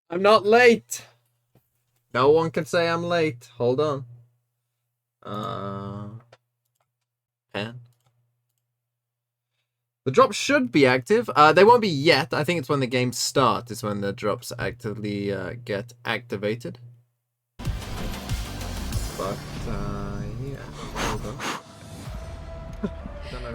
I'm not late. No one can say I'm late. Hold on. Pen. The drops should be active. They won't be yet. I think it's when the game starts is when the drops actively get activated. But yeah. Hold on.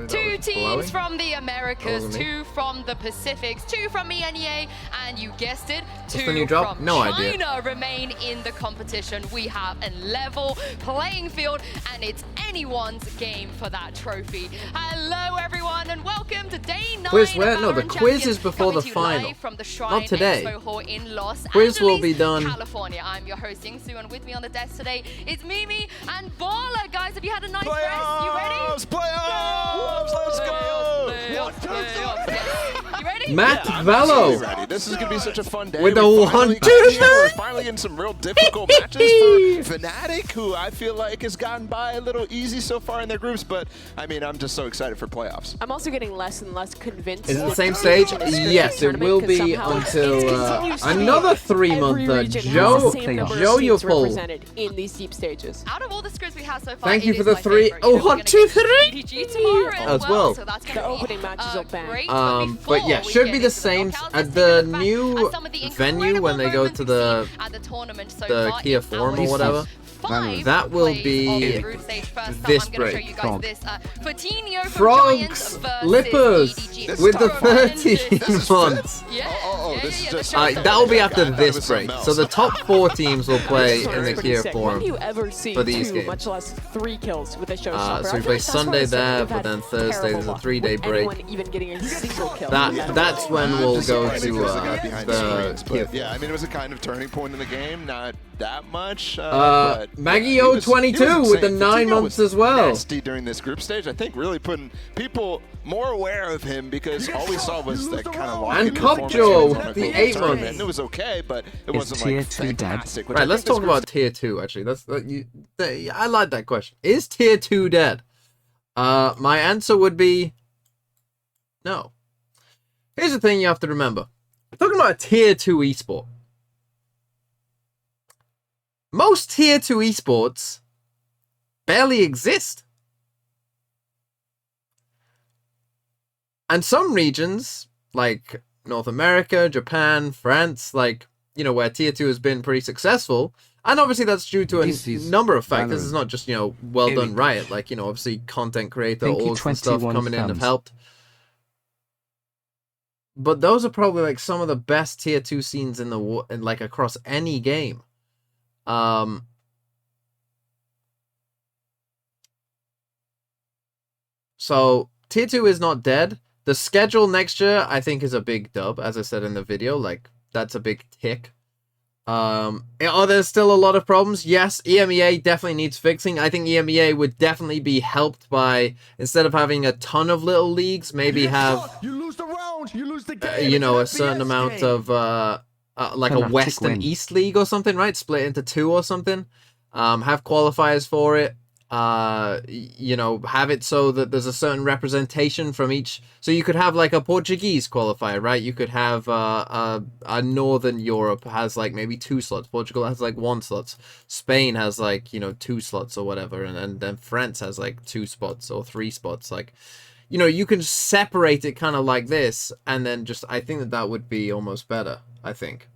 Two teams from the Americas, two from the Pacifics, two from EMEA, and you guessed it, two from China remain in the competition. We have a level playing field, and it's anyone's game for that trophy. Hello, everyone, and welcome to day 9. Quiz where? No, the quiz is before the final. From the Not today. Expo Hall in Los quiz Angeles, will be done. California. I'm your host, Sue, and with me on the desk today is Mimi and Baller. Guys, have you had a nice rest? You ready? Playoffs! Let's go! You ready? Matt I'm Velo. ready. This is going to be such a fun day. With the we're finally getting some real difficult matches for Fnatic, who I feel like has gotten by a little easy so far in their groups, but I mean, I'm just so excited for playoffs. I'm also getting less and less convinced. Is it the same stage? Yes, it will be until another 3 month. Joe, you're full. Represented in these deep stages. Out of all the scripts we have so far, thank you for the 3. Oh, 1, 2, 3 as well. So that's the opening matches are bang. But yeah, should be the same at the new venue when they go to the Kia Forum or whatever. That will be this break. Frogs, Lippers with the 13 months. That will be after this break. So the top 4 teams will play in the Kia Forum for these games. Much less 3 kills with a showstopper. So we play Sunday there, but then Thursday there's a 3-day break. Even getting a single kill. That's when we'll go to the Kia. Yeah, I mean, it was a kind of turning point in the game, not that much. Maggie O22 with the 9 months as well. Nasty during this group stage, I think, really putting people more aware of him because all we saw was that kind of long. And Copjo, the 8 months. And it was okay, but it wasn't like fantastic. Right, let's talk about tier 2. Actually, I like that question. Is tier 2 dead? My answer would be no. Here's the thing you have to remember. We're talking about a tier 2 esport. Most tier 2 esports barely exist. And some regions, like North America, Japan, France, like, you know, where tier 2 has been pretty successful. And obviously that's due to a number of factors. It's not just, you know, well done Riot. Like, you know, obviously content creator, orgs and stuff coming in have helped. But those are probably like some of the best tier 2 scenes in like across any game. So tier 2 is not dead. The schedule next year, I think, is a big dub, as I said in the video. Like, that's a big tick. Are there still a lot of problems? Yes, EMEA definitely needs fixing. I think EMEA would definitely be helped by, instead of having a ton of little leagues, maybe have, you know, a certain amount of, like a West and East league or something, right? Split into 2 or something. Have qualifiers for it. You know, have it so that there's a certain representation from each. So you could have like a Portuguese qualifier, right? You could have a Northern Europe has like maybe 2 slots. Portugal has like 1 slot. Spain has like, you know, 2 slots or whatever, and then France has like 2 spots or 3 spots. Like, you know, you can separate it kind of like this, and then just, I think that would be almost better. I think,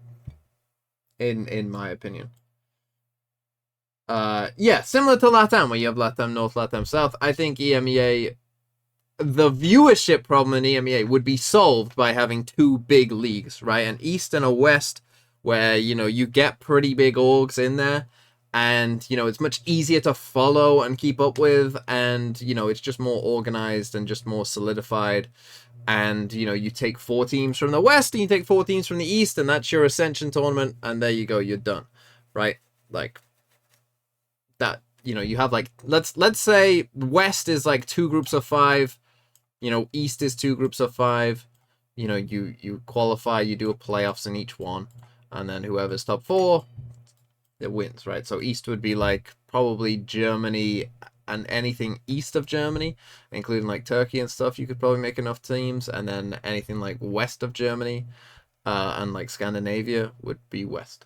in my opinion. Yeah, similar to LATAM, where you have LATAM North, LATAM South. I think EMEA, the viewership problem in EMEA would be solved by having 2 big leagues, right? An East and a West, where, you know, you get pretty big orgs in there, and, you know, it's much easier to follow and keep up with, and, you know, it's just more organized and just more solidified. And, you know, you take 4 teams from the West, and you take 4 teams from the East, and that's your Ascension tournament, and there you go, you're done, right? Like, that, you know, you have like, let's say West is like 2 groups of 5, you know, East is 2 groups of 5, you know, you qualify, you do a playoffs in each one, and then whoever's top 4, it wins, right? So East would be like probably Germany and anything east of Germany, including like Turkey and stuff. You could probably make enough teams, and then anything like west of Germany, and like Scandinavia would be west.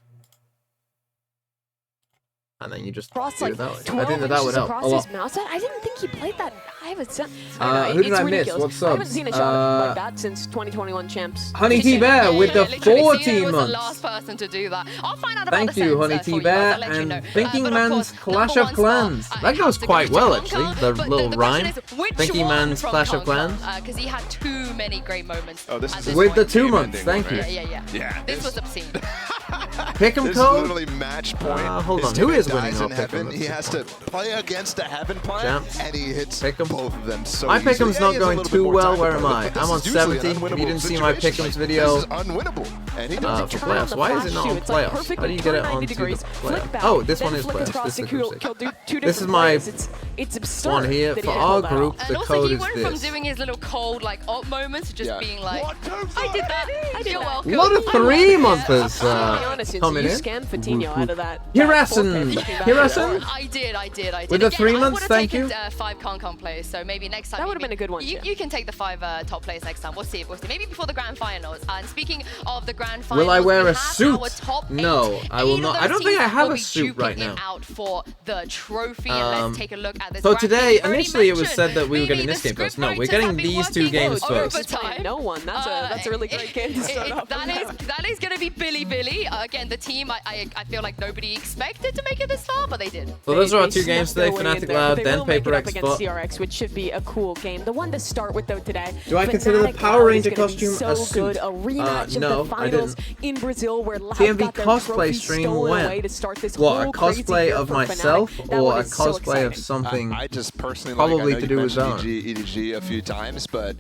And then you just do it that way. I think that would help a lot. I didn't think he played that. I haven't seen. Who did I miss? What's up? I haven't seen a shot like that since 2021 champs. Honey T Bear with the 14 was months. The last person to do that. I'll find out about Thank the you, sensor Honey T for Bear, you guys, I'll let you know. and Thinking But of Man's course, Clash number of one Clans. spot, That goes has to quite go well, to actually. Conker, The but little the rhyme. question is, which Thinking one Man's from Clash of Conker? Clans. Because he had too many great moments. Oh, this at is this with the point. 2 months. Thank you. Yeah. This was obscene. Pick'em This code. is literally match point. Hold His on, who is teammate winning dies our in heaven. Pick'em? He has to play against a heaven player, Champs. and he hits Pick'em. both of them so My easily. Pick'em's Yeah, not he has a going little too bit more well. time to Where play, am I? but this I'm on is usually an 70. If you unwinnable didn't see my situation. Pick'em's video. This is unwinnable, and he For does it. playoffs. Why is it not on playoffs? How do you get it onto the playoffs? Oh, this one is playoffs. This is the group stage. This is my one here. For our group, And the also, code he is went from this. doing his little cold, like, op moments to just being like, I did that. You're welcome. A lot of 3-monthers To be honest, coming you in. scammed Fatino out of that. Hirasan! Hirasan! I did. With the Again, 3 I months, would've thank taken, you. 5 Con players, so maybe next time. That would've been a good one, You can take the 5 top players next time. We'll see. Maybe before the grand finals. And speaking of the grand finals, Will I wear we a have suit? our top No, 8. I will 8 not. of I those don't think I teams have will a be suit right duking it now. out for the trophy. And let's take a look at this. So bracket. today, We already initially it was mentioned said that we were maybe getting this the game first. No, we're script getting writers have been these 2 working games first. overtime. No one. That's a really great game to start off. That is going to be Billy. Again, the team I feel like nobody expected to make it this far, but they did. So those are our 2 snuck games their today. way Fnatic in there, Loud, but they then will make it up PaperX against FUT. CRX, which should be a cool game. The one to start with though today. Do I consider the Fnatic Power Loud Ranger is gonna be costume so a suit? good. A rematch No, of the I finals didn't. in Brazil, where Loud TMV got their cosplay trophy stream stolen when? away to start this What, a whole crazy cosplay year of for myself Fnatic. That or one a is so cosplay of exciting. something? I just personally Probably like, I know to you do with mentioned Zone. EDG a few times, but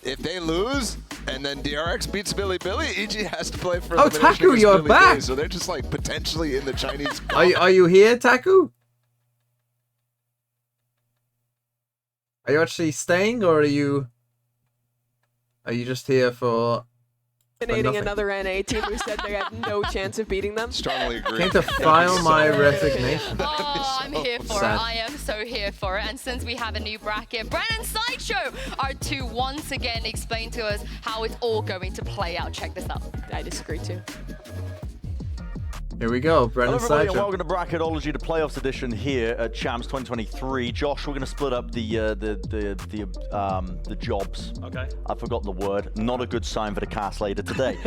if they lose and then DRX beats Billy, EG has to play for Oh, elimination Taku, against you're Billy, back! so they're just like potentially in the Chinese. Are you here, Taku? Are you actually staying, or are you just here for Eliminating another NA team who said they had no chance of beating them. Strongly agree. came to file my resignation? Oh, I'm here for sad. it. I am so here for it. And since we have a new bracket, Bren and Sideshow are to once again explain to us how it's all going to play out. Check this out. I disagree too. Here we go, Brennan Hello everybody and Sideshow. welcome to Bracketology, the playoffs edition here at Champs 2023. Josh, we're going to split up the jobs. Okay. I forgot the word. Not a good sign for the cast later today.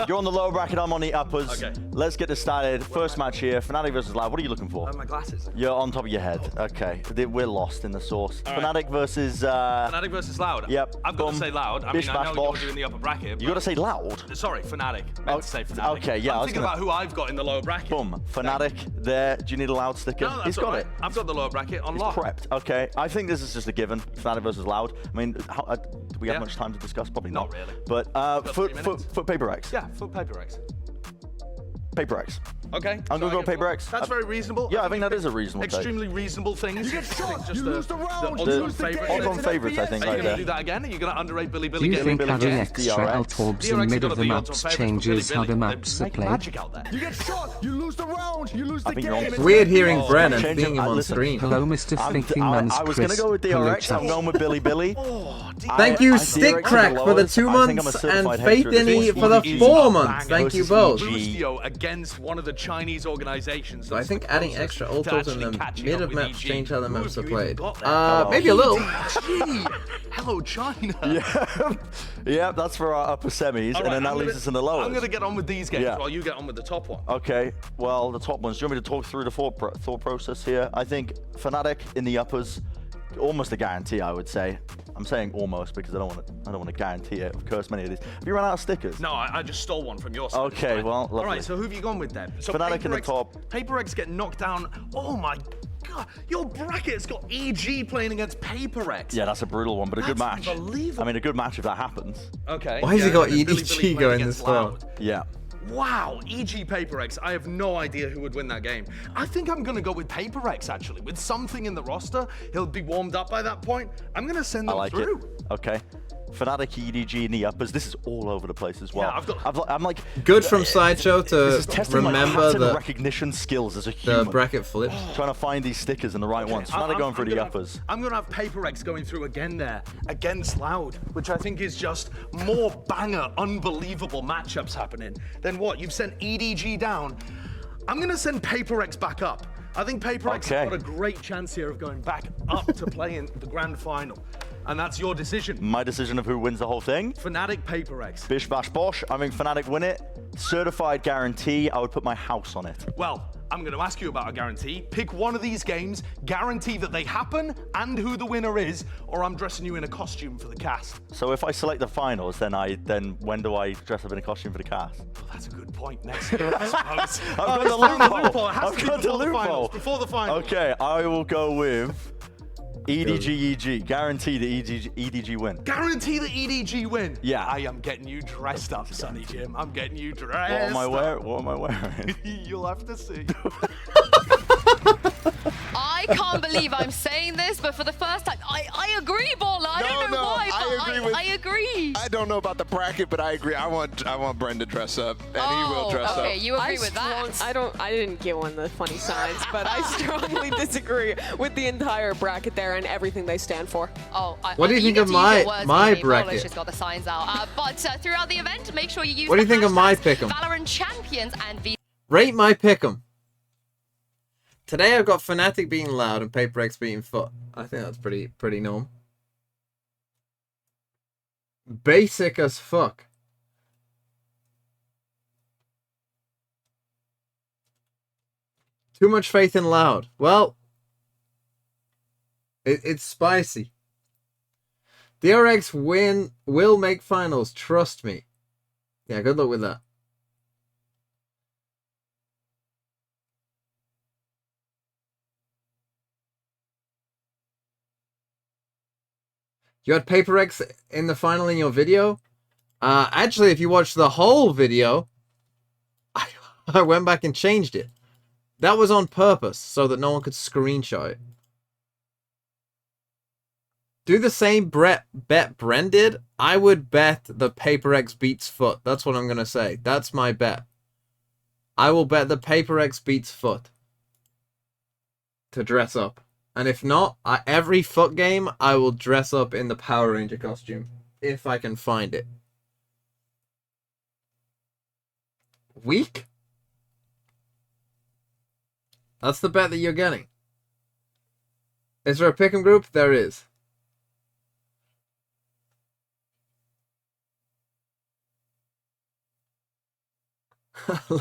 You're on the lower bracket, I'm on the uppers. Okay. Let's get this started. First match here, Fnatic versus Loud. What are you looking for? My glasses. You're on top of your head. Okay. We're lost in the sauce. All right. Fnatic versus... Fnatic versus Loud. Yep. I've got to Boom. say Loud. I Bish, mean, I bash, know you're bosh. doing the upper bracket. You got to say Loud. Sorry, Fnatic. Meant to say Fnatic. Okay, yeah, I I'm was thinking gonna- about who I've got in the lower bracket. Boom. Fnatic there. Do you need a Loud sticker? No, that's He's got all right. it. I've got the lower bracket on He's lock. prepped. Okay, I think this is just a given. Fnatic versus Loud. I mean, do we have Yeah. much time to discuss? Probably not. Not really. But got 3 foot minutes. PaperX. Yeah, full PaperX. PaperX. Okay. I'm gonna go PaperX. That's very reasonable. Yeah, I think that is a reasonable take. Extremely reasonable things. You get shot. You lose the round, The you odds-on lose the favourite. game. Odds on favourites, I think, Are you right going to do there. that again? Are you going to underrate Billy Do you again? think Billy adding Billy extra DRX. out-orbs in mid of the maps changes how the maps are Make played? magic out there. You get shot, you lose the round, you lose the think you're game. on- It's weird hearing Oh, Brennan change seeing it. him on Listen. stream. Hello, Mr. Thinking Man's I was going to Chris. go with Hello, DRX. I'm chat. going with Billy Billy. Thank you, I Stick DRX Crack, is for the lowest. 2 I think I'm a months, certified and Faith hater of in this. for the Easy 4 bang months. Thank you versus both. Lucio against one of the Chinese organizations. So I think adding extra ultos in the mid of maps change how the maps are played. Hello. Maybe a little. Hello, China. Yeah, that's for our upper semis, All and right, then that leaves us in the lowers. I'm going to get on with these games Yeah. while you get on with the top one. Okay, well, the top ones. Do you want me to talk through the thought process here? I think Fnatic in the uppers, almost a guarantee, I would say. I'm saying almost because I don't want to guarantee it. Of course, many of these. Have you run out of stickers? No, I just stole one from your side. Okay, Fine. well, All lovely. right, so who have you gone with then? So Fnatic in the PaperX- top. PaperX get knocked down. Oh my God, your bracket's got EG playing against PaperX. Yeah, that's a brutal one, but a good That's match. unbelievable. I mean, a good match if that happens. Okay. Why has he got and then Billy EDG playing going against this far? Loud. Yeah. Wow, EG PaperX. I have no idea who would win that game. I think I'm going to go with PaperX, actually. With something in the roster, he'll be warmed up by that point. I'm going to send I them like through. it. Okay. Fnatic, EDG in the uppers. This is all over the place as well. Yeah, I'm like good from Sideshow to remember the recognition skills as a human. The bracket flips. Trying to find these stickers and the right ones. Fnatic going through the uppers. I'm going to have PRX going through again there against Loud, which I think is just more banger, unbelievable matchups happening than what? You've sent EDG down. I'm going to send PRX back up. I think PRX has got a great chance here of going back up to play in the grand final. And that's your decision. My decision of who wins the whole thing? Fnatic, PRX. Bish bash bosh. I think Fnatic win it. Certified guarantee. I would put my house on it. Well, I'm going to ask you about a guarantee. Pick one of these games, guarantee that they happen and who the winner is, or I'm dressing you in a costume for the cast. So if I select the finals, then when do I dress up in a costume for the cast? Well, that's a good point. Next year, I suppose. I've got the loophole. I've got the loophole. Before the finals. Okay, I will go with EDG EG. Guarantee the EDG win. Guarantee the EDG win? Yeah. I am getting you dressed up, Sonny Jim. I'm getting you dressed What am I wearing? What am I wearing? You'll have to see. I can't believe I'm saying this, but for the first time, I agree, Baller. I don't know why, but I agree. I don't know about the bracket, but I agree. I want Bren to dress up, and he will dress up. Okay, you agree with that? I didn't give one the funny sides, but I strongly disagree with the entire bracket there and everything they stand for. Oh, what do you think of my bracket? She's got the signs out. But throughout the event, make sure you use. What do you think of my pick'em? Valorant Champions and rate my pick'em. Today I've got Fnatic being Loud and PRX being FUT. I think that's pretty normal. Basic as fuck. Too much faith in Loud. Well, it's spicy. PRX will make finals, trust me. Yeah, good luck with that. You had PRX in the final in your video? Actually, if you watch the whole video, I went back and changed it. That was on purpose, so that no one could screenshot it. Do the same bet Bren did. I would bet the PRX beats FUT. That's what I'm going to say. That's my bet. I will bet the PRX beats FUT to dress up. And if not, every FUT game, I will dress up in the Power Ranger costume. If I can find it. Weak? That's the bet that you're getting. Is there a pick'em group? There is.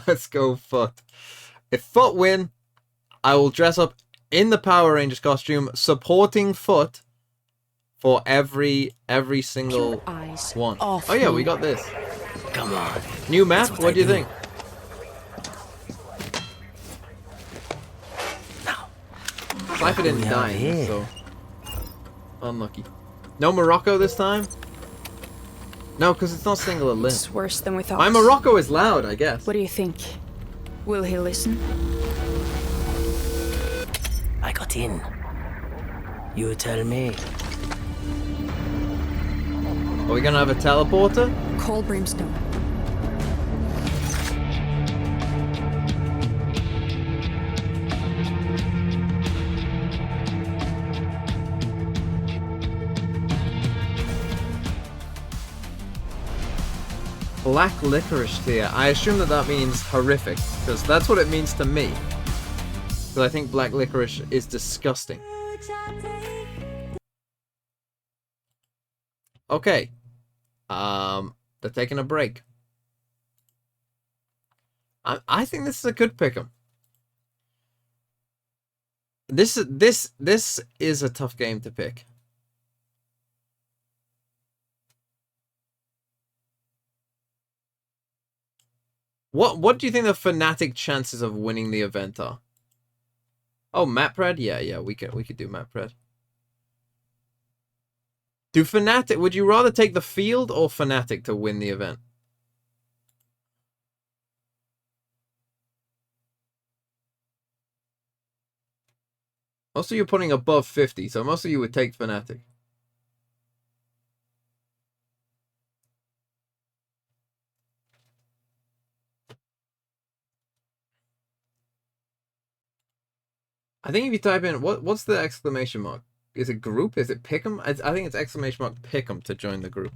Let's go FUT. If FUT win, I will dress up in the Power Rangers costume, supporting FUT for every single one. Oh yeah, we got this. Come on. New map, what do you think? Cypher didn't die, so unlucky. No Morocco this time? No, because it's not single limb. It's worse than we thought. My Morocco is Loud, I guess. What do you think? Will he listen? I got in. You tell me. Are we gonna have a teleporter? Call Brimstone. Black licorice tier. I assume that means horrific, because that's what it means to me. Because I think black licorice is disgusting. Okay. They're taking a break. I think this is a good pick'em. This is a tough game to pick. What do you think the Fnatic chances of winning the event are? Oh, map pred? Yeah, we could do map pred. Do Fnatic, would you rather take the field or Fnatic to win the event? Most of you are putting above 50, so most of you would take Fnatic. I think if you type in what's the exclamation mark? Is it group? Is it pick'em? I think it's exclamation mark pick'em to join the group.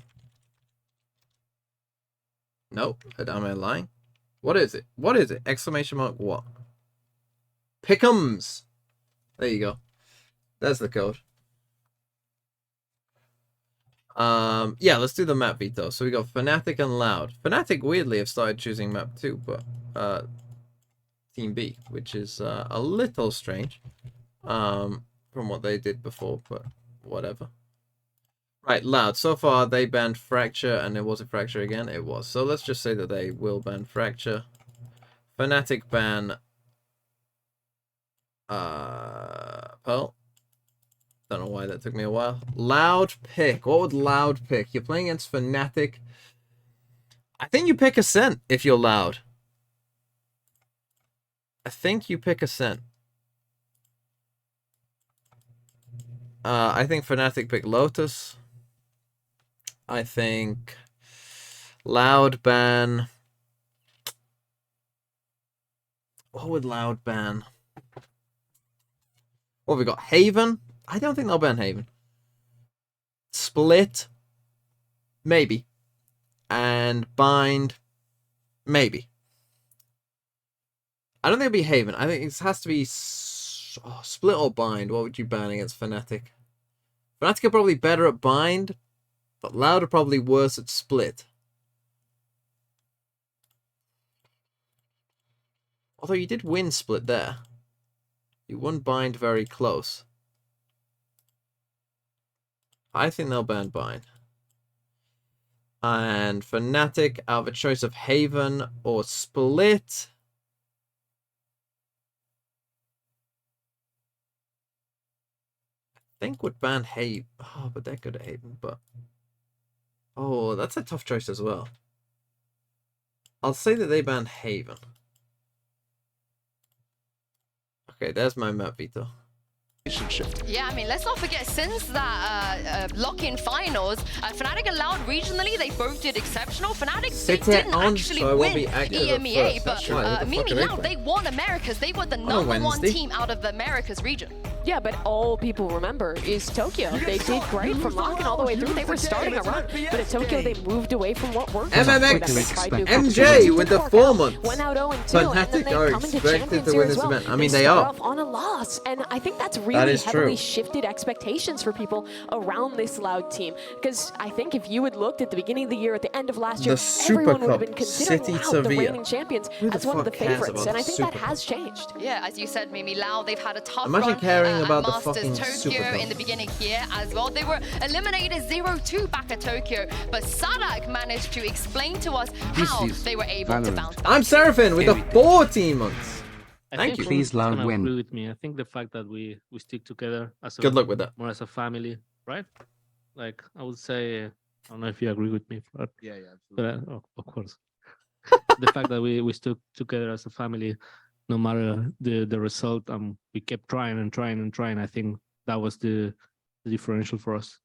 Nope. Am I lying? What is it? What is it? Exclamation mark what? Pick'ems. There you go. That's the code. Yeah, let's do the map veto. So we got Fnatic and Loud. Fnatic weirdly have started choosing map 2, but Team B, which is a little strange from what they did before, but whatever. Right, Loud. So far they banned Fracture, and it was a Fracture again. It was. So let's just say that they will ban Fracture. Fnatic ban Pearl. Don't know why that took me a while. Loud pick. What would Loud pick? You're playing against Fnatic. I think you pick Ascent if you're Loud. I think you pick Ascent. I think Fnatic pick Lotus. I think Loud ban. What would Loud ban? What have we got? Haven? I don't think they'll ban Haven. Split? Maybe. And Bind? Maybe. I don't think it'll be Haven. I think it has to be Split or Bind. What would you ban against Fnatic? Fnatic are probably better at Bind, but Loud are probably worse at Split. Although you did win Split there. You won Bind very close. I think they'll ban Bind. And Fnatic, out of a choice of Haven or Split. I think would ban Haven. Oh, but they're good at Haven, but... Oh, that's a tough choice as well. I'll say that they ban Haven. Okay, there's my map veto. Yeah, I mean, let's not forget, since that lock-in finals, Fnatic and Loud regionally, they both did exceptional. Fnatic, they didn't actually win EMEA, but meaning Loud, they won Americas. They were the #1 team out of the Americas region. Yeah, but all people remember is Tokyo. They did great from lock-in all the way through. They were starting a run, but at Tokyo, they moved away from what worked. MMX, MJ with the 4 months. Went out 0-2, and then they come into Champions to win this as well. event. I mean, they are. off on a loss, and I think that's really heavily shifted expectations for people around this Loud team. Because I think if you had looked at the beginning of the year, at the end of last year, everyone would have been considering Loud the reigning champions as one of the favorites, and I think that has changed. Yeah, as you said, Mimi, Loud, they've had a tough Imagine run caring about the Masters fucking Tokyo in the beginning here as well. They were eliminated 0-2 back at Tokyo, but Sadak managed to explain to us how they were able to bounce back. I'm Seraphin with the 14 months. Thank you. Please, Loud win. Agree with me. I think the fact that we stick together as good luck with that. More as a family, right? Like I would say, I don't know if you agree with me, but yeah, absolutely. But, of course. The fact that we stuck together as a family, no matter the result, we kept trying and trying and trying. I think that was the differential for us.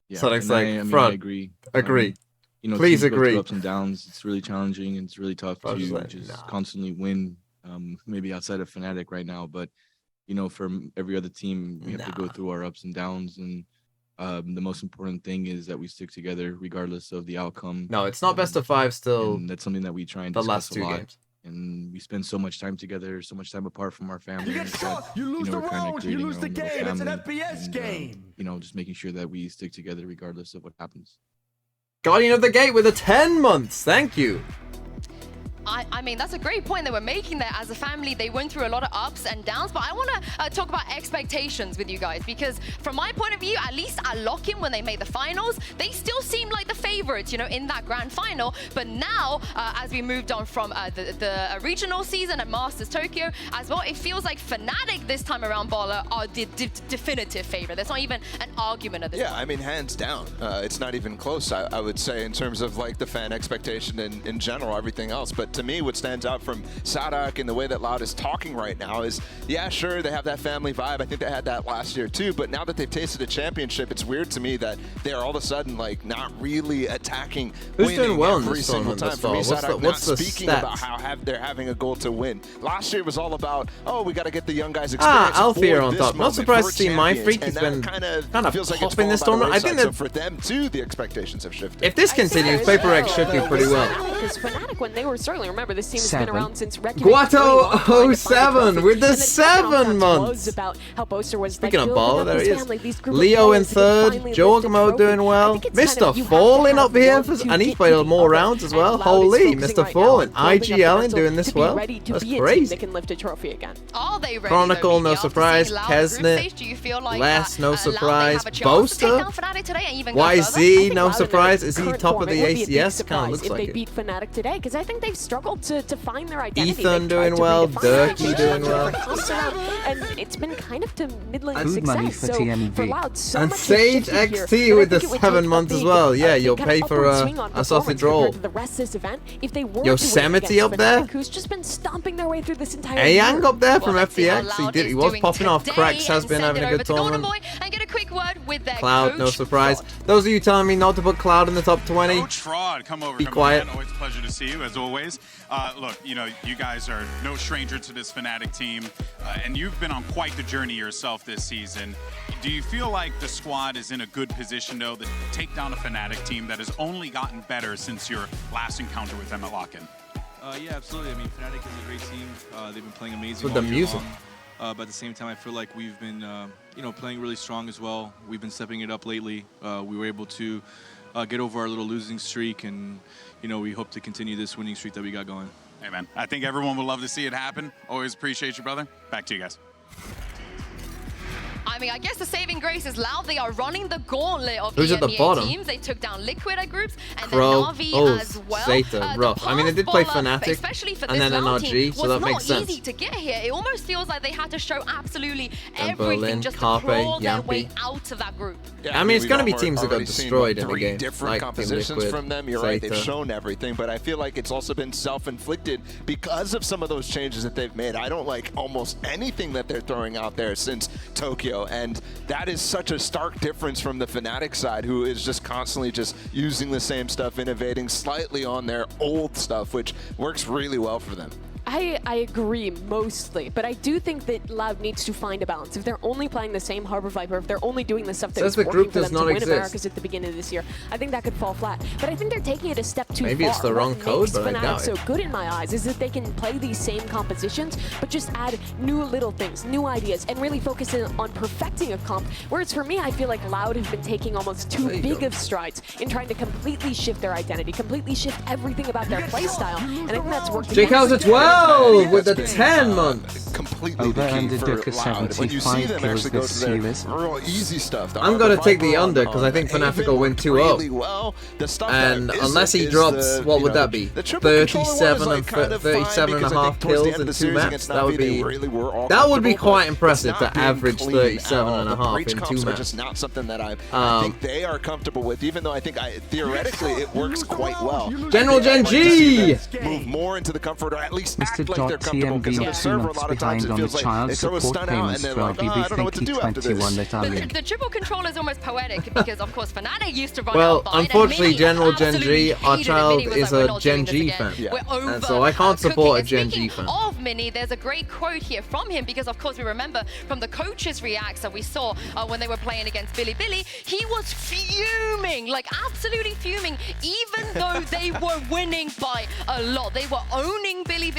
Yeah, so like, I agree. Agree. You know, please agree. Ups and downs. It's really challenging and it's really tough to just constantly win. Maybe outside of Fnatic right now, but you know, for every other team, we have to go through our ups and downs, and the most important thing is that we stick together regardless of the outcome. No, it's not best of 5 still. And that's something that we try and the discuss last 2 games. And we spend so much time together, so much time apart from our family. You get shot, you lose the round, you lose the game. It's an FPS game. You know, just making sure that we stick together regardless of what happens. Guardian of the Gate with the 10 months. Thank you. I mean, that's a great point they were making there. As a family, they went through a lot of ups and downs, but I want to talk about expectations with you guys, because from my point of view, at least at lock-in, when they made the finals, they still seemed like the favorites, you know, in that grand final. But now, as we moved on from the regional season at Masters Tokyo as well, it feels like Fnatic this time around, Baller, are the definitive favorite. There's not even an argument at this point. I mean, hands down. It's not even close, I would say, in terms of like the fan expectation in general, everything else. But But to me, what stands out from Sadak and the way that Loud is talking right now is, yeah, sure, they have that family vibe. I think they had that last year too, but now that they've tasted a championship, it's weird to me that they're all of a sudden like not really attacking. Who's doing well in every this single tournament time. thus far? For me, What's the speaking stats? about how they're having a goal to win. Last year was all about, oh, we got to get the young guys experience. Alfia for on this top. Not moment surprised for to see my champions, freak. He's and been that kind of feels like it's popping this fallen by the tournament. I think wayside. that So for them too, the expectations have shifted. if this continues, Paper X should do pretty well. Because Fnatic, when they were struggling, remember this team has been around since Guato 07 with the 7 months. About how Boaster was Speaking of baller, there he is. Leo in third, Jorgamo doing well. Mr. Fallen up here, and he's played more rounds as well. Holy, Mr. Fallen. IGL doing this well. That's crazy. Can lift a trophy again. Are they ready? Chronicle, no surprise. Kesnet, Les, no surprise. Boaster, YZ, no surprise. Is he top of the ACS? Kind of looks like it. If they beat Fnatic today, because I think they've struggled to find their identity. Ethan doing well, Durkee doing well. And it's been kind of to middling success. So for Loud, so and much Sage XT with the 7 months as well. Yeah, you'll pay for a sausage roll. The rest of this event, if they were Yosemite up there. Who's just been stomping their way through this entire Ayang up there from FPX. He was popping off. Cracks has been having a good tournament. Cloud, no surprise. Those of you telling me not to put Cloud in the top 20, Coach Fraud, come over. Be quiet. Always a pleasure to see you, as always. Look, you know, you guys are no stranger to this Fnatic team, and you've been on quite the journey yourself this season. Do you feel like the squad is in a good position, though, to take down a Fnatic team that has only gotten better since your last encounter with them at Lock-In? Yeah, absolutely. I mean, Fnatic is a great team. They've been playing amazing with the music. But at the same time, I feel like we've been, you know, playing really strong as well. We've been stepping it up lately. We were able to get over our little losing streak, and you know, we hope to continue this winning streak that we got going. Hey, man. I think everyone would love to see it happen. Always appreciate you, brother. Back to you guys. I mean, I guess the saving grace is Loud. They are running the gauntlet of Who's at the bottom? teams. They took down Liquid at groups and Crow, then Na'Vi as well. Zeta, rough. I mean, they did play Fnatic especially for and this then Loud team, NRG, so that makes sense. was not easy to get here. It almost feels like they had to show absolutely and everything Berlin, just Carpe, to crawl their Yampy. way out of that group. Yeah, I mean, it's going to be teams that got destroyed in the three game. different Like compositions Liquid, from them. You're right, they've Zeta. shown everything, but I feel like it's also been self-inflicted because of some of those changes that they've made. I don't like almost anything that they're throwing out there since Tokyo, and that is such a stark difference from the Fnatic side, who is just constantly just using the same stuff, innovating slightly on their old stuff, which works really well for them. I agree mostly, but I do think that Loud needs to find a balance. If they're only playing the same Harbor Viper, if they're only doing the stuff that was working for them to win Americas at the beginning of this year, I think that could fall flat. But I think they're taking it a step too far. Maybe it's the wrong code, but I doubt it. So good in my eyes is that they can play these same compositions, but just add new little things, new ideas, and really focus in on perfecting a comp. Whereas for me, I feel like Loud have been taking almost too big of strides in trying to completely shift their identity, completely shift everything about their playstyle, and I think that's working. Jake How's a 12 with the 10 months. Completely the key for Loud. When you see them actually go to their real easy stuff. I'm going to take the under because I think Fnatic will win 2-0. And unless he drops, what would that be? 37 and 37.5 kills in 2 maps? That would be quite impressive to average 37.5 in 2 maps. Just not something that I think they are comfortable with, even though I think theoretically it works quite well. General Gen G! Move more into the comfort, or at least act Mr. like they're comfortable, because on the server a lot of times it feels like they throw a stun out and they're like, oh, I don't know what to do after this. The triple control is almost poetic because, of course, Fnatic used to run well, out unfortunately, General Gen G, our child is a Gen G fan. And so I can't support a Gen G fan. Of Mini, there's a great quote here from him because, of course, we remember from the coaches' reacts that we saw when they were playing against Billy, he was fuming, like absolutely fuming, even though they were winning by a lot. They were owning Billy,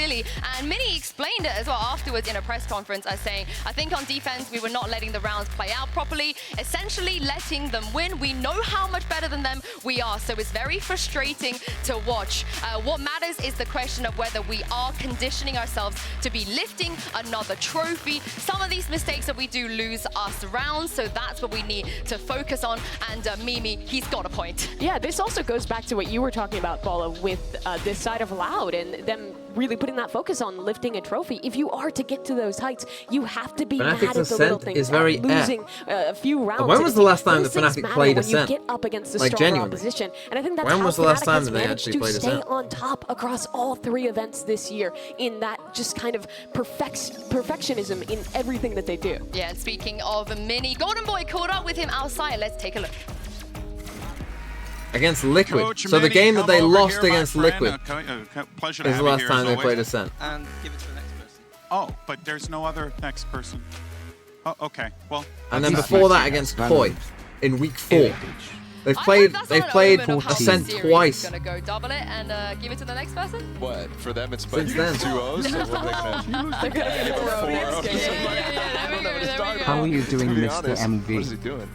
and Mini explained it as well afterwards in a press conference as saying, I think on defense we were not letting the rounds play out properly, essentially letting them win. We know how much better than them we are, so it's very frustrating to watch. What matters is the question of whether we are conditioning ourselves to be lifting another trophy. Some of these mistakes that we do lose us rounds, so that's what we need to focus on. And Mimi, he's got a point. Yeah, this also goes back to what you were talking about, Paula, with this side of Loud and them really putting that focus on lifting a trophy. If you are to get to those heights, you have to be mad Fnatic's at the little Ascent things. is very Losing a few rounds. When was the last time that Those things Fnatic matter played when Ascent? you get up against the Like, stronger genuinely. opposition. And I think that's When how was the last Fnatic time has that they managed actually to played stay Ascent? on top across all 3 events this year in that just kind of perfectionism in everything that they do. Yeah, and speaking of Mini, Golden Boy caught up with him outside. Let's take a look. Against Liquid. Coach So the Manny, game that come they over lost here, my against friend. Liquid Pleasure to is have the you last here, time as they always. played Ascent. And give it to the next person. Oh, but there's no other next person. Oh, okay. Well. And then before that against Koi in week 4. They've played Ascent twice. Gonna go double it and give it to the next person. What? For them, it's Since then. 2-0s. So what are they gonna give them 4-0? How are you doing, To be Mr. honest, MV? what is he doing?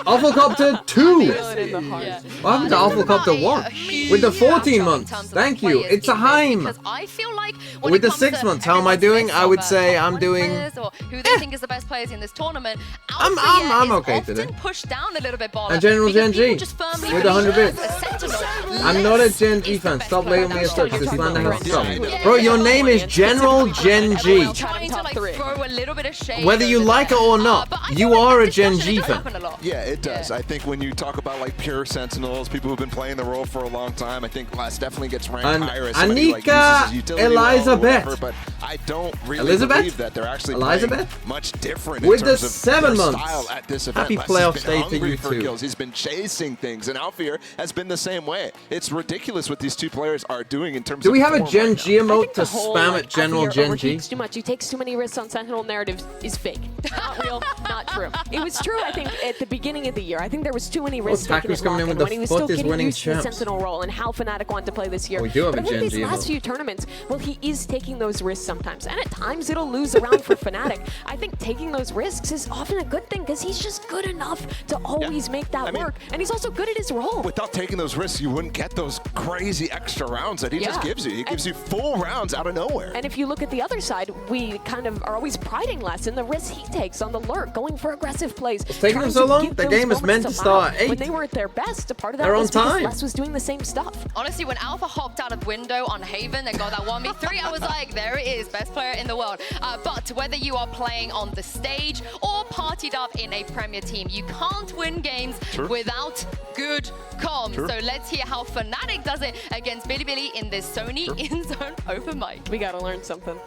Alphacopter 2! Yeah. What happened to Alphacopter 1? With the 14 months. Thank you. It's a Heim. Because I feel like With the 6 months, how am I doing? I would say I'm doing. Or who they think is the best players in this tournament. I'm okay today. Pushed down a little bit, Baller, And General because Gen G people just firmly with 100 believe bits. as a sentinel, I'm not a Gen less G is the fan. best Stop player labeling me as than such. This General slander has Gen to G. stop. Bro, your name is General Gen G. Trying to like throw a little bit of shade Whether you over like there. it or not, But I you feel like are a this Gen discussion G does fan. happen a lot. Yeah, it does. I think when you talk about like pure Sentinels, people who've been playing the role for a long time, I think Last definitely gets ranked And higher as somebody who, like, uses Anika his utility well or Elizabeth. whatever, but I don't really Elizabeth? believe that they're actually Elizabeth? playing much different With in the terms of 7 their months. style at this event. Happy Les playoff has stay been to hungry you for two. kills. He's been chasing things, and Alfir has been the same way. It's ridiculous what these two players are doing in terms Do of we have a form Gen right G now. emote to spam at General Gen G? Too much. He takes too many risks on Sentinel narratives is fake. Not real, not true. It was true, I think, at the beginning of the year. I think there was too many risks taken Taku's in coming in with Lock-in the when he was FUT still is getting winning used to the champs. Sentinel role and how Fnatic wanted to play this year. We do have but a I think Gen these G last emote. few tournaments, well, he is taking those risks sometimes. And at times it'll lose around for Fnatic. I think taking those risks is often a good thing because he's just good enough to always make that work. And he's also good at his role. Without taking those risks, you wouldn't get those crazy extra rounds that he just gives you. He gives you full rounds out of nowhere. And if you look at the other side, we kind of are always priding less in the risks he takes on the lurk, going for aggressive plays. It's taking them so long? The game is meant to start at 8. When they were at their best, a part of that They're was on because time. Les was doing the same stuff. Honestly, when Alpha hopped out of the window on Haven and got that 1v3, I was like, there it is, best player in the world. But whether you are playing on the stage or partied up in a Premier team, you can't win games without good comms. So let's hear how Fnatic does it against Bilibili in this Sony in-zone open mic. We gotta learn something.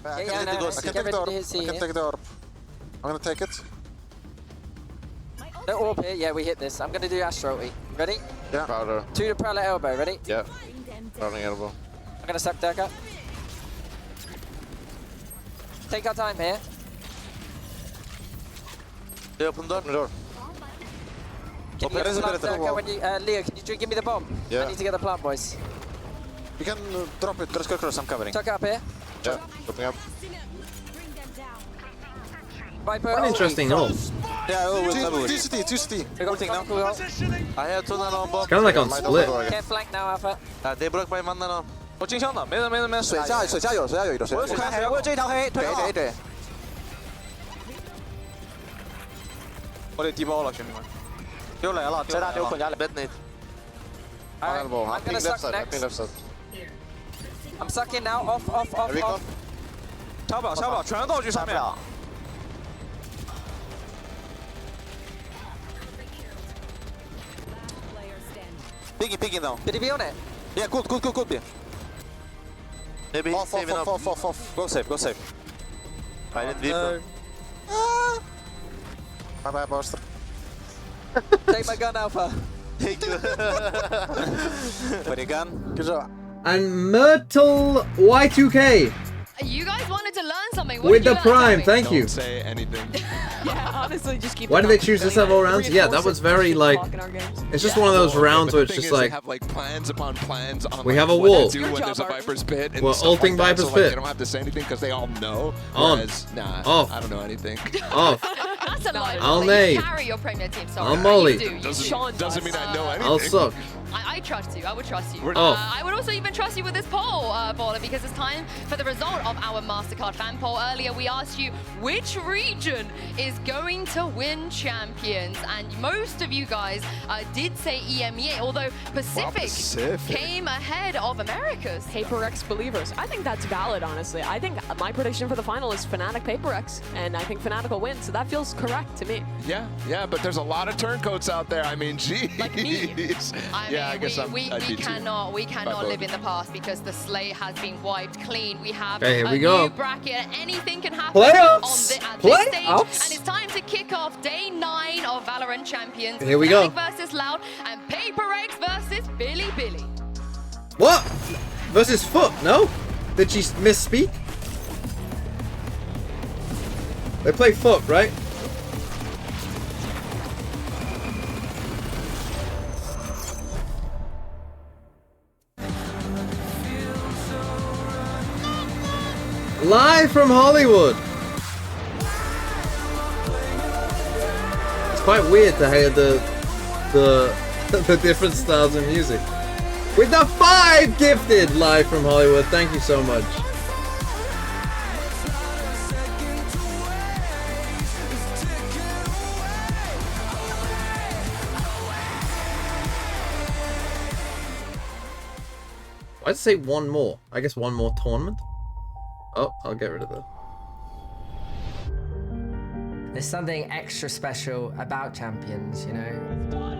I can take the orb. I can take the orb. I'm gonna take it. No orb here. Yeah, we hit this. I'm gonna do Astro ulti. Ready? Yeah. Powder. 2 to parallel elbow. Ready? Yeah. Powdering elbow. I'm gonna suck Durka. Take our time here. They open the door. Can you get the plant, Durka, when you, Leo, can you give me the bomb? Yeah. I need to get the plant, boys. You can drop it. Let's go cross. I'm covering. Tuck up here. Yeah. Dropping up. Viper. One interesting ult. Yeah, I will. 2 CT. We got now. I have 2 nano on bomb. It's kind of like on split. Can't flank now, Alpha. They broke my 1 nano. 我进香的，没人，水下有，我有看黑，我有这一条黑，对。我得低包了，兄弟们。丢来了，这大丢混家里。Bad nade. I'm gonna suck next. I'm sucking now. Off. 小宝，全道具上面。Picking now. Did he be on it? Yeah, good. Maybe he's saving up. Off. Go save. I didn't leave. Bye, Buster. Take my gun, Alpha. Thank you. For the gun. Good job. And Myrtle Y2K You guys wanted to learn something. with the Prime. Thank you. Don't say anything. Yeah, honestly, just keep Why it did they up. choose this several rounds? Yeah, that was very like. It's just one of those rounds where it's just They like. have like plans upon plans on We like, have a what wall. to do when there's a Viper's pit and We're stuff ulting like that, Viper's so, like, pit. they don't have to say anything because they all know. On. Whereas, nah, Off. I don't know anything. Off. That's a lie. I'll You nade. carry your Premier team. Sorry. I'll molly. You do. Doesn't mean I know anything. I'll suck. I trust you. I would trust you. I would also even trust you with this poll, Baller, because it's time for the result of our MasterCard fan poll. Earlier, we asked you which region is going to win champions, and most of you guys did say EMEA, although Pacific came ahead of Americas. PRX believers. I think that's valid, honestly. I think my prediction for the final is Fnatic PRX, and I think Fnatic will win, so that feels correct to me. Yeah, but there's a lot of turncoats out there. I mean, geez. Like me. I guess we cannot live in the past because the slate has been wiped clean. We have a new bracket. Anything can happen at this stage, and it's time to kick off day 9 of Valorant Champions. Here we go. Versus Loud and PRX versus Billy. What? Versus FUT? No? Did she misspeak? They play FUT, right? Live from Hollywood. It's quite weird to hear the different styles of music. With the 5 gifted live from Hollywood. Thank you so much. I'd say one more. I guess one more tournament. Oh, I'll get rid of that. There's something extra special about champions, you know?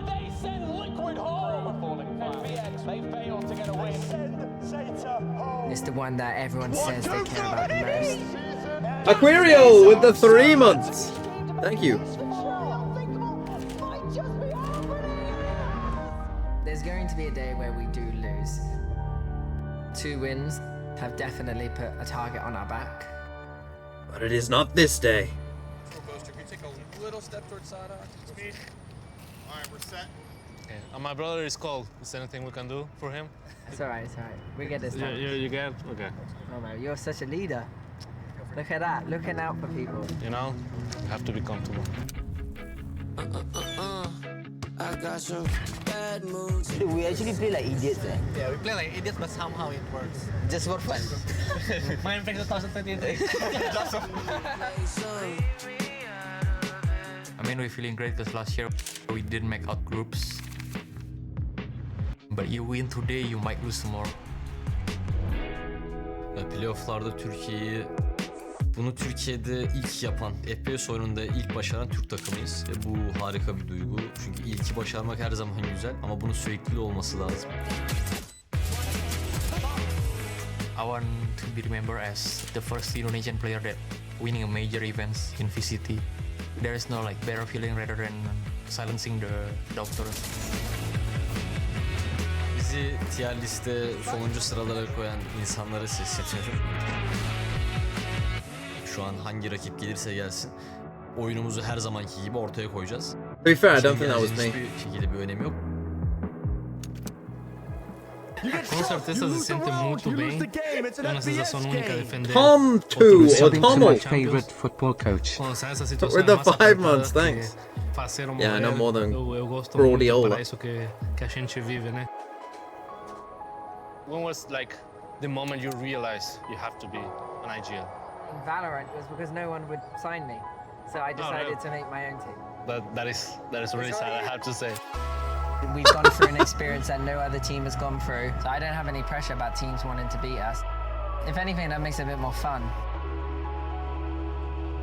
They send Liquid home. FPX, they failed to get a win. It's the one that everyone says they care about the most. Aquario with the 3 months. Thank you. There's going to be a day where we do lose. 2 wins have definitely put a target on our back. But it is not this day. Ghoster, can you take a little step towards Sada? It's me. Alright, we're set. Okay. My brother is cold. Is there anything we can do for him? It's alright, it's alright. We get this done. You get? Okay. Oh man, you're such a leader. Look at that, looking out for people. You know, you have to be comfortable. I got some bad moods. We actually play like idiots, eh? Yeah, we play like idiots, but somehow it works. Just for fun. Mindfreak 2023. I mean, we're feeling great because last year we didn't make out groups. But you win today, you might lose tomorrow. Playoff'larda bunu Türkiye'de ilk yapan, FPS oyununda ilk başaran Türk takımıyız. Bu harika bir duygu. Çünkü ilki başarmak her zaman güzel ama bunun sürekli olması lazım. I want to be remembered as the first Indonesian player that winning a major events in VCT. There is no like better feeling rather than silencing the doctors. Bizi tier liste sonuncu sıralara koyan insanlara sesleniyorum. Şu an hangi rakip gelirse gelsin oyunumuzu her zamanki gibi ortaya koyacağız. To be fair, I don't think that was me. Hiçbir şekilde bir önemi yok. Com certeza se sentem muito bem. É uma sensação única defender. Tom 2 or Tomo. My favorite football coach. With the 5 months, thanks. Yeah, no more than Brodiola. Isso que a gente vive, né? When was like the moment you realized you have to be an IGL? In Valorant, it was because no one would sign me. So I decided to make my own team. That is really sad, I have to say. We've gone through an experience that no other team has gone through. So I don't have any pressure about teams wanting to beat us. If anything, that makes it a bit more fun.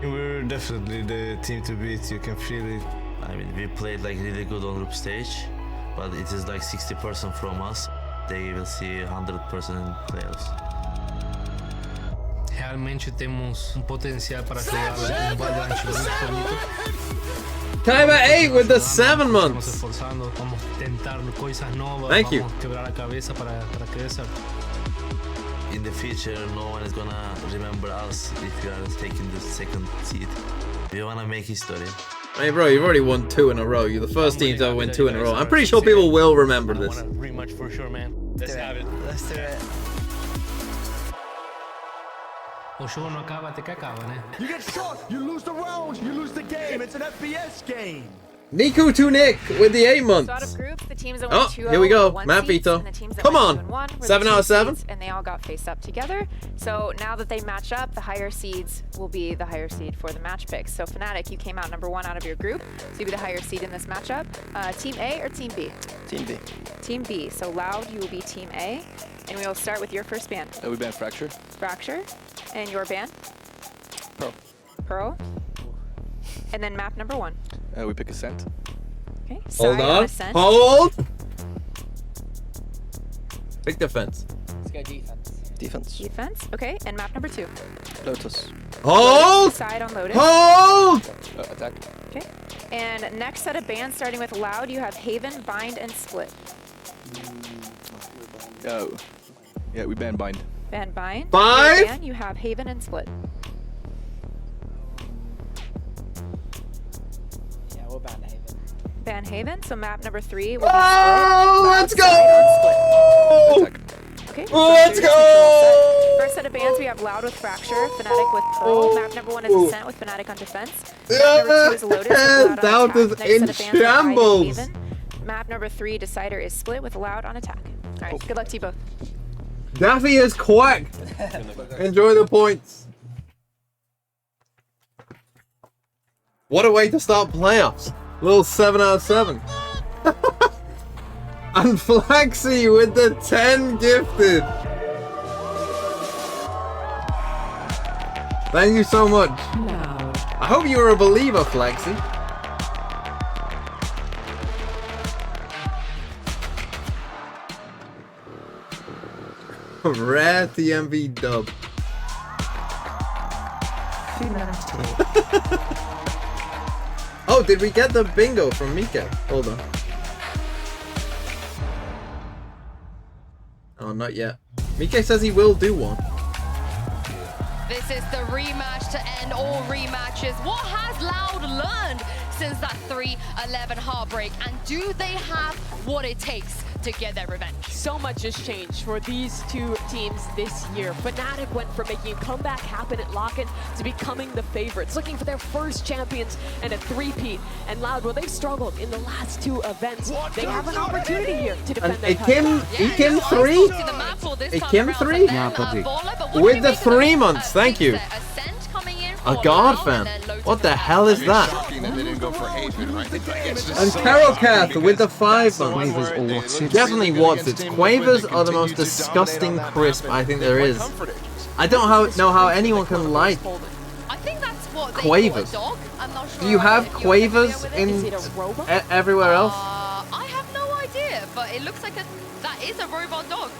We're definitely the team to beat, you can feel it. I mean, we played like really good on group stage, but it is like 60% from us. They will see 100% in playoffs. Realmente temos potencial para jogar Valorant muito bonito. Kaiba 8 with the 7 months. Estamos esforzando, vamos tentar coisas novas. Thank you. Vamos quebrar a cabeça para crecer. In the future, no one is gonna remember us if we are taking the second seed. We wanna make history. Hey bro, you've already won 2 in a row. You're the first team to ever win 2 in a row. I'm pretty sure people will remember this. I want a rematch for sure, man. Let's have it. Let's do it. O jogo não acaba até que acaba, né? You get shot, you lose the round, you lose the game. It's an FBS game. Nico to Nick with the 8 months. So out of groups, the teams that Oh, went 2-0 here we go. won Matt seeds, Vito. and the teams that Come went on. 2-1 were 7 the out of 2 7. seeds, and they all got faced up together. So now that they match up, the higher seeds will be the higher seed for the match picks. So Fnatic, you came out number 1 out of your group, so you'll be the higher seed in this matchup. Team A or Team B? Team B. Team B. So Loud, you will be Team A, and we will start with your first ban. We ban Fracture. Fracture, and your ban? Pearl. Pearl. And then map number 1. We pick Ascent. Okay. Hold Side on. Ascent. Hold. Big defense. Let's go defense. Defense. Defense. Okay. And map number 2. Lotus. Hold. Side on Lotus. Hold. Attack. Okay. And next set of bans, starting with Loud, you have Haven, Bind, and Split. Yeah, we ban Bind. Ban Bind. 5. Your ban, you have Haven and Split. Yeah, we'll ban Haven. Ban Haven. So map number 3 will be Oh, let's Split. Loud, go. Side on Split. Okay. Let's go. First set of bans, we have Loud with Fracture, Fnatic with Pearl. Map number 1 is Ascent with Fnatic on defense. Map number 2 is Lotus with Loud on attack. That is Next in set of bans are Bind and shambles. Haven. Map number 3, Decider, is Split with Loud on attack. All right, good luck to you both. Daffy is quacked. Enjoy the points. What a way to start playoffs. Little 7 out of 7. And Flaxy with the 10 gifted. Thank you so much. I hope you were a believer, Flaxy. Rare TMV dub. Oh, did we get the bingo from Mika? Hold on. Oh, not yet. Mika says he will do one. This is the rematch to end all rematches. What has Loud learned since that 3-11 heartbreak? And do they have what it takes to get their revenge? So much has changed for these two teams this year. Fnatic went from making a comeback happen at Lock-In to becoming the favorites, looking for their first champions and a three-peat. And Loud, well, they've struggled in the last 2 events. They have an opportunity here to defend their title. Ikim 3? Ikim 3? Yeah, buddy. With the 3 months, thank you. A God fan. What the hell is that? And Carol Cath with the 5 months. Definitely what's it. Quavers are the most disgusting crisp I think there is. I don't know how anyone can like I think that's what they Quavers. call a dog. I'm not sure. Do you have Quavers in everywhere else? I have no idea, but it looks like that is a robot dog.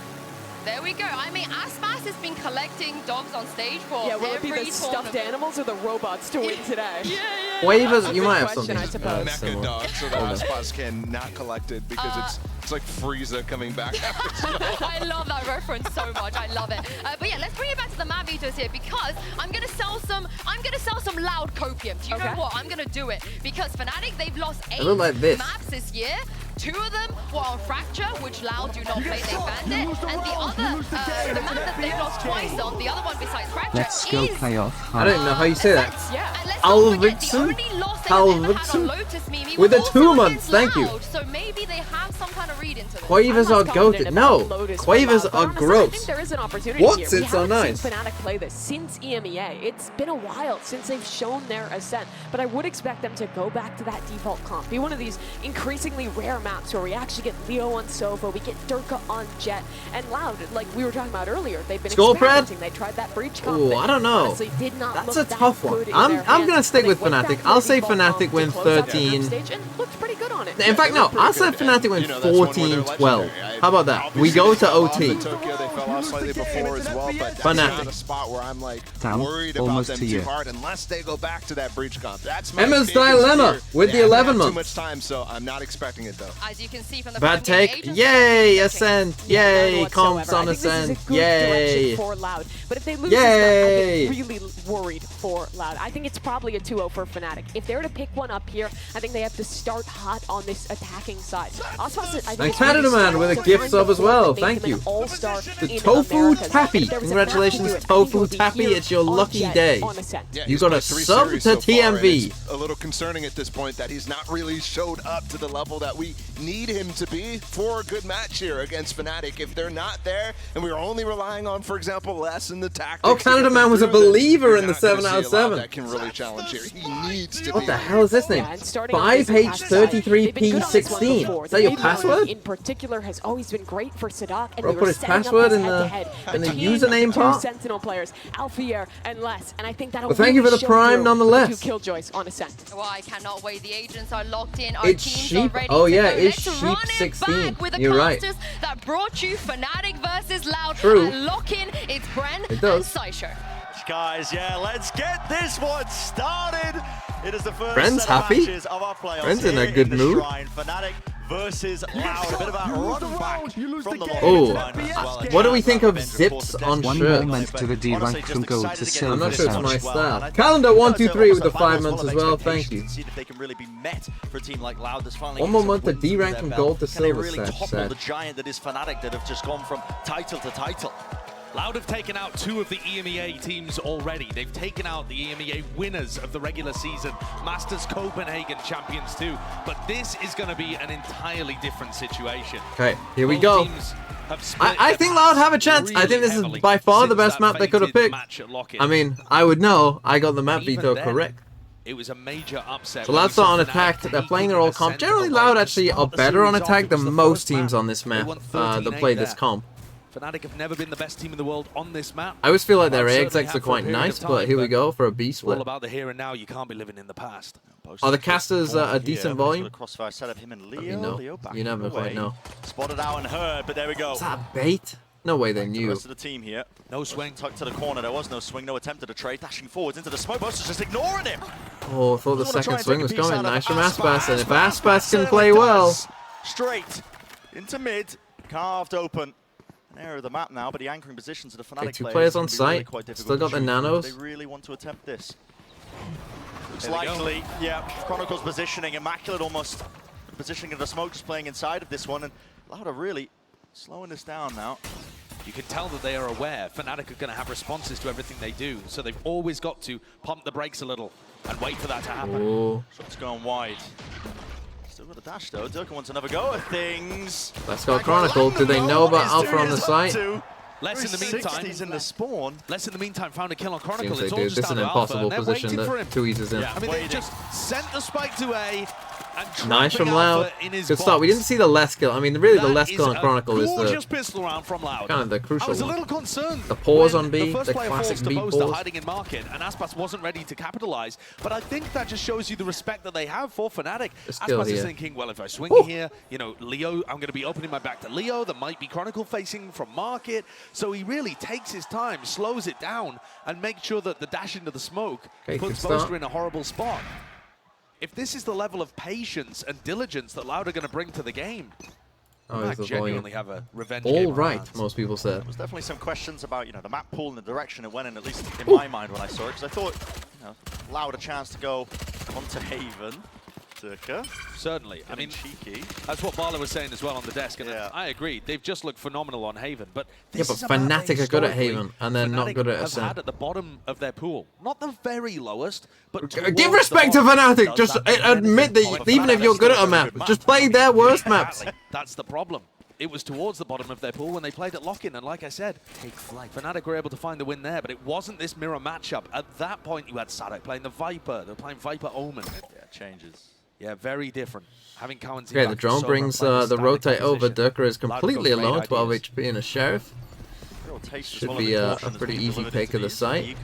There we go. I mean, Aspas has been collecting dogs on stage for will it every be the stuffed animals or the robots to win today? Quavers, you might have something. Mecha dog, so the Aspas can not collect it because it's like Frieza coming back after. I love that reference so much. I love it. But yeah, let's bring it back to the Mad Vitos here because I'm gonna sell some Loud copium. Do you know what? I'm gonna do it because Fnatic, they've lost 8 like this. maps this year. 2 of them were on Fracture, which Loud do not play, they banned it. And the other, the map that they've lost twice on, the other one besides Fracture Let's go is... playoff. I don't know how you say that. Alvixen? Alvixen? With the 2 months, thank you. So maybe they have some kind of read into this. Quavers are goated. No, Quavers are I gross. think there is an opportunity What's here. it so nice? Seen Fnatic play this since EMEA. It's been a while since they've shown their ascent, but I would expect them to go back to that default comp. Be one of these increasingly rare maps where we actually get Leo on Sova, we get Durka on Jet, and Loud, like we were talking about earlier, they've been experimenting. They tried that breach comp. Ooh, I don't know. Honestly, did not That's look a tough that one. good in I'm their gonna hands. stick with They went Fnatic. back to I'll the say default Fnatic comp win to close out their 13. group stage and looked pretty good on it. In fact, no, I said Fnatic win 14-12. How about that? We go to OT. Tokyo, they fell off slightly before as well, but that's Fnatic. not a spot where I'm like Down, worried about almost them to too you. hard unless they go back to that breach comp. That's my Emma's biggest dilemma fear. with They the haven't 11 had months. Too much time, so I'm not expecting it though. As you can see from the Bad take. Yay, Ascent. Yay, comps on Ascent. Yay. For Loud. But if they lose Yay. this map, I get really worried for Loud. I think it's probably a 2-0 for Fnatic. If they're to pick one up here, I think they have to start hot on this attacking side. Aspas, I think And Canada Man with a gift sub as well. Thank you. All-star in Tofu Americas. Tappy. Congratulations, Tofu Tappy. It's your lucky day. Yeah, You got a sub to TMV. A little concerning at this point that he's not really showed up to the level that we need him to be for a good match here against Fnatic. If they're not there, and we're only relying on, for example, Les and the tactics. Oh, Canada Man was a believer in the 7 out of 7. That can really challenge here. He needs to What the hell is this name? 5H33P16. Is that your password? In particular has always been great for Sadak, and Bro, we put were his setting password up in the head-to-head username between part. two Sentinel players, Alfier and Les, and I think that'll Well, thank you for the show prime through nonetheless. with 2 Killjoys on Ascent. Well, I cannot wait. The agents are locked in. Our It's teams Sheep. are ready Oh to yeah, go. it's Let's Sheep run it 16. back with the You're right. casters that brought you Fnatic versus Loud. True. And lock in. It's Bren It does. and Seisher. Guys, yeah, let's get this one started. It is the first Bren's set of happy. matches of our playoffs. Bren's in a here good the mood. Shrine. Fnatic versus Loud. A bit of a run back from the Oh, well. what do we think of zips on One shirts? moment to the D rank from gold to I'm silver not sure it's sound. my style. Calendar 123 with the 5 months as well. Thank you. See if they can really be met for a team like Loud. There's finally One more some month to wins D rank under from their gold to belt. Can they silver. really Sad, topple sad. the giant that is Fnatic that have just gone from title to title? Loud have taken out 2 of the EMEA teams already. They've taken out the EMEA winners of the regular season, Masters Copenhagen champions too. But this is going to be an entirely different situation. Okay, here we Both go. teams have split I think Loud have a chance. I think this is by far the best map they could have picked. I mean, I would know. I got the map veto correct. It was a major upset. So Loud's not on attack. They're playing their old comp. Generally, Loud actually are better on attack than most teams on this map that play this comp. Fnatic have never been the best team in the world on this map. I always feel like their Certainly execs are have for a quite period nice, of but time, here we go for a B All split. about the here and now. You can't be living in the past. Are the casters a decent volume? Crossfire setup, him and Leo. You know, Leo back you never quite away. know. Spotted out and heard, but there we go. Is that bait? No way they The knew. rest of the team here. No swing. Tucked to the corner. There was no swing. No attempt at a trade. Dashing forwards into the smoke. Busters just ignoring him. Oh, I thought the second swing was coming. Nice from Aspas. And if Aspas can Certainly play does. well. Straight into mid. Carved open. An area of the map now, but the anchoring positions of the Fnatic Okay, 2 players players is on gonna be really site. quite difficult Still got to the shoot. nanos. They really want to attempt this. Looks There we go. likely, yeah. Chronicle's positioning, immaculate almost. Positioning of the smoke, just playing inside of this one, and Loud are really slowing this down now. You can tell that they are aware Fnatic are going to have responses to everything they do, so they've always got to pump the brakes a little and wait for that to happen. Oh. Shots going wide. Still got the dash though. Durka wants another go at things. Let's go Chronicle. Do they know about Alpha on the site? Less in the meantime, in the spawn. Less in the meantime found a kill on Chronicle. Seems they It's do. all This just is an down to Alpha, impossible and they're position waiting for him. that 2 eases in. Yeah. I mean, they just sent the spike to A. And Nice from trapping Loud. Alpha in his Good start. We box. didn't see the less kill. I mean, really, the That less kill on Chronicle is gorgeous the pistol round from Loud. kind of the I crucial was a one. little concerned. The pause when on B, the first the player classic falls to B Boaster pause. hiding in market, and Aspas wasn't ready to capitalize. But I think that just shows you the respect that they have for Fnatic. The skill Aspas is here. thinking, well, if I swing here, you know, Leo, I'm going to be opening my back to Leo. There might be Chronicle facing from market. So he really takes his time, slows it down, and makes sure that the dash into the smoke Okay, puts good start. Boaster in a horrible spot. If this is the level of patience and diligence that Loud are going to bring to the game, Oh, they it's the genuinely volume. have a revenge game All on right, hands. most people said. There was definitely some questions about, you know, the map pool and the direction it went in, at least in my mind when I saw it, because I thought, you know, Loud a chance to go onto Haven. Durka. Certainly. I mean, cheeky. That's what Barlow was saying as well on the desk, and Yeah. I agree. They've just looked phenomenal on Haven, but Yeah, this but is a map Fnatic they are good at historically- Haven, and they're not Fnatic good at have Ascent. had at the bottom of their pool. Not the very lowest, but Give respect to Fnatic. Just admit that even if you're good at a map, just play their worst maps. That's the problem. It was towards the bottom of their pool when they played at lock-in, and like I said, Fnatic were able to find the win there, but it wasn't this mirror matchup. At that point, you had Sadak playing the Viper. They were playing Viper Omen. Yeah, changes. Yeah, very different. Having Cowan Okay, the drone brings the rotate over. Durka is completely alone, 12 HP and a Sheriff. Should be a pretty easy pick of the site.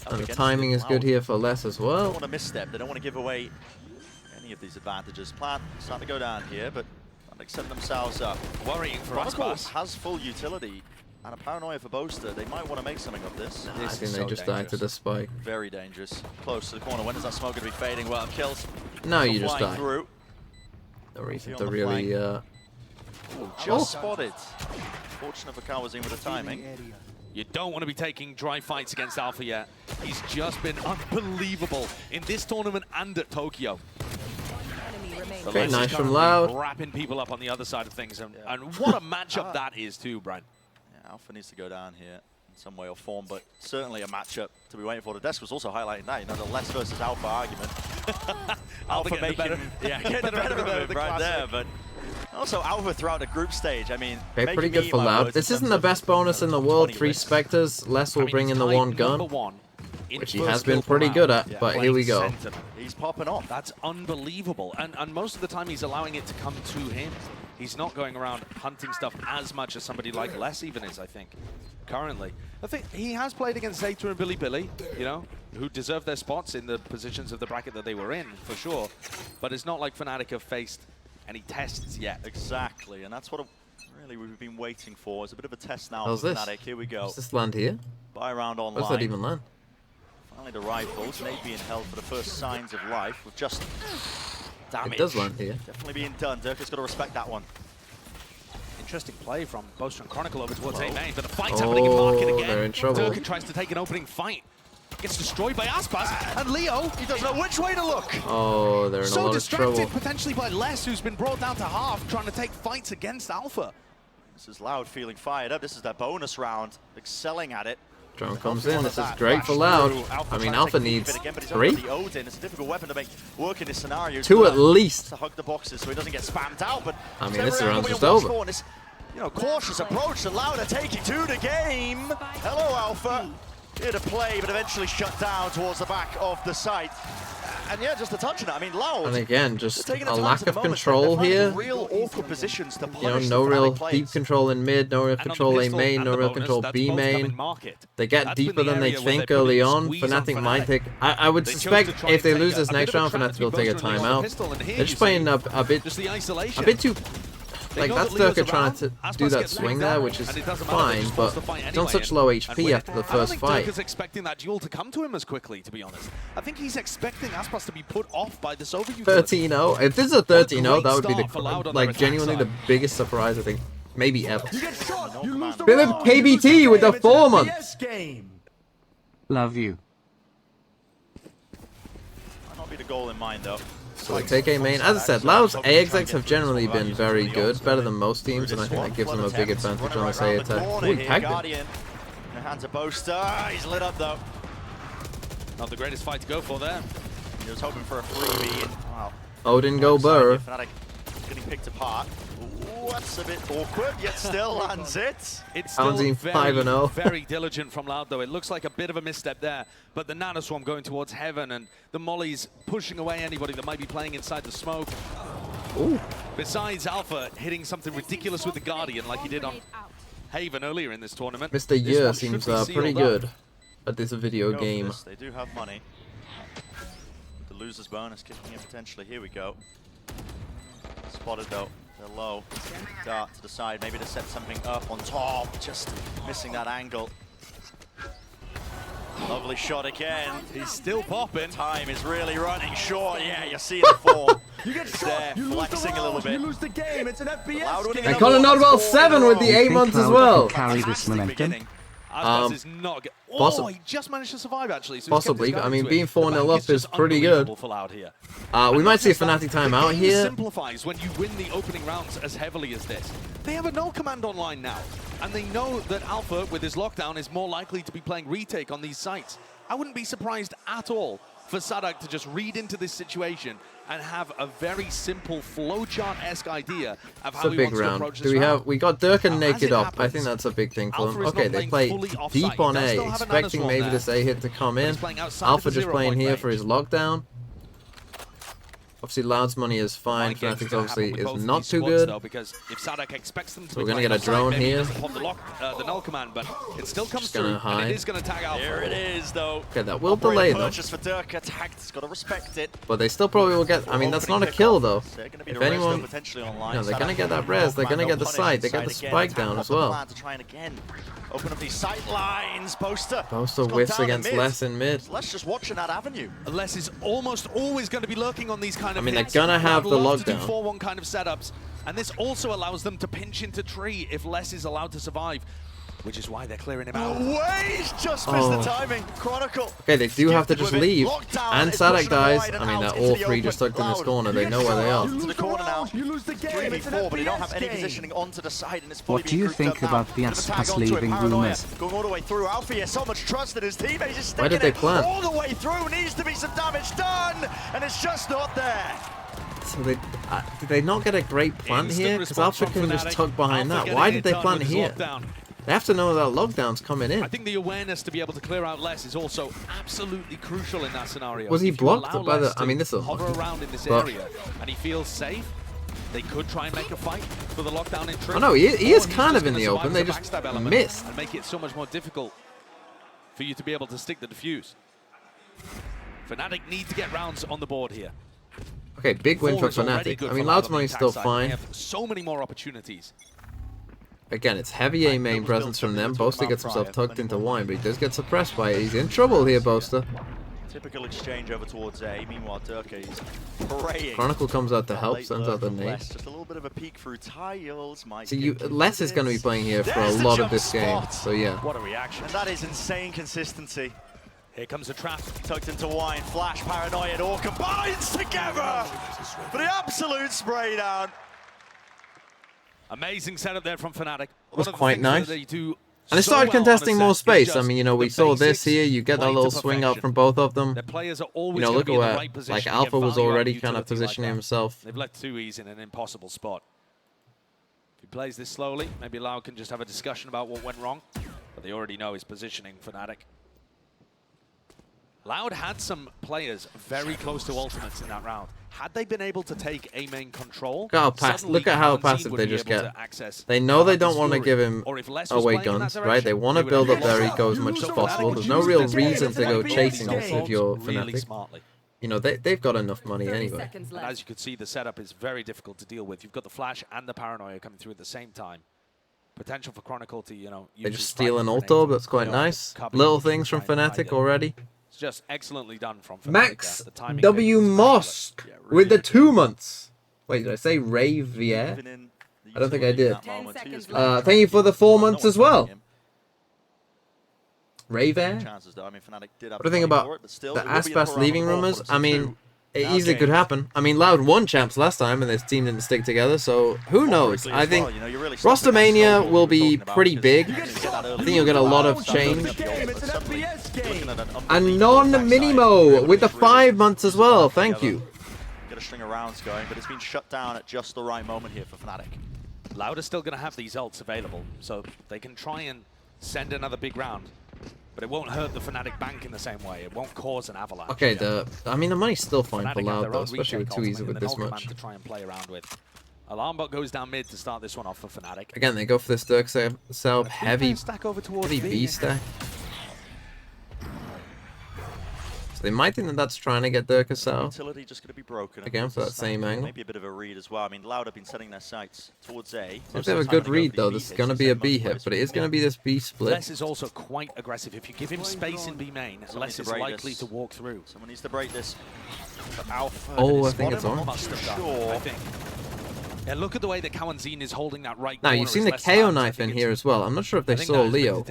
And the timing is good here for Les as They don't well. want to misstep. They don't want to give away any of these advantages. Plan starting to go down here, but Fnatic setting themselves up. Worrying for Chronicle Aspas. has full utility and a paranoia for Boaster. They might want to make something of this. I think they just died to the spike. Very dangerous. Close to the corner. When is that smoke going to be fading? Well, kills. No, you Still just flying die. through. No reason On to the really... Ooh, just spotted. Fortunate for Kawazin with the timing. You don't want to be taking dry fights against Alpha yet. He's just been unbelievable in this tournament and at Tokyo. Okay, Les is nice from currently Loud. Wrapping people up on the other side of things, and what a matchup that is too, Brian. Alpha needs to go down here in some way or form, but certainly a matchup to be waiting for. The desk was also highlighting that, you know, the less versus Alpha argument. Alpha making, getting the better of it right there, but also Alpha throughout the group stage. I mean, okay, pretty good for Loud. This isn't the best bonus in the world. 3 Spectres. Les will bring in the 1 gun, which he has been pretty good at, but here we go. He's popping off. That's unbelievable. And most of the time he's allowing it to come to him. He's not going around hunting stuff as much as somebody like Les even is, I think, currently. I think he has played against Zeta and Billy, you know, who deserve their spots in the positions of the bracket that they were in, for sure. But it's not like Fnatic have faced any tests yet. Exactly, and that's what really we've been waiting for. It's a bit of a test now How's for this? Fnatic. Here we go. Does this land here? Buy round online. Does that even land? Finally the rifles, Nate being held for the first signs of life with just damage. It does land here. Definitely being done. Durka's got to respect that one. Interesting play from Boaster and Chronicle over towards A main, but the fight's happening in market again. They're in trouble. Durka tries to take an opening fight. Gets destroyed by Aspas, and Leo, he doesn't know which way to look. Oh, they're in a lot of trouble. So distracted potentially by Les, who's been brought down to half, trying to take fights against Alpha. This is Loud feeling fired up. This is their bonus round, excelling at it. Drone comes in. This is great for Loud. I mean, Alpha needs 3. It's a difficult weapon to make work in this scenario. 2 at least. To hug the boxes so he doesn't get spammed out. But I mean, this round's just over. This, you know, cautious approach, and Loud are taking 2 to game. Hello, Alpha. Here to play, but eventually shut down towards the back of the site. And yeah, just a touch on it. I mean, Loud. And again, just a lack of control here. Real awkward positions to you know, no real deep control in mid, no real control A main, no real control B main. They get deeper than they think early on. Fnatic might take. I would suspect if they lose this next round, Fnatic will take a timeout. They're just playing a bit too. Like, that's Durka trying to do that swing there, which is fine, but he's on such low HP after the first fight. I don't think Durka's expecting that duel to come to him as quickly, to be honest. I think he's expecting Aspas to be put off by this overutility. 13-0. If this is a 13-0, that would be the like genuinely the biggest surprise, I think, maybe ever. Philip KBT with the 4 months. Love you. Might not be the goal in mind though. So we take A main. As I said, Lao's A execs have generally been very good, better than most teams, and I think that gives them a big advantage on this A attack. Oh, he tagged him. In the hands of Boaster. He's lit up though. Not the greatest fight to go for there. He was hoping for a freebie. Wow. Odin go burr. Fnatic getting picked apart. Ooh, that's a bit awkward, yet still lands it. It's still very, 5-0. very diligent from Loud, though. It looks like a bit of a misstep there. But the Nano Swarm going towards Heaven, and the Molly's pushing away anybody that might be playing inside the smoke. Ooh. Besides Alpha hitting something ridiculous with the Guardian like he did on Haven earlier in this tournament. Mr. Year seems pretty good at this video game. They do have money. The loser's bonus kicking in potentially. Here we go. Spotted though. They're low. Dart to the side, maybe to set something up on top. Just missing that angle. Lovely shot again. He's still popping. Time is really running short. Yeah, you see the form. You get shot, you flexing a little bit. You lose the game. It's an FPS game. And Colin Nodwell 7 with the 8 months as well. Carry this momentum. Is not good. Oh, he just managed to survive actually. So possibly. I mean, being 4-0 up is pretty good. We might see a Fnatic timeout here. It simplifies when you win the opening rounds as heavily as this. They have a null command online now, and they know that Alpha, with his lockdown, is more likely to be playing retake on these sites. I wouldn't be surprised at all for Sadak to just read into this situation and have a very simple flowchart-esque idea of how he wants to approach this round. We got Durka naked up. I think that's a big thing for them. Okay, they play deep on A, expecting maybe this A hit to come in. Alpha just playing here for his lockdown. Obviously, Loud's money is fine. Fnatic obviously is not too good. Because if Sadak expects them to so we're going to get a drone here. The null command, but it still comes through, and it is going to tag Alpha. Here it is, though. Okay, that will delay though. Purchase for Durka, tagged. He's got to respect it. But they still probably will get. I mean, that's not a kill though. If anyone, potentially online, no, they're going to get that res. They're going to get the side. They got the spike down as well. To try and again open up these sight lines. Boaster whiffs against Les in mid. Les just watching that avenue. Les is almost always going to be lurking on these kind of. I mean, they're gonna have the lockdown. To do 4-1 kind of setups, and this also allows them to pinch into tree if Les is allowed to survive. which is why they're clearing him out. He's just missed the timing. Chronicle. Okay, they do have to just leave. And Sadak dies. I mean, they're all three just tucked in this corner. They know where they are. To the corner now. 3v4, but they don't have any positioning onto the side, and it's fully What do you think about the Aspas leaving rumors? Going all the way through. Alpha has so much trust in his teammates. He's sticking Why did they plant? all the way through. Needs to be some damage done, and it's just not there. So did they not get a great plant here? Because Alpha can just tuck behind that. Why did they plant here? They have to know that lockdown's coming in. I think the awareness to be able to clear out less is also absolutely crucial in that scenario. Was he blocked by the? I mean, this is hover around in this area, and he feels safe. They could try and make a fight for the lockdown in trip. Oh no, he is kind of in the open. They just missed. And make it so much more difficult for you to be able to stick the defuse. Fnatic need to get rounds on the board here. Okay, big win for Fnatic. I mean, Loud's money's still fine. They have so many more opportunities. Again, it's heavy A main presence from them. Boaster gets himself tucked into wine, but he does get suppressed by it. He's in trouble here, Boaster. Typical exchange over towards A. Meanwhile, Durka is praying. Chronicle comes out to help, sends out the nade. Just a little bit of a peek through tiles. See, Les is going to be playing here for a lot of this game, so yeah. What a reaction. And that is insane consistency. Here comes a trap. Tucked into wine, flash, paranoia, it all combines together for the absolute spray down. Amazing setup there from Fnatic. It was quite nice. And they started contesting more space. I mean, you know, we saw this here. You get that little swing out from both of them. You know, look at where, like, Alpha was already kind of positioning himself. They've let 2Es in an impossible spot. If he plays this slowly, maybe Loud can just have a discussion about what went wrong. But they already know his positioning, Fnatic. Loud had some players very close to ultimates in that round. Had they been able to take A main control, look at how passive they just get. They know they don't want to give him away guns, right? They want to build up their eco as much as possible. There's no real reason to go chasing this if you're Fnatic. You know, they've got enough money anyway. And as you can see, the setup is very difficult to deal with. You've got the flash and the paranoia coming through at the same time. Potential for Chronicle to, you know... They just steal an ult orb, that's quite nice. Little things from Fnatic already. It's just excellently done from Fnatic. Max W. Mosque with the 2 months. Wait, did I say Ray Vier? I don't think I did. Thank you for the 4 months as well. Ray Vier? What do you think about the Aspas leaving rumors? I mean, it easily could happen. I mean, Loud won champs last time and this team didn't stick together, so who knows? I think Rostermania will be pretty big. I think you'll get a lot of change. And non-Minimo with the 5 months as well. Thank you. Get a string of rounds going, but it's been shut down at just the right moment here for Fnatic. Loud is still going to have these ults available, so they can try and send another big round. But it won't hurt the Fnatic bank in the same way. It won't cause an avalanche. Okay, I mean, the money's still fine for Loud, though, especially with 2Es with this much. To try and play around with. Alarm bot goes down mid to start this one off for Fnatic. Again, they go for this Dirk self heavy B stack. So they might think that that's trying to get Dirk out. Utility just going to be broken. Again, for that same angle. Maybe a bit of a read as well. I mean, Loud have been setting their sights towards A. If they have a good read, though, this is going to be a B hit, but it is going to be this B split. Les is also quite aggressive. If you give him space in B main, Les is likely to walk through. Someone needs to break this. Alpha. Oh, I think it's on. Must have done, I think. Yeah, look at the way that Kawanzin is holding that right corner. Now, you've seen the KO knife in here as well. I'm not sure if they saw Leo.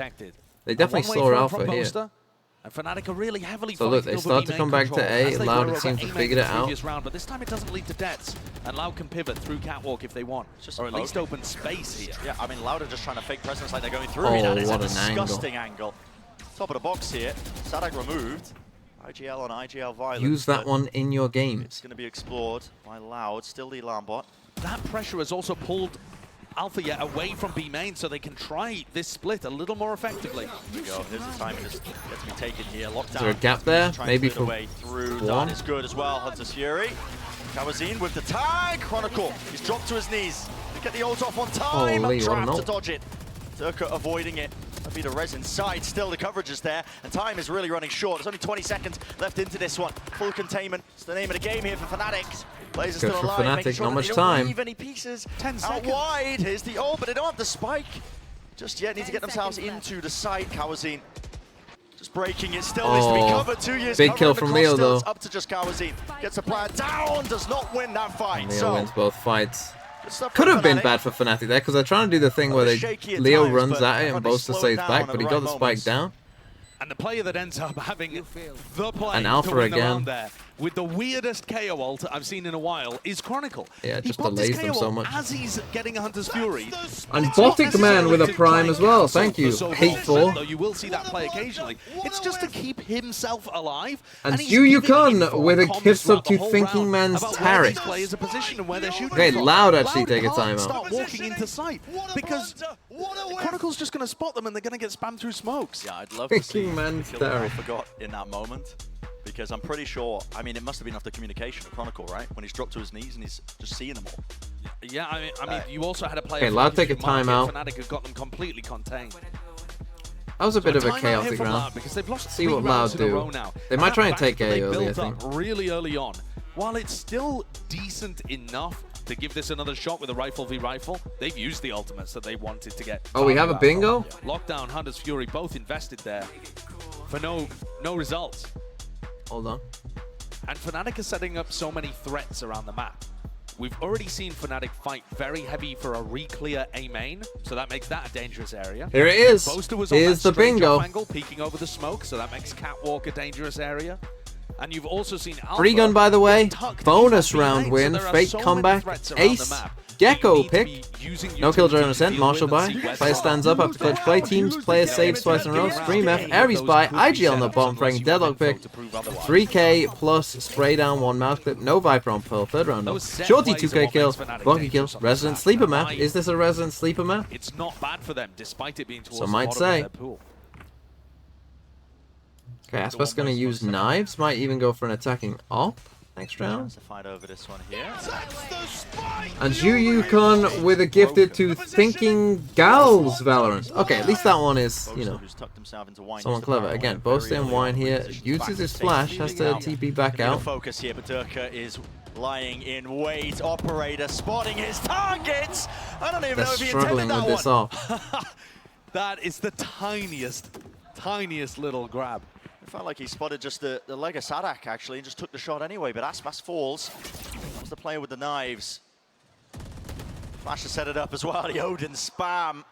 They definitely saw Alpha here. And Fnatic are really heavily so look, they start to come back to A. Loud, it seems to figure it out. Round, but this time it doesn't lead to deaths. And Loud can pivot through Catwalk if they want. Or at least open space here. Yeah, I mean, Loud are just trying to fake presence like they're going through. Oh, that is what a an disgusting angle. Top of the box here. Sadak removed. IGL on IGL violence. Use that one in your games. It's going to be explored by Loud. Still the alarm bot. That pressure has also pulled Alpha yet away from B main, so they can try this split a little more effectively. Here we go. Here's the time just gets to be taken here. Lockdown. Is there a gap there? Maybe for way through. Dart is good as well. Hunter's Fury. Kawazin with the tag. Chronicle. He's dropped to his knees. To get the ult off on time. Holy, Trap to dodge it. Durka avoiding it. That'd be the res inside. Still the coverage is there, and time is really running short. There's only 20 seconds left into this one. Full containment. It's the name of the game here for Fnatic. Players are still alive. Fnatic, sure not much they time. Don't leave any pieces 10 seconds. Out wide. Here's the ult, but they don't have the spike just yet. Need to get themselves into the site. Kawazin just breaking it. Still needs to be covered. 2 years. Big kill from Leo though. Up to just Kawazin. Gets a player down. Does not win that fight. Leo wins both fights. Could have been bad for Fnatic there, because they're trying to do the thing where Leo runs at it and Boaster saves back, but he got the spike down. And the player that ends up having the play and Alpha to win again. The there with the weirdest KO ult I've seen in a while is Chronicle. Yeah, it just delays them so much. As he's getting a Hunter's Fury. And Botic Man with a Prime as well. Thank you. Hateful. Though you will see that play occasionally. It's just to keep himself alive. And Yukon with a kiss up to Thinking Man's Taric. Okay, Loud actually take a timeout. Start walking into sight because Chronicle's just going to spot them and they're going to get spammed through smokes. Yeah, I'd love to see Thinking Man's Taric. forgot in that moment. Because I'm pretty sure, I mean, it must have been after communication of Chronicle, right? When he's dropped to his knees and he's just seeing them all. Yeah, I mean, you also had a player. Okay, Loud take a timeout. Fnatic who got them completely contained. That was a bit of a chaotic round. Because they've lost See what Loud do. They might try and take A early, I think. Really early on. While it's still decent enough to give this another shot with a rifle v rifle, they've used the ultimates that they wanted to get. Oh, we have a bingo? Lockdown, Hunter's Fury, both invested there for no results. Hold on. And Fnatic is setting up so many threats around the map. We've already seen Fnatic fight very heavy for a re-clear A main, so that makes that a dangerous area. Here it is. Here's the bingo. Angle, peeking over the smoke, so that makes Catwalk a dangerous area. And you've also seen Alpha. Free gun, by the way. Bonus round win. Fake comeback. Ace. Gecko pick. No kill during ascent. Marshall buy. Player stands up after clutch play. Teams. Player saves twice in a row. Scream F. Ares buy. IG on the bottom. Frank Deadlock pick. 3k plus spray down 1 mouse clip. No Viper on Pearl. Third round. Shorty 2k kill. Bucky kill. Resident Sleeper map. Is this a Resident Sleeper map? It's not bad for them, despite it being towards Some might say. Okay, Aspas gonna use knives. Might even go for an attacking op next round. Fight over this one here. And Yukon with a gifted to Thinking Gals Valorant. Okay, at least that one is, you know, someone clever. Again, Boaster and Wine here uses his flash, has to TP back out. Focus here, but Durka is lying in wait. Operator spotting his targets. I don't even know if he intended that with this off. That is the tiniest little grab. It felt like he spotted just the leg of Sadak, actually, and just took the shot anyway, but Aspas falls. That's the player with the knives. Flash to set it up as well, the Odin spam.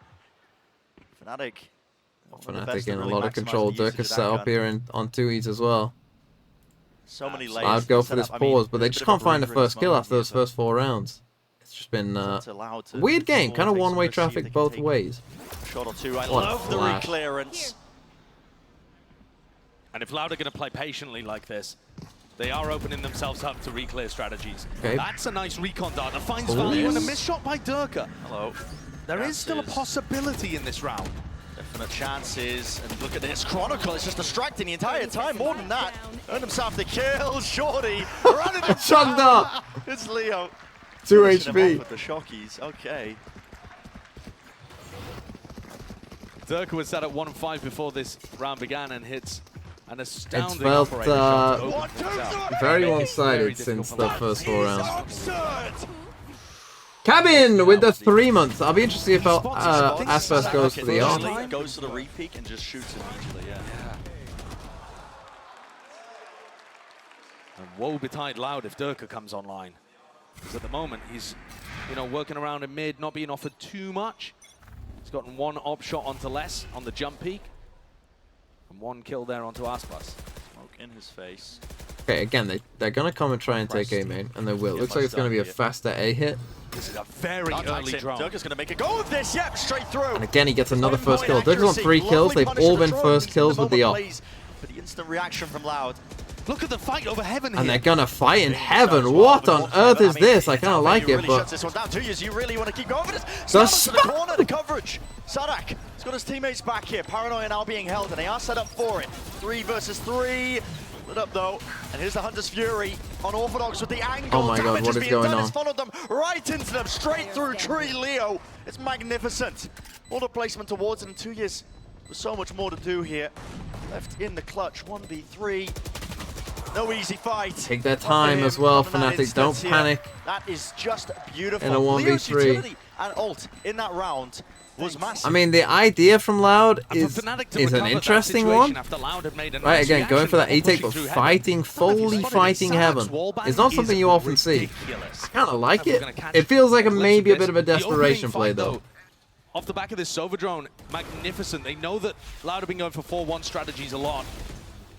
Fnatic. Fnatic in a lot of control. Dirk is set up here on 2Es as well. So many layers. I'd go for this pause, but they just can't find the first kill after those first 4 rounds. It's just been a weird game, kind of one-way traffic both ways. Shot or two, I love the re-clearance. And if Loud are going to play patiently like this, they are opening themselves up to re-clear strategies. Okay. That's a nice recon dart that finds value and a missed shot by Durka. Hello. There is still a possibility in this round. Definite chances, and look at this. Chronicle is just distracting the entire time, more than that. Earned himself the kill, Shorty, running it down. It's Leo. 2 HP. With the shockies, okay. Durka was set at 1-5 before this round began and hits an astounding It's felt very one-sided since the first 4 rounds. Cabin with the 3 months. I'll be interested if Aspas goes for the arm. Goes to the re-peek and just shoots immediately, yeah. And woe betide Loud if Durka comes online. Because at the moment he's, you know, working around in mid, not being offered too much. He's gotten 1 op shot onto less on the jump peak. And 1 kill there onto Aspas. Smoke in his face. Okay, again, they're going to come and try and take A main, and they will. Looks like it's going to be a faster A hit. This is a very early drone. Durka's going to make a go of this, yep, straight through. And again, he gets another first kill. Durka's on 3 kills. They've all been first kills with the op. For the instant reaction from Loud. Look at the fight over heaven here. And they're going to fight in heaven. What on earth is this? I kind of like it, but... Shuts this one down to you really want to keep going for this. The corner, the coverage. Sadak has got his teammates back here. Paranoia now being held, and they are set up for it. 3 versus 3. Lit up though, and here's the Hunter's Fury on Orthodox with the angle. Oh my god, what is going on? It's followed them right into them, straight through Tree Leo. It's magnificent. Order placement towards it in 2 years. There's so much more to do here. Left in the clutch, 1v3. No easy fight. Take their time as well, Fnatic. Don't panic. That is just beautiful. In a 1v3. And ult in that round was massive. I mean, the idea from Loud is an interesting one. Right, again, going for that E-take, but fully fighting Heaven is not something you often see. I kind of like it. It feels like maybe a bit of a desperation play, though. Off the back of this Sova drone, magnificent. They know that Loud have been going for 4-1 strategies a lot.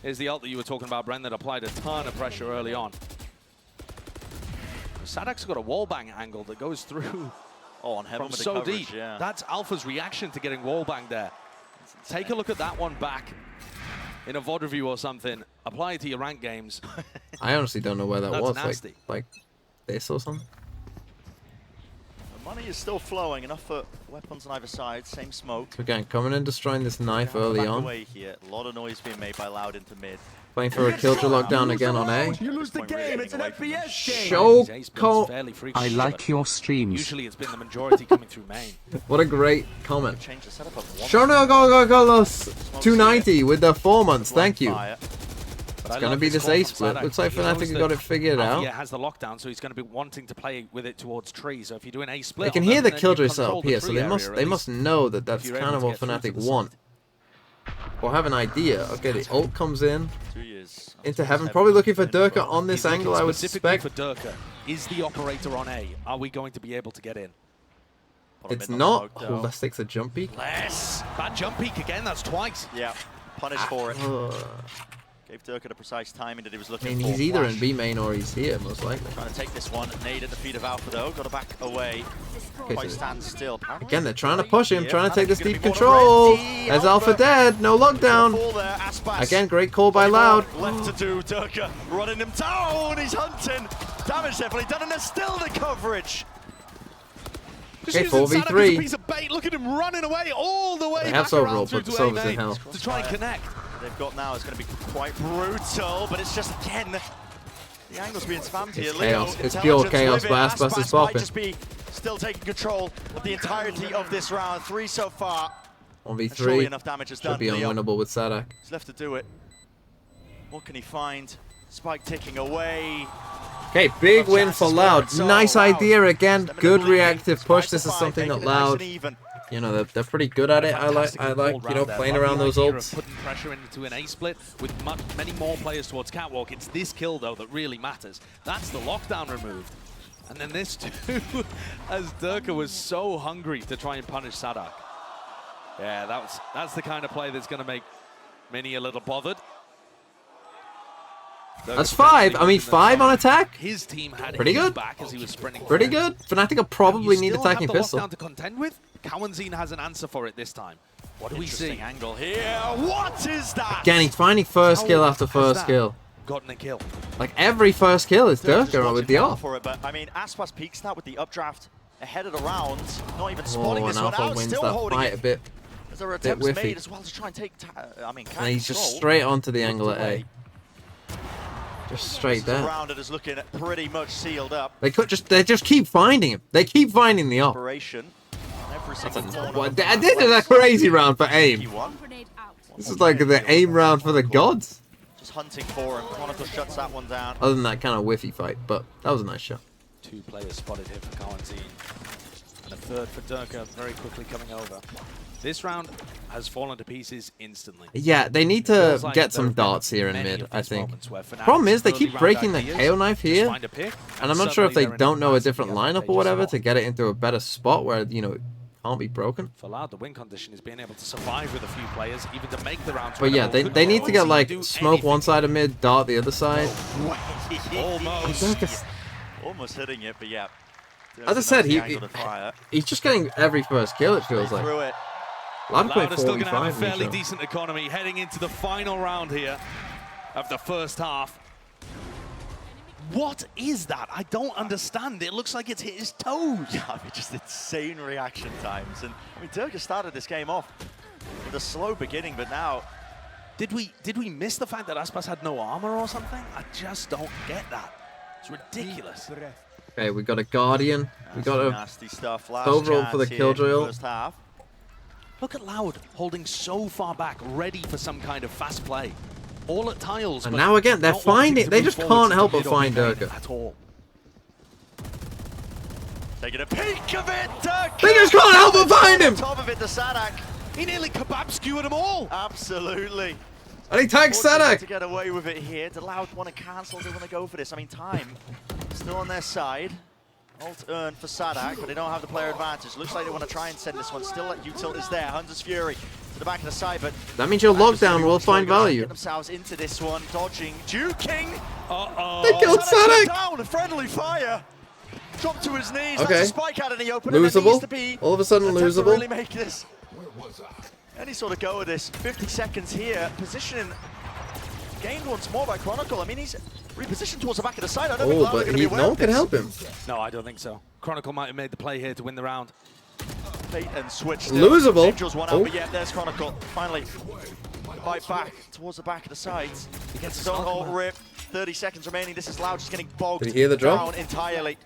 Here's the ult that you were talking about, Bren, that applied a ton of pressure early on. Sadak's got a wallbang angle that goes through on Heaven with the so coverage, deep. yeah. That's Alpha's reaction to getting wallbanged there. Take a look at that one back in a VOD review or something. Apply it to your rank games. I honestly don't know where that was. Nasty. Like this or something? Money is still flowing, enough for weapons on either side, same smoke. So again, coming in, destroying this knife early on. Away here. A lot of noise being made by Loud into mid. Playing for a killjoy lockdown again on A. You lose the game, it's an FPS game. I like your streams. Usually it's been the majority coming through main. What a great comment. Shonogogogolos 290 with the 4 months, thank you. It's going to be this A split. Looks like Fnatic got it figured out. Yeah, has the lockdown, so he's going to be wanting to play with it towards trees. So if you do an A split, they can hear the killjoy setup here, so they must know that that's kind of what Fnatic want. Or have an idea. Okay, the ult comes in into Heaven. Probably looking for Durka on this angle, I would suspect. For Durka, is the operator on A? Are we going to be able to get in? It's not. Oh, that takes a jump peek. Less. That jump peek again, that's twice. Yeah, punished for it. Gave Durka the precise timing that he was looking for. I mean, he's either in B main or he's here, most likely. Trying to take this one. Nade at the feet of Alpha, though. Got to back away. Quite stand still. Again, they're trying to push him, trying to take this deep control. There's Alpha dead. No lockdown. Again, great call by Loud. Left to do. Durka running him down. He's hunting. Damage definitely done, and there's still the coverage. Okay, 4v3. Piece of bait. Look at him running away all the way. They have Sovereign, but Sova's in hell. To try and connect. They've got now is going to be quite brutal, but it's just again the angle's being spammed here. It's chaos. It's pure chaos, but Aspas is popping. Just be still taking control of the entirety of this round. 3 so far. 1v3. Enough damage is Should done. be unwinnable with Sadak. He's left to do it. What can he find? Spike ticking away. Okay, big win for Loud. Nice idea again. Good reactive push. This is something that Loud, you know, they're pretty good at it. I like, you know, playing around those ults. Putting pressure into an A split with many more players towards Catwalk. It's this kill though that really matters. That's the lockdown removed, and then this too, as Durka was so hungry to try and punish Sadak. Yeah, that's the kind of play that's going to make Mini a little bothered. That's 5. I mean, 5 on attack. His team had pretty good. Back as he was sprinting. Pretty good. Fnatic will probably need attacking pistol. Lockdown to contend with. Kawanzine has an answer for it this time. What do we see? Angle here. What is that? Again, he's finding first kill after first kill. Gotten a kill. Like every first kill is Durka with the off. For it, but I mean, Aspas peaks now with the updraft ahead of the round. Not even spotting this one Alpha out. wins Still that holding fight it. a bit. There are attempts made as well to try and take. And he's just straight onto the angle at A. Just straight there. The round that is looking pretty much sealed up. They just keep finding him. They keep finding the op. This is a crazy round for aim. This is like the aim round for the gods. Just hunting for him. Chronicle shuts that one down. Other than that kind of whiffy fight, but that was a nice shot. 2 players spotted here for Kawanzine. And a third for Durka very quickly coming over. This round has fallen to pieces instantly. Yeah, they need to get some darts here in mid, I think. Problem is, they keep breaking the KO knife here, and I'm not sure if they don't know a different lineup or whatever to get it into a better spot where, you know, it can't be broken. For Loud, the win condition is being able to survive with a few players, even to make the round. But yeah, they need to get, like, smoke one side of mid, dart the other side. Almost hitting it, but yeah. As I said, he's just getting every first kill, it feels like. Loud is still going to have a fairly decent economy heading into the final round here of the first half. What is that? I don't understand. It looks like it's hit his toes. Yeah, I mean, just insane reaction times. And I mean, Durka started this game off with a slow beginning, but now... Did we miss the fact that Aspas had no armor or something? I just don't get that. It's ridiculous. Okay, we got a Guardian. We got a nasty stuff. overall for the Killjoy. First half. Look at Loud holding so far back, ready for some kind of fast play. all at tiles. And now again, they're finding. They just can't help but find Durka. At all. Taking a peek of it. Durka. They just can't help but find him. Top of it to Sadak. He nearly kebab skewered them all. Absolutely. And he tags Sadak. To get away with it here. The Loud want to cancel. They want to go for this. I mean, time still on their side. Ult earn for Sadak, but they don't have the player advantage. Looks like they want to try and send this one. Still, like Util is there. Hunter's Fury to the back of the side, but that means your lockdown will find value. Get themselves into this one, dodging, juking. They killed Sadak. Down, a friendly fire. Dropped to his knees. Okay. That's a spike out in the open. Losable. All of a sudden, losable. Really make this any sort of go of this. 50 seconds here. Positioning gained once more by Chronicle. I mean, he's repositioned towards the back of the side. I don't think Loud but are be no one can help him. No, I don't think so. Chronicle might have made the play here to win the round. Bait and switch. Still. Losable. Angels one out, but yeah, there's Chronicle. Finally, fight back towards the back of the sides. He gets his own ult rip. 30 seconds remaining. This is Loud just getting bogged Did you hear the drop? down entirely.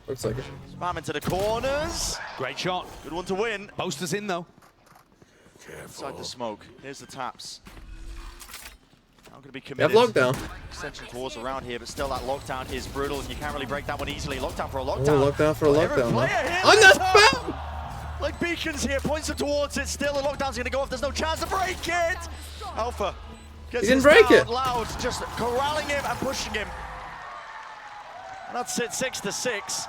Looks like it. Spam into the corners. Great shot. Good one to win. Boaster's in though. Inside the smoke. Here's the taps. I'm going to be You committed. have lockdown. Extension towards around here, but still that lockdown is brutal, and you can't really break that one easily. Lockdown for a lockdown. Oh, lockdown for a lockdown. On the spam! Like beacons here, points him towards it. Still, the lockdown's going to go off. There's no chance to break it. Alpha gets He didn't break it. Loud, just corralling him and pushing him. And that's it, 6-6.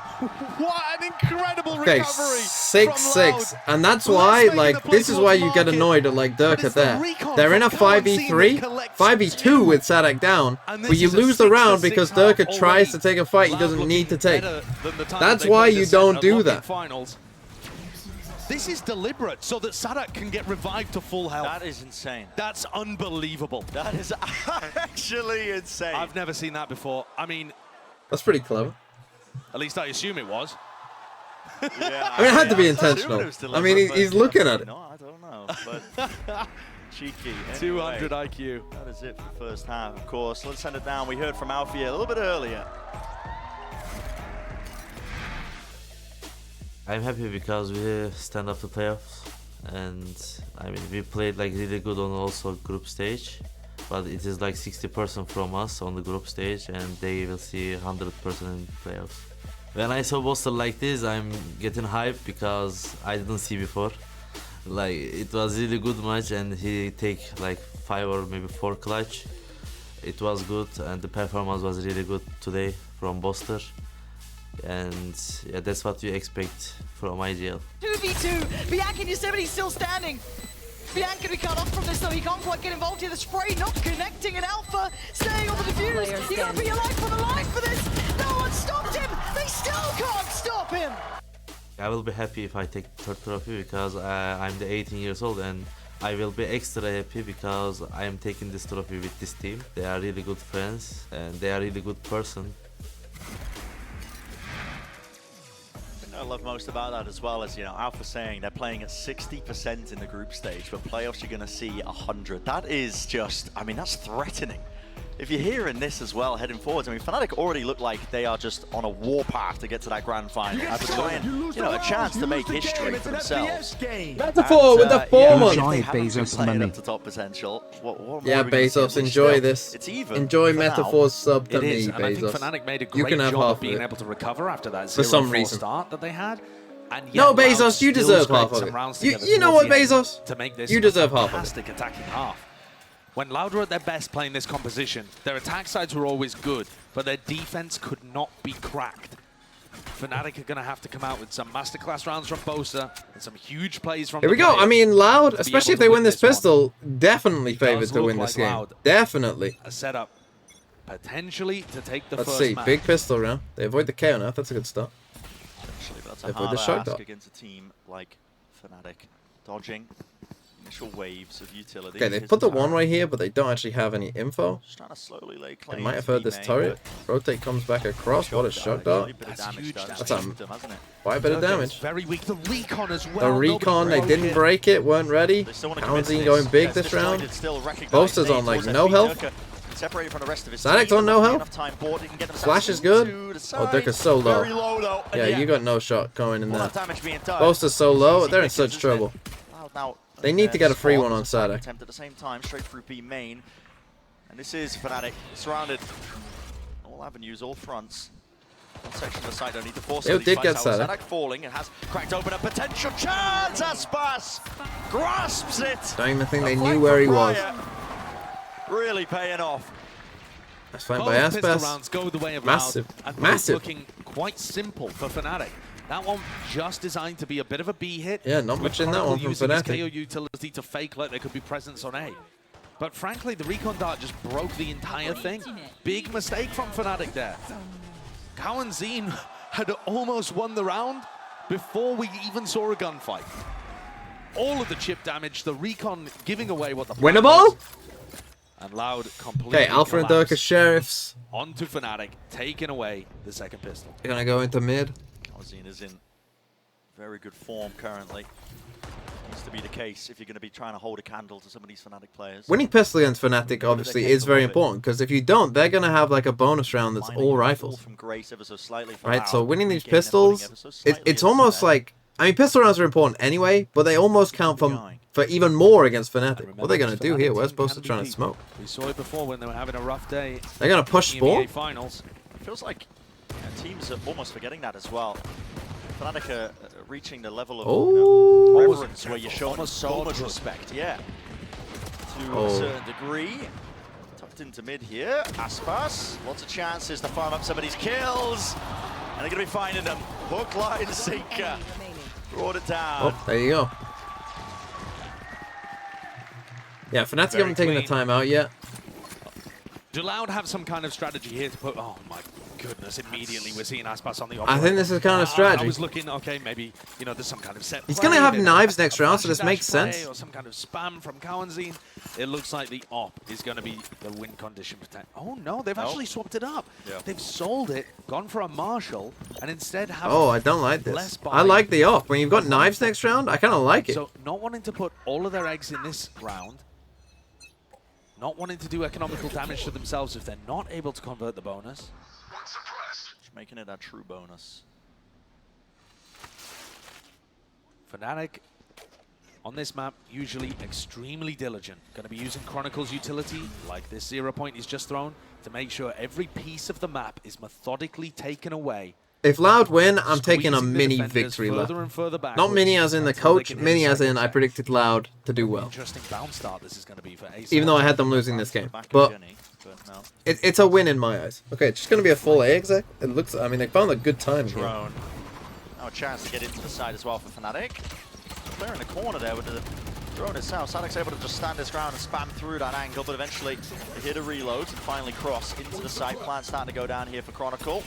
What an incredible Okay, recovery. 6-6, and that's why, like, this is why you get annoyed at, like, Durka there. They're in a 5v3, 5v2 with Sadak down, but you lose the round because Durka tries to take a fight he doesn't need to take. That's why you don't do that. This is deliberate so that Sadak can get revived to full health. That is insane. That's unbelievable. That is actually insane. I've never seen that before. I mean, that's pretty clever. At least I assume it was. Yeah, I mean, it had to be intentional. I mean, he's looking at it. No, I don't know, but cheeky. Anyway, 200 IQ. That is it for the first half, of course. Let's send it down. We heard from Alfie a little bit earlier. I'm happy because we stand up the playoffs, and I mean we played like really good on also group stage, but it is like 60% from us on the group stage, and they will see 100% in playoffs. When I saw Boster like this, I'm getting hyped because I didn't see before. Like it was really good match, and he take like 5 or maybe 4 clutch. It was good, and the performance was really good today from Boster. And yeah, that's what you expect from IGL. 2v2, Bianca and Yosemite still standing. Bianca can be cut off from this though, he can't quite get involved here. The spray not connecting, and Alpha staying on the defuse. You gotta put your life on the line for this. No one stopped him, they still can't stop him. I will be happy if I take third trophy because I'm the 18 years old, and I will be extra happy because I am taking this trophy with this team. They are really good friends and they are really good person. I love most about that as well as, you know, Alpha saying they're playing at 60% in the group stage, but playoffs you're going to see 100. That is just, I mean, that's threatening. If you're hearing this as well, heading forwards, I mean, Fnatic already look like they are just on a warpath to get to that grand final. You know, a chance to make history for themselves. Metaphor with the 4 months. Enjoy Bezos money. To top potential. What yeah, Bezos, enjoy this. It's even. Enjoy Metaphor's sub to it me, is, and I think Bezos. Fnatic made a You great can have job half of being of it. able to recover after that For some 0-4 reason. start that they had. And yet, No, Loud Bezos, you still deserve scraped half of some it. rounds You together know towards what, the end Bezos? to make this You deserve half of it. fantastic attacking half. When Loud were at their best playing this composition, their attack sides were always good, but their defense could not be cracked. Fnatic are going to have to come out with some masterclass rounds from Bosa and some huge plays from Here we go. I mean, Loud, especially if they win this pistol, definitely favored to win this game. Definitely. A setup potentially to take the Let's first see. match. Big pistol round. They avoid the KO now. That's a good start. Actually, that's They a avoid hard the shock ask dart. against a team like Fnatic. Dodging initial waves of utility. Okay, they Here's put the time. one-way here, but they don't actually have any info. Just trying to slowly lay They claim might have to heard B this main, turret. but Rotate comes back across. What a shock dart. That's huge. That's a Them, hasn't it? quite a bit of Durka is damage. Very weak. The recon as well. The recon, they didn't break it, weren't ready. Kalen'Zine going big this round. Boaster's on like no health. Separated from the rest of his Sadak's team, on no enough health. time board, he can get themselves Flash is good. into the Oh, side. Durka's so low. Very low though. And Yeah, you got no shot going in all there. that damage being done. Boaster's so low, Easy they're in pickings, such isn't trouble. it? Now, They need to get a free one on Sadak. Sadak. Attempt at the same time, straight through B main. And this is Fnatic surrounded. All avenues, all fronts. One section of the side don't need to force it. Did get Sadak falling. It has cracked open a potential chance. Aspas grasps it. Don't even think they knew where he was. Really paying off. That's fine by Aspas. Rounds go the way of massive, Loud, and massive. Looking quite simple for Fnatic. That one just designed to be a bit of a B hit. Yeah, not much in that one from Fnatic. KO utility to fake like there could be presence on A. But frankly, the recon dart just broke the entire thing. Big mistake from Fnatic there. Cowanzine had almost won the round before we even saw a gunfight. All of the chip damage, the recon giving away what the winnable. And Loud completely. Okay, Alpha and Dirk are sheriffs. Onto Fnatic, taking away the second pistol. They're gonna go into mid. Cowanzine is in very good form currently. Needs to be the case if you're going to be trying to hold a candle to some of these Fnatic players. Winning pistol against Fnatic obviously is very important, because if you don't, they're gonna have like a bonus round that's all rifles. Right, so winning these pistols, it's almost like, I mean, pistol rounds are important anyway, but they almost count for even more against Fnatic. What are they gonna do here? We're supposed to try and smoke. We saw it before when they were having a rough day. They're gonna push spawn. Finals. It feels like teams are almost forgetting that as well. Fnatic are reaching the level of reverence where you show them so much respect, yeah. To a certain degree. Tucked into mid here. Aspas, lots of chances to farm up some of these kills. And they're going to be finding them. Hook, line, sinker. Brought it down. Oh, there you go. Yeah, Fnatic haven't taken the time out yet. Do Loud have some kind of strategy here to put... Oh my goodness, immediately we're seeing Aspas on the operator. I think this is kind of strategy. I was looking, okay, maybe, you know, there's some kind of set. He's going to have knives next round, so this makes sense. Or some kind of spam from Cowanzine. It looks like the op is going to be the win condition. Oh no, they've actually swapped it up. Yeah. They've sold it, gone for a Marshall, and instead have... Oh, I don't like this. I like the op. When you've got knives next round, I kind of like it. So not wanting to put all of their eggs in this round, not wanting to do economical damage to themselves if they're not able to convert the bonus. Just making it a true bonus. Fnatic on this map, usually extremely diligent. Going to be using Chronicle's utility, like this 0 point he's just thrown, to make sure every piece of the map is methodically taken away. If Loud win, I'm taking a mini victory lap. Not mini as in the coach, mini as in I predicted Loud to do well. Interesting bounce start this is going to be for Ace. Even though I had them losing this game. But it's a win in my eyes. Okay, it's just going to be a full A exec. It looks, I mean, they found a good time here. Now a chance to get into the side as well for Fnatic. Player in the corner there with the drone itself. Sadak's able to just stand his ground and spam through that angle, but eventually they hit a reload and finally cross into the side. Plan starting to go down here for Chronicle.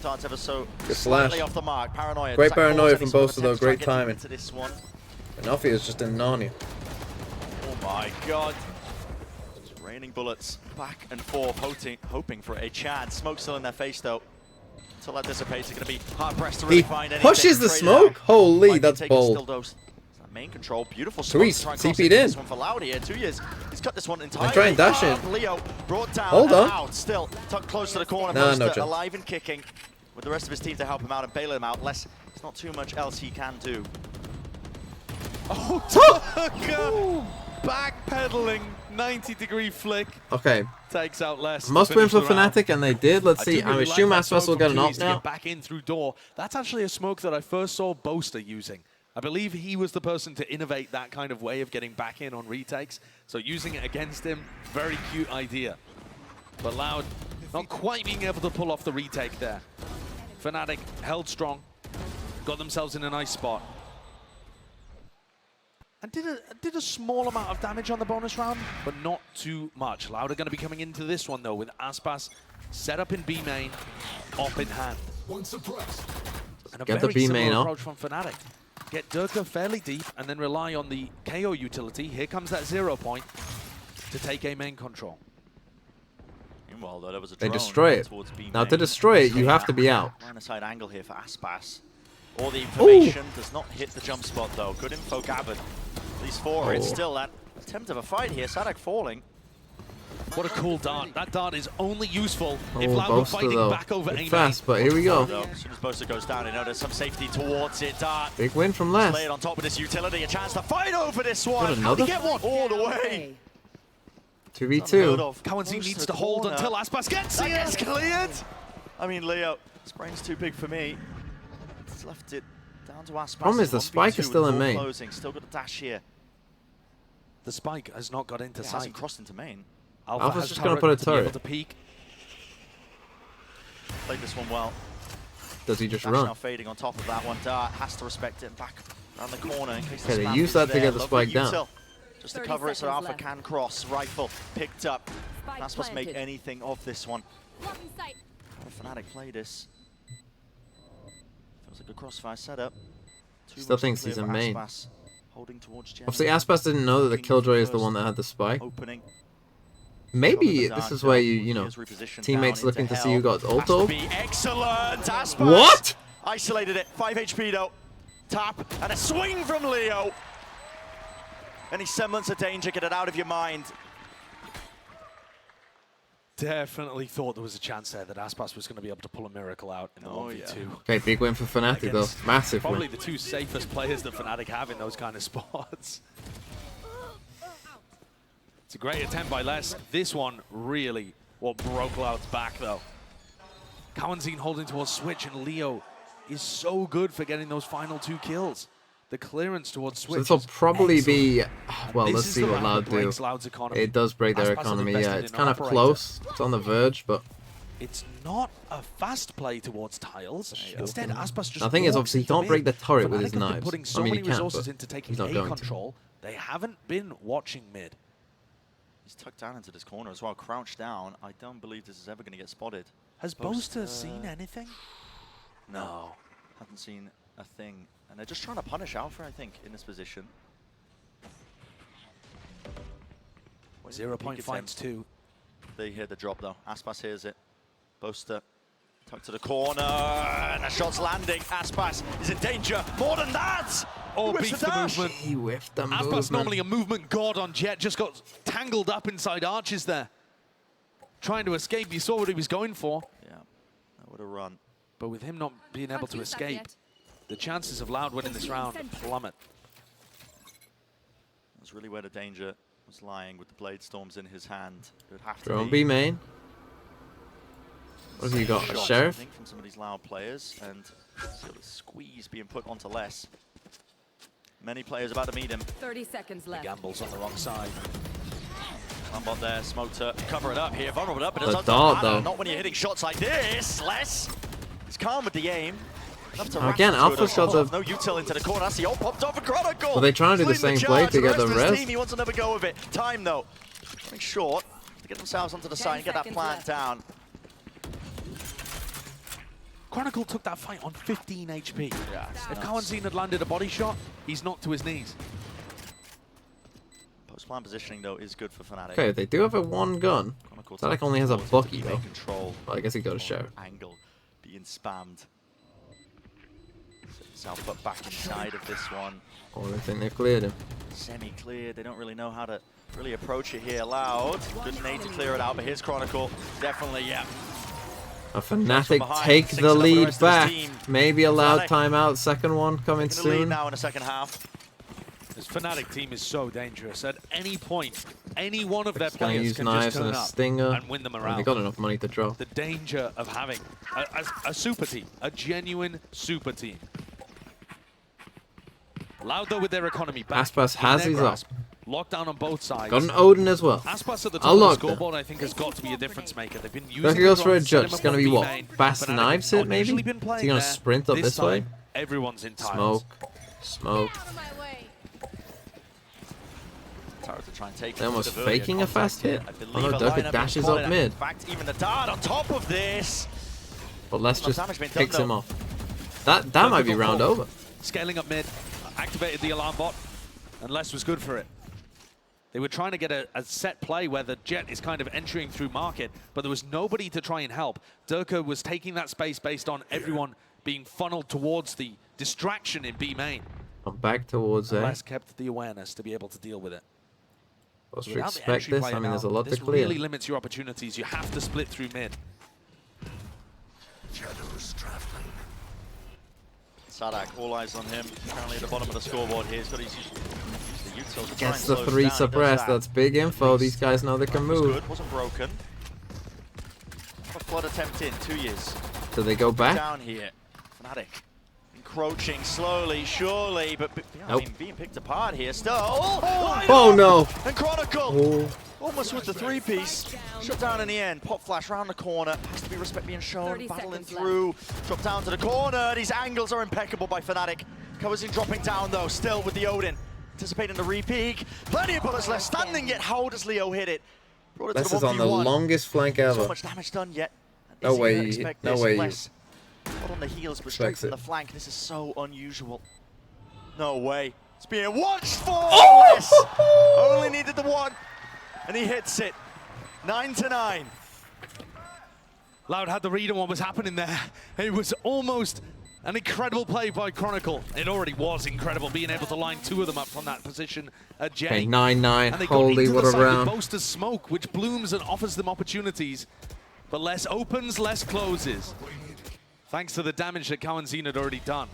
Darts ever so slightly off the mark. Paranoia. Great paranoia from both of those. Great timing. Into this one. Enough is just in Narnia. Oh my god. Just raining bullets back and forth, hoping for a chance. Smoke still in their face though. Until that dissipates, it's going to be hard pressed to really find anything. Pushes the smoke? Holy, that's bold. Main control, beautiful. Therese, TP'd in. This one for Loud here. 2 years. He's cut this one entirely. Try and dash in. Leo brought down. Hold on. Out. Still tucked close to the corner. Nah, no alive and kicking with the rest of his team to help him out and bail him out. There's not too much else he can do. Oh, backpedaling 90-degree flick. Okay. Takes out less. Must win for Fnatic, and they did. Let's see. I assume Aspas will get an op now. Back in through door. That's actually a smoke that I first saw Boaster using. I believe he was the person to innovate that kind of way of getting back in on retakes. So using it against him, very cute idea. But Loud not quite being able to pull off the retake there. Fnatic held strong, got themselves in a nice spot. And did a small amount of damage on the bonus round, but not too much. Loud are going to be coming into this one though with Aspas set up in B main, op in hand. And a very similar approach from Fnatic. Get Durka fairly deep and then rely on the KO utility. Here comes that 0 point to take A main control. Meanwhile, though, there was a they destroy it. Now to destroy it, you have to be out. Line of side angle here for Aspas. All the information does not hit the jump spot though. Good info gathered. At least 4. It's still that attempt of a fight here. Sadak falling. What a cool dart. That dart is only useful if Loud were fighting back over A main. Fast, but here we go. As soon as Boaster goes down, you know there's some safety towards it. Dart. Big win from last. Lay it on top of this utility. A chance to fight over this one. Got another? Get one all the way. 2v2. Kawanzi needs to hold until Aspas gets it. Gets cleared. I mean, Leo, this brain's too big for me. He's left it down to Aspas. Problem is the spike is still in main. Closing. Still got a dash here. The spike has not got into sight. Hasn't crossed into main. Alpha's just going to put a turret. To peek. Played this one well. Does he just Dash run? Now fading on top of that one. Dart has to respect it and back around the corner in case Okay, they use that to get the spike down. Just to cover it so Alpha can cross. Rifle picked up. Not supposed to make anything of this one. How Fnatic play this? Feels like a crossfire setup. Still thinks he's in main. Holding towards Obviously, Aspas didn't know that the Killjoy is the one that had the spike. Maybe this is where you know, teammates looking to see who got ulted. Excellent, Aspas. What? Isolated it. 5 HP though. Tap and a swing from Leo. Any semblance of danger, get it out of your mind. Definitely thought there was a chance there that Aspas was going to be able to pull a miracle out in the 1v2. Okay, big win for Fnatic though. Massive probably win. The two safest players that Fnatic have in those kind of spots. It's a great attempt by Les. This one really what broke Loud's back though. Kawanzine holding towards Switch, and Leo is so good for getting those final 2 kills. The clearance towards Switch. So this will probably be, well, let's see what Loud do. It does break their economy, yeah. It's kind of close. It's on the verge, but it's not a fast play towards tiles. Instead, Aspas just the thing is, obviously, he can't break the turret with his Fnatic have been knives. putting so I mean, he many can, resources but into taking he's not A going control. They haven't been watching mid. He's tucked down into this corner as well, crouched down. I don't believe this is ever going to get spotted. Has Boaster seen anything? No, haven't seen a thing. And they're just trying to punish Alpha, I think, in this position. 0.5 finds 2. They hear the drop though. Aspas hears it. Boaster tucked to the corner, and a shot's landing. Aspas is in danger. More than that! Oh, beats the movement. He whiffed the Aspas, normally a movement god on Jet, just got tangled up inside arches there. Trying to escape, you saw what he was going for. Yeah, that would have run. But with him not being able to escape, the chances of Loud winning this round plummet. That's really where the danger was lying with the Blade Storms in his hand. It would have to Drone B main. What have you got? A Sheriff? I think from some of these Loud players, and feel the squeeze being put onto Les. Many players about to meet him. 30 seconds left. The gamble's on the wrong side. One there, Smoke to cover it up here. Vulnerable up, but The it's dart, though. not when you're hitting shots like this. Les is calm with the aim. Again, Alpha's got the... No util into the corner. That's the ult popped off a Chronicle. Well, they trying to do the same play to get the res. He wants another go of it. Time though. Running short to get themselves onto the side and get that plant down. Chronicle took that fight on 15 HP. Yeah, if Kawanzine had landed a body shot, he's knocked to his knees. Post-plan positioning though is good for Fnatic. Okay, they do have a 1 gun. Fnatic only has a Bucky though. Control. Well, I guess he got a sheriff. Angle being spammed. South put back inside of this one. Oh, they think they've cleared him. Semi-cleared. They don't really know how to really approach it here. Loud. Good nade to clear it out, but here's Chronicle. Definitely, yeah. A Fnatic take the lead back. Maybe a Loud timeout. Second one coming soon. Lead now in the second half. This Fnatic team is so dangerous. At any point, any one of their Gonna players use can knives just turn and a up stinger. and win them around. They got enough money to draw. The danger of having a super team, a genuine super team. Loud though with their economy back. Aspas has his up. Lockdown on both sides. Got an Odin as well. Aspas at the top of the scoreboard, I think, has got to be a difference maker. They've been using Look, he goes for a judge. It's going to be what? Fast knives hit, maybe? Is he going to sprint up this way? Everyone's in tiles. Smoke. They're almost faking a fast hit. Oh no, Durka dashes up mid. In fact, even the dart on top of this. But Les just picks him off. That might be round over. Scaling up mid, activated the alarm bot, and Les was good for it. They were trying to get a set play where the Jet is kind of entering through market, but there was nobody to try and help. Durka was taking that space based on everyone being funneled towards the distraction in B main. I'm back towards A. Les kept the awareness to be able to deal with it. Let's expect this. I mean, there's a lot to clear. This really limits your opportunities. You have to split through mid. Shadows traveling. Sadak, all eyes on him. Currently at the bottom of the scoreboard here. He's got his Gets the 3 suppressed. That's big info. These guys know they can move. Good. Wasn't broken. A flood attempt in 2 years. Do they go back? Down here. Fnatic encroaching slowly, surely, but I mean, being picked apart here still. Oh no! And Chronicle almost with the 3-piece. Shut down in the end. Pop flash around the corner. Has to be respect being shown. Battling through. Drop down to the corner. These angles are impeccable by Fnatic. Covers in dropping down though, still with the Odin. Anticipating the re-peek. Plenty of bullets left standing, yet how does Leo hit it? This is on the longest flank ever. So much damage done yet. No way, no way. Not on the heels, but straight from the flank. This is so unusual. No way. It's being watched for. Only needed the one, and he hits it. 9-9. Loud had the read on what was happening there. It was almost an incredible play by Chronicle. It already was incredible, being able to line 2 of them up from that position at J. Okay, 9-9. Holy, what a round. Boaster's smoke, which blooms and offers them opportunities, but less opens, less closes. Thanks to the damage that Kawanzin had already done.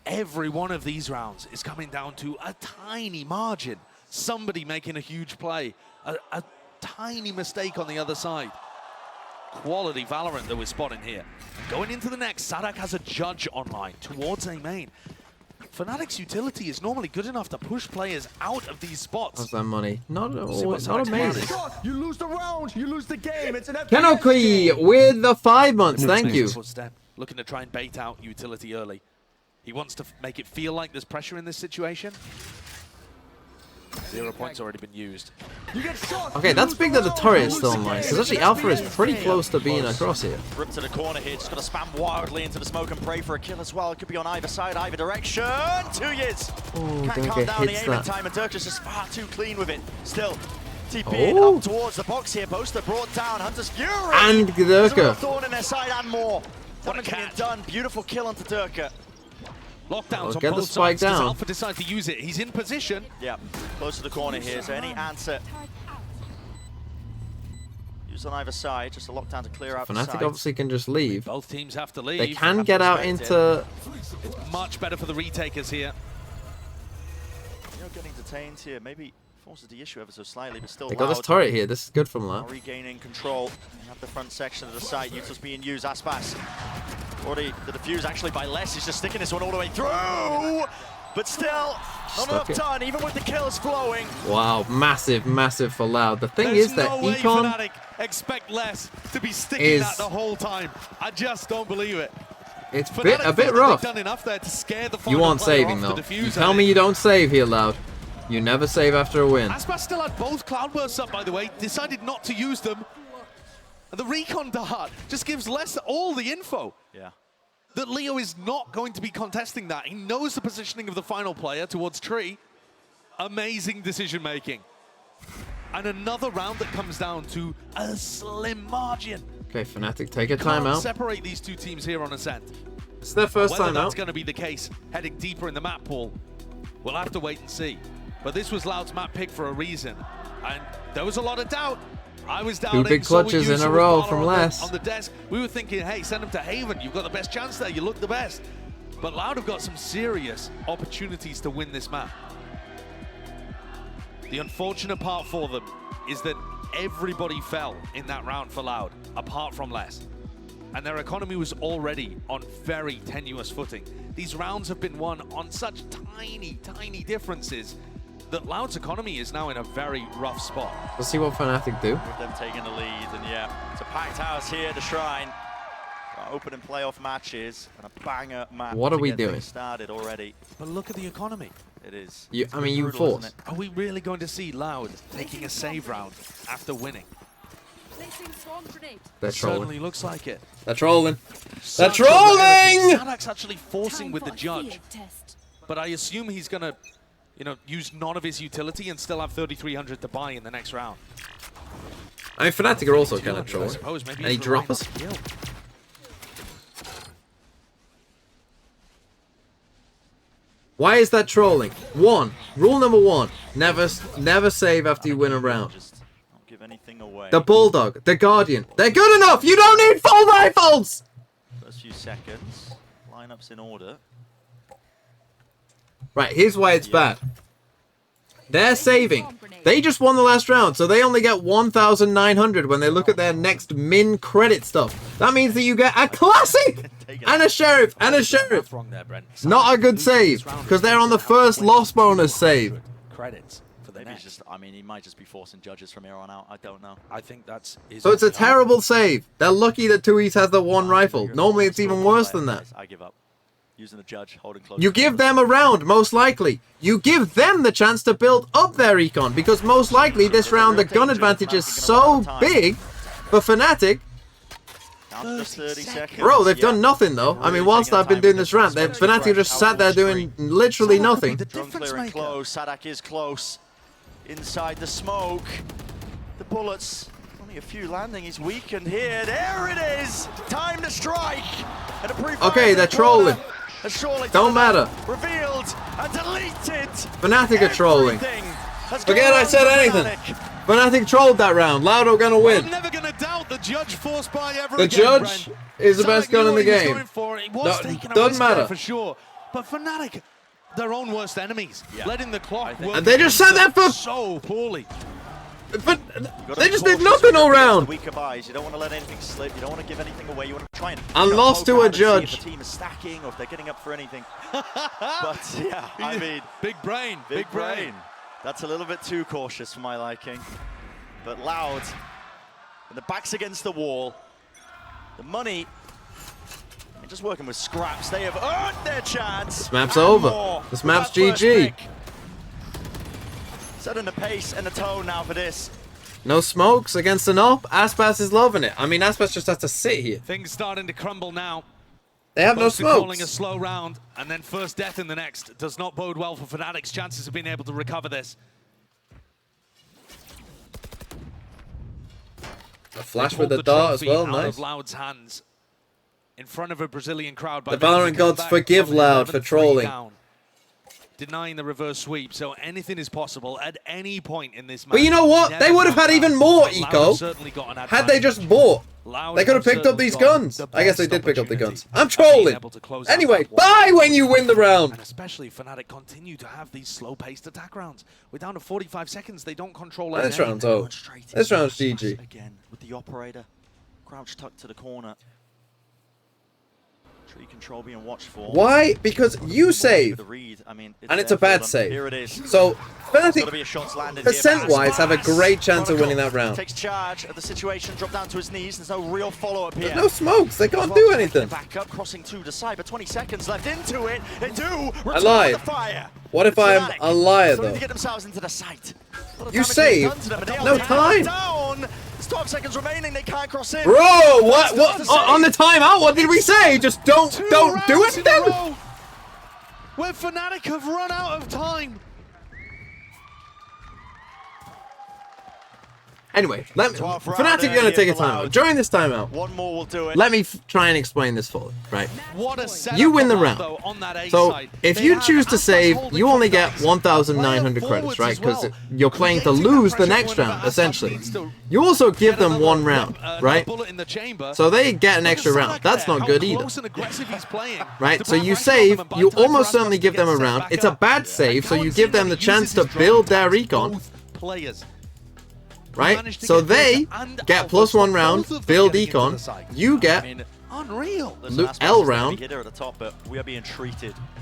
Every one of these rounds is coming down to a tiny margin. Somebody making a huge play, a tiny mistake on the other side. Quality Valorant that we're spotting here. And going into the next, Sadak has a judge online towards A main. Fnatic's utility is normally good enough to push players out of these spots. What's that money? Not amazing. You lose the round, you lose the game. It's an Kenoki with the 5 months. Thank you. Looking to try and bait out utility early. He wants to make it feel like there's pressure in this situation. 0 points already been used. Okay, that's big that the turret is still online, because actually Alpha is pretty close to being across here. Rip to the corner here, just got to spam wildly into the smoke and pray for a kill as well. It could be on either side, either direction. 2 years. Can't calm down the aim in time, and Dirk is just far too clean with it. Still, TPing up towards the box here. Boaster brought down Hunter's Fury. And Dirk. Thorn in their side and more. Damage being done. Beautiful kill onto Dirk. Lockdowns on get the both spike sides. down. Does Alpha decide to use it? He's in position. Yeah, close to the corner here. So any answer used on either side, just a lockdown to clear out the Fnatic side. obviously can just leave. Both teams have to leave. They can get out into... It's much better for the retakers here. You're getting detained here. Maybe forces the issue ever so slightly, but still They got this turret here. This is good from Loud. Regaining control. You have the front section of the site. Util's being used. Aspas. Already the defuse actually by less. He's just sticking this one all the way through. But still, not enough done, even with the kills flowing. Wow, massive, massive for Loud. The thing is that Econ Fnatic expect less to be sticking that the whole time. I just don't believe it. It's a bit rough. Done enough there to scare the you aren't saving though. You tell me you don't save here, Loud. You never save after a win. Aspas still had both Cloudbursts up, by the way. Decided not to use them. The recon dart just gives less all the info. Yeah. That Leo is not going to be contesting that. He knows the positioning of the final player towards Tree. Amazing decision making. And another round that comes down to a slim margin. Okay, Fnatic, take a timeout. Separate these two teams here on Ascent. It's their first time out. Whether that's going to be the case heading deeper in the map pool, we'll have to wait and see. But this was Loud's map pick for a reason. And there was a lot of doubt. I was down. 2 big clutches in a row from Les. On the desk, we were thinking, hey, send him to Haven. You've got the best chance there. You look the best. But Loud have got some serious opportunities to win this map. The unfortunate part for them is that everybody fell in that round for Loud, apart from Les. And their economy was already on very tenuous footing. These rounds have been won on such tiny, tiny differences that Loud's economy is now in a very rough spot. Let's see what Fnatic do. With them taking the lead, and yeah, it's a packed house here at the Shrine. Opening playoff matches and a banger match. What are we doing? Started already. But look at the economy. It is. I mean, you force. Are we really going to see Loud taking a save round after winning? They're trolling. Certainly looks like it. They're trolling. They're trolling! Sadak's actually forcing with the judge. But I assume he's going to, use none of his utility and still have 3,300 to buy in the next round. I mean, Fnatic are also kind of trolling. Any droppers? Why is that trolling? Rule number 1: never save after you win a round. Don't give anything away. The Bulldog, the Guardian, they're good enough. You don't need full rifles. First few seconds, lineups in order. Right, here's why it's bad. They're saving. They just won the last round, so they only get 1,900 when they look at their next min credit stuff. That means that you get a classic and a sheriff and a sheriff. Not a good save, because they're on the first loss bonus save. Credits. Maybe he's just, I mean, he might just be forcing judges from here on out. I don't know. I think that's... So it's a terrible save. They're lucky that Tui's has the one rifle. Normally it's even worse than that. I give up. Using the judge, holding close. You give them a round, most likely. You give them the chance to build up their econ, because most likely this round the gun advantage is so big for Fnatic. Bro, they've done nothing though. I mean, whilst I've been doing this round, Fnatic just sat there doing literally nothing. Clearing close. Sadak is close. Inside the smoke. The bullets. Only a few landing. He's weakened here. There it is. Time to strike. Okay, they're trolling. Don't matter. Revealed and deleted. Fnatic are trolling. Forget I said anything. Fnatic trolled that round. Loud are gonna win. I'm never gonna doubt the judge forced by ever the again, judge Brent. is the best gun in the game. Doesn't matter. For sure. But Fnatic, their own worst enemies. Letting the clock work. And they just sat there for so poorly. But they just did nothing all round. Weaker buys. You don't want to let anything slip. You don't want to give anything away. You want to try and lost to a judge. If the team is stacking or if they're getting up for anything. But yeah, I mean, big brain. That's a little bit too cautious for my liking. But Loud, and the back's against the wall. The money, just working with scraps. They have earned their chance. This map's over. This map's GG. Setting the pace and the tone now for this. No smokes against an op. Aspas is loving it. I mean, Aspas just has to sit here. Things starting to crumble now. They have no smokes. Calling a slow round and then first death in the next does not bode well for Fnatic's chances of being able to recover this. A flash with the dart as well, nice. Of Loud's hands in front of a Brazilian crowd. The Valorant gods forgive Loud for trolling. Down, denying the reverse sweep, so anything is possible at any point in this match. But you know what? They would have had even more eco had they just bought. They could have picked up these guns. I guess they did pick up the guns. I'm trolling. Anyway, buy when you win the round. And especially Fnatic continue to have these slow-paced attack rounds. We're down to 45 seconds. They don't control it. This round's over. This round's GG. Again with the operator, crouch tucked to the corner. Tree control being watched for. Why? Because you save, and it's a bad save. So Fnatic, percent-wise, have a great chance of winning that round. Takes charge of the situation, drop down to his knees. There's no real follow-up here. There's no smokes. They can't do anything. Back up, crossing two to side, but 20 seconds left into it. They do. I lied. What if I'm a liar though? To get themselves into the site. You save. No time. There's 12 seconds remaining. They can't cross in. Bro, what? On the timeout? What did we say? Just don't do anything. Where Fnatic have run out of time. Anyway, Fnatic are going to take a timeout. During this timeout, one more will do it. Let me try and explain this fully, right? What a you win the round. So, if you choose to save, you only get 1,900 credits, right? Because you're playing to lose the next round, essentially. You also give them one round, right? So they get an extra round. That's not good either. Right? So you save, you almost certainly give them a round. It's a bad save, so you give them the chance to build their recon. Right? So they get +1 round, build econ. You get L round.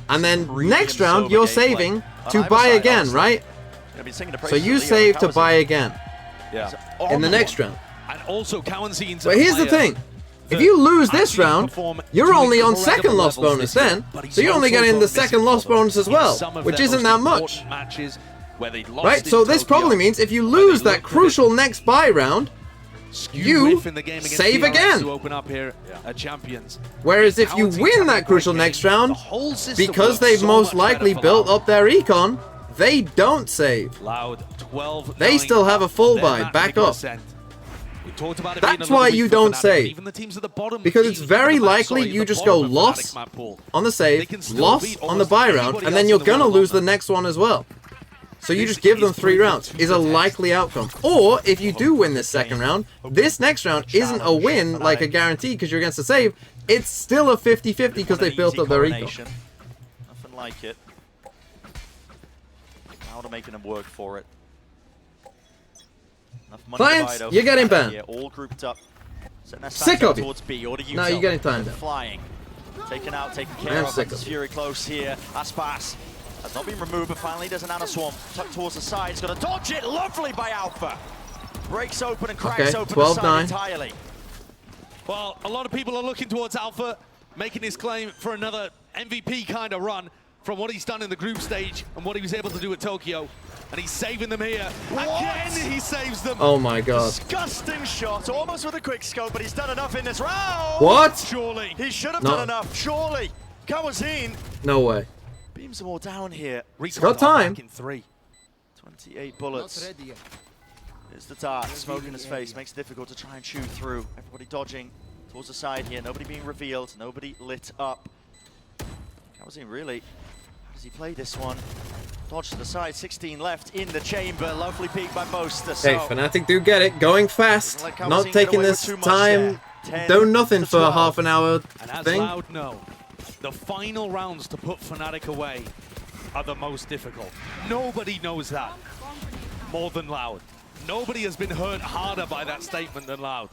And then next round, you're saving to buy again, right? So you save to buy again in the next round. But here's the thing. If you lose this round, you're only on second loss bonus then. So you're only getting the second loss bonus as well, which isn't that much. Right, so this probably means if you lose that crucial next buy round, you save again. Whereas if you win that crucial next round, because they've most likely built up their econ, they don't save. They still have a full buy back up. That's why you don't save. Because it's very likely you just go loss on the save, loss on the buy round, and then you're gonna lose the next one as well. So you just give them 3 rounds, is a likely outcome. Or, if you do win this second round, this next round isn't a win, like a guarantee, because you're against the save. It's still a 50-50 because they built up their econ. Nothing like it. Loud are making them work for it. Clients, you're getting banned. Here, all grouped up. Sick of towards B, or no, you're getting timed out. Flying. Taken out, taken care of. Vector's Fury close here. Aspas has not been removed, but finally there's an Anna Swarm tucked towards the side. He's got to dodge it. Lovely by Alpha. Breaks open and cracks open the side entirely. Well, a lot of people are looking towards Alpha, making his claim for another MVP kind of run from what he's done in the group stage and what he was able to do at Tokyo. And he's saving them here. Again, he saves them. Oh my god. Disgusting shot, almost with a quick scope, but he's done enough in this round. What? Surely. He should have done enough, surely. Kawazine. No way. Beams them all down here. Got time. In 3. 28 bullets. Here's the dart, smoke in his face, makes it difficult to try and chew through. Everybody dodging towards the side here, nobody being revealed, nobody lit up. Kawazine really, how does he play this one? Dodge to the side, 16 left in the chamber, lovely peek by Boaster. Hey, Fnatic do get it, going fast, not taking this time, doing nothing for a half an hour and as thing. Loud know, the final rounds to put Fnatic away are the most difficult. Nobody knows that more than Loud. Nobody has been hurt harder by that statement than Loud.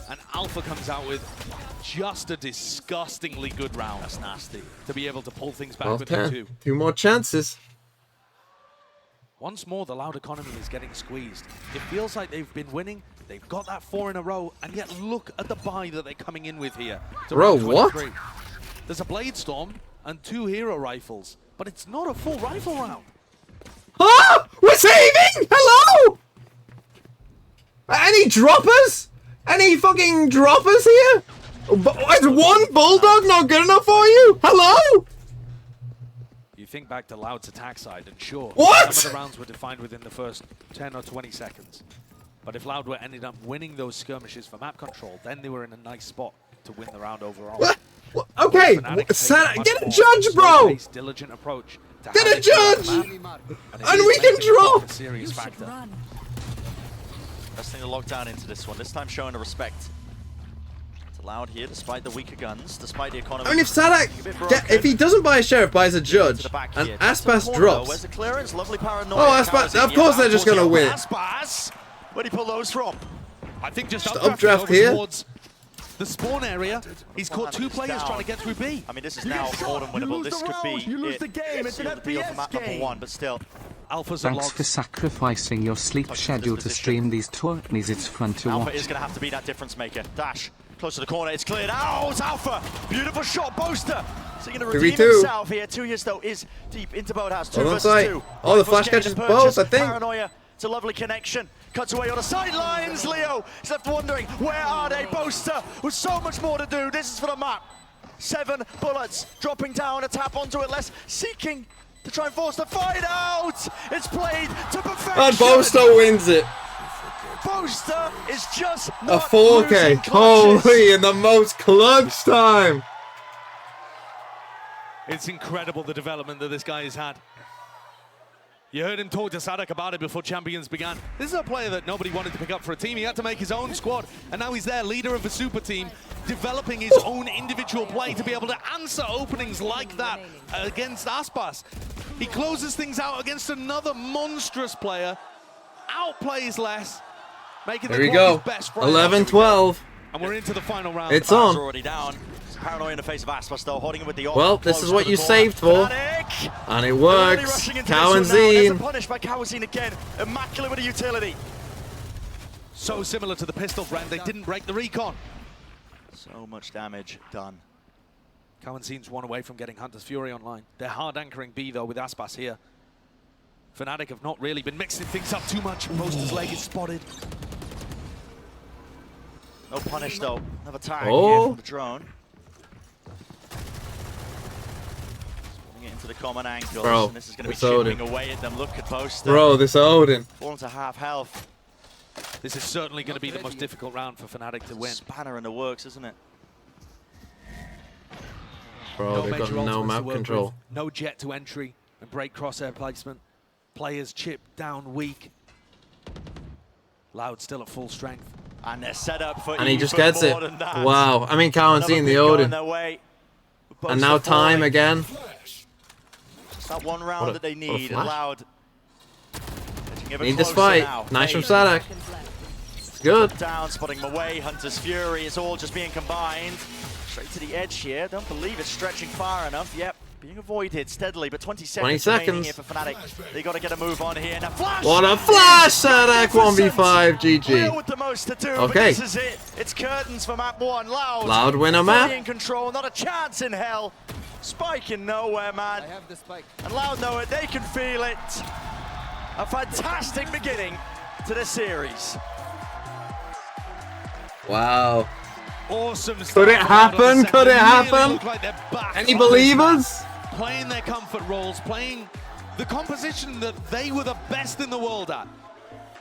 And Alpha comes out with just a disgustingly good round. That's nasty. To be able to pull things back with the 2. 2 more chances. Once more, the Loud economy is getting squeezed. It feels like they've been winning. They've got that 4 in a row, and yet look at the buy that they're coming in with here. Bro, what? There's a Blade Storm and 2 hero rifles, but it's not a full rifle round. Ah! We're saving! Hello! Any droppers? Any fucking droppers here? Is 1 Bulldog not good enough for you? Hello? You think back to Loud's attack side, and sure, what? Some of the rounds were defined within the first 10 or 20 seconds. But if Loud were ended up winning those skirmishes for map control, then they were in a nice spot to win the round overall. What? Okay, get a judge, bro! Diligent approach to get a judge! And we can draw! Serious factor. Best thing to lock down into this one, this time showing the respect. It's allowed here, despite the weaker guns, despite the economy. I mean, if Sadak, if he doesn't buy a sheriff, buys a judge, and Aspas drops. Where's the clearance? Lovely paranoia. Oh, Aspas, of course they're just gonna win. Aspas! Where'd he pull those from? I think just updraft here. Towards the spawn area. He's caught 2 players trying to get through B. I mean, this is now more than winnable. This could be the game. It's an FPS game. #1, but still. Alpha's Thanks for sacrificing your sleep schedule to stream these tourneys. It's fun to watch. Alpha is going to have to be that difference maker. Dash, close to the corner, it's cleared out. Alpha, beautiful shot, Boaster. So going to redeem himself here. 2 years though is deep into Boathouse. 2 versus 2. Oh, the flash catches both, I think. Paranoia, it's a lovely connection. Cuts away on the sidelines. Leo is left wondering, where are they? Boaster with so much more to do. This is for the map. 7 bullets, dropping down, a tap onto it, less seeking to try and force the fight out. It's played to perfection. And Boaster wins it. Boaster is just a 4K. Holy, in the most clutch time. It's incredible the development that this guy has had. You heard him talk to Sadak about it before Champions began. This is a player that nobody wanted to pick up for a team. He had to make his own squad, and now he's there, leader of a super team, developing his own individual play to be able to answer openings like that against Aspas. He closes things out against another monstrous player, outplays less, making the go. Best friend. 11-12. And we're into the final round. It's on. Already down. Paranoia in the face of Aspas though, holding him with the well, this is what you saved for. And it works. Kawazine. Punished by Kawazine again. Immaculate with a utility. So similar to the pistol brand, they didn't break the recon. So much damage done. Kawazine's one away from getting Hunter's Fury online. They're hard anchoring B though with Aspas here. Fnatic have not really been mixing things up too much. Boaster's leg is spotted. No punish though. Another tag here from the drone. Putting it into the common angles. Bro, and this is going to be chipping away at them. Look at Boaster. Bro, this Odin. Falling to half health. This is certainly going to be the most difficult round for Fnatic to win. Spanner in the works, isn't it? Bro, they've got no map control. No jet to entry and break crosshair placement. Players chip down weak. Loud still at full strength. And they're set up for and he just gets it. Wow. I mean, Kawazine the Odin. And now time again. That one round that they need. Loud. Need this fight. Nice from Sadak. It's good. Down, spotting him away. Hunter's Fury. It's all just being combined. Straight to the edge here. Don't believe it's stretching far enough. Yep. Being avoided steadily, but 20 seconds remaining here for Fnatic. They got to get a move on here. Now flash! What a flash! Sadak 1v5, GG. With the most to do, okay. This is it. It's curtains for map 1. Loud winner map. In control, not a chance in hell. Spike in nowhere, man. I have the spike. And Loud know it. They can feel it. A fantastic beginning to the series. Wow. Awesome. Could it happen? Could it happen? Any believers? Playing their comfort roles, playing the composition that they were the best in the world at.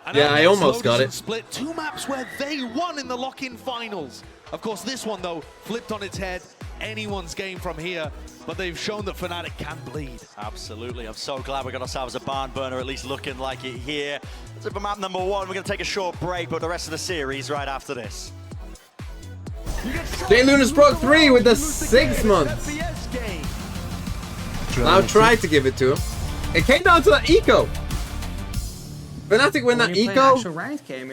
And yeah, I almost got it. Split 2 maps where they won in the lock-in finals. Of course, this one, though, flipped on its head. Anyone's game from here, but they've shown that Fnatic can bleed. Absolutely. I'm so glad we got ourselves a barn burner, at least looking like it here. That's it for map number 1. We're going to take a short break, but the rest of the series right after this. Jay Lunas broke 3 with the 6 months. Loud tried to give it to him. It came down to that eco. Fnatic win that eco.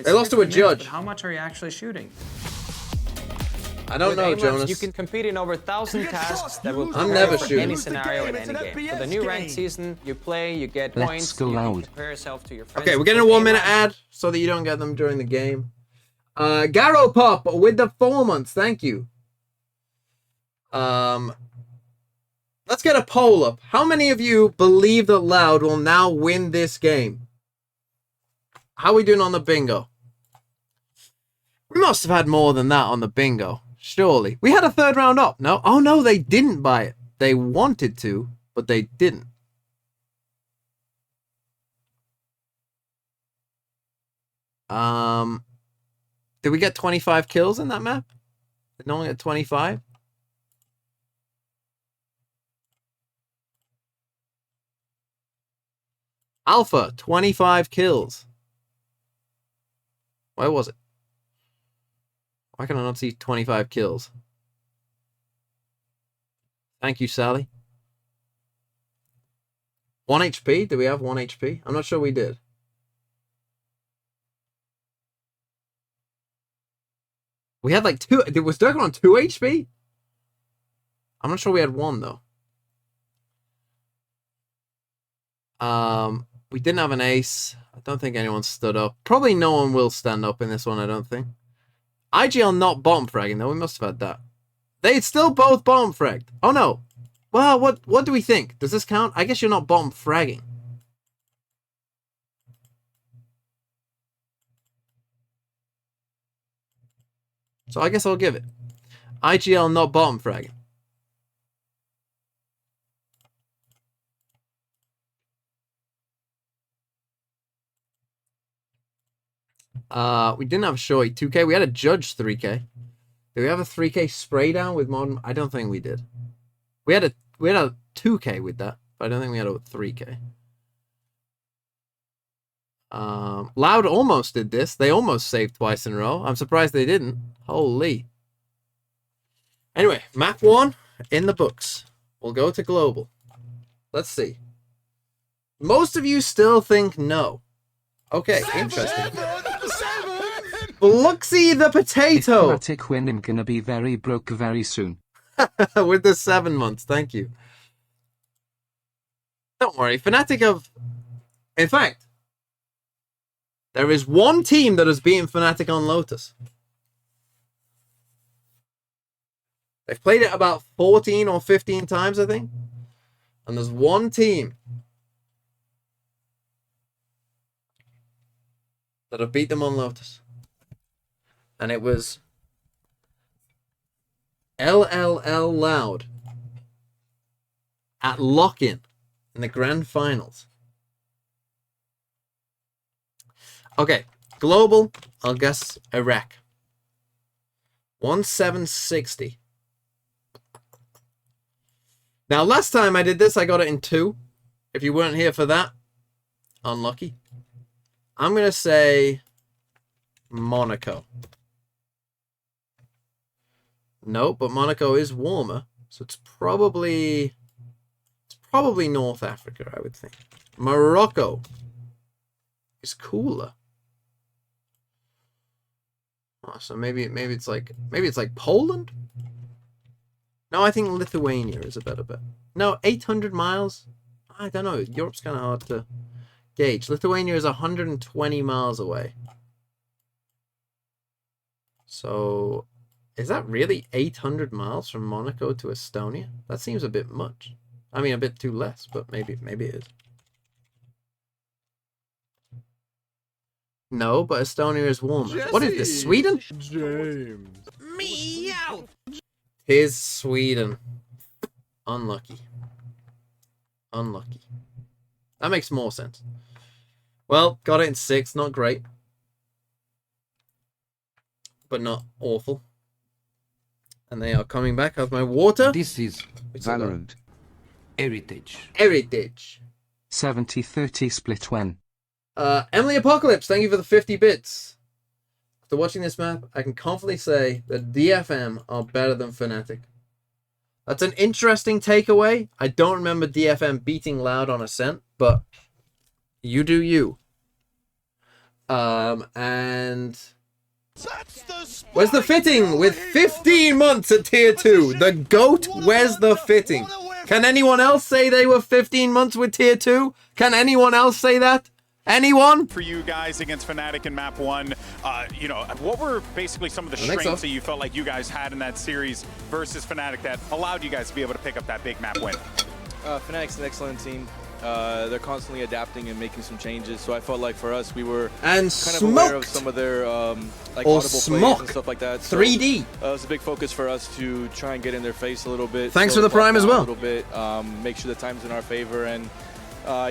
They lost to a judge. How much are you actually shooting? I don't know, Jonas. You can compete in over 1,000 tasks that will I'm never for shooting. any scenario in any game. For the new ranked season, you play, you get points, go you Loud. compare yourself to your friends. Okay, we're getting a 1 minute ad so that you don't get them during the game. Garo Pop with the 4 months. Thank you. Let's get a poll up. How many of you believe that Loud will now win this game? How are we doing on the bingo? We must have had more than that on the bingo. Surely. We had a 3rd round up. No? Oh, no, they didn't buy it. They wanted to, but they didn't. Did we get 25 kills in that map? Did no one get 25? Alpha, 25 kills. Where was it? Why can I not see 25 kills? Thank you, Sally. 1 HP? Did we have 1 HP? I'm not sure we did. We had like 2. Was Durkin on 2 HP? I'm not sure we had 1 though. We didn't have an ace. I don't think anyone stood up. Probably no one will stand up in this one, I don't think. IGL not bomb fragging though. We must have had that. They still both bomb fragged. Oh no. Well, what do we think? Does this count? I guess you're not bomb fragging. So I guess I'll give it. IGL not bomb fragging. We didn't have a shorty 2K. We had a judge 3K. Did we have a 3K spray down with modern? I don't think we did. We had a 2K with that, but I don't think we had a 3K. Loud almost did this. They almost saved twice in a row. I'm surprised they didn't. Holy. Anyway, map 1 in the books. We'll go to global. Let's see. Most of you still think no. Okay, interesting. Bluxy the potato. If Fnatic win, I'm gonna be very broke very soon. With the 7 months, thank you. Don't worry, Fnatic have... In fact, there is one team that has beaten Fnatic on Lotus. They've played it about 14 or 15 times, I think. And there's one team that have beat them on Lotus. And it was LLL Loud at lock-in in the grand finals. Okay, global, I'll guess Iraq. 1760. Now, last time I did this, I got it in 2. If you weren't here for that, unlucky. I'm going to say Monaco. No, but Monaco is warmer, so it's probably Probably North Africa, I would think. Morocco is cooler. Oh, so maybe it's like Poland? No, I think Lithuania is a better bet. No, 800 miles? I don't know. Europe's kind of hard to gauge. Lithuania is 120 miles away. So, is that really 800 miles from Monaco to Estonia? That seems a bit much. I mean, a bit too less, but maybe it is. No, but Estonia is warmer. Jesse. What is this, Sweden? James. Meow! Here's Sweden. Unlucky. Unlucky. That makes more sense. Well, got it in 6. Not great. But not awful. And they are coming back out of my water. This is Valorant. Heritage. Heritage. 70-30 split when. Emily Apocalypse, thank you for the 50 bits. After watching this map, I can confidently say that DFM are better than Fnatic. That's an interesting takeaway. I don't remember DFM beating Loud on Ascent, but you do you. And where's the fitting with 15 months at tier 2? The GOAT, where's the fitting? Can anyone else say they were 15 months with tier 2? Can anyone else say that? Anyone? For you guys against Fnatic in map 1, you know, what were basically some of the strengths that you felt like you guys had in that series versus Fnatic that allowed you guys to be able to pick up that big map win? Fnatic's an excellent team. They're constantly adapting and making some changes. So I felt like for us, we were kind of aware of some of their like audible plays and stuff like that. So, 3D. It was a big focus for us to try and get in their face a little bit. Thanks for the prime as well. A little bit, make sure the time's in our favor, and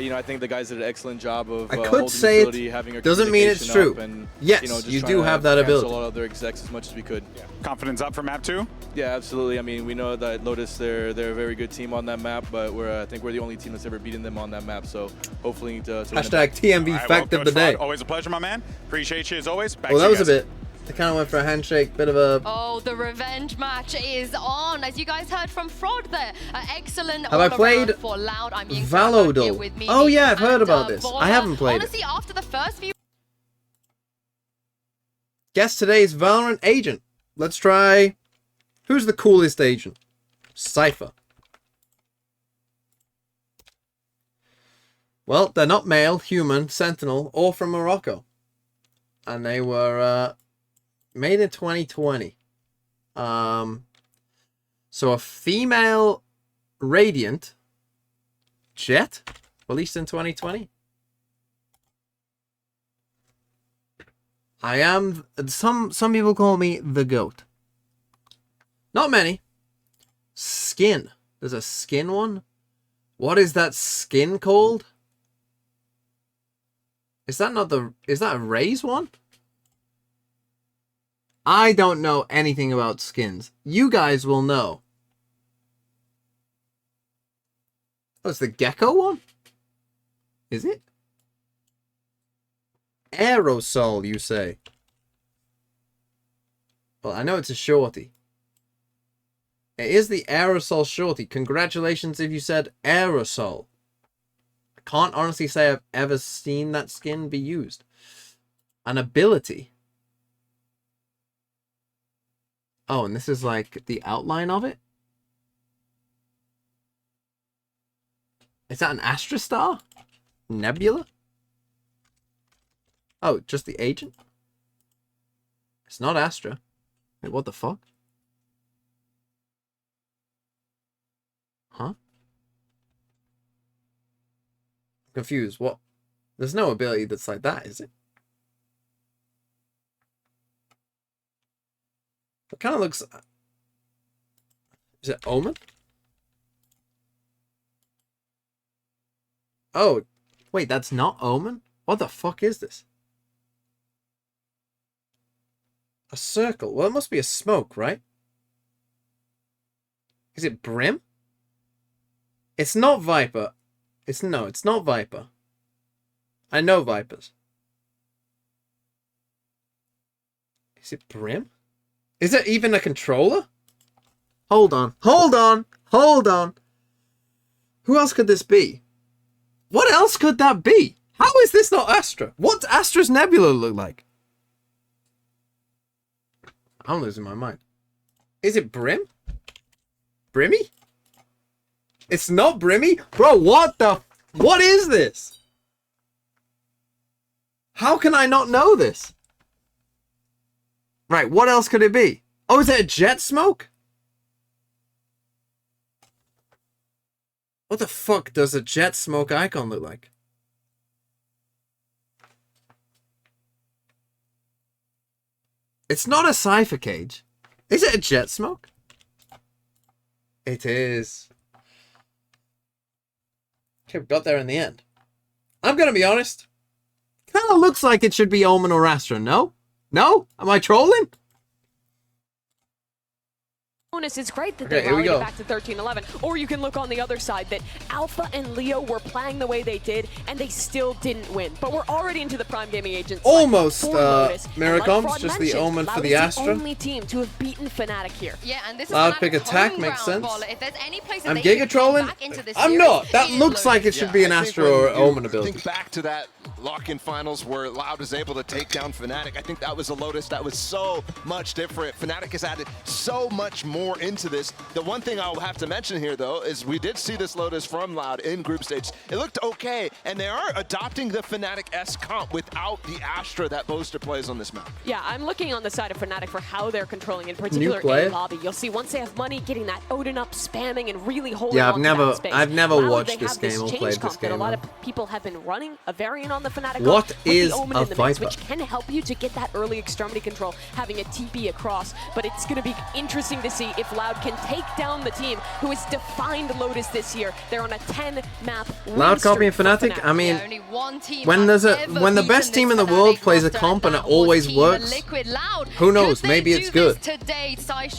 you know, I think the guys did an excellent job of holding utility, having our doesn't mean it's true. And, yes, you know, just you do have that ability. A lot of other execs as much as we could. Yeah. Confidence up for map 2? Yeah, absolutely. I mean, we know that Lotus, they're a very good team on that map, but I think we're the only team that's ever beaten them on that map. So hopefully to hashtag TMB right, fact of the day. Always a pleasure, my man. Appreciate you as always. Back well, to that you was guys. a bit. They kind of went for a handshake, bit of a... Oh, the revenge match is on. As you guys heard from Fraud there. Excellent. Have I played for Loud. I'm being Valodal? with me. Oh yeah, I've heard about this. I haven't played Honestly, it. after the first few... Guess today's Valorant agent. Let's try... Who's the coolest agent? Cypher. Well, they're not male, human, sentinel, or from Morocco. And they were made in 2020. So a female Radiant Jet released in 2020. I am some people call me the GOAT. Not many. Skin. There's a skin one. What is that skin called? Is that a Raze one? I don't know anything about skins. You guys will know. Oh, it's the Gecko one? Is it? Aerosol, you say? Well, I know it's a shorty. It is the Aerosol shorty. Congratulations if you said Aerosol. Can't honestly say I've ever seen that skin be used. An ability. Oh, and this is like the outline of it? Is that an Astra Star? Nebula? Oh, just the agent? It's not Astra. Wait, what the fuck? Huh? Confused. What? There's no ability that's like that, is it? It kind of looks... Is it Omen? Oh, wait, that's not Omen? What the fuck is this? A circle. Well, it must be a smoke, right? Is it Brim? It's not Viper. It's not Viper. I know Vipers. Is it Brim? Is it even a controller? Hold on. Hold on. Hold on. Who else could this be? What else could that be? How is this not Astra? What's Astra's Nebula look like? I'm losing my mind. Is it Brim? Brimmy? It's not Brimmy? Bro, what is this? How can I not know this? Right, what else could it be? Oh, is it a Jet Smoke? What the fuck does a Jet Smoke icon look like? It's not a Cypher Cage. Is it a Jet Smoke? It is. Okay, we got there in the end. I'm gonna be honest. Kind of looks like it should be Omen or Astra, no? No? Am I trolling? It's great that they rallied it back to 13-11. Or you can look on the other side that Alpha and Leo were playing the way they did, and they still didn't win. But we're already into the Prime Gaming Agents. Almost, Miracoms, just the Omen for the Astra. The only team to have beaten Fnatic here. Yeah, and this is Loud pick attack makes sense. If there's any place I'm Giga trolling. I'm not. That looks like it should be an Astra or Omen ability. Think back to that lock-in finals where Loud was able to take down Fnatic. I think that was a Lotus that was so much different. Fnatic has added so much more into this. The one thing I'll have to mention here, though, is we did see this Lotus from Loud in group stage. It looked okay, and they are adopting the Fnatic-esque comp without the Astra that Boaster plays on this map. Yeah, I'm looking on the side of Fnatic for how they're controlling, in particular, A lobby. You'll see once they have money, getting that Odin up, spamming, and really holding on to that space. I've never watched this game or played this game. A lot of people have been running a variant on the Fnatic. What is a Viper? Which can help you to get that early extremity control, having a TP across. But it's going to be interesting to see if Loud can take down the team who has defined Lotus this year. They're on a 10-map Loud copying Fnatic. I mean, when the best team in the world plays a comp and it always works, who knows? Maybe it's good.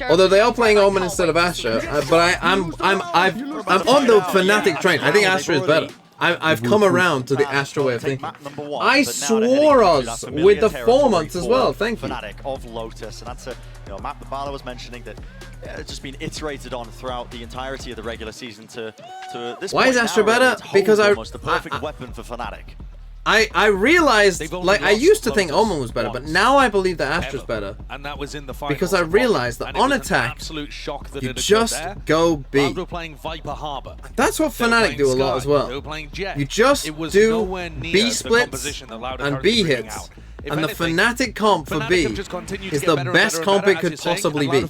Although they are playing Omen instead of Astra, but I'm on the Fnatic train. I think Astra is better. I've come around to the Astra way of thinking. I swore us with the 4 months as well. Thank you. Fnatic of Lotus, and that's a map that Barla was mentioning that it's just been iterated on throughout the entirety of the regular season to this. Why is Astra better? Because almost the perfect weapon for Fnatic. I realized, like, I used to think Omen was better, but now I believe that Astra's better. And that was in the finals. Because I realized that on attack, you just go B. That's what Fnatic do a lot as well. You just do B splits and B hits. And the Fnatic comp for B is the best comp it could possibly be.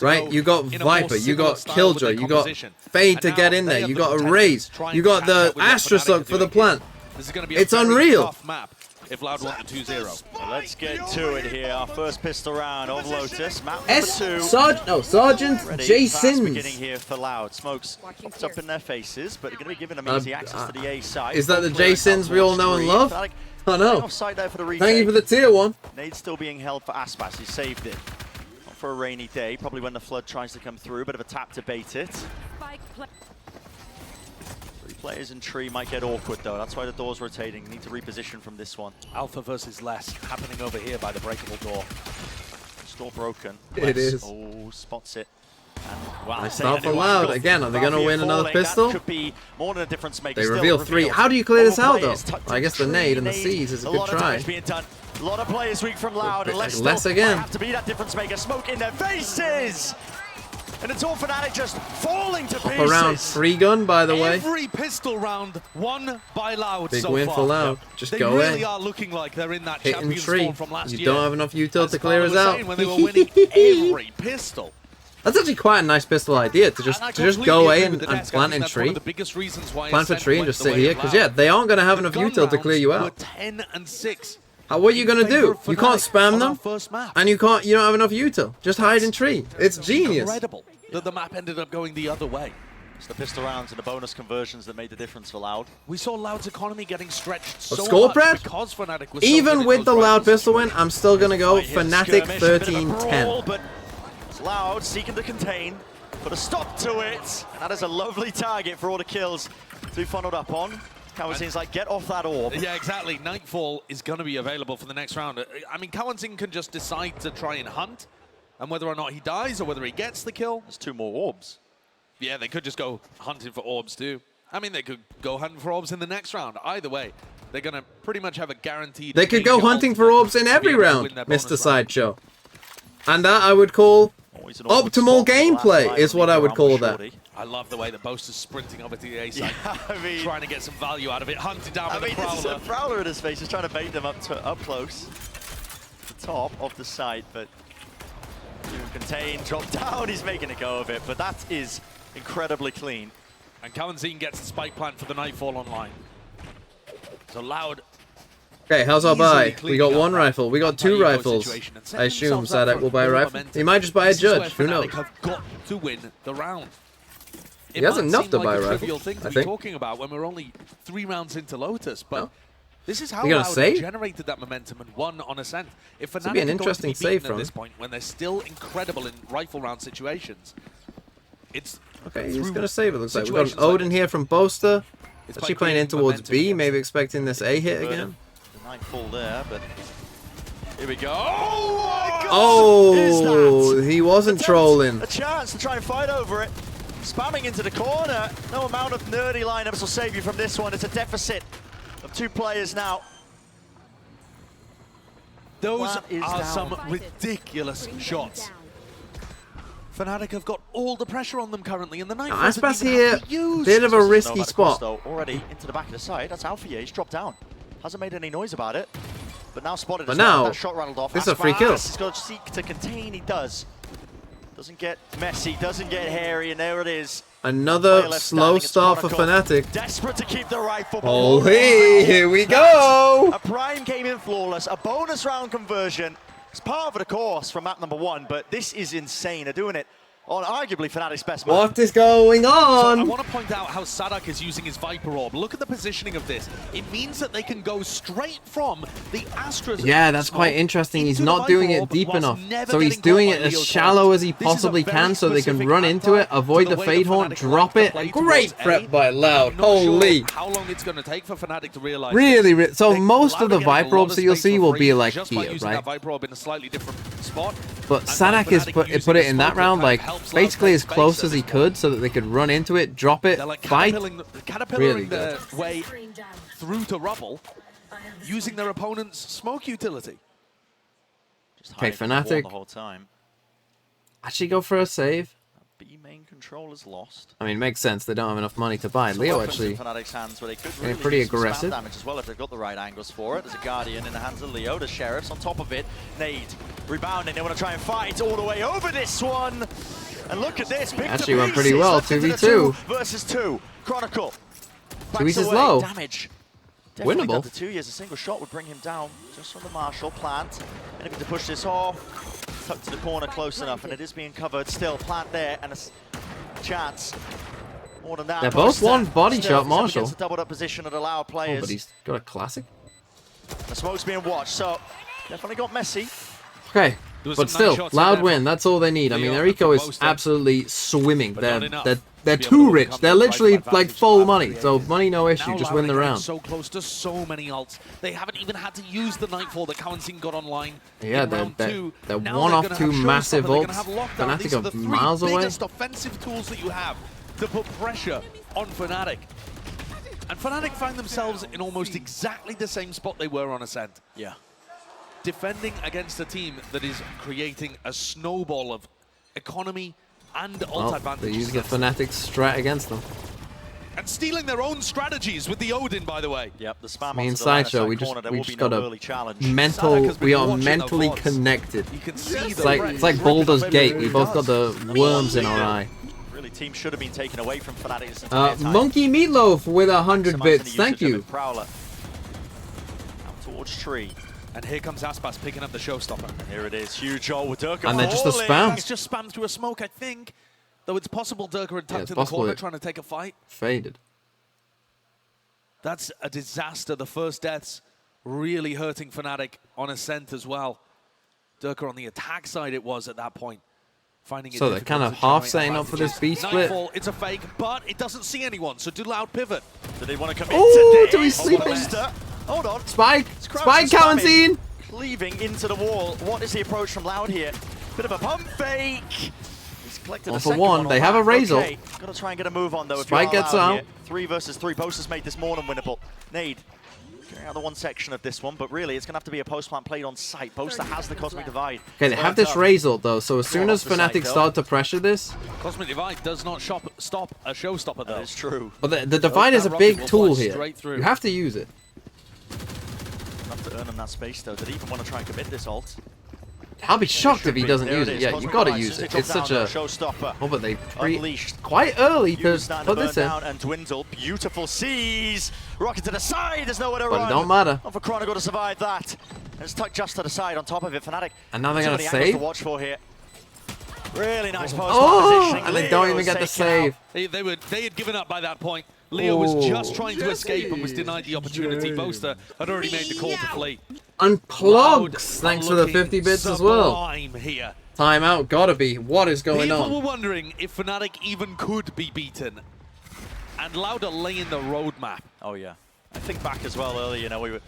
Right? You got Viper, you got Killjoy, you got Fade to get in there, you got a Raze, you got the Astra Suck for the plant. This is going to be it's unreal. Map if Loud want the 2-0. Well, let's get to it here. Our first pistol round of Lotus. Map Sergeant J. Sims. Beginning here for Loud. Smokes popped up in their faces, but they're going to be given them easy access to the A side. Is that the J. Sims we all know and love? I know. Thank you for the tier 1. Nade still being held for Aspas. He saved it. Not for a rainy day. Probably when the flood tries to come through. Bit of a tap to bait it. Players in tree might get awkward though. That's why the door's rotating. Need to reposition from this one. Alpha versus Less happening over here by the breakable door. Door broken. It is. Oh, spots it. And, wow, nice start for Loud. Again, are they going to win another pistol? Could be more than a difference maker. They reveal 3. How do you clear this out though? I guess the nade and the C's is a good try. A lot of players weak from Loud. And Less again. Have to be that difference maker. Smoke in their faces. And it's all Fnatic just falling to pieces. Around free gun, by the way. Every pistol round won by Loud. Big so win far. for Loud. Just they go really in. Are looking like they're in that hitting champions tree. form from last you year. Don't have enough util to clear us out. When they were winning every pistol. That's actually quite a nice pistol idea to just go away and plant in tree. Plant for tree and just sit here because yeah, they aren't going to have enough util to clear you out. 10 and 6. What are you going to do? You can't spam them, and you don't have enough util. Just hide in tree. It's genius. Incredible that the map ended up going the other way. It's the pistol rounds and the bonus conversions that made the difference for Loud. We saw Loud's economy getting stretched so score, much Brad? because Fnatic was even so with the Loud rivals. pistol win, I'm still going to go Fnatic 13-10. But Loud seeking to contain, put a stop to it, and that is a lovely target for all the kills to be funneled up on. Kawazin's like, get off that orb. Yeah, exactly. Nightfall is going to be available for the next round. I mean, Kawazin can just decide to try and hunt, and whether or not he dies or whether he gets the kill. There's 2 more orbs. Yeah, they could just go hunting for orbs too. I mean, they could go hunting for orbs in the next round. Either way, they're going to pretty much have a guaranteed... They could go hunting for orbs in every round, Mr. Sideshow. And that I would call optimal gameplay, is what I would call that. I love the way that Boaster's sprinting over to the A side, trying to get some value out of it, hunted down by the Prowler. There's a Prowler in his face, he's trying to bait them up close. The top of the side, but contain, drop down, he's making a go of it, but that is incredibly clean. And Kalanzine gets the spike plant for the Nightfall online. So Loud. Okay, how's our buy? We got one rifle. We got two rifles. I assume Sadak will buy a rifle. He might just buy a judge. Who knows? Have got to win the round. He has enough to buy a rifle, thing to I be think. talking about when we're only 3 rounds into Lotus, but this is how You gonna Loud save? generated that momentum and won on Ascent. If This would be an Fnatic are interesting going to be beaten save from at this him. point, when they're still incredible in rifle round situations, it's Okay, he's gonna save it. Looks like we got an Odin here from Boaster. Actually playing in towards B, maybe expecting this A hit again. The Nightfall there, but here we go. Oh, he wasn't trolling. A chance to try and fight over it. Spamming into the corner. No amount of nerdy lineups will save you from this one. It's a deficit of 2 players now. Those are some ridiculous shots. Fnatic have got all the pressure on them currently, and the Nightfall Aspas here, bit of a risky spot. Already into the back of the side. That's Alpha. He's dropped down. Hasn't made any noise about it, but now spotted. But now, that shot rattled off. this is a free kill. He's got to seek to contain. He does. Doesn't get messy. Doesn't get hairy, and there it is. Another slow start for Fnatic. Desperate to keep the rifle. Oh, hey, here we go. A prime came in flawless. A bonus round conversion. It's part of the course from map number 1, but this is insane. They're doing it on arguably Fnatic's best map. What is going on? So I want to point out how Sadak is using his Viper Orb. Look at the positioning of this. It means that they can go straight from the Astras. Yeah, that's quite interesting. He's not doing it deep enough. So he's doing it as shallow as he possibly can so they can run into it, avoid the Fade Horn, drop it. Great prep by Loud. Holy. How long it's going to take for Fnatic to realize. Really, so most of the Viper Orbs that you'll see will be like here, right? That Viper Orb in a slightly different spot. But Sadak has put it in that round like basically as close as he could so that they could run into it, drop it, fight. Really good. Their way through to rubble using their opponent's smoke utility. Okay, Fnatic. The whole time. Actually go for a save. B main control is lost. I mean, it makes sense. They don't have enough money to buy. Leo actually getting pretty aggressive. Damage as well if they've got the right angles for it. There's a Guardian in the hands of Leo. The Sheriff's on top of it. Nade rebounding. They want to try and fight all the way over this one. And look at this. Actually went pretty well. 2v2 versus 2. Chronicle. 2 is low. Damage. Definitely Winnable. got the 2 years. A single shot would bring him down just from the Marshall plant. Anything to push this off. Tucked to the corner close enough, and it is being covered still. Plant there, and a chance. More than that. They're both one body shot, Marshall. A doubled up position that allow players. Oh, but he's got a classic. The smoke's being watched, so definitely got messy. Okay, but still, Loud win. That's all they need. I mean, their eco is absolutely swimming. They're too rich. They're literally like full money. So money no issue. Just win the round. So close to so many ults. They haven't even had to use the Nightfall that Kalanzine got online. Yeah, they're one off 2 massive ults. Fnatic are miles away. Biggest offensive tools that you have to put pressure on Fnatic. And Fnatic find themselves in almost exactly the same spot they were on Ascent. Yeah. Defending against a team that is creating a snowball of economy and ult advantage. They're using a Fnatic strat against them. And stealing their own strategies with the Odin, by the way. Yep, the spam. Me and Sideshow, we just got a mental. We are mentally connected. You can see it's like Baldur's Gate. We both got the worms in our eye. Really, team should have been taken away from Fnatic this entire time. Monkey Meatloaf with 100 bits. Thank you. Prowler. Out towards tree. And here comes Aspas picking up the showstopper. And here it is, huge ult with Durka. And then just a spam. He's just spammed through a smoke, I think. Though it's possible Durka had tucked in the corner trying to take a fight. Faded. That's a disaster. The first deaths really hurting Fnatic on Ascent as well. Durka on the attack side it was at that point. Finding it so they're kind of half setting up for this B split. Nightfall, it's a fake, but it doesn't see anyone, so do Loud pivot. Do they want to come in today? Do we sleep in? Hold on. Spike! Spike, Kalanzine! Cleaving into the wall. What is the approach from Loud here? Bit of a pump fake. He's collected 1 a for second 1. They have a Razor. Okay. Got to try and get a move on though. Spike gets out. 3 versus 3. Bosa's made this more than winnable. Nade. Carrying out the one section of this one, but really it's going to have to be a post plant played on site. Bosa has the Cosmic Divide. Okay, they have this Razor though, so as soon as Fnatic start to pressure this... Cosmic Divide does not stop a showstopper though. That is true. But the Divide is a big tool here. You have to use it. Enough to earn him that space though. Did he even want to try and commit this ult? I'll be shocked if he doesn't use it. Yeah, you gotta use it. It's such a... showstopper. Oh, but they quite early to put this in. And dwindle. Beautiful seas. Rocket to the side. There's nowhere to run. But it don't matter. Not for Chronicle to survive that. And it's tucked just to the side on top of it. Fnatic. And now they're gonna save. To watch for here. Really nice post positioning. And they don't even get the save. They had given up by that point. Leo was just trying to escape and was denied the opportunity. Bosta had already made the call to flee. Unplugs, thanks for the 50 bits as well. Here. Timeout, gotta be. What is going on? People were wondering if Fnatic even could be beaten. And Lauda laying the roadmap. Oh yeah. I think back as well earlier, you know, we were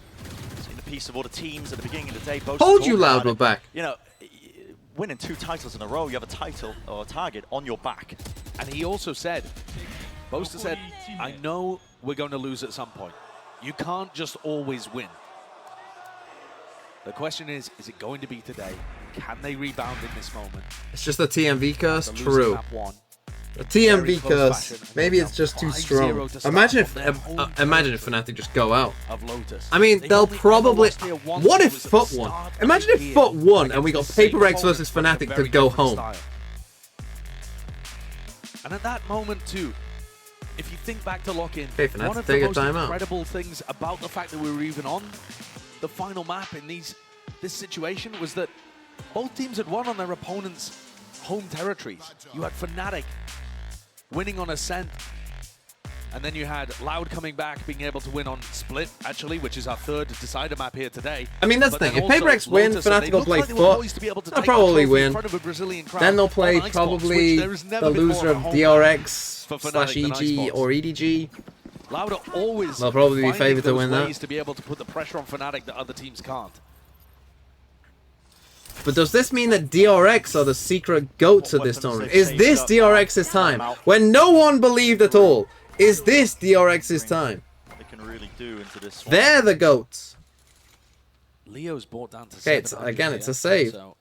seeing the piece of all the teams at the beginning of the day. Told you Loud were back. You know, winning 2 titles in a row, you have a title or a target on your back. And he also said, Bosta said, I know we're going to lose at some point. You can't just always win. The question is it going to be today? Can they rebound in this moment? It's just the TMV curse? True. The TMV curse. Maybe it's just too strong. Imagine if Fnatic just go out. I mean, they'll probably... What if FUT won? Imagine if FUT won and we got PRX versus Fnatic to go home. And at that moment too, if you think back to lock-in, one of the most incredible things about the fact that we were even on the final map in this situation was that both teams had won on their opponents' home territories. You had Fnatic winning on Ascent, and then you had Loud coming back, being able to win on Split, actually, which is our 3rd decider map here today. I mean, that's the thing. If PRX win, Fnatic will play FUT. They'll probably win. Then they'll play probably the loser of DRX/EG or EDG. Loud are always they'll probably be favored to win that. To be able to put the pressure on Fnatic that other teams can't. But does this mean that DRX are the secret goats of this tournament? Is this DRX's time? When no one believed at all. Is this DRX's time? They can really do into this one. They're the goats. Leo's brought down to okay, again, it's a save. So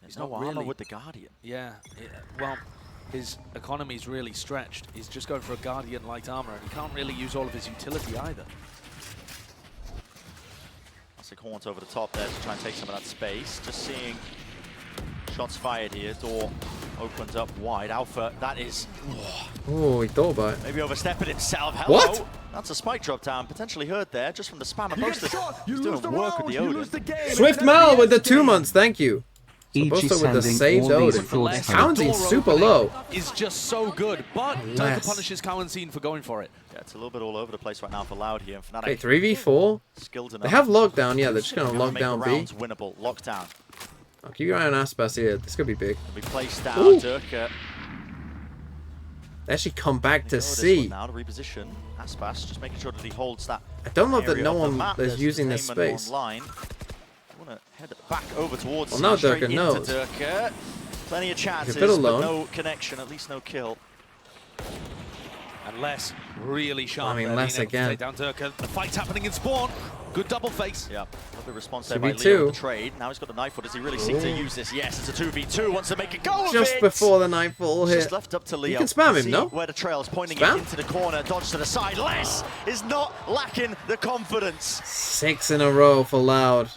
he's no armor with the Guardian. Yeah, well, his economy's really stretched. He's just going for a Guardian light armor, and he can't really use all of his utility either. Haunt over the top there to try and take some of that space. Just seeing shots fired here. Door opens up wide. Alpha, that is... Oh, he thought about it. Maybe overstepping himself. Hello. What? That's a spike drop down. Potentially heard there just from the spam. He's doing work with the Odin. Swift Mal with the 2 months. Thank you. So Bosa with the saved Odin. Cowanzine super low. Is just so good, but Turka punishes Cowanzine for going for it. Yeah, it's a little bit all over the place right now for Loud here. Fnatic. Okay, 3v4. They have lockdown. Yeah, they're just going to lock down B. Winnable. Lockdown. Oh, keep your eye on Aspas here. This could be big. Be placed down. Turka. They actually come back to C. Now to reposition Aspas, just making sure that he holds that. I don't love that no one is using this space. Online. Want to head back over towards. Well, now Durka knows. Durka. Plenty of chances, but no connection. At least no kill. And Les really sharp. I mean, Les again. Down Durka. The fight's happening in spawn. Good double face. Yeah, lovely response there by Leo with the trade. Now he's got the Nightfall. Does he really seek to use this? Yes, it's a 2v2. Wants to make a go of just before the Nightfall hit. Just left up to Leo. You can spam him, no? Where the trail is pointing it into the corner. Dodge to the side. Les is not lacking the confidence. 6 in a row for Loud.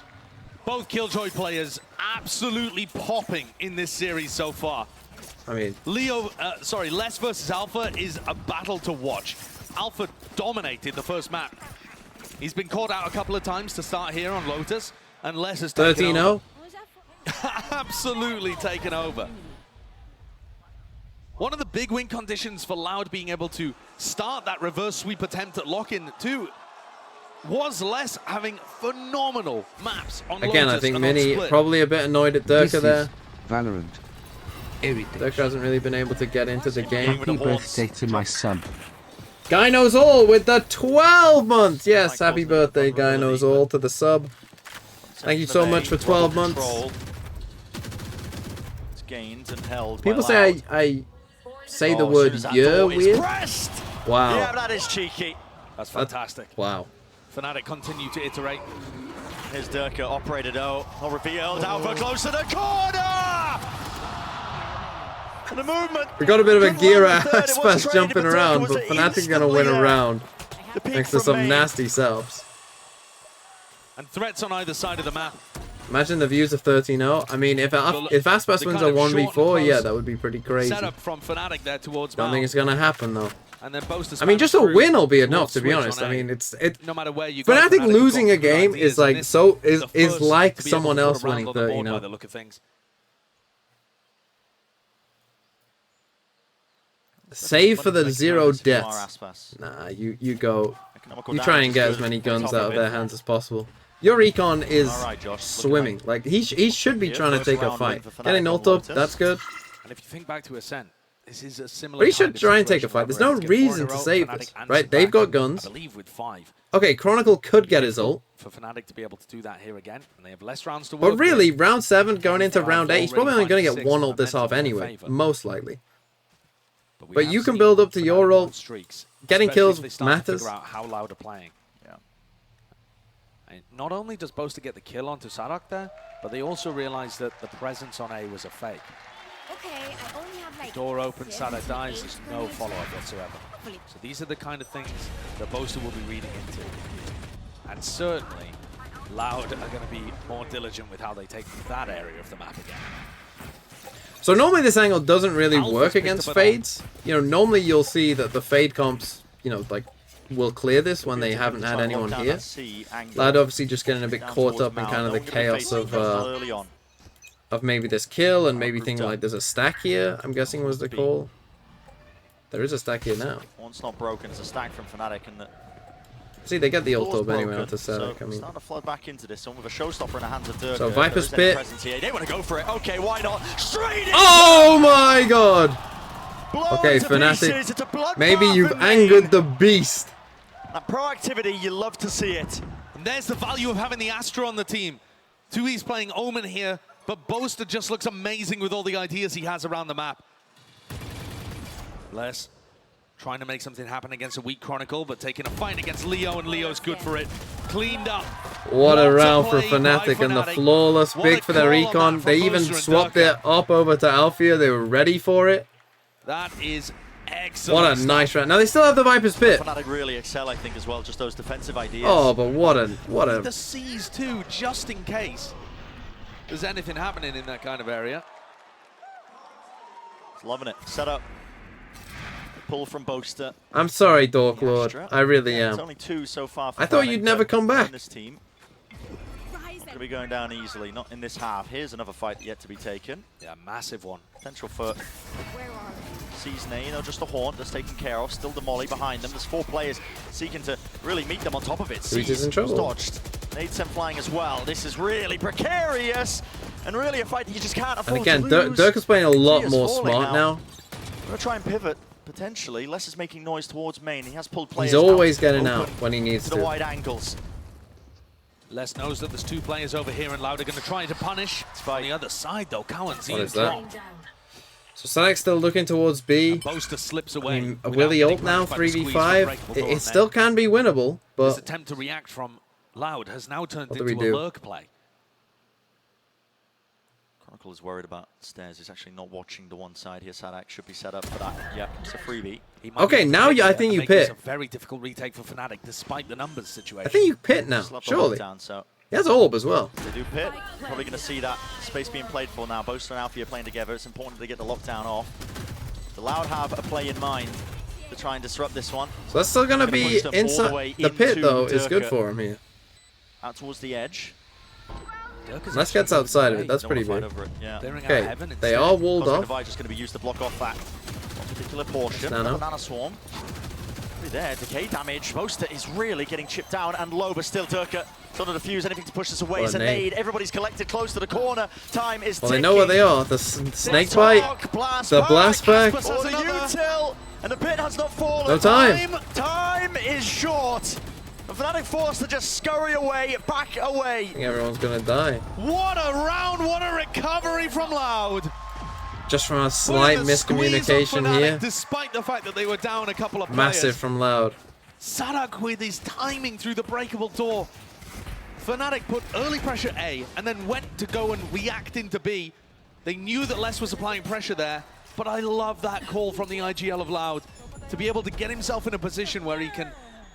Both Killjoy players absolutely popping in this series so far. I mean, Les versus Alpha is a battle to watch. Alpha dominated the first map. He's been caught out a couple of times to start here on Lotus, and Les has taken 13-0. Absolutely taken over. One of the big win conditions for Loud being able to start that reverse sweep attempt at lock-in too was Les having phenomenal maps on again, Lotus. I think Mini probably a bit annoyed at Durka there. Valorant. Durka hasn't really been able to get into the game. Happy birthday to my sub. Guy Knows All with the 12 months. Yes, happy birthday, Guy Knows All, to the sub. Thank you so much for 12 months. gained and held. People say I say the word "yeah" weird. Wow. Yeah, that is cheeky. That's fantastic. Wow. Fnatic continue to iterate. Here's Durka, operated out, revealed, Alpha close to the corner! And the movement. We got a bit of a gear ass jumping around, but Fnatic's gonna win a round. Thanks to some nasty setups. And threats on either side of the map. Imagine the views of 13-0. I mean, if Aspas wins a 1v4, yeah, that would be pretty crazy. Setup from Fnatic there towards Don't think it's gonna happen though. And then I mean, just a win will be enough, to be honest. I mean, no matter where you go, Fnatic losing a game is like is like someone else winning 13-0. By the look of things. Save for the 0 deaths. Nah, you go. You try and get as many guns out of their hands as possible. Your recon is swimming. Like he should be trying to take a fight. Getting ult up, that's good. And if you think back to Ascent, this is a similar. But he should try and take a fight. There's no reason to save this, right? They've got guns. I believe with 5. Okay, Chronicle could get his ult. For Fnatic to be able to do that here again, and they have less rounds to work. But really, round 7 going into round 8, he's probably only going to get 1 ult this half anyway, most likely. But you can build up to your ult. Getting kills matters. How Loud are playing. Yeah. And not only does Boaster get the kill onto Sadok there, but they also realize that the presence on A was a fake. Okay, I only have like door open, Sadok dies, there's no follow-up whatsoever. So these are the kind of things that Boaster will be reading into. And certainly, Loud are going to be more diligent with how they take that area of the map again. So normally this angle doesn't really work against fades. You know, normally you'll see that the fade comps, you know, like, will clear this when they haven't had anyone here. Loud obviously just getting a bit caught up in kind of the chaos of maybe this kill and maybe thinking like there's a stack here, I'm guessing was the call. There is a stack here now. Once not broken, it's a stack from Fnatic, and see, they get the ult up anyway onto Sadok. I mean, starting to flood back into this one with a showstopper in the hands of Durka. So Viper's Pit. They want to go for it. Okay, why not? Straight in! Oh my god! Okay, Fnatic, maybe you've angered the beast. That proactivity, you love to see it. And there's the value of having the Astra on the team. Tui's playing Omen here, but Boaster just looks amazing with all the ideas he has around the map. Les trying to make something happen against a weak Chronicle, but taking a fight against Leo, and Leo's good for it. Cleaned up. What a round for Fnatic, and the flawless pick for their recon. They even swapped it up over to Alfia. They were ready for it. That is excellent. What a nice round. Now they still have the Viper's Pit. Fnatic really excel, I think, as well. Just those defensive ideas. Oh, but what a the C's too, just in case there's anything happening in that kind of area. Loving it. Set up. Pull from Boaster. I'm sorry, Dork Lord. I really am. It's only 2 so far for I thought you'd never come back. This team. Going to be going down easily, not in this half. Here's another fight yet to be taken. Yeah, massive one. Potential for Season A, you know, just a haunt that's taken care of. Still the molly behind them. There's 4 players seeking to really meet them on top of it. Season in trouble. Dodged. Nade sent flying as well. This is really precarious and really a fight that you just can't afford to lose. And again, Dirk is playing a lot more smart now. I'm going to try and pivot. Potentially, Les is making noise towards main. He has pulled players. He's always getting out when he needs to. The wide angles. Les knows that there's 2 players over here, and Loud are going to try to punish. On the other side, though, Cowan's what is that? So Sadok's still looking towards B. Boaster slips away. I mean, a Willy ult now, 3v5. It still can be winnable, but this attempt to react from Loud has now turned into a lurk play. Chronicle is worried about stairs. He's actually not watching the one side here. Sadok should be set up for that. Yep, it's a freebie. Okay, now I think you pit. It's a very difficult retake for Fnatic, despite the numbers situation. I think you pit now, surely. He has orb as well. They do pit. Probably going to see that space being played for now. Boaster and Alfie are playing together. It's important to get the lockdown off. The Loud have a play in mind to try and disrupt this one. So that's still going to be inside. The pit, though, is good for him here. Out towards the edge. Les gets outside of it. That's pretty big. Yeah. Okay, they are walled off. Just going to be used to block off that particular portion. Banana Swarm. There, decay damage. Boaster is really getting chipped down, and Loba still Durka. Trying to defuse anything to push this away. It's a nade. Everybody's collected close to the corner. Time is ticking. Well, they know where they are. The snake bite, the blast back. Or the util, and the pit has not fallen. No time. Time is short. And Fnatic forced to just scurry away, back away. I think everyone's gonna die. What a round, what a recovery from Loud. Just from a slight miscommunication here. Despite the fact that they were down a couple of players. Massive from Loud. Sadak with his timing through the breakable door. Fnatic put early pressure A and then went to go and react into B. They knew that Les was applying pressure there, but I love that call from the IGL of Loud to be able to get himself in a position where he can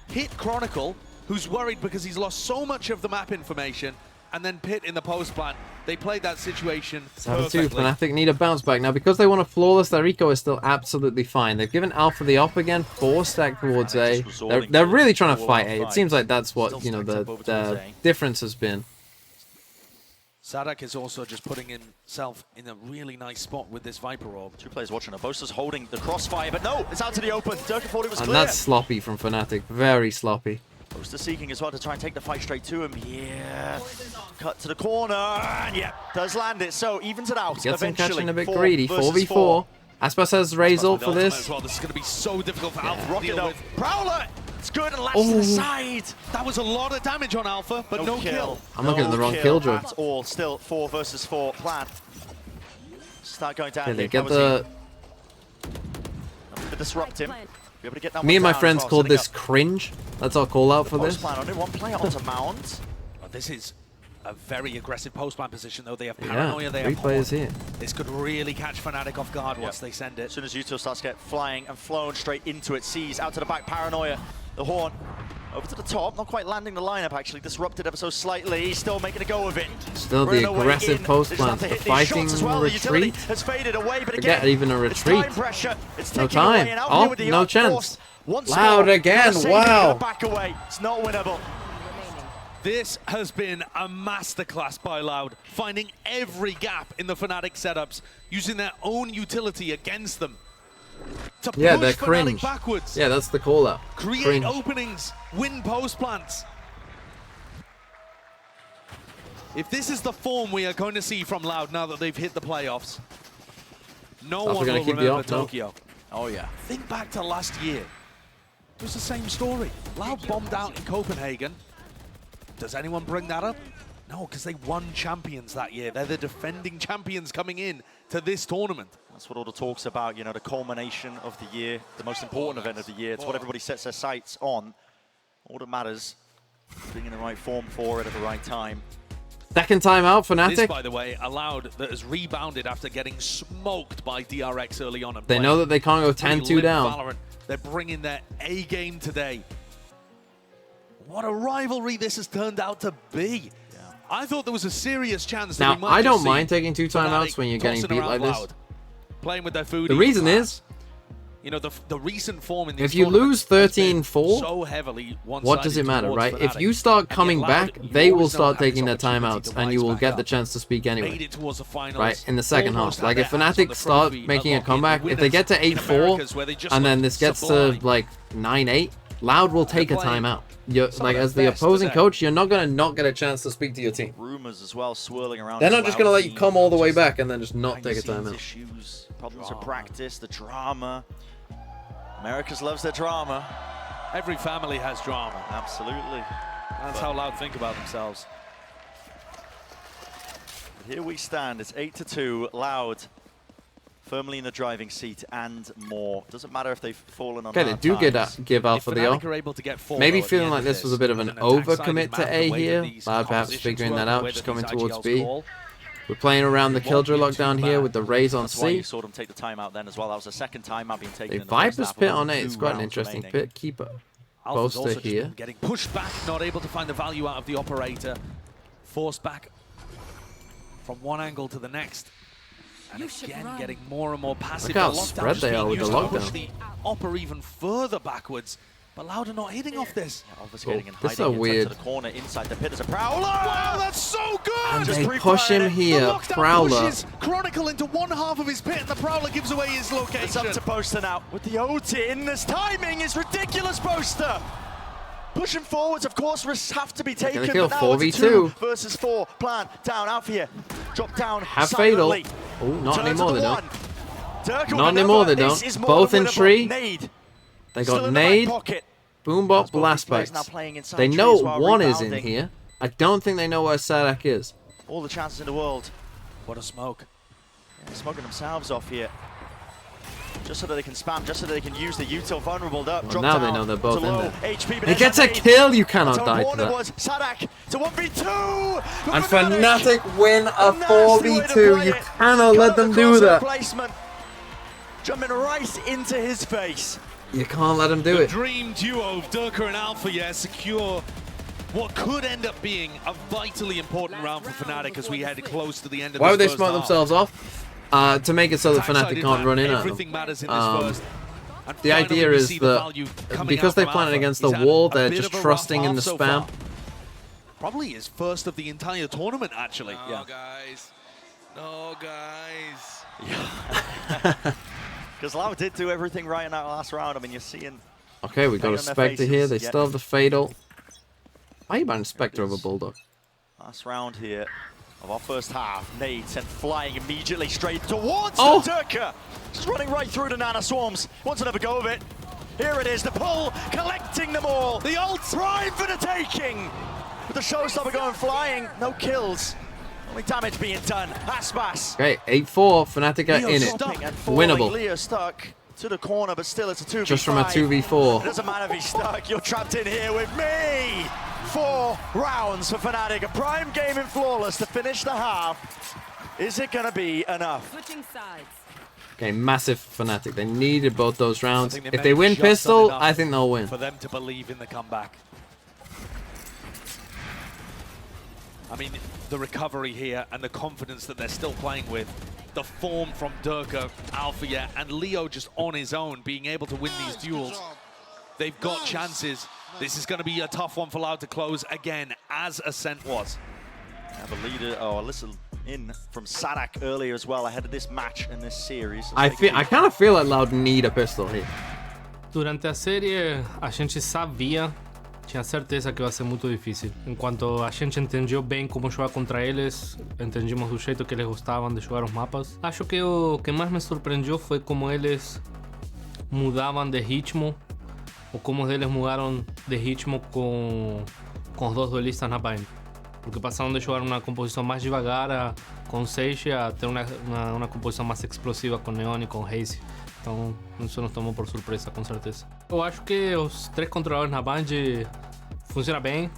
hit Chronicle, who's worried because he's lost so much of the map information, and then Pit in the post plant. They played that situation 7-2, Fnatic need a bounce back. Now, because they want a flawless, their eco is still absolutely fine. They've given Alpha the op again, 4-stack towards A. They're really trying to fight A. It seems like that's what, you know, the difference has been. Sadak is also just putting himself in a really nice spot with this Viper Orb. Two players watching. Bosa's holding the crossfire, but no, it's out to the open. Durka thought it was clear. And that's sloppy from Fnatic. Very sloppy. Bosa seeking as well to try and take the fight straight to him. Yeah. Cut to the corner. And yeah, does land it. So evens it out. Gets him catching a bit greedy. 4v4. Aspas has raise ult for this. Well. This is going to be so difficult for Alpha. Rocket up. Prowler! It's good and lands to the side. That was a lot of damage on Alpha, but no kill. I'm looking at the wrong kill drop. At all. Still 4 versus 4 plan. Start going down. They get the disrupt him. Me and my friends called this cringe. That's our call out for this. Only one player onto Mount. This is a very aggressive post-plan position, though. They have Paranoia, they have 3 players here. This could really catch Fnatic off guard once they send it. As soon as Util starts to get flying and flown straight into it, sees out to the back, Paranoia, the Horn, over to the top, not quite landing the lineup actually, disrupted ever so slightly, he's still making a go of it. Still the aggressive post plant, the fighting retreat. Has faded away, but forget even a retreat. No time. Oh, no chance. Loud again, wow. Back away. It's not winnable. This has been a masterclass by Loud, finding every gap in the Fnatic setups, using their own utility against them. To push they're cringe. Backwards. Yeah, that's the call out. Create cringe. Openings, win post plants. If this is the form we are going to see from Loud now that they've hit the playoffs, no one will remember Tokyo. Oh yeah. Think back to last year. It was the same story. Loud bombed out in Copenhagen. Does anyone bring that up? No, because they won champions that year. They're the defending champions coming in to this tournament. That's what all the talk's about, you know, the culmination of the year, the most important event of the year. It's what everybody sets their sights on. All that matters, being in the right form for it at the right time. Second time out, Fnatic. This, by the way, allowed that has rebounded after getting smoked by DRX early on. They know that they can't go 10-2 down. Valorant. They're bringing their A game today. What a rivalry this has turned out to be. Yeah. I thought there was a serious chance that we might I don't mind taking 2 timeouts when you're getting beat like this. Playing with their food. The reason is, you know, the recent form in this if you lose 13-4, so heavily what does it matter, right? Fnatic. If you start coming back, they will start taking their timeouts, and you will get the chance to speak anyway. Right, in the second half. Like, if Fnatic start making a comeback, if they get to 8-4, and then this gets to, like, 9-8, Loud will take a timeout. Like, as the opposing coach, you're not going to not get a chance to speak to your team. Rumors as well swirling around. They're not just going to let you come all the way back and then just not take a timeout. Issues, problems of practice, the drama. Americas loves their drama. Every family has drama. Absolutely. That's how Loud think about themselves. Here we stand. It's 8-2. Loud firmly in the driving seat and more. Doesn't matter if they've fallen on. Okay, they do give Alpha the O. Maybe feeling like this was a bit of an overcommit to A here. Loud perhaps figuring that out, just coming towards B. We're playing around the Killjoy lockdown here with the Raze on C. You saw them take the timeout then as well. That was the second timeout being taken. A Viper's pit on A. It's quite an interesting pit. Keep a poster here. Getting pushed back, not able to find the value out of the operator. Forced back from one angle to the next. And again, getting more and more passive. Look how spread they are with the lockdown. Push the Opera even further backwards. But Loud are not hitting off this. Yeah, this is a weird. The corner inside the pit. There's a Prowler. Wow, that's so good! And they push him here. Prowler. Pushes Chronicle into one half of his pit, and the Prowler gives away his location. It's up to Poster now with the ult in. This timing is ridiculous, Poster. Pushing forwards, of course, risks have to be taken. Gonna kill but now 4v2 it's 2 versus 4. Plan down, out for you. Drop down. Have fatal. Oh, not anymore. They don't. Not anymore. They don't. Both in tree. They got nade. Boombot, blast bites. They know one is in here. I don't think they know where Sadak is. All the chances in the world. What a smoke. Yeah, smoking themselves off here. Just so that they can spam, just so that they can use the util vulnerable up. Well, now they know they're both in there. HP, it gets a kill, you cannot die to that. Sadak to 1v2! And Fnatic win a 4v2. You cannot let them do that. Placement. Jumping right into his face. You can't let them do it. The dream duo of Durka and Alpha, yeah, secure what could end up being a vitally important round for Fnatic as we head close to the end of Why this would they first smoke half. themselves off? To make it so that Fnatic can't run in at Everything matters in this first. The idea is that because they planted against the wall, they're just trusting in the spam. Probably his first of the entire tournament, actually. No, guys. No, guys. Yeah. Because Lau did do everything right in that last round. I mean, you're seeing... Okay, we got a Spectre here. They still have the Fatal. Why are you buying Spectre over Bulldog? Last round here of our first half. Nate and flying immediately straight towards the Durka. Just running right through the Nana Swarms. Wants another go of it. Here it is, the pull, collecting them all. The ult prime for the taking. With the showstopper going flying. No kills. Only damage being done. Aspas. Okay, 8-4. Fnatic are in it. Winnable. Leo stuck to the corner, but still it's a 2v5. Just from a 2v4. It doesn't matter if he's stuck. You're trapped in here with me. 4 rounds for Fnatic. A prime game in Flawless to finish the half. Is it going to be enough? Switching sides. Okay, massive Fnatic. They needed both those rounds. If they win Pistol, I think they'll win. For them to believe in the comeback. I mean, the recovery here and the confidence that they're still playing with. The form from Durka, Alpha, and Leo just on his own, being able to win these duels. They've got chances. This is going to be a tough one for Loud to close again, as Ascent was. Have a leader, a listen in from Sadak earlier as well, ahead of this match in this series. I kind of feel like Loud need a pistol here. Durante a série, a gente sabia, tinha certeza que vai ser muito difícil. Enquanto a gente entendeu bem como jogar contra eles, entendimos do jeito que eles gostavam de jogar os mapas. Acho que o que mais me surpreendeu foi como eles mudavam de ritmo, ou como eles mudaram de ritmo com os dois duelistas na bind. Porque passaram de jogar uma composição mais devagar com Sage a ter uma composição mais explosiva com Neon e com Haze. Então isso nos tomou por surpresa, com certeza. Eu acho que os 3 controladores na Band funcionam bem.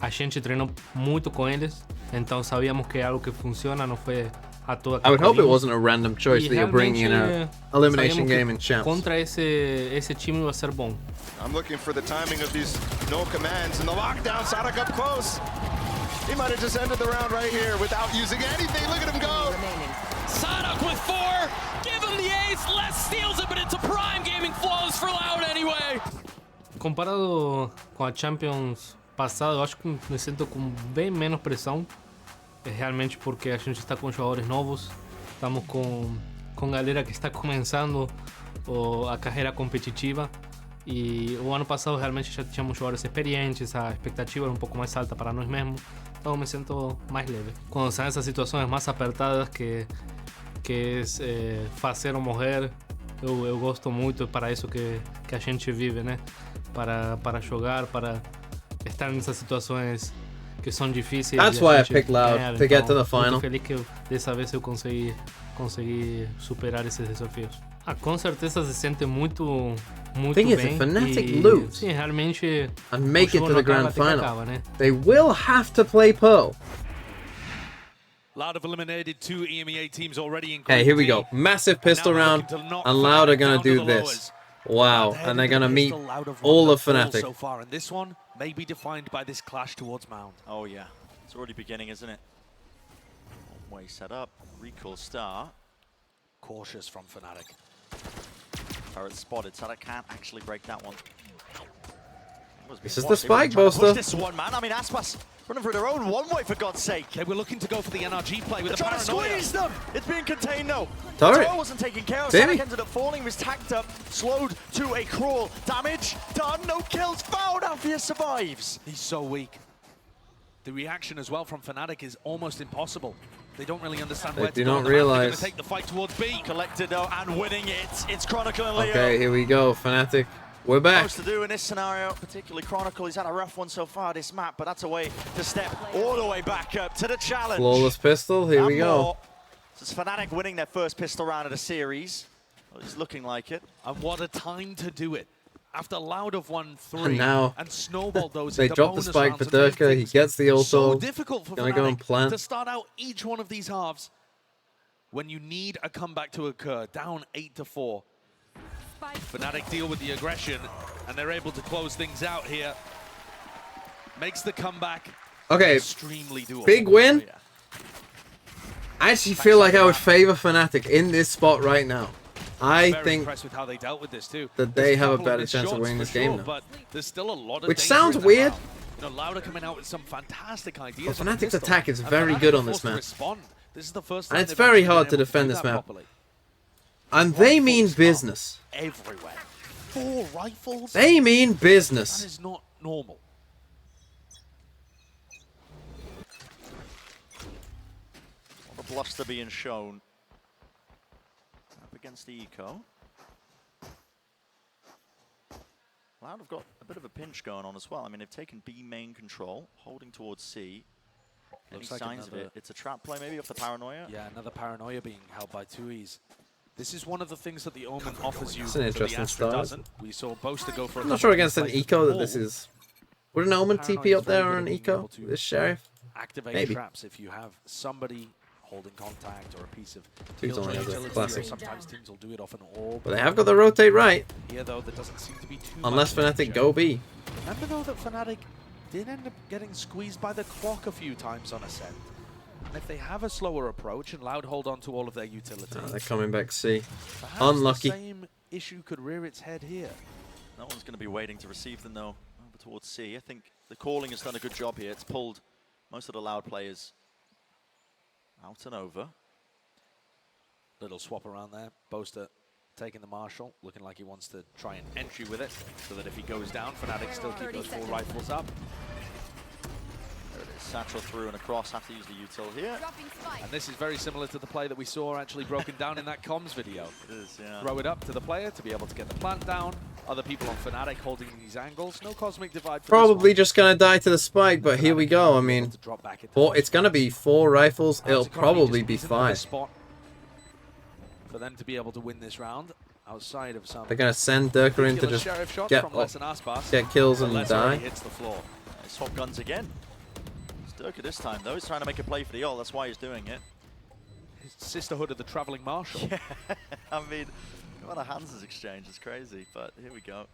A gente treinou muito com eles, então sabíamos que é algo que funciona, não foi à toa. I would hope it wasn't a random choice that you're bringing in an elimination game in champs. Contra esse time vai ser bom. I'm looking for the timing of these no commands and the lockdown. Sadak up close. He might have just ended the round right here without using anything. Look at him go. Sadak with 4. Give him the ace. Les steals it, but it's a prime gaming Flawless for Loud anyway. Comparado com a Champions passada, eu acho que me sinto com bem menos pressão. É realmente porque a gente está com jogadores novos. Estamos com galera que está começando a carreira competitiva. E o ano passado realmente já tínhamos jogadores experientes, a expectativa era um pouco mais alta para nós mesmos. Então me sinto mais leve. Quando são essas situações mais apertadas que é fazer ou morrer, eu gosto muito, para isso que a gente vive, né? Para jogar, para estar nessas situações que são difíceis. That's why I picked Loud, to get to the final. Muito feliz que dessa vez eu consegui superar esses desafios. Com certeza se sente muito Thing bem. Is, if Fnatic lose sim, realmente and make it to the grand final, acaba, né? they will have to play Pearl. Loud have eliminated 2 EMEA teams already in Okay, here we go. Massive pistol round, and Loud are gonna do this. Wow, and they're gonna meet all of Fnatic. So far, and this one may be defined by this clash towards Mound. Oh yeah, it's already beginning, isn't it? Way set up, recall start. Cautious from Fnatic. Turret spotted, Sadak can't actually break that one. This is the spike, Boaster. This one, man. I mean, Aspas running through their own one-way, for God's sake. They were looking to go for the NRG play with the trying to squeeze them. It's being contained, though. Turret wasn't taken care of. Sadak ended up falling, was tacked up, slowed to a crawl. Damage done, no kills found. Alfia survives. He's so weak. The reaction as well from Fnatic is almost impossible. They don't really understand where to go. They do not realize. They're going to take the fight towards B. Collected though and winning it. It's Chronicle and Leo. Okay, here we go, Fnatic. We're back. To do in this scenario, particularly Chronicle. He's had a rough one so far this map, but that's a way to step all the way back up to the challenge. Flawless pistol. Here we go. So it's Fnatic winning their first pistol round of the series. Well, it's looking like it. And what a time to do it. After Loud have won 3 And now and snowballed those they into drop the bonus spike rounds for and made Durka. He things gets the ult. so difficult for Gonna go and plant. to start out each one of these halves when you need a comeback to occur. Down 8-4. Fnatic deal with the aggression, and they're able to close things out here. Makes the comeback extremely doable. Big win. I actually feel like I would favor Fnatic in this spot right now. I think impressed with how they dealt with this too. that they have a better chance of winning this game now. But there's still a lot of Which danger sounds in the weird. round. You know, Louder coming out with some fantastic ideas. But on Fnatic's pistol, attack is and very Fnatic good are on this forced to map. respond. This is the first And time it's they've very actually hard been to able defend do this that map. properly. And they mean business. Everywhere. 4 rifles. They mean business. That is not normal. All the bluster being shown up against the eco. Loud have got a bit of a pinch going on as well. I mean, they've taken B main control, holding towards C. Any Looks like signs of it? It's a trap play maybe off the Paranoia? Yeah, another Paranoia being held by 2Es. This is one of the things that the Omen offers you It's an that the interesting Astra start. doesn't. We saw Boaster go for a I'm not sure against an plays eco that ball. this is. Would an Omen TP up there or an eco? This Sheriff? Activate Maybe. traps if you have somebody holding contact or a piece of Two's field only has a utility, or classic. sometimes teams will do it off an orb. But they have got the rotate right. Here though, there doesn't seem to be too Unless much Fnatic danger. go B. Remember though that Fnatic did end up getting squeezed by the clock a few times on ascent. And if they have a slower approach and Loud hold on to all of their utility, They're coming back C. perhaps Unlucky. the same issue could rear its head here. No one's going to be waiting to receive them though, over towards C. I think the calling has done a good job here. It's pulled most of the Loud players out and over. Little swap around there. Boaster taking the Marshal, looking like he wants to try and entry with it, so that if he goes down, Fnatic still keep those 4 rifles up. There it is, satchel through and across, have to use the util here. And this is very similar to the play that we saw actually broken down in that comms video. It is, yeah. Throw it up to the player to be able to get the plant down. Other people on Fnatic holding these angles. No Cosmic Divide for Probably this just gonna die to the spike, but here we go. I mean, it's gonna be 4 rifles. It'll probably be 5. Spot for them to be able to win this round outside of some. They're gonna send Durka in to just Sheriff shots get from Les and Aspas. get kills and Les already die. hits the floor. Nice hot guns again. It's Durka this time though. He's trying to make a play for the ult. That's why he's doing it. His sisterhood of the traveling marshal. Yeah, I mean, what a hands exchange. It's crazy, but here we go.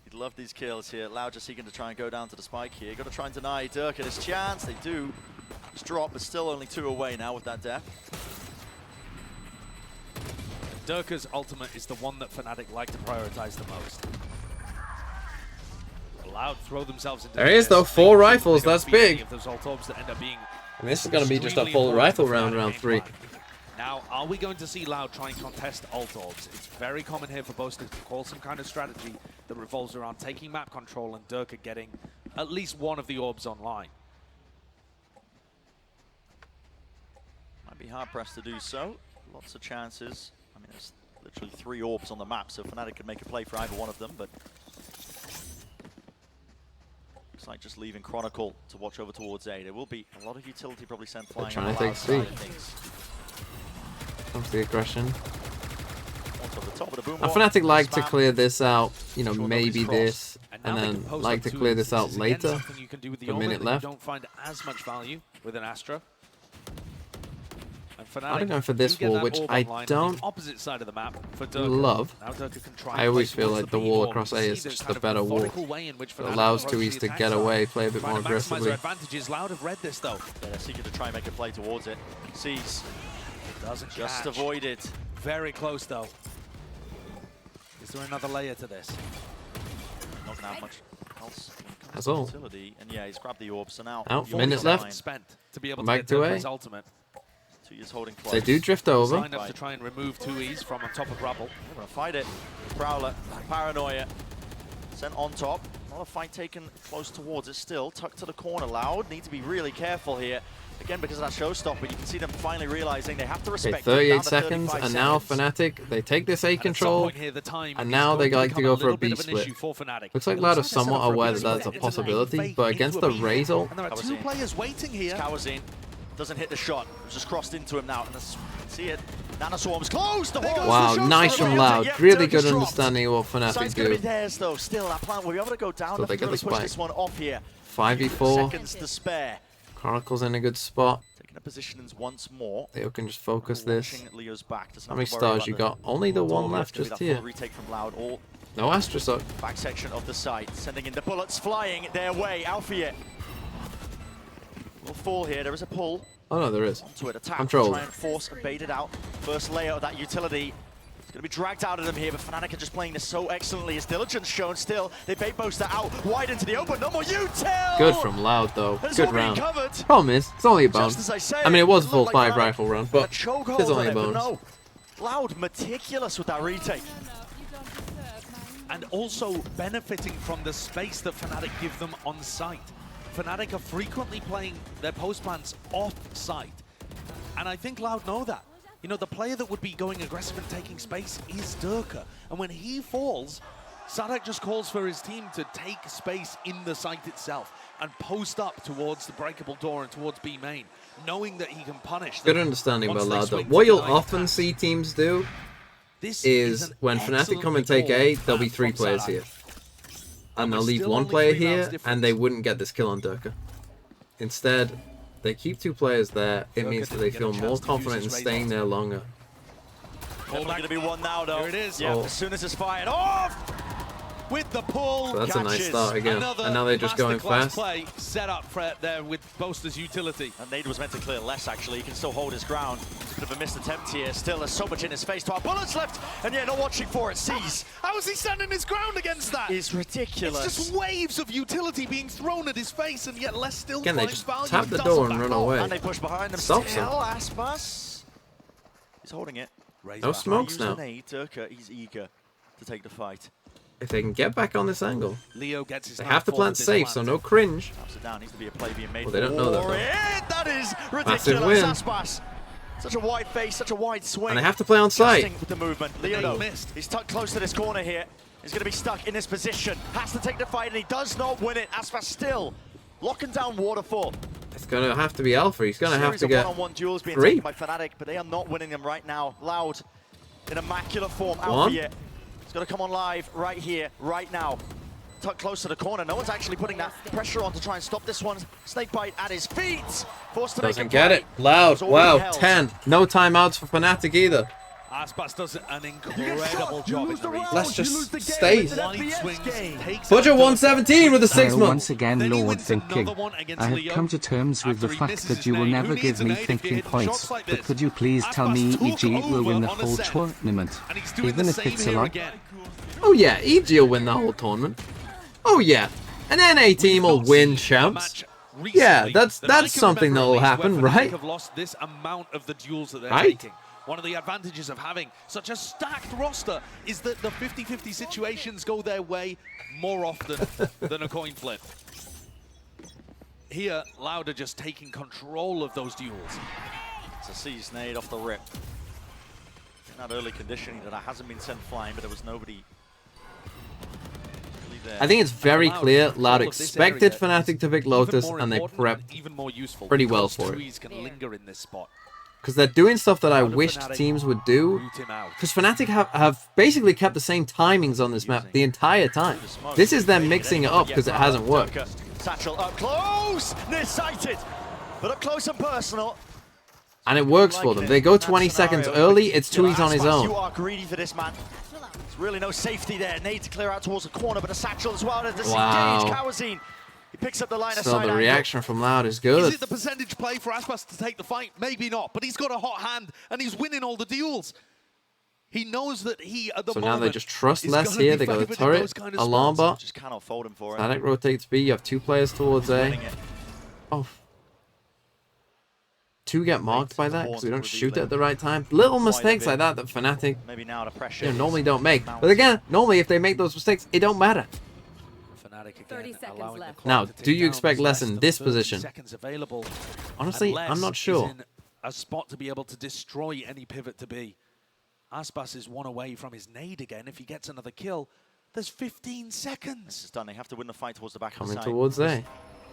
You'd love these kills here. Loud just seeking to try and go down to the spike here. Got to try and deny Durka this chance. They do. It's drop, but still only 2 away now with that death. Durka's ultimate is the one that Fnatic like to prioritize the most. Loud throw themselves into There he is though, 4 rifles. That's big. of those ult orbs that end up being And this is gonna be just a extremely full important rifle for round, Fnatic round 3. gameplay. Now, are we going to see Loud try and contest ult orbs? It's very common here for Boaster to call some kind of strategy that revolves around taking map control and Durka getting at least one of the orbs online. Might be hard pressed to do so. Lots of chances. I mean, there's literally 3 orbs on the map, so Fnatic could make a play for either one of them, but looks like just leaving Chronicle to watch over towards A. There will be a lot of utility probably sent flying trying on to the take Loud C. side of things. Comes the aggression. Onto the top of the boom Now, wall. Fnatic like to Spam. clear this out, you know, Sure maybe nobody's this, and then like to clear this out later. A minute left. You don't find as much value with an Astra. And I'm going for this do get wall, that which orb I online on don't the opposite side of the map for Durka. love. Now Durka can try I and always play feel towards like the B wall wall. across You A see is this just kind a of better wall. methodical way in which It Fnatic allows approach 2Es the to attack get side. away, play a bit more Trying to maximize aggressively. their advantages. Loud have read this though. They're seeking to try and make a play towards it. Sees. Doesn't Just catch. avoided. Very close though. Is there another layer to this? Not gonna have much else. That's all. Utility. And yeah, he's grabbed the orb, so now Out, the minute orb's left. online. Spent to be able Back to to get A. his ultimate. 2Es holding close. They do drift over. Signed up to try and remove 2Es from on top of rubble. They're gonna fight it. Prowler, Paranoia, sent on top. Not a fight taken close towards it still. Tucked to the corner, Loud. Need to be really careful here. Again, because of that showstopper, you can see them finally realizing they have to Okay, respect 38 it. Down to seconds, 35 and now seconds. Fnatic, they take this A control, Here, the time and is now they going like to become go a for a little bit B of an split. issue for Fnatic. Looks like It Loud looks is like they're set somewhat up for a aware B that that's a split into an possibility, fake but into against a the B. Razor, And there are That was 2 it. players waiting here. Kawazin. Doesn't hit the shot. It was just crossed into him now. And see it. Nanoswarm's close. The wow, nice from Loud. Really good understanding of what Fnatic do. Gonna be theirs though. Still, that plant will be able to go down. So they get really the push spike. this one off here. 5v4. Seconds to spare. Coracle's in a good spot. Taking the positions once more. Leo can just focus this. Leo's back. How many stars you got? Only the one left just here. Retake from Loud. All no Astra Suck. back section of the site, sending in the bullets flying their way. Alfie will fall here. There is a pull. Oh no, there is. Onto it, attack. Control. Try and force and bait it out. First layer of that utility. It's going to be dragged out of them here, but Fnatic are just playing this so excellently. His diligence shown still. They bait Boaster out wide into the open. No more util. Good from Loud though. Has Good all been round. covered. Problem is, it's only a bonus. Just as I say, I mean, it was a it full looked like 5 rifle round, but it's only a bonus. No. Loud meticulous with that retake. And also benefiting from the space that Fnatic give them on site. Fnatic are frequently playing their post plants off site. And I think Loud know that. You know, the player that would be going aggressive and taking space is Durka. And when he falls, Sadek just calls for his team to take space in the site itself and post up towards the breakable door and towards B main, knowing that he can punish them. Good understanding by Loud though. What you'll often see teams do is when Fnatic come and take A, there'll be 3 players here. And they'll leave 1 player here, and they wouldn't get this kill on Durka. Instead, they keep 2 players there. It means that they feel more confident in staying there longer. Only going to be 1 now, though. Here it is. Yeah, as soon as it's fired off! With the pull, So that's a nice start again. And now they're just going fast. Play set up for there with Boaster's utility. And Nade was meant to clear less, actually. He can still hold his ground. It's a bit of a missed attempt here. Still, there's so much in his face. 12 bullets left, and yeah, not watching for it. Sees. How is he standing his ground against that? It's ridiculous. It's just waves of utility being thrown at his face, and yet less still. Again, they just tap the door and run away. And they push behind them. Stop still, Aspas. He's holding it. No smokes now. Durka, he's eager to take the fight. If they can get back on this angle, Leo gets his they have to plant safe, so no cringe. Down. Needs to be a play being made. Well, they don't know that. That is ridiculous. Massive win. Aspas. Such a wide face, such a wide swing. And they have to play on site. With the movement. Leo missed. He's tucked close to this corner here. He's going to be stuck in this position. Has to take the fight, and he does not win it. Aspas still locking down Waterfall. It's going to have to be Alpha. He's going to have to get one-on-one duels being 3. taken by Fnatic, but they are not winning them right now. Loud in immaculate form. Alpha yet. It's going to come on live right here, right now. Tucked close to the corner. No one's actually putting that pressure on to try and stop this one. Snakebite at his feet. Forced to Doesn't get it. Loud. Wow. 10. No timeouts for Fnatic either. Aspas does an incredible job in the retake. Let's just stay. Budget 117 with a 6 month. Once again, Lord thinking. I have come to terms with the fact that you will never give me thinking points, but could you please tell me EG will win the whole tournament, even if it's a lot? Oh yeah, EG will win the whole tournament. Oh yeah, an NA team will win champs. Yeah, that's something that will happen, right? Have lost this amount of the duels that they're right? taking. One of the advantages of having such a stacked roster is that the 50-50 situations go their way more often than a coin flip. Here, Loud are just taking control of those duels. It's a seize nade off the rip. In that early conditioning that hasn't been sent flying, but there was nobody. I think it's very clear Loud expected Fnatic to pick Lotus, and they prepped pretty well for it. Because they're doing stuff that I wished teams would do. Because Fnatic have basically kept the same timings on this map the entire time. This is them mixing it up because it hasn't worked. Satchel up close, near-sighted, but up close and personal. And it works for them. They go 20 seconds early, it's Tui's on his own. You are greedy for this, man. There's really no safety there. Need to clear out towards the corner, but a satchel as well. There's disengage. Kawazine. He picks up the line of sight. So the reaction from Loud is good. Is it the percentage play for Aspas to take the fight? Maybe not, but he's got a hot hand and he's winning all the duels. He knows that he, at the moment, now they just trust less here. They got the turret, alarm bot. Just cannot fold him for it. Fnatic rotates B. You have 2 players towards A. Oh. 2 get marked by that because we don't shoot at the right time. Little mistakes like that Fnatic normally don't make. But again, normally if they make those mistakes, it don't matter. 30 seconds left. Now, do you expect less in this position? Honestly, I'm not sure. In a spot to be able to destroy any pivot to B. Aspas is 1 away from his nade again. If he gets another kill, there's 15 seconds. This is done. They have to win the fight towards the back Coming of the side. towards A.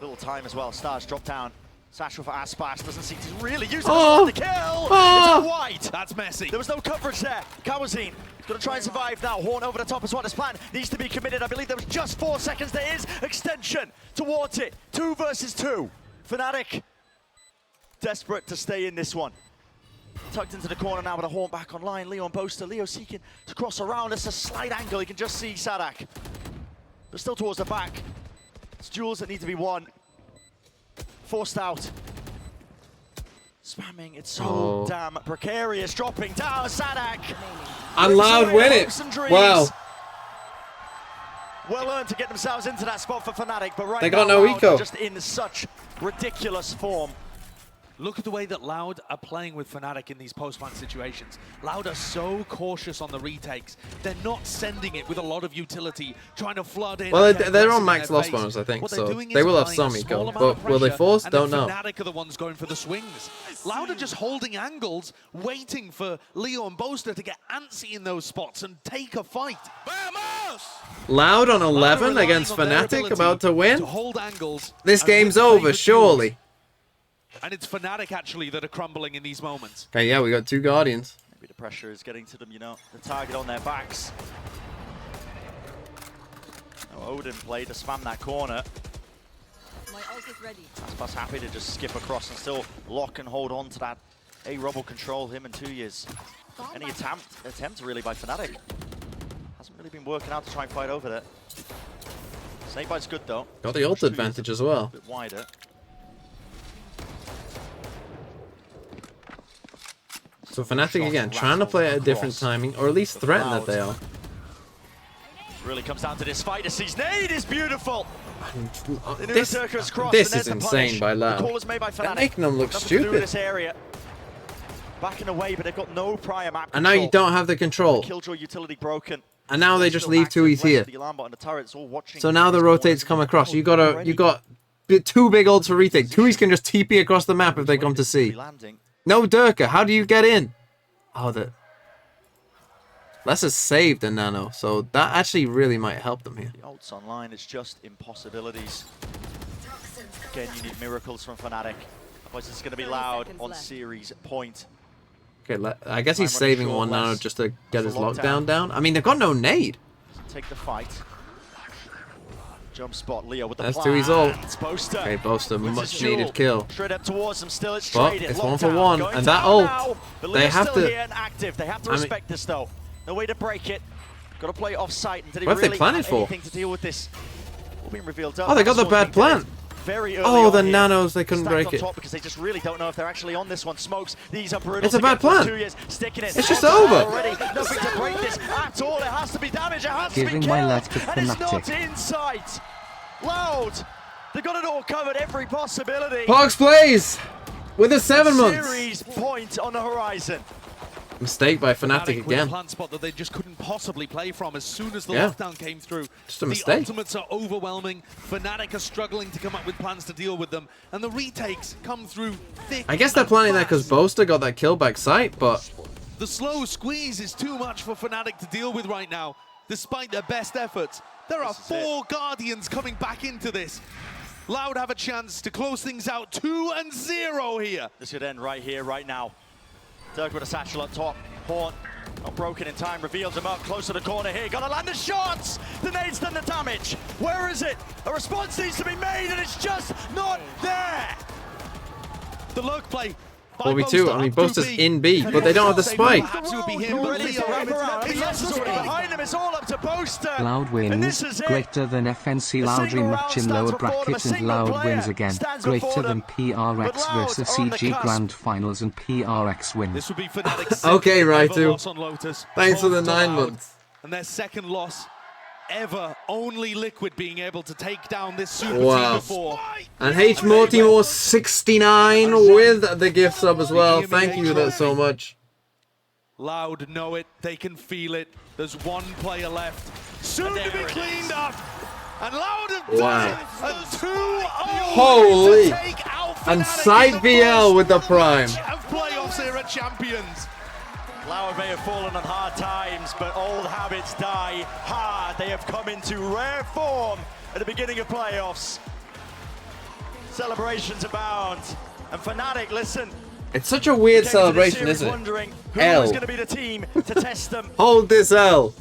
Little time as well. Stars drop down. Satchel for Aspas doesn't seem to really use it. The kill! It's a white! That's messy. There was no coverage there. Kawazine going to try and survive now. Horn over the top is what his plan needs to be committed. I believe there was just 4 seconds. There is extension towards it. 2 versus 2. Fnatic desperate to stay in this one. Tucked into the corner now with a Horn back online. Leo and Boaster. Leo seeking to cross around. It's a slight angle. You can just see Sadak. But still towards the back. It's duels that need to be won. Forced out. Spamming, it's so damn precarious. Dropping down, Sadak. And Loud win it. Wow. Well earned to get themselves into that spot for Fnatic, but right they now, got no eco. Just in such ridiculous form. Look at the way that Loud are playing with Fnatic in these post-plant situations. Loud are so cautious on the retakes. They're not sending it with a lot of utility, trying to flood in. Well, they're on max loss bonus, I think, so they will have some eco. But will they force? Don't know. Fnatic are the ones going for the swings. Loud are just holding angles, waiting for Leo and Boaster to get antsy in those spots and take a fight. Loud on 11 against Fnatic, about to win. To hold angles. This game's over, surely. And it's Fnatic, actually, that are crumbling in these moments. Okay, yeah, we got 2 Guardians. Maybe the pressure is getting to them, you know, the target on their backs. Oh, Odin played to spam that corner. My ult is ready. Aspas happy to just skip across and still lock and hold on to that. A-Rob will control him in 2 years. Any attempt really by Fnatic. Hasn't really been working out to try and fight over that. Snakebite's good, though. Got the ult advantage as well. A bit wider. So Fnatic again, trying to play at a different timing, or at least threaten that they are. Really comes down to this fight. His nade is beautiful. This is insane by Loud. They're making them look stupid. This area. Backing away, but they've got no prior map and now you don't have the control. Killjoy utility broken. And now they just leave 2Es here. So now the rotates come across. You got 2 big ults for retake. 2Es can just TP across the map if they come to C. No Durka, how do you get in? Oh, Less is saved in Nano, so that actually really might help them here. The ults online is just impossibilities. Again, you need miracles from Fnatic. Otherwise, it's going to be Loud on series point. Okay, I guess he's saving 1 Nano just to get his lockdown down. I mean, they've got no nade. Take the fight. Jump spot, Leo with the That's plan. 2's ult. Okay, Boaster, much needed kill. Straight up towards him, still it's but straight. It's 1 for 1, and that ult, they have to respect this though. No way to break it. Got to play off site. Did he what really have they planned for? Anything to deal with this? All being revealed. Oh, they got the bad plan. Very early oh, the here. nanos, they couldn't break it. Because they just really don't know if they're actually on this one. Smokes, these are brutal. It's a bad plan. 2 years, sticking it. It's just over. Already. Nothing to break this at all. It has to be damage. It has to be killed. And it's not in sight. Loud. They got it all covered. Every possibility. Pogs plays with a 7 months. Series point on the horizon. Mistake by Fnatic again. Plan spot that they just couldn't possibly play from as soon as the lockdown came through. Just a mistake. The ultimates are overwhelming. Fnatic are struggling to come up with plans to deal with them, and the retakes come through thick. I guess they're planning that because Boaster got that kill back sight, but the slow squeeze is too much for Fnatic to deal with right now, despite their best efforts. There are 4 Guardians coming back into this. Loud have a chance to close things out 2-0 here. This could end right here, right now. Dirk with a satchel up top. Horn, not broken in time, reveals him up close to the corner here. Gotta land the shots! The nade's done the damage. Where is it? A response needs to be made and it's just not there! The lurk play. 4v2, I mean, Boaster's in B, but they don't have the spike. Loud wins, greater than FNC Loud rematch in lower bracket and Loud wins again. Greater than PRX versus CG Grand Finals and PRX win. This would be Fnatic's okay, Raitu. loss on Lotus. Thanks for the 9 months. And their second loss ever, only Liquid being able to take down this super wow. team before. And H Mortimer 69 with the gift sub as well. Thank you so much. Loud know it, they can feel it. There's 1 player left, soon to be cleaned up. And Loud have done a 2-0 holy! to take out and Side BL with the prime. Of playoffs here at Champions. Loud may have fallen on hard times, but old habits die hard. They have come into rare form at the beginning of playoffs. Celebrations abound. And Fnatic, listen. It's such a weird celebration, isn't it? Wondering who was going to be the team to test them. Hold this L.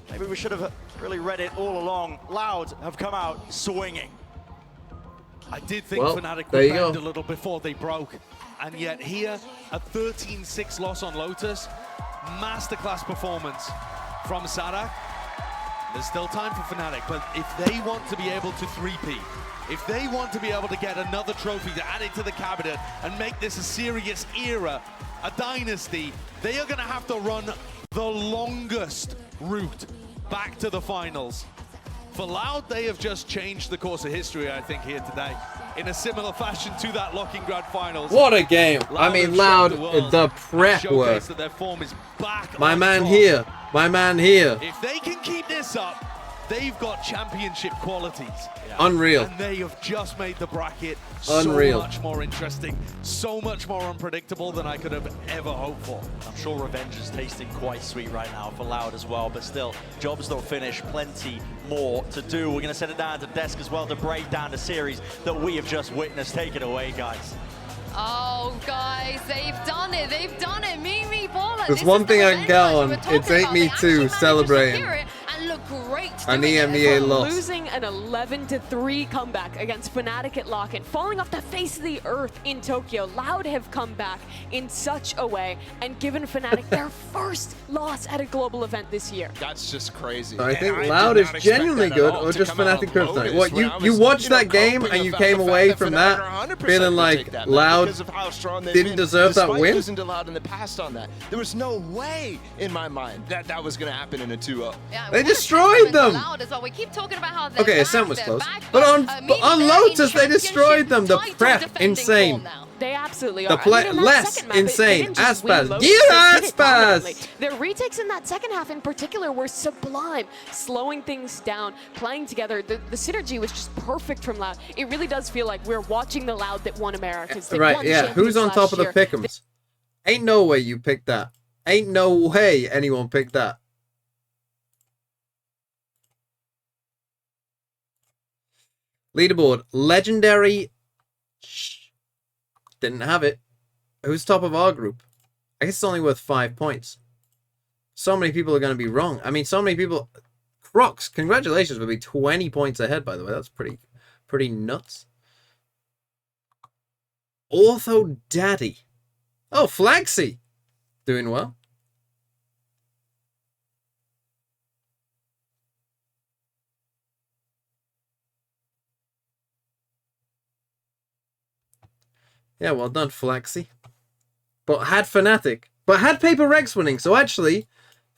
Maybe we should have really read it all along. Loud have come out swinging. I did think Fnatic would bend a little before they broke. And yet here, a 13-6 loss on Lotus. Masterclass performance from Sadak. There's still time for Fnatic, but if they want to be able to 3P, if they want to be able to get another trophy to add it to the cabinet and make this a serious era, a dynasty, they are going to have to run the longest route back to the finals. For Loud, they have just changed the course of history, I think, here today, in a similar fashion to that locking Grand Finals. What a game! I mean, Loud, the prep work. That their form is back my man here, my man here. If they can keep this up, they've got championship qualities. Yeah. Unreal. And they have just made the bracket Unreal. So much more interesting, so much more unpredictable than I could have ever hoped for. I'm sure revenge is tasting quite sweet right now for Loud as well, but still, job's not finished, plenty more to do. We're going to send it down to Desk as well to break down the series that we have just witnessed. Take it away, guys. Oh, guys, they've done it. They've done it. Mimi Baller. There's one thing I can count on. It's Ain't Me Too celebrating. Look great. An EMEA loss. Losing an 11-3 comeback against Fnatic at Lock-In, falling off the face of the earth in Tokyo. Loud have come back in such a way and given Fnatic their first loss at a global event this year. That's just crazy. I think Loud is genuinely good, or just Fnatic Kryptonite. What, you watched that game and you came away from that feeling like Loud didn't deserve that win? In the past on that. There was no way in my mind that that was going to happen in a 2-0. Yeah, they destroyed them. Well. We keep talking about how okay, Ascent was close, but on Lotus they destroyed them. The prep, insane. They absolutely are. The play less insane. Aspas, yeah, Aspas. Their retakes in that second half in particular were sublime, slowing things down, playing together. The synergy was just perfect from Loud. It really does feel like we're watching the Loud that won Americas. Right, yeah. Who's on top of the pick'ems? Ain't no way you picked that. Ain't no way anyone picked that. Leaderboard, Legendary. Didn't have it. Who's top of our group? I guess it's only worth 5 points. So many people are going to be wrong. I mean, so many people. Crocs, congratulations, would be 20 points ahead, by the way. That's pretty nuts. Ortho Daddy. Oh, Flaxy. Doing well. Yeah, well done, Flaxy. But had Fnatic. But had PRX winning. So actually,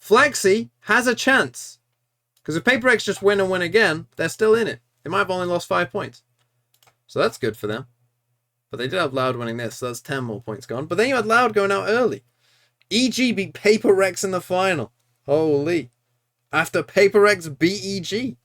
Flaxy has a chance. Because if PRX just win and win again, they're still in it. They might have only lost 5 points. So that's good for them. But they did have Loud winning this, so that's 10 more points gone. But then you had Loud going out early. EG beat PRX in the final. Holy. After PRX beat EG.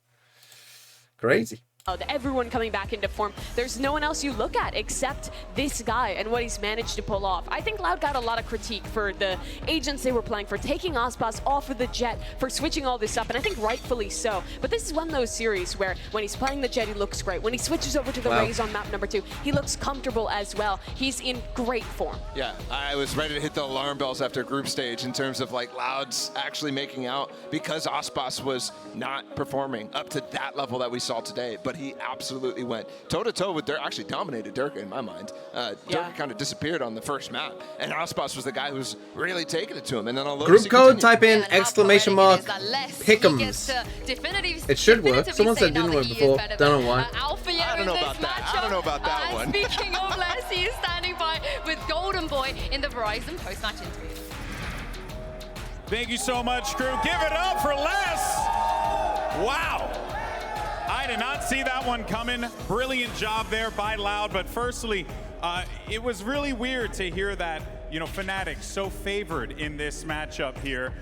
Crazy. Everyone coming back into form. There's no one else you look at except this guy and what he's managed to pull off. I think Loud got a lot of critique for the agents they were playing, for taking Aspas off of the Jet, for switching all this up, and I think rightfully so. But this is one of those series where when he's playing the Jet, he looks great. When he switches over to the Raze on map number 2, he looks comfortable as well. He's in great form. Yeah, I was ready to hit the alarm bells after group stage in terms of like Loud's actually making out because Aspas was not performing up to that level that we saw today. But he absolutely went toe-to-toe with Dirk, actually dominated Dirk in my mind. Dirk kind of disappeared on the first map, and Aspas was the guy who was really taking it to him. And then on Lotus, group code, type in exclamation mark Pick'ems. It should work. Someone said it didn't work before. Don't know why. I don't know about that. I don't know about that one. Speaking of Les, he is standing by with Golden Boy in the Verizon post-match interview. Thank you so much, crew. Give it up for Les. Wow. I did not see that one coming. Brilliant job there by Loud. But firstly, it was really weird to hear that, you know, Fnatic so favored in this matchup here.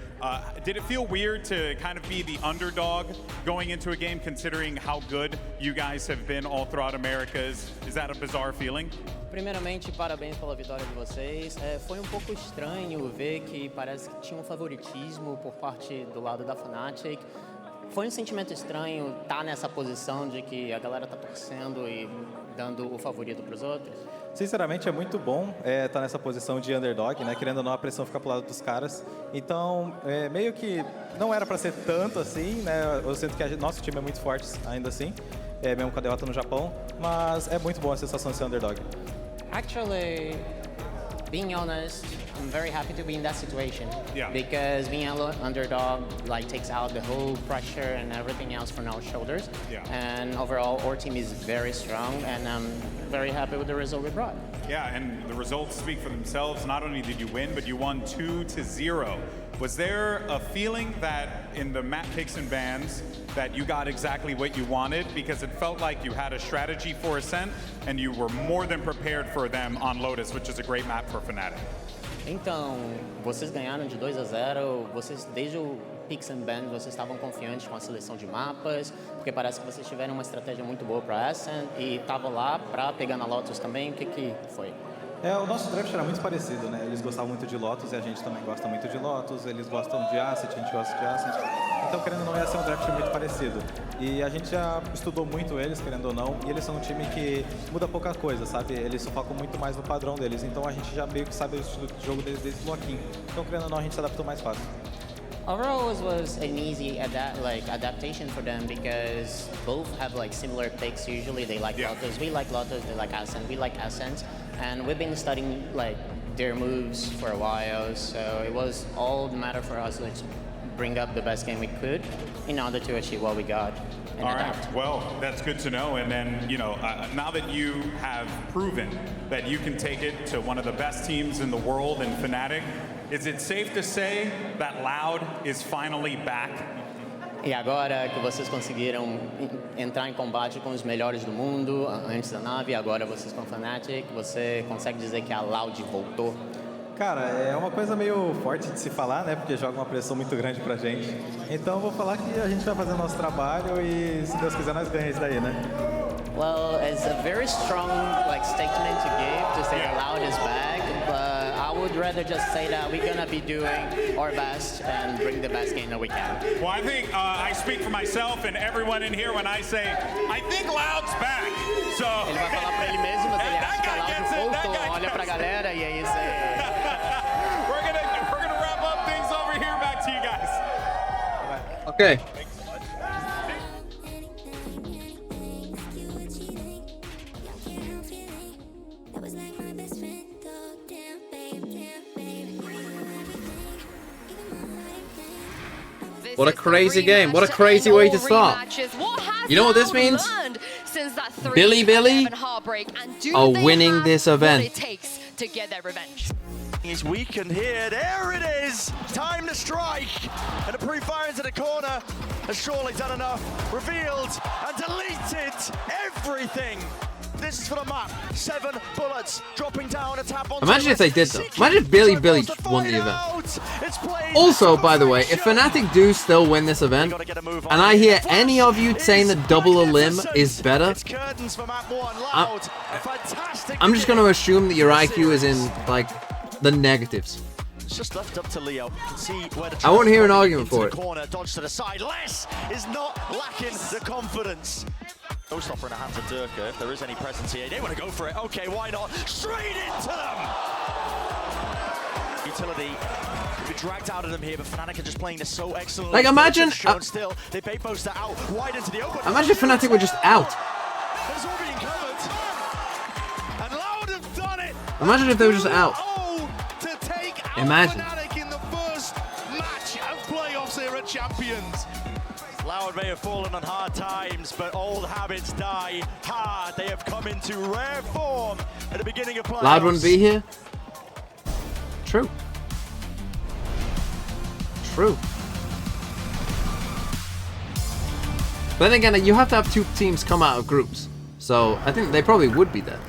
Did it feel weird to kind of be the underdog going into a game, considering how good you guys have been all throughout Americas? Is that a bizarre feeling? Primeiramente, parabéns pela vitória de vocês. Foi pouco estranho ver que parece que tinha favoritismo por parte do lado da Fnatic. Foi sentimento estranho estar nessa posição de que a galera tá torcendo e dando o favorito para os outros? Sinceramente, é muito bom estar nessa posição de underdog, né? Querendo ou não, a pressão fica pro lado dos caras. Então, meio que não era para ser tanto assim, né? Eu sinto que nosso time é muito forte ainda assim, mesmo com a derrota no Japão. Mas é muito bom a sensação de ser underdog. Actually, being honest, I'm very happy to be in that situation. Yeah. Because being an underdog like takes out the whole pressure and everything else from our shoulders. Yeah. And overall, our team is very strong, and I'm very happy with the result we brought. Yeah, and the results speak for themselves. Not only did you win, but you won 2-0. Was there a feeling that in the map picks and bans that you got exactly what you wanted? Because it felt like you had a strategy for Ascent and you were more than prepared for them on Lotus, which is a great map for Fnatic. Então, vocês ganharam de 2-0, vocês desde o Pix and Band vocês estavam confiantes com a seleção de mapas, porque parece que vocês tiveram uma estratégia muito boa para Ascent e estavam lá para pegar na Lotus também. O que foi? O nosso draft era muito parecido, né? Eles gostavam muito de Lotus e a gente também gosta muito de Lotus. Eles gostam de Ascent, a gente gosta de Ascent. Então, querendo ou não, ia ser um draft muito parecido. E a gente já estudou muito eles, querendo ou não, e eles são um time que muda pouca coisa, sabe? Eles só focam muito mais no padrão deles. Então, a gente já meio que sabe o estilo de jogo deles desde o bloquinho. Então, querendo ou não, a gente se adaptou mais fácil. Overall, it was an easy adaptation for them because both have like similar picks. Usually, they like Lotus. We like Lotus. They like Ascent. We like Ascent, and we've been studying like their moves for a while. So it was all the matter for us to bring up the best game we could in order to achieve what we got. All right. Well, that's good to know. And then, you know, now that you have proven that you can take it to one of the best teams in the world in Fnatic, is it safe to say that Loud is finally back? E agora que vocês conseguiram entrar em combate com os melhores do mundo antes da nave, agora vocês com Fnatic, você consegue dizer que a Loud voltou? Cara, é uma coisa meio forte de se falar, né? Porque joga uma pressão muito grande pra gente. Então eu vou falar que a gente vai fazer o nosso trabalho e, se Deus quiser, nós ganhamos isso daí, né? Well, it's a very strong statement to give to say that Loud is back, but I would rather just say that we're gonna be doing our best and bring the best game that we can. Well, I think I speak for myself and everyone in here when I say I think Loud's back. So ele vai falar pra ele mesmo, mas ele acha que a Loud voltou. Olha pra galera e é isso aí. We're gonna wrap up things over here. Back to you guys. Okay. What a crazy game. What a crazy way to start. You know what this means? Billy are winning this event. To get their revenge. Is weakened here. There it is. Time to strike. And a pre-fire into the corner has surely done enough. Revealed and deleted everything. This is for the map. 7 bullets dropping down a tap on. Imagine if they did though. Imagine if Billy won the event. Also, by the way, if Fnatic do still win this event, and I hear any of you saying that double a limb is better, I'm just going to assume that your IQ is in like the negatives. It's just left up to Leo. You can see where the I won't hear an argument for it. Corner, dodge to the side. Les is not lacking the confidence. No stopper in the hands of Durka. If there is any presence here, they want to go for it. Okay, why not? Straight into them! Utility could be dragged out of them here, but Fnatic are just playing this so excellently. Like, imagine... still, they bait poster out wide into the open. Imagine if Fnatic were just out. It's all being covered. And Loud have done it! Imagine if they were just out. To take out Imagine. Fnatic in the first match of playoffs here at Champions. Loud may have fallen on hard times, but old habits die hard. They have come into rare form at the beginning of playoffs. Loud wouldn't be here. True. True. But then again, you have to have 2 teams come out of groups. So I think they probably would be there.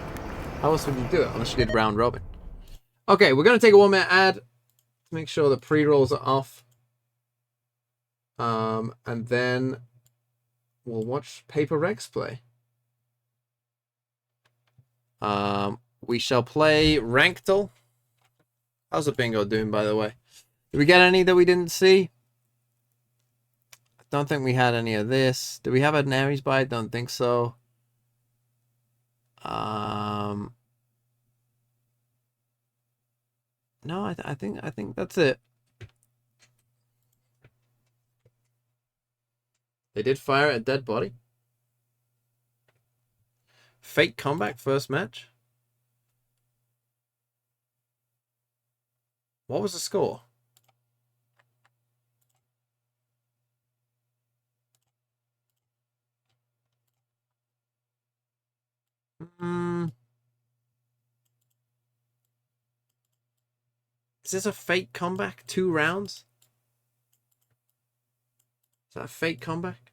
How else would you do it unless you did round robin? Okay, we're going to take a 1-minute ad to make sure the pre-rolls are off. And then we'll watch PRX play. We shall play Ranktel. How's the bingo doing, by the way? Did we get any that we didn't see? I Don't think we had any of this. Did we have an Aries buy? Don't think so. No, I think that's it. They did fire at a dead body. Fake comeback first match. What was the score? Is this a fake comeback? 2 rounds? Is that a fake comeback?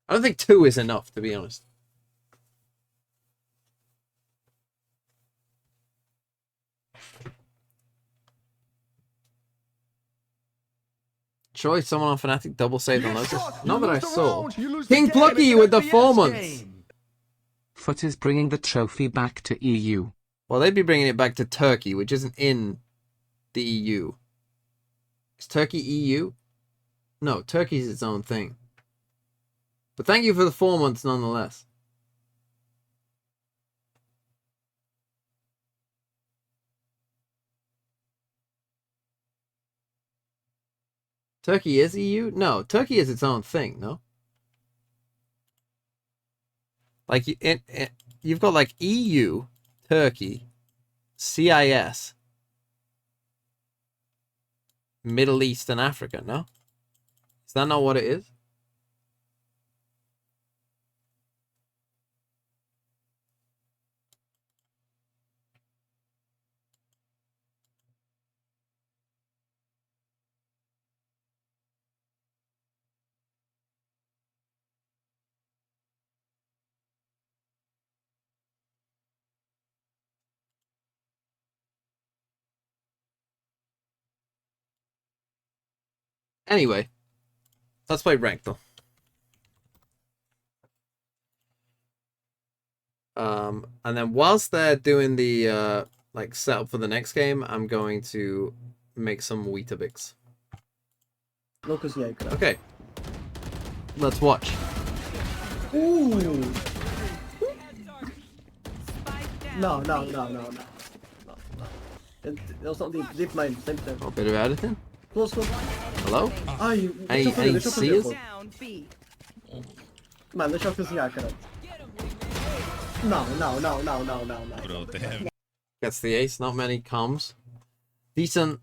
I don't think 2 is enough, to be honest. Surely someone on Fnatic double saved on Lotus. Not that I saw. King Plucky with the 4 months. FUT is bringing the trophy back to EU. Well, they'd be bringing it back to Turkey, which isn't in the EU. Is Turkey EU? No, Turkey's its own thing. But thank you for the 4 months nonetheless. Turkey is EU? No, Turkey is its own thing, no? Like, you've got like EU, Turkey, CIS, Middle East and Africa, no? Is that not what it is? Anyway, let's play ranked though. And then whilst they're doing the like setup for the next game, I'm going to make some Weetabix. Okay, let's watch. Ooh. No. It was not deep lane, same thing. A bit of editing. Close. Hello? Any seers? Mano, deixa eu cozinhar, cara. No. Bro, damn. Gets the ace, not many comms. Decent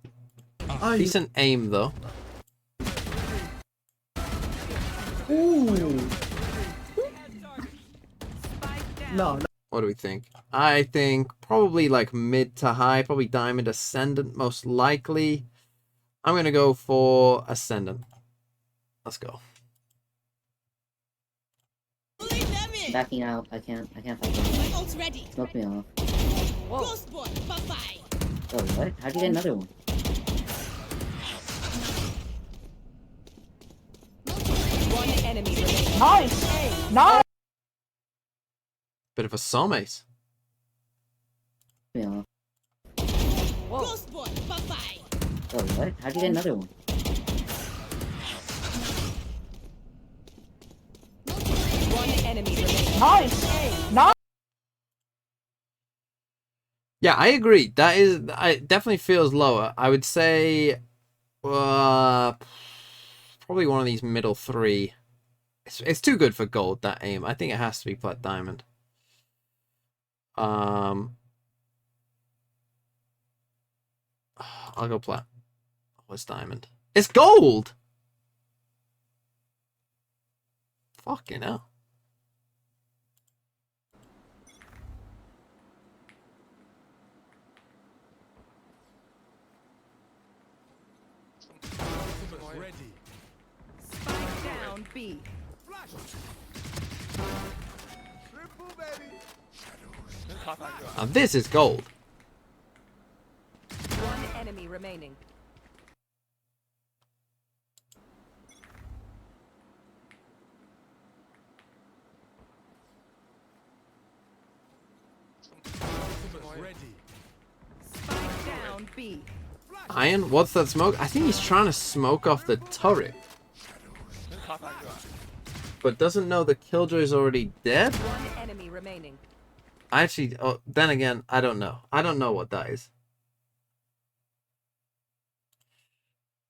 aim though. Ooh. No. What do we think? I think probably like mid to high, probably diamond ascendant most likely. I'm gonna go for ascendant. Let's go. Backing out. I can't fight them. Smoke me off. Oh, what? How'd you get another one? One enemy remaining. Nice. Bit of a Psalm ace. Yeah. Oh, what? How'd you get another one? One enemy remaining. Nice. Yeah, I agree. That is, it definitely feels lower. I would say, probably one of these middle 3. It's too good for gold, that aim. I think it has to be plat diamond. I'll go plat. Oh, it's diamond. It's gold! Fucking hell. Ready. Spike down B. Now this is gold. One enemy remaining. Ready. down B. Iron? What's that smoke? I think he's trying to smoke off the turret. But doesn't know the Killjoy's already dead? One enemy remaining. Actually, oh, then again, I don't know. I don't know what that is.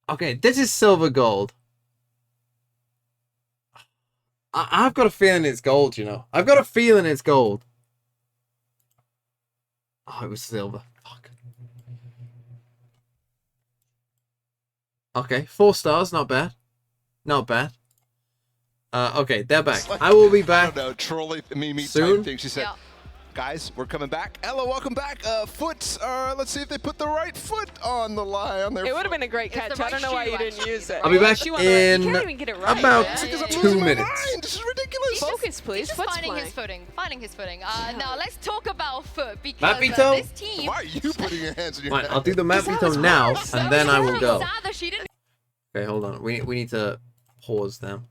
Okay, this is silver gold. I've got a feeling it's gold, you know. I've got a feeling it's gold. Oh, it was silver. Fuck. Okay, 4 stars, not bad. Not bad. Okay, they're back. I will be back. I don't know, trolling Mimi soon. Type thing. She said, guys, we're coming back. Ella, welcome back. FUT, let's see if they put the right foot on the line on their It would have been a great catch. I don't know why you didn't use it. I'll be back in about I'm 2 minutes. This is ridiculous. Focus, please. He's just finding his footing. Now let's talk about FUT because this team. Why are you putting your hands in your head? I'll do the map veto now, and then I will go. Okay, hold on. We need to pause them.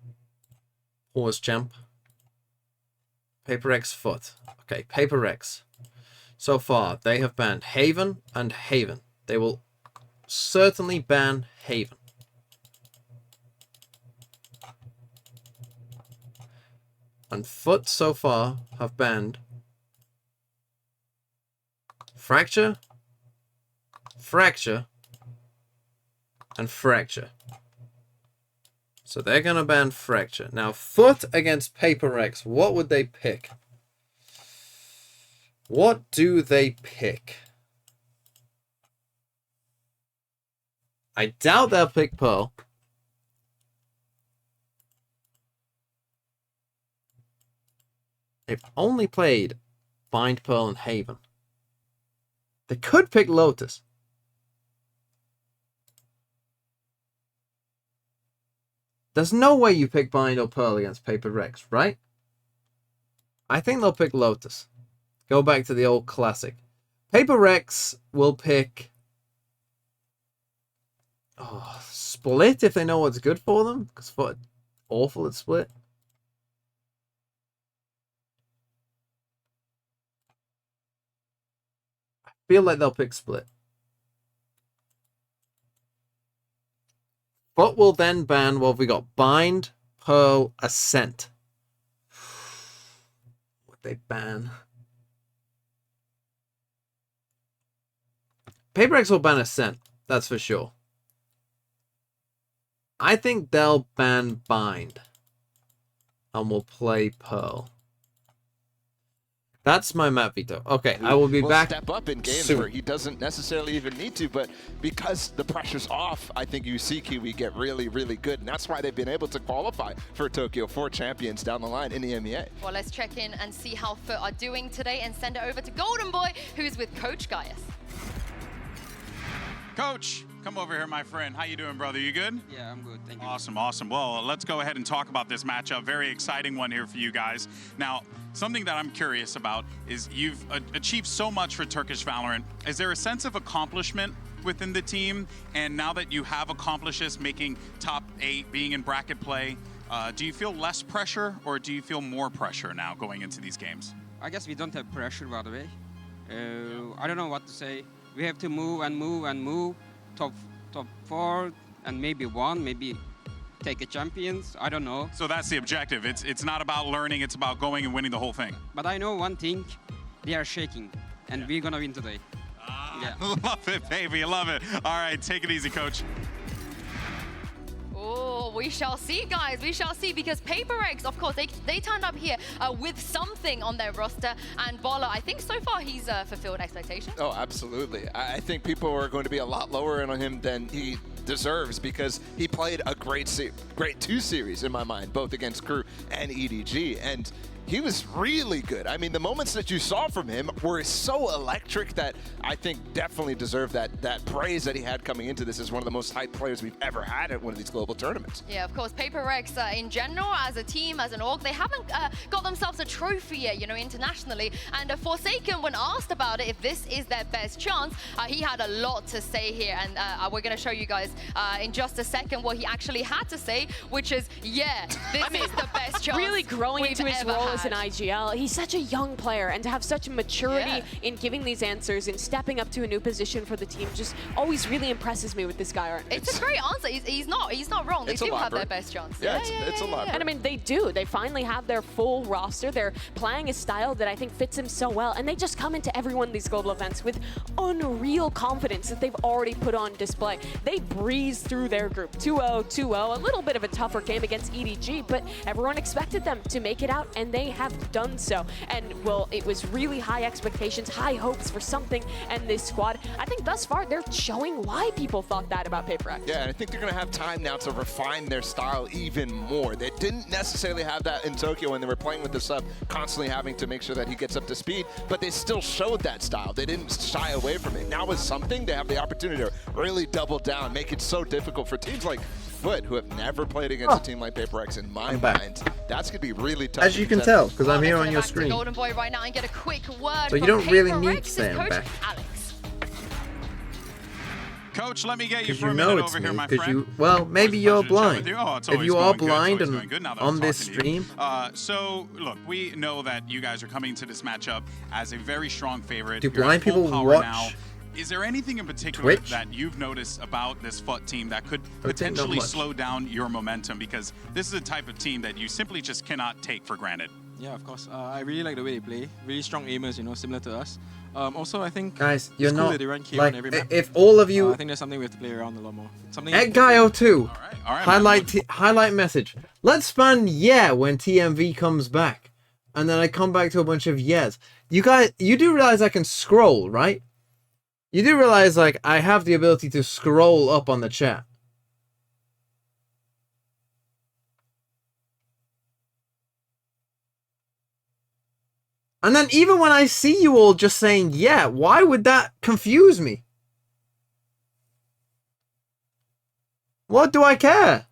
Pause, champ. PRX FUT. Okay, PRX. So far, they have banned Haven and Haven. They will certainly ban Haven. And FUT so far have banned Fracture, Fracture, and Fracture. So they're going to ban Fracture. Now, FUT against PRX, what would they pick? What do they pick? I doubt they'll pick Pearl. They've only played Bind, Pearl, and Haven. They could pick Lotus. There's no way you pick Bind or Pearl against PRX, right? I think they'll pick Lotus. Go back to the old classic. PRX will pick... Split if they know what's good for them. Because FUT awful at Split. I feel like they'll pick Split. FUT will then ban, what have we got? Bind, Pearl, Ascent. Would they ban? PRX will ban Ascent, that's for sure. I think they'll ban Bind. And we'll play Pearl. That's my map veto. Okay, I will be back step up in games soon. Where he doesn't necessarily even need to, but because the pressure's off, I think you see Kiwi get really, really good, and that's why they've been able to qualify for Tokyo 4 champions down the line in the EMEA. Well, let's check in and see how FUT are doing today and send it over to Golden Boy, who's with Coach Gaius. Coach, come over here, my friend. How you doing, brother? You good? Yeah, I'm good. Thank you. Awesome, awesome. Well, let's go ahead and talk about this matchup. Very exciting one here for you guys. Now, something that I'm curious about is you've achieved so much for Turkish Valorant. Is there a sense of accomplishment within the team? And now that you have accomplished this, making top 8, being in bracket play, do you feel less pressure or do you feel more pressure now going into these games? I guess we don't have pressure, by the way. I don't know what to say. We have to move and move and move. Top 4 and maybe 1, maybe take a champions. I don't know. So that's the objective. It's not about learning. It's about going and winning the whole thing. But I know one thing. They are shaking, and we're gonna win today. Yeah. Love it, baby. Love it. All right, take it easy, coach. Oh, we shall see, guys. We shall see, because PRX, of course, they turned up here with something on their roster. And Bola, I think so far he's fulfilled expectations. Oh, absolutely. I think people are going to be a lot lower on him than he deserves, because he played a great 2 series in my mind, both against Crew and EDG. And he was really good. I mean, the moments that you saw from him were so electric that I think definitely deserve that praise that he had coming into this as one of the most hyped players we've ever had at one of these global tournaments. Yeah, of course, PRX in general, as a team, as an org, they haven't got themselves a trophy yet, you know, internationally. And Forsaken, when asked about it, if this is their best chance, he had a lot to say here. And we're going to show you guys in just a second what he actually had to say, which is, yeah, this is the best chance really growing into his role as an IGL. He's such a young player, and to have such maturity in giving these answers and stepping up to a new position for the team just always really impresses me with this guy. It's a great answer. He's not wrong. They do have their best chance. Yeah, it's a lot. And I mean, they do. They finally have their full roster. They're playing a style that I think fits him so well, and they just come into every one of these global events with unreal confidence that they've already put on display. They breezed through their group, 2-0, 2-0, a little bit of a tougher game against EDG, but everyone expected them to make it out, and they have done so. And, well, it was really high expectations, high hopes for something, and this squad, I think thus far, they're showing why people thought that about PRX. Yeah, and I think they're going to have time now to refine their style even more. They didn't necessarily have that in Tokyo when they were playing with the sub, constantly having to make sure that he gets up to speed, but they still showed that style. They didn't shy away from it. Now with something, they have the opportunity to really double down, make it so difficult for teams like FUT, who have never played against a team like PRX in my mind. That's going to be really tough. As you can tell, because I'm here on your screen. Golden Boy right now and get a quick word so you don't really need to Sam back. Alex. Coach, let me get you for you a know minute it's over me, here, my friend. Well, maybe you're blind. If you are blind and on this stream. So, look, we know that you guys are coming to this matchup as a very strong favorite. Do You're blind at full people power watch now. Is there anything in particular Twitch? that you've noticed about this FUT team that could potentially slow down your momentum? Because this is a type of team that you simply just cannot take for granted. Yeah, of course. I really like the way they play. Really strong aimers, you know, similar to us. Also, I think guys, you're it's cool not that they run K like on every map. if all of you. I think that's something we have to play around a lot more. Something. Guy02. Highlight message. Let's span when TMV comes back, and then I come back to a bunch of yes. You guys, you do realize I can scroll, right? You do realize like I have the ability to scroll up on the chat. And then even when I see you all just saying, yeah, why would that confuse me? What do I care?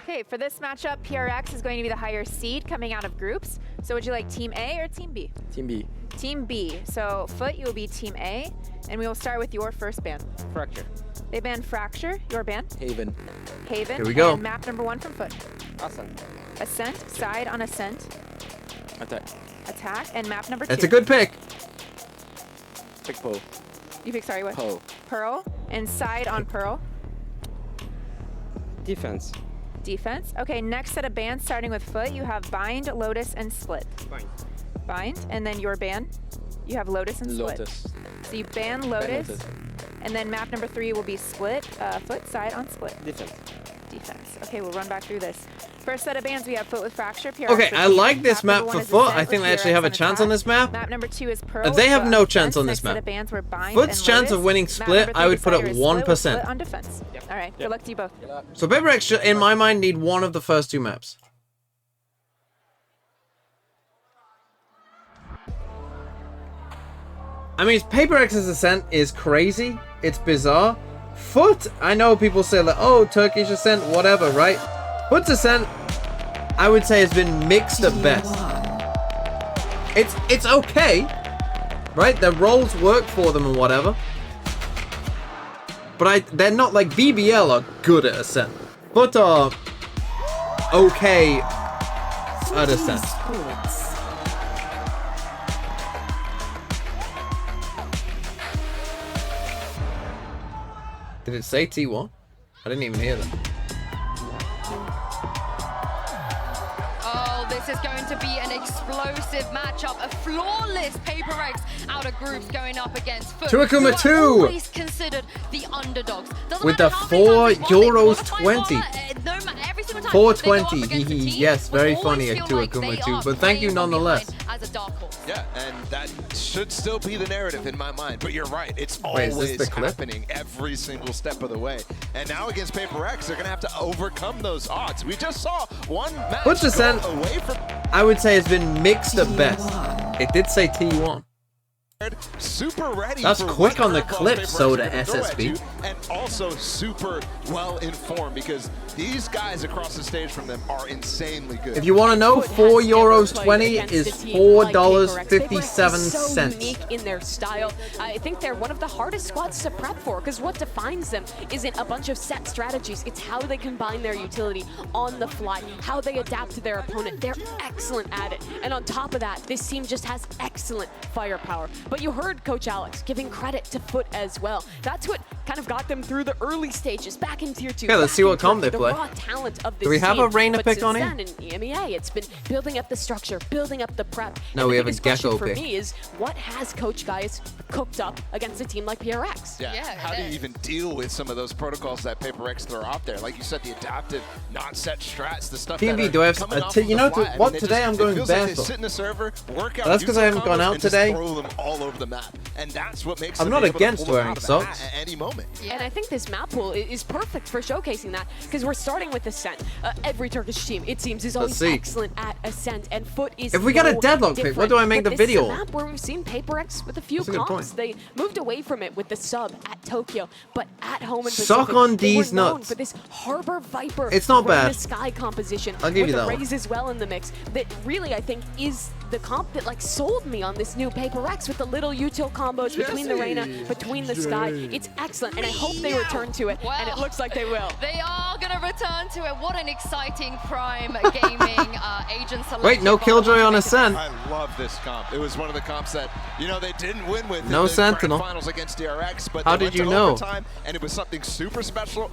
Okay, for this matchup, PRX is going to be the higher seed coming out of groups. So would you like Team A or Team B? Team B. Team B. So FUT, you will be Team A, and we will start with your first ban. Fracture. They banned Fracture, your ban. Haven. Haven. Here we go. And map number 1 from FUT. Ascent. Ascent, side on Ascent. Attack. Attack, and map number 2. That's a good pick. Pick Pearl. You pick, sorry, what? Pearl. Pearl, and side on Pearl. Defense. Defense. Okay, next set of bans starting with FUT, you have Bind, Lotus, and Split. Bind. Bind, and then your ban, you have Lotus and Split. Lotus. So you ban Lotus, and then map number 3 will be Split, FUT, side on Split. Defense. Defense. Okay, we'll run back through this. First set of bans, we have FUT with Fracture. PRX Okay, I like this map for FUT. I think they actually have a chance on this map. Map number 2 is Pearl. They have no chance on this Next set map. of bans were Bind FUT's and chance Lotus. of winning Split, Map I would put at number 3 Split 1%. on defense. All right, good luck to you both. So PRX, in my mind, need one of the first 2 maps. I mean, PRX's Ascent is crazy. It's bizarre. FUT, I know people say like, oh, Turkish Ascent, whatever, right? FUT's Ascent, I would say, has been mixed at best. It's okay, right? Their roles work for them and whatever. But they're not like BBL are good at Ascent. FUT are okay at Ascent. Did it say T1? I didn't even hear that. Oh, this is going to be an explosive matchup. A flawless PRX out of groups going up against FUT. Tuakuma 2! Always considered the underdogs. With the €4.20. 420. Yes, very funny at Tuakuma 2. But thank you nonetheless. As a dark horse. Yeah, and that should still be the narrative in my mind. But you're right, it's always happening every single step of the way. And now against PRX, they're going to have to overcome those odds. We just saw one match FUT's Ascent, away from... I would say, has been mixed at best. It did say T1. Super ready. That's quick on the clip, Soda SSB. And also super well informed because these guys across the stage from them are insanely good. If you want to know, €4.20 is $4.57. So unique in their style. I think they're one of the hardest squads to prep for because what defines them isn't a bunch of set strategies. It's how they combine their utility on the fly, how they adapt to their opponent. They're excellent at it. And on top of that, this team just has excellent firepower. But you heard Coach Alex giving credit to FUT as well. That's what kind of got them through the early stages, back in Tier 2. Yeah, let's see what comp they play. The raw talent of this Do we have team. a Reyna But pick on since here? then, in EMEA, it's been building up the structure, building up the prep. No, And we the have a biggest question Gecko for pick. me is, what has Coach Gaius cooked up against a team like PRX? Yeah, how do you even deal with some of those protocols that PaperX throw out there? Like you said, the adaptive, non-set strats, the stuff TV, that do I have coming off you of the know fly. what I mean, today I'm going it feels like they Basil. sit in the server, work out. That's because I haven't gone out and today. Just throw them all over the map, and that's what makes. I'm them not be able to against pull them wearing out of the hat socks. at any moment. And I think this map pool is perfect for showcasing that because we're starting with Ascent. Every Turkish team, it seems, is always excellent at Ascent, and FUT is If we got a no deadlock pick, what do I make but the this video is a on? map where we've seen PaperX with a few That's a good comps. point. They moved away from it with the sub at Tokyo, but at home in Suck Pacific, on they were these known nuts. for this Harbor Viper. It's not Reyna bad. Sky composition. I'll give with you that the one. Raze as well in the mix. That really, I think, is the comp that like sold me on this new PaperX with the little util combos between the Reyna, between the Sky. It's excellent, and I hope they return to it, and it looks like they will. They are going to return to it. What an exciting Prime Gaming agent selection. Wait, no Killjoy on Ascent. I love this comp. It was one of the comps that, you know, they didn't win with No in the Sentinel. grand finals against DRX, but How they did went you to know? overtime, and it was something super special.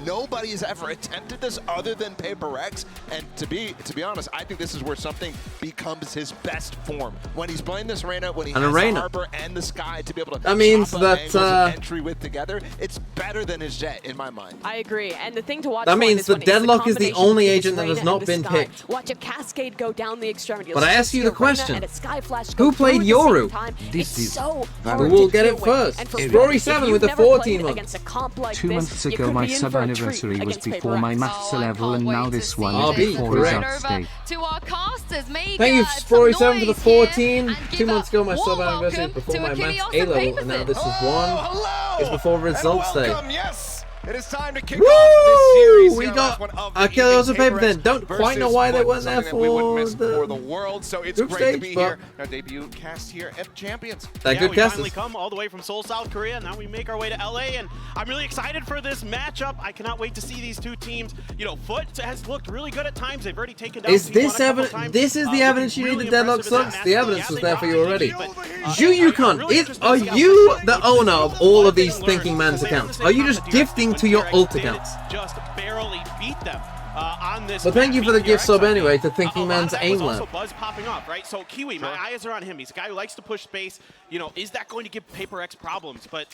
Nobody has ever attempted this other than PaperX, and to be honest, I think this is where something becomes his best form. When he's playing this Reyna, when he has the Harbor and the Sky to be able to That means chop up that, angles and entry with together, it's better than his Jet in my mind. I agree, and the thing to watch That for in means this the one Deadlock is the combination only between agent that has Reyna not and the been Sky. picked. Watch a cascade go down the extremity. But I ask you the question. And a Sky Flash Who go played through at the same Yoru? time. This It's is so Who hard will to get deal it with. first? And for It's FUT, Rory if 7 you've with the never 14 played months. against a comp like 2 this, months you ago could my be in sub for a treat anniversary was against before my PaperX. maths level and now this one I'll is be before correct. results day. To our casters, Thank you, Rory 7 for the 14. 2 months ago, my sub anniversary was before my maths A level, and now this is one. It's before results day. Yes! It is time to kick Woo! off this series. We here, got last one of a the Killers of evening. Paper then. Don't quite know why they weren't there Something that we wouldn't for miss for the the world, so it's group great to stage, be but here. Our debut cast here at Champions. that good we guesses. finally come all the way from Seoul, South Korea. Now we make our way to LA, and I'm really excited for this matchup. I cannot wait to see these two teams. You know, FUT has looked really good at times. They've already taken down Is T1 this a couple evidence? times. This is the evidence you need really the Deadlock impressive in that sucks. The match. evidence Yeah, was they there for got you it, already. but, Ju Yukon, are you the owner of all of these Thinking Man's accounts? Are you just gifting to your alt accounts? Just barely beat them on this. But thank you for the gift PRX, sub I think. anyway to Thinking A lot Man's of that aim was lab. also buzz popping off, right? So Kiwi, my eyes are on him. He's a guy who likes to push space. You know, is that going to give PaperX problems? But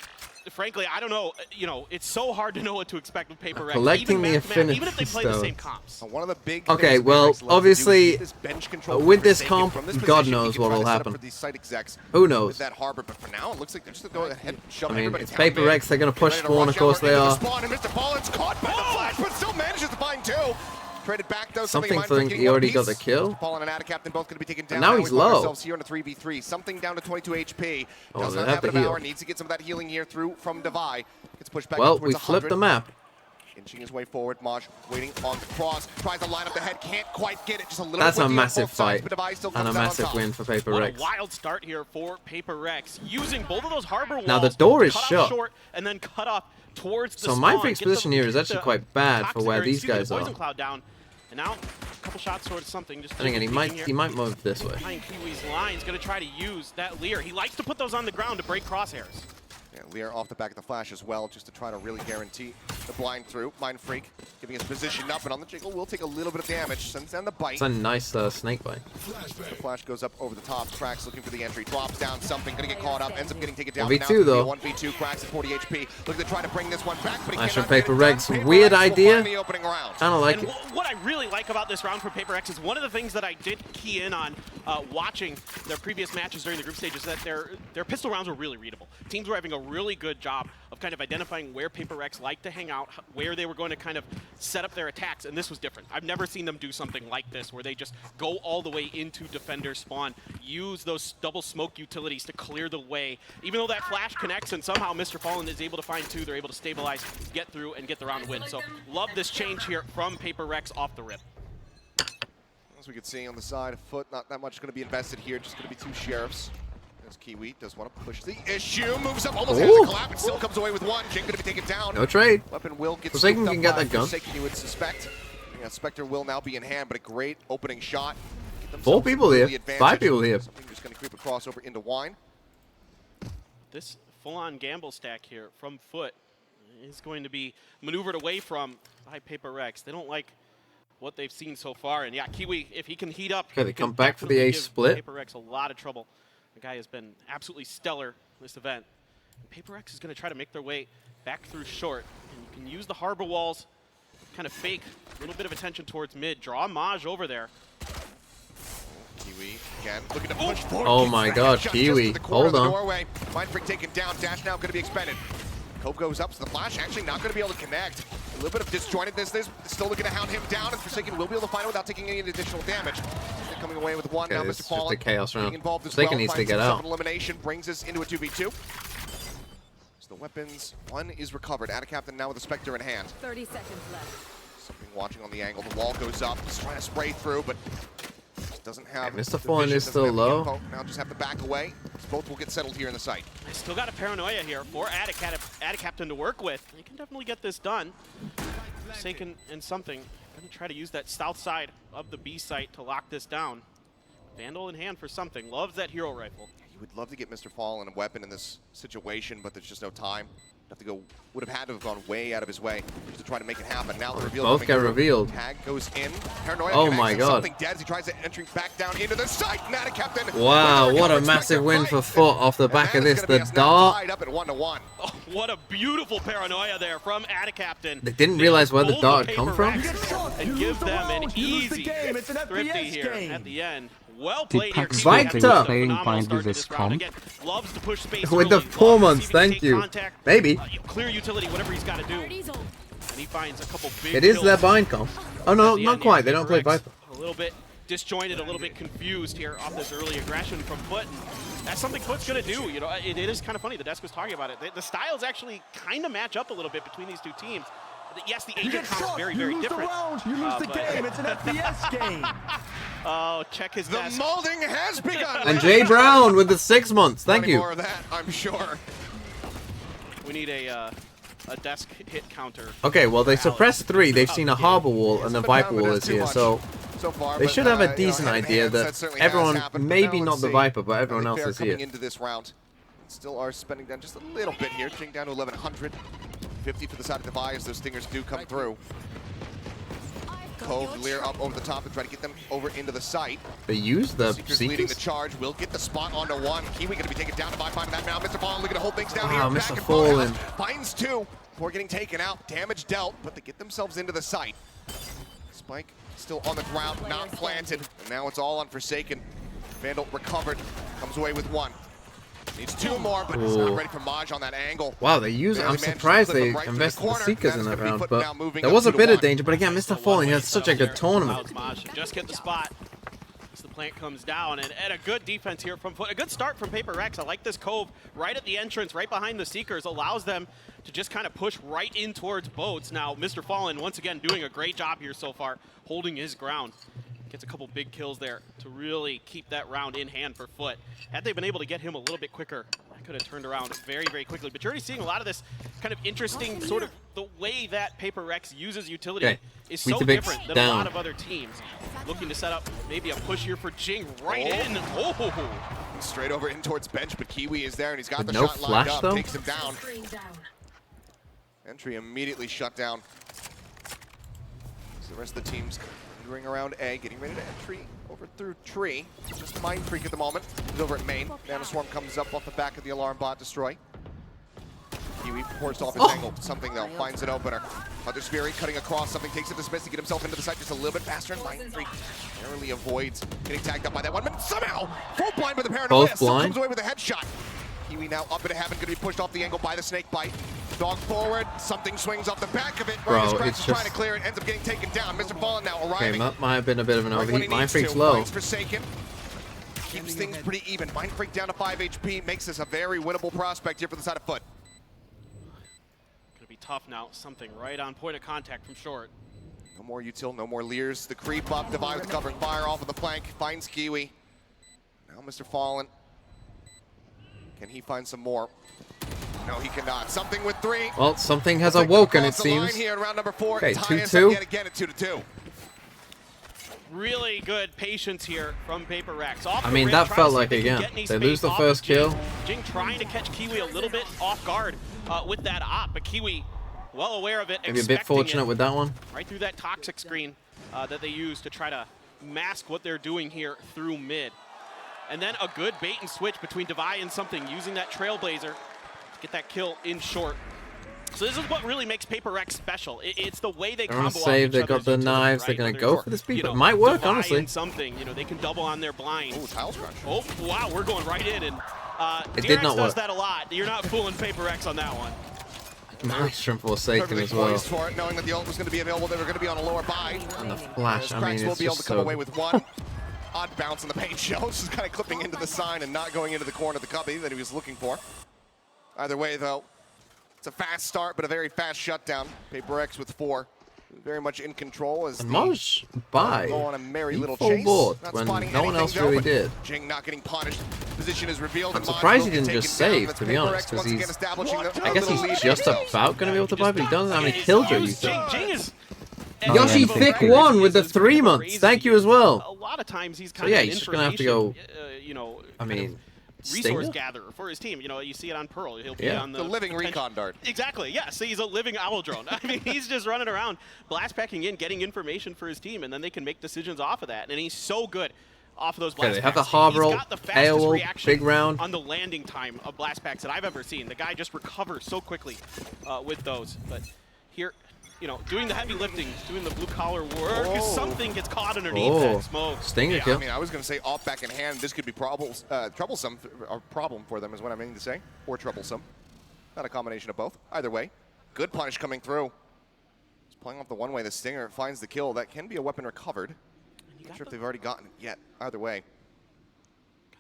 frankly, I don't know. You know, it's so hard to know what to expect with PaperX. Collecting the even affinity even if they play the same stones. comps. One of the big Okay, well, obviously, with this comp, God knows what will happen. Who knows? With that Harbor, but for now, it looks like they're just going ahead and shove I mean, everybody it's down Paper mid. X, they're going to push Ready to spawn, rush of course out they into the are. spawn, and Mr. Pollen's caught by the flash, but still manages to find two. Traded back though. Something for think he already got the kill. Mr. Pollen and Adacaptain both going to be taken down. And now he's we find low. ourselves here in a 3v3. Something down to 22 HP. Oh, Does they not have have to enough heal. hour. Needs to get some of that healing here through from Devi. Gets pushed back Well, towards we flipped 100. the map. Inching his way forward. Maj waiting on the cross. Tries to line up the head. Can't quite get it. Just a little That's bit a on massive both sides, fight but Devi still and a comes out on massive top. win for Paper What X. a wild start here for PaperX, using both of those harbor walls. Now the door is cut off shut. short and then cut off towards the So spawn. Mindfreak's Get the- position here is get actually the quite bad for toxic- where or these excuse me, guys the are. poison cloud down. And now a couple shots towards something. Just And again, he might move this way. behind Kiwi's line is going to try to use that Lear. He likes to put those on the ground to break crosshairs. Yeah, Lear off the back of the flash as well, just to try to really guarantee the blind through. Mind Freak giving his position up, and on the jiggle will take a little bit of damage. Sends down the bite. It's a nice snake bite. The flash goes up over the top. Cracks looking for the entry. Drops down something. Gonna get caught up. Ends up getting taken down. 1v2 though. 1v2. Cracks at 40 HP. Looking to try to bring this one back, but he Nice cannot for get Paper it done. Rex. Paper Weird Rex will idea. find the opening round. Kinda like And it. what I really like about this round for PaperX is one of the things that I did key in on watching their previous matches during the group stages, that their pistol rounds were really readable. Teams were having a really good job of of kind of identifying where PaperX like to hang out, where they were going to kind of set up their attacks, and this was different. I've never seen them do something like this, where they just go all the way into defender spawn, use those double smoke utilities to clear the way. Even though that flash connects and somehow Mr. Fallen is able to find two, they're able to stabilize, get through, and get the round win. So love this change here from PaperX off the rip. As we can see on the side of FUT, not that much going to be invested here, just going to be two sheriffs. As Kiwi does want to push the issue, moves up, almost has a collapse, but still comes away with one. Jing going to be taken down. No trade. Weapon will get Forsaken can get that gun. Forsaken, you would suspect. Yeah, Spectre will now be in hand, but a great opening shot. 4 people here. 5 people here. Something just going to creep across over into Wine. This full-on gamble stack here from FUT is going to be maneuvered away from by PaperX. They don't like what they've seen so far, and yeah, Kiwi, if he can heat up, okay, they come back for the ace split. PaperX a lot of trouble. The guy has been absolutely stellar this event. And PaperX is going to try to make their way back through short, and you can use the harbor walls, kind of fake a little bit of attention towards mid, draw Maj over there. Kiwi again looking to push forward. Oh my God, Kiwi! Hold on. Mindfreak taken down. Dash now going to be expended. Cove goes up, so the flash actually not going to be able to connect. A little bit of disjointedness. There's still looking to hound him down, and Forsaken will be able to find it without taking any additional damage. They're coming away with one. Okay, now this Mr. is Fallen just a chaos round. Forsaken needs to get out. Elimination brings us into a 2v2. So the weapons, one is recovered. Atta Captain now with the Spectre in hand. 30 seconds left. Something watching on the angle. The wall goes up. He's trying to spray through, but doesn't have. Mr. Fallen is still low. Now just have to back away. Both will get settled here in the site. I still got a paranoia here for Atta Captain to work with. You can definitely get this done. Forsaken and something. Gonna try to use that south side of the B site to lock this down. Vandal in hand for something. Loves that hero rifle. You would love to get Mr. Fallen a weapon in this situation, but there's just no time. Have to go. Would have had to have gone way out of his way just to try to make it happen. Now the reveal. Both get revealed. Tag goes in. Paranoia. Oh my God. Something dead as he tries to entry back down into the site. Atta Captain. Wow, what a massive win for FUT off the back of this. The dart. Up at 1-1. Oh, what a beautiful paranoia there from Atta Captain. They didn't realize where the dart had come from. And give them an easy thrifty here at the end. Well played here. Victor playing Bind with this comp. Loves to push space with the 4 months, thank you. Maybe. Clear utility, whatever he's got to do. And he finds a couple big It is their bind comp. Oh no, not quite. They don't play Viper. A little bit disjointed, a little bit confused here off this early aggression from FUT. That's something FUT's going to do. You know, it is kind of funny. The desk was talking about it. The styles actually kind of match up a little bit between these two teams. Yes, the agent comp is very, very different. You lose the game. It's an FPS game. Oh, check his desk. The molding has begun. And Jay Brown with the 6 months. Thank you. More of that, I'm sure. We need a desk hit counter. Okay, well they suppressed 3. They've seen a harbor wall and a Viper wall is here, so they should have a decent idea that everyone, maybe not the Viper, but everyone else is here. Coming into this round, still are spending down just a little bit here. Jing down to 1100. 50 for the side of the buy as those stingers do come through. Cove, Lear up over the top and try to get them over into the site. They use the Seekers leading the charge. Will get the spot onto one. Kiwi going to be taken down by that now. Mr. Fallen looking to hold things down here. Mr. Fallen. Finds 2 before getting taken out. Damage dealt, but they get themselves into the site. Spike still on the ground, not planted. And now it's all on Forsaken. Vandal recovered. Comes away with 1. Needs 2 more, but it's not ready for Maj on that angle. Wow, they use. I'm surprised they invested the Seekers in that round, but there was a bit of danger. But again, Mr. Fallen has such a good tournament. Just get the spot as the plant comes down, and a good defense here from FUT. A good start from PaperX. I like this Cove right at the entrance, right behind the Seekers, allows them to just kind of push right in towards boats. Now, Mr. Fallen once again doing a great job here so far, holding his ground. Gets a couple big kills there to really keep that round in hand for FUT. Had they been able to get him a little bit quicker, I could have turned around very, very quickly. But you're already seeing a lot of this kind of interesting sort of the way that PaperX uses utility is so different than a lot of other teams. Looking to set up maybe a push here for Jing right in. Oh! Straight over in towards bench, but Kiwi is there and he's got the shot lined up. Takes him down. Entry immediately shut down. So the rest of the team's around A, getting ready to entry over through tree. Just Mind Freak at the moment. He's over at main. Nanoswarm comes up off the back of the alarm bot destroy. Kiwi forced off his angle. Something though finds an opener. Mother Spirit cutting across. Something takes it to Smith to get himself into the site just a little bit faster. And Mind Freak narrowly avoids getting tagged up by that one, but somehow full blind with the paranoia. Still comes away with a headshot. Kiwi now up into heaven, going to be pushed off the angle by the snake bite. Dog forward, something swings off the back of it. Bro, Scratch it's is just... trying to clear it, ends up getting taken down. Mr. Fallen now arriving. Okay, that might have been a bit of an overheat. Mind Freak's to. low. Forsaken. Keeps things pretty even. Mind Freak down to 5 HP, makes this a very winnable prospect here for the side of FUT. Gonna be tough now. Something right on point of contact from short. No more util, no more Lears. The creep up, Divine is covering fire off of the flank, finds Kiwi. Now Mr. Fallen. Can he find some more? No, he cannot. Something with 3. Well, something has awoken, it seems. Here in round number 4. Okay, 2-2. Yet again at 2-2. Really good patience here from PRX. I mean, that felt like, again, they lose the first kill. Jing trying to catch Kiwi a little bit off guard with that op, but Kiwi well aware of it. Maybe a bit fortunate with that one. Right through that toxic screen that they use to try to mask what they're doing here through mid. And then a good bait and switch between Devi and something, using that Trailblazer to get that kill in short. So this is what really makes PRX special. It's the way they combo save, they got the knives, they're gonna go for the speed, but it might work, honestly. Something, they can double on their blind. Oh, tile scratch. Oh, wow, we're going right in, and it did not work. does that a lot. You're not fooling PRX on that one. Nice from Forsaken as well. For it, knowing that the ult was going to be available, they were going to be on a lower buy. And the flash, I mean, will it's be able to just come so... away with one. Odd bounce on the paint shell, just kind of clipping into the sign and not going into the corner of the cubby that he was looking for. Either way, though, it's a fast start, but a very fast shutdown. PRX with 4. Very much in control as Moj by go on a merry little chase. When no one else really did. Jing not getting punished. Position is revealed. I'm surprised he didn't just save, to be honest, because he's... I guess he's just about going to be able to buy, but he doesn't have any killjoy use. Yoshi Thick won with the 3 months. Thank you as well. A lot of times he's kind so yeah, of he's just gonna have to go. I mean, resource gatherer for his team. You see it on Pearl. He'll be on the living recon dart. Exactly. Yeah. So he's a living owl drone. I mean, he's just running around, blast packing in, getting information for his team, and then they can make decisions off of that. And he's so good off of those blast they have the packs. harbor roll, AOL, big round on the landing time of blast packs that I've ever seen. The guy just recovers so quickly with those. But here, doing the heavy lifting, doing the blue collar work, something gets caught underneath that smoke. Stinger kill. I mean, I was going to say off back in hand. This could be troublesome, a problem for them is what I'm meaning to say, or troublesome. Not a combination of both. Either way, good punish coming through. Just playing off the one way. The Stinger finds the kill. That can be a weapon recovered. Not sure if they've already gotten it yet. Either way,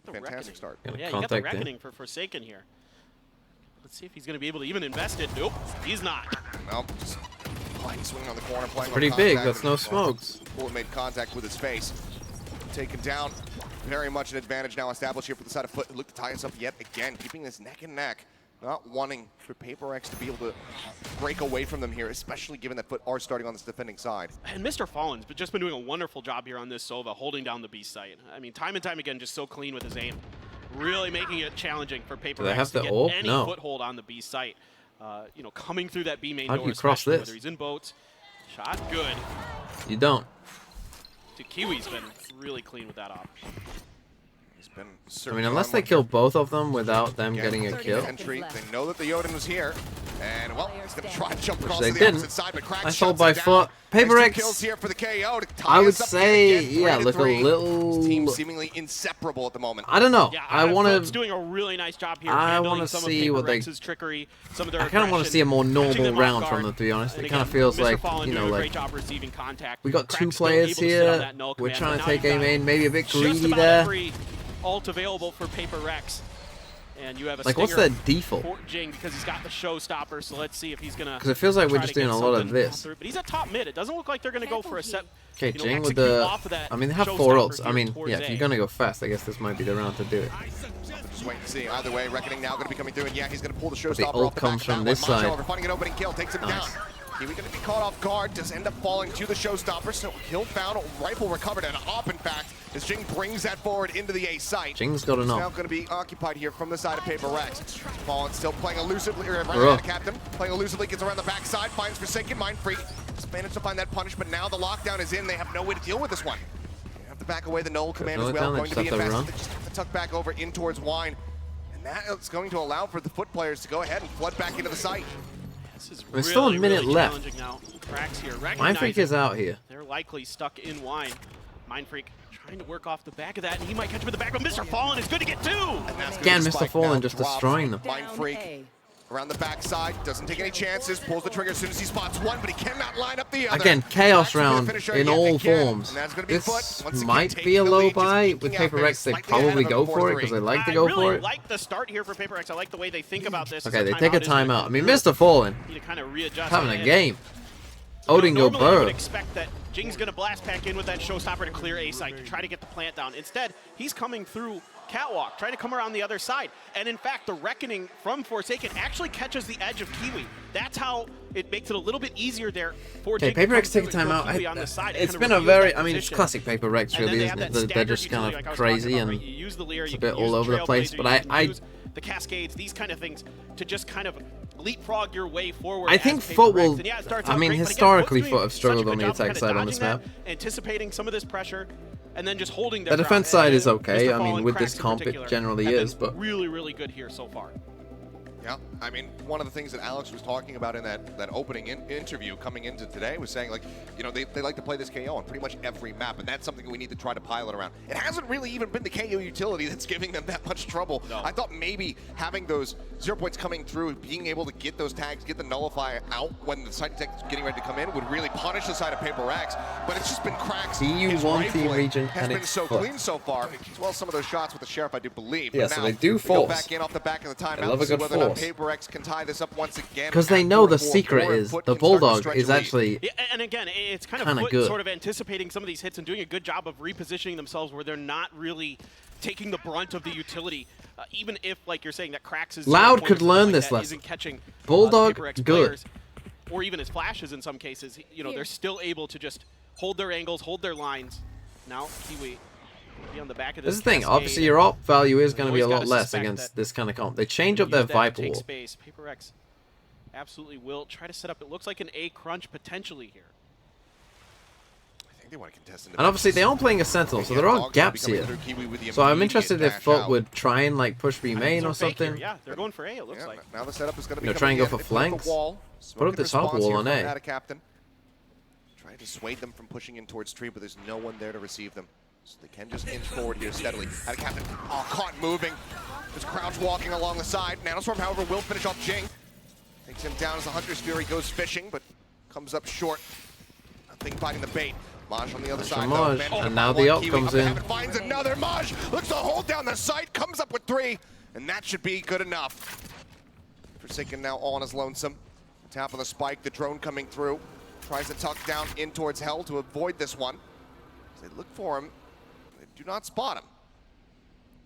fantastic start. Yeah, you got the reckoning for Forsaken here. Let's see if he's going to be able to even invest it. Nope, he's not. Nope. Playing swing on the corner, playing pretty on big. That's no smokes. Bullet made contact with his face. Taken down. Very much an advantage now established here for the side of FUT. Look to tie us up yet again, keeping this neck and neck. Not wanting for PRX to be able to break away from them here, especially given that FUT are starting on this defending side. And Mr. Fallen's just been doing a wonderful job here on this Sova, holding down the B site. I mean, time and time again, just so clean with his aim. Really making it challenging for PRX to get any foothold on the B site. Coming through that B main door, especially whether he's in boats. Shot good. You don't. Kiwi's been really clean with that op. I mean, unless they kill both of them without them getting a kill. Entry. They know that the Odin was here. And, well, he's going to try and jump across they to the didn't. opposite side, but Crack Nice hold by FUT. PRX, kills here for the KO to tie I would us up say, again. yeah, look a little... This team seemingly inseparable at the moment. I don't know. Yeah, I want to... doing a really nice job here. I want to see what they... Trickery, some of their I kind of want to see a more normal round from them, to be honest. It kind of feels like, we got 2 players here. We're trying to take A main, maybe a bit greedy there. Ult available for PRX. And you have a like, what's their default? For Jing, because he's got the showstopper, so let's see if he's going to... Because it feels like we're just doing a lot of this. But he's at top mid. It doesn't look like they're going to go for a set... Okay, Jing with the... I mean, they have 4 ults. I mean, yeah, if you're going to go fast, I guess this might be the round to do it. Just wait and see. Either way, Reckoning now going to be coming through, and yeah, he's going to pull the showstopper the ult comes from this side. Finding an opening kill, takes him down. Kiwi going to be caught off guard, does end up falling to the showstopper, so kill found, rifle recovered, and op, in fact, as Jing brings that forward into the A site. Jing's got an op. Now going to be occupied here from the side of PRX. Fallen still playing elusively, right at the captain, playing elusively, gets around the backside, finds Forsaken, Mind Freak, just managed to find that punish, but now the lockdown is in, they have no way to deal with this one. They have to back away the Null command as well, going to be invested, they just have to tuck back over in towards Wine, and that is going to allow for the FUT players to go ahead and flood back into the site. There's still a minute left. Mind Freak is out here. They're likely stuck in Wine. Mind Freak trying to work off the back of that, and he might catch him in the back, but Mr. Fallen is good to get 2! Again, Mr. Fallen just destroying them. Mind Freak Around the backside, doesn't take any chances, pulls the trigger as soon as he spots one, but he cannot line up the other. Again, chaos round in all forms. This might be a low buy with PRX. They probably go for it because they like to go for it. I like the start here for PRX. I like the way they think about this. Okay, they take a timeout. I mean, Mr. Fallen having a game. Odin go Normally you would bird. expect that Jing's going to blast back in with that showstopper to clear A site, to try to get the plant down. Instead, he's coming through Catwalk, trying to come around the other side. And in fact, the Reckoning from Forsaken actually catches the edge of Kiwi. That's how it makes it a little bit easier there for Jing. Okay, PRX take a timeout. It's been a very, I mean, it's classic PRX really, isn't it? They're just kind of crazy and it's a bit all over the place. But I the cascades, these kind of things, to just kind of leapfrog your way forward. I think FUT will, I mean, historically FUT have struggled on the attack side on this map. Anticipating some of this pressure, and then just holding the defense side is okay. I mean, with this comp, it generally is, but really, really good here so far. Yeah, I mean, one of the things that Alex was talking about in that opening interview coming into today was saying, like, you know, they like to play this KO on pretty much every map, and that's something we need to try to pilot around. It hasn't really even been the KO utility that's giving them that much trouble. No. I thought maybe having those 0 points coming through, being able to get those tags, get the nullifier out when the side detect is getting ready to come in would really punish the side of PRX, but it's just been cracks. EU1 team region has and been it's so FUT. clean so far, as well as some of those shots with the Sheriff, I do believe. Yeah, but so now, they do we force. go back in off the back of the timeout. They love a good whether or not force. PRX can tie this up once again. Because they know the secret is the Bulldog is actually and again, it's kind of FUT good. sort of anticipating some of these hits and doing a good job of repositioning themselves where they're not really taking the brunt of the utility. Even if, like you're saying, that Cracks is Loud could learn this lesson. Catching, Bulldog PRX good. players, or even his flashes in some cases. You know, they're still able to just hold their angles, hold their lines. Now Kiwi be on the back of This this. is the thing, obviously your op value is going to be a lot less against this kind of comp. They change up their Viper wall. Space. PRX absolutely will try to set up. It looks like an A crunch potentially here. I think they want to contest And obviously they aren't playing a Sentinel, so there are gaps here. So I'm interested if FUT would try and like push B main or something. Yeah, they're going for A, it looks like. Now the setup is going to be try and go for flanks. Put up the top wall on A. Captain. Trying to dissuade them from pushing in towards tree, but there's no one there to receive them. So they can just inch forward here steadily. Out of Captain. Oh, caught moving. Just crouch walking along the side. Nanoswarm, however, will finish off Jing. Takes him down as the Hunter's Fury goes fishing, but comes up short. Nothing fighting the bait. Maj on the other side, Maj, though. and now the ult comes in. Finds another Maj. Looks to hold down the site. Comes up with 3, and that should be good enough. Forsaken now all on his lonesome. Tap on the spike. The drone coming through. Tries to tuck down in towards Hell to avoid this one. They look for him. They do not spot him.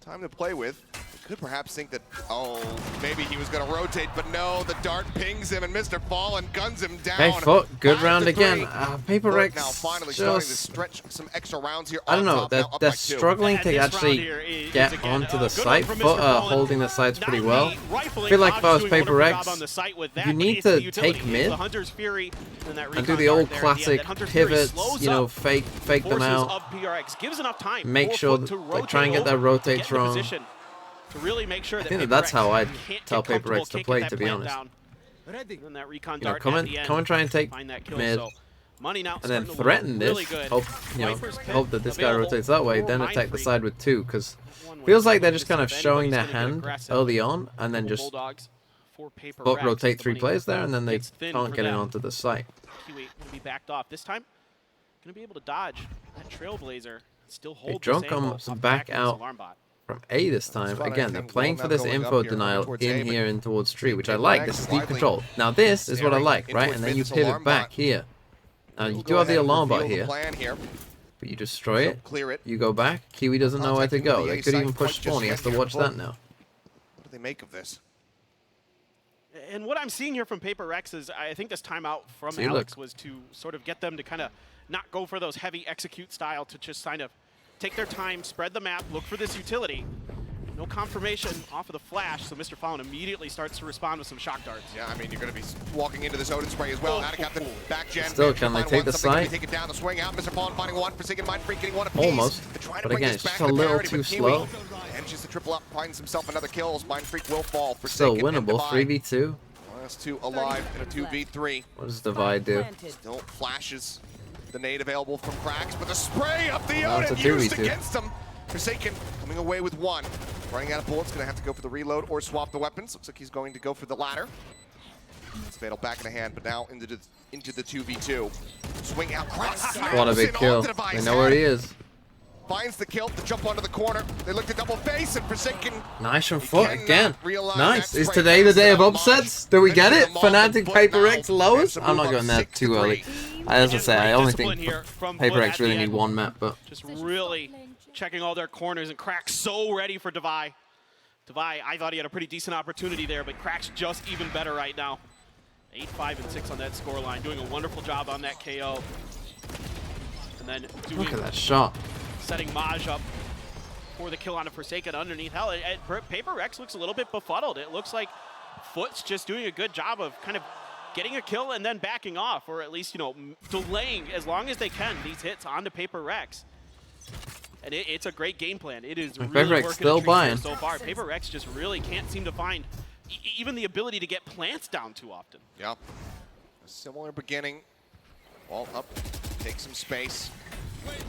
Time to play with. They could perhaps think that, oh, maybe he was going to rotate, but no, the dart pings him, and Mr. Fallen guns him down. Hey, FUT, good round again. PRX now finally starting to stretch some extra rounds here. I don't know, they're struggling to actually get onto the site. FUT are holding the sides pretty well. I feel like if I was PRX, you need to take mid and do the old classic pivots, you know, fake them out. Make sure, like, try and get their rotates wrong. To really make sure I think that's how I'd tell PRX to play, to be honest. You know, come and try and take mid, and then threaten this. Hope, you know, hope that this guy rotates that way, then attack the side with 2, because feels like they're just kind of showing their hand early on, and then just rotate 3 players there, and then they can't get in onto the site. Kiwi gonna be backed off this time. Gonna be able to dodge that Trailblazer. Still hold okay, drone comes back out from A this time. Again, they're playing for this info denial in here in towards tree, which I like. This is deep control. Now this is what I like, right? And then you pivot back here. Now you do have the alarm bot here, but you destroy it, you go back, Kiwi doesn't know where to go. They could even push spawn, he has to watch that now. What do they make of this? And what I'm seeing here from PRX is, I think this timeout from Alex was to sort of get them to kind of not go for those heavy execute style, to just kind of take their time, spread the map, look for this utility. No confirmation off of the flash, so Mr. Fallen immediately starts to respond with some shock darts. Yeah, I mean, you're going to be walking into this Odin spray as well. Out of Captain, back gen. Still, can they take the site? Take it down, the swing out. Mr. Fallen finding one, Forsaken Mind Freak getting one apiece. Almost, but again, it's just a little too slow. And just a triple up, finds himself another kill. Mind Freak will fall. Still winnable, 3v2. Last 2 alive in a 2v3. What does Divide do? Still flashes. The nade available from Cracks, but the spray up the Odin used against him. Forsaken coming away with 1. Running out of bullets, gonna have to go for the reload or swap the weapons. Looks like he's going to go for the latter. It's Fatal back in the hand, but now into the 2v2. Swing out, cracks. What a big kill. They know where he is. Finds the kill to jump onto the corner. They look to double face and Forsaken. Nice from FUT again. Nice. Is today the day of upsets? Do we get it? Fnatic PRX lowers? I'm not going there too early. As I say, I only think PRX really need one map, but just really checking all their corners, and Crack's so ready for Devi. Devi, I thought he had a pretty decent opportunity there, but Crack's just even better right now. 8, 5, and 6 on that scoreline, doing a wonderful job on that KO. And then look at that shot. Setting Maj up for the kill on a Forsaken underneath. Hell, PRX looks a little bit befuddled. It looks like FUT's just doing a good job of kind of getting a kill and then backing off, or at least, you know, delaying as long as they can these hits onto PRX. And it's a great game plan. It is really working still buying so far. PRX just really can't seem to find even the ability to get plants down too often. Yeah. A similar beginning. Wall up, take some space.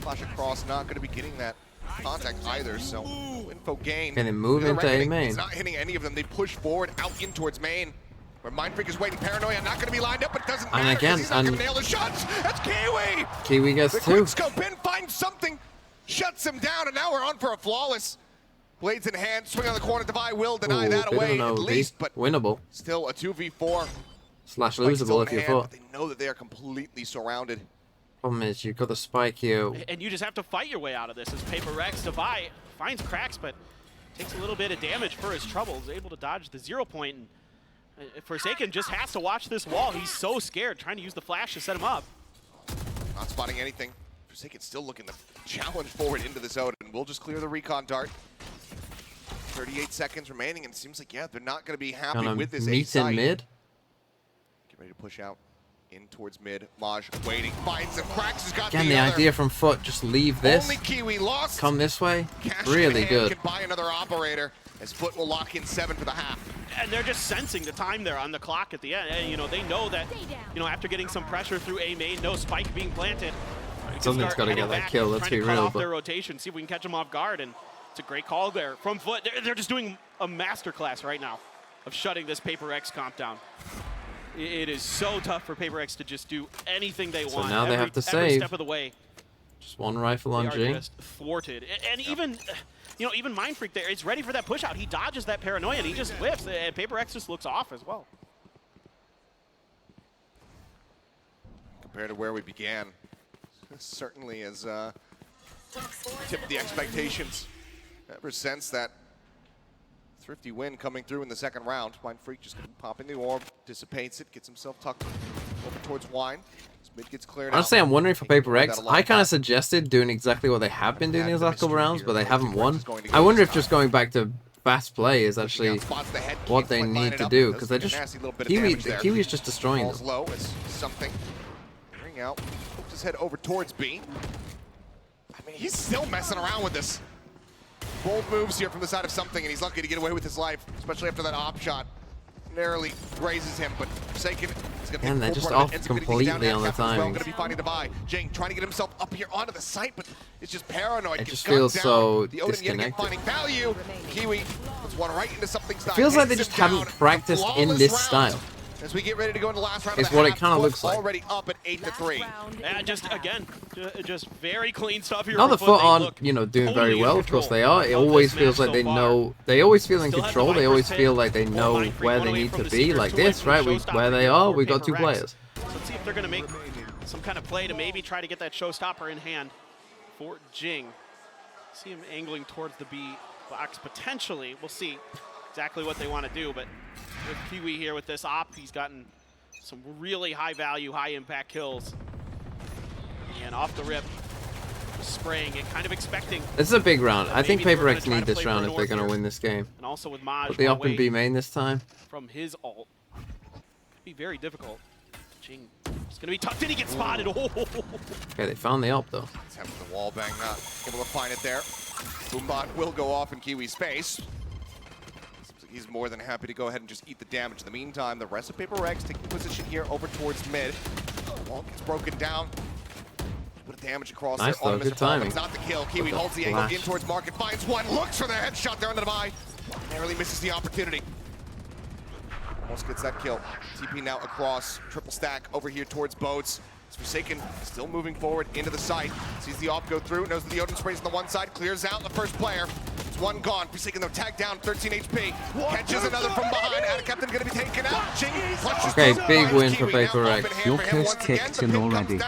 Flash across, not going to be getting that contact either, so info gain. Can it move into A main? It's not hitting any of them. They push forward out in towards main. Where Mindfreak is waiting. Paranoia not going to be lined up, but it doesn't matter. And again, he's not going to nail the shots. That's Kiwi! Kiwi gets the quick scope in, finds something, shuts him down, and now we're on for a flawless. Blades in hand, swing on the corner. Devi will deny that away at least, but winnable. Still a 2v4. Slash losable if you're FUT. They know that they are completely surrounded. Problem is, you've got the spike here. And you just have to fight your way out of this as PRX. Devi finds cracks, but takes a little bit of damage for his troubles. Able to dodge the 0 point. And Forsaken just has to watch this wall. He's so scared, trying to use the flash to set him up. Not spotting anything. Forsaken still looking to challenge forward into the zone, and we'll just clear the recon dart. 38 seconds remaining, and it seems like, yeah, they're not going to be happy with this A site. In mid. Get ready to push out in towards mid. Maj waiting, finds him, cracks, has got again, the idea from FUT, just leave this. Only Kiwi lost. Come this way. Cash really good. Can buy another operator as FUT will lock in 7 for the half. And they're just sensing the time there on the clock at the end. And, you know, they know that, you know, after getting some pressure through A main, no spike being planted. Something's got to get that kill. Let's be real. Off their rotation, see if we can catch them off guard. And it's a great call there from FUT. They're just doing a masterclass right now of shutting this PRX comp down. It is so tough for PRX to just do anything they want. So now they have to every save. Step of the way. Just one rifle on G. Just thwarted. And even, you know, even Mindfreak there, it's ready for that push out. He dodges that Paranoia and he just whiffs. And PRX just looks off as well. Compared to where we began, certainly has tipped the expectations. Ever since that thrifty win coming through in the second round, Mindfreak just going to pop in the orb, dissipates it, gets himself tucked over towards Wine. His mid gets cleared Honestly, out. I'm wondering for PRX. I kind of suggested doing exactly what they have been doing these last couple rounds, but they haven't won. I wonder if just going back to fast play is actually what they need to do, because they're just Kiwi's just destroying them. Low as something. Bring out, pokes his head over towards B. I mean, he's still messing around with this. Bold moves here from the side of something, and he's lucky to get away with his life, especially after that op shot. Narrowly grazes him, but Forsaken is going to and they're just off completely on the timing. Going to be finding Devi. Jing trying to get himself up here onto the site, but it's just paranoid. It just feels so the Odin disconnected. Finding value. Kiwi puts one right into something's It feels like they just haven't practiced in this style. As we get ready to go into the last round is of the what half, it kind of looks like. Already up at 8-3. Yeah, just again, just very clean stuff here. Now the FUT aren't, you know, doing very well. Of course they are. It always feels like they know. They always feel in control. They always feel like they know where they need to be. Like this, right? Where they are, we've got 2 players. So let's see if they're gonna make some kind of play to maybe try to get that showstopper in hand for Jing. See him angling towards the B box potentially. We'll see exactly what they want to do, but with Kiwi here with this op, he's gotten some really high value, high impact kills. And off the rip, spraying it, kind of expecting. This is a big round. I think PRX need this round if they're going to win this game. And also with Maj. Put the up in B main this time. From his ult. Could be very difficult. Jing, it's going to be tough. Did he get spotted? Oh. Okay, they found the up though. Attempting the wall bang, not able to find it there. Boombot will go off in Kiwi's face. He's more than happy to go ahead and just eat the damage. In the meantime, the rest of PRX taking position here over towards mid. Wall gets broken down. Bit of damage across nice there. Though, good timing. Not the kill. Kiwi holds the angle in towards Market, finds one, looks for the headshot there on the Divide. Narrowly misses the opportunity. Almost gets that kill. TP now across, triple stack over here towards Boats. Forsaken still moving forward into the site. Sees the off go through, knows that the Odin sprays on the one side, clears out the first player. It's one gone. Forsaken though, tagged down, 13 HP. Catches another from behind. Captain gonna be taken out. Ching okay, big win for PRX. Your curse kicked in already.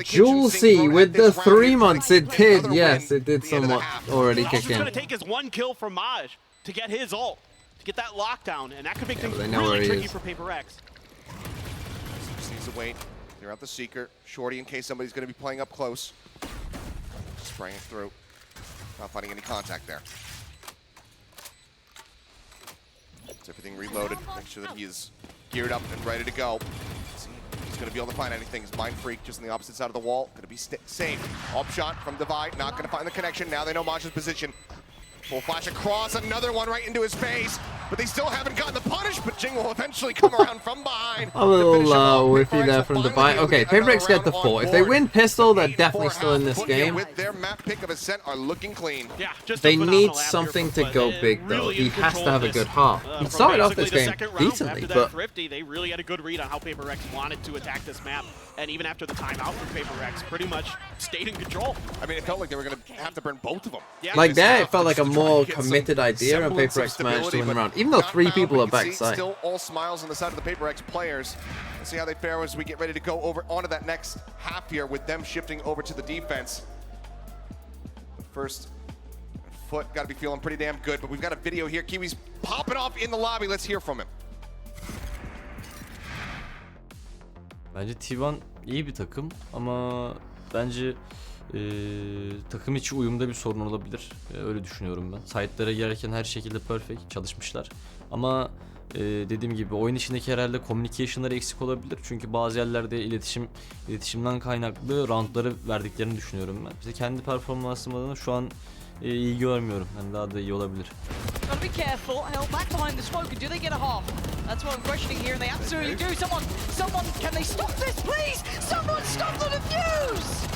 Jewel C with the 3 months, it did, yes, it did somewhat already kick in. All it's gonna take is one kill from Maj to get his ult, to get that lockdown, and that could make things really tricky for PRX. Just needs to wait. Clear out the Seeker. Shorty in case somebody's going to be playing up close. Spraying through. Not finding any contact there. Gets everything reloaded. Make sure that he is geared up and ready to go. See if he's going to be able to find anything. His Mind Freak just on the opposite side of the wall. Going to be safe. Off shot from Divide. Not going to find the connection. Now they know Maj's position. Full flash across, another one right into his face, but they still haven't gotten the punish, but Jing will eventually come around from behind. A little whiffy there from the bite. Okay, PRX get the 4. If they win Pistol, they're definitely still in this game. With their map pick of Ascent are looking clean. Yeah, just they need something to go big though. He has to have a good half. He started off this game decently, but Thrifty, they really had a good read on how PRX wanted to attack this map, and even after the timeout from PRX, pretty much stayed in control. I mean, it felt like they were going to have to burn both of them. Yeah, like that, it felt like a more committed idea, and PRX managed to win the round, even though 3 people are backside. Still all smiles on the side of the PRX players. Let's see how they fare as we get ready to go over onto that next half here with them shifting over to the defense. But first, FUT got to be feeling pretty damn good, but we've got a video here. Kiwi's popping off in the lobby. Let's hear from him. Bence T1 iyi bir takım ama bence takım içi uyumda bir sorun olabilir. Öyle düşünüyorum ben. Site'lara girerken her şekilde perfect çalışmışlar. Ama dediğim gibi oyun içindeki herhalde communication'ları eksik olabilir. Çünkü bazı yerlerde iletişimden kaynaklı roundları verdiklerini düşünüyorum ben. İşte kendi performansımdan şu an iyi görmüyorum. Yani daha da iyi olabilir. Gotta be careful. Held back behind the smoke. Do they get a half? That's what I'm questioning here, and they absolutely do. Someone, can they stop this, please? Someone stop the defuse!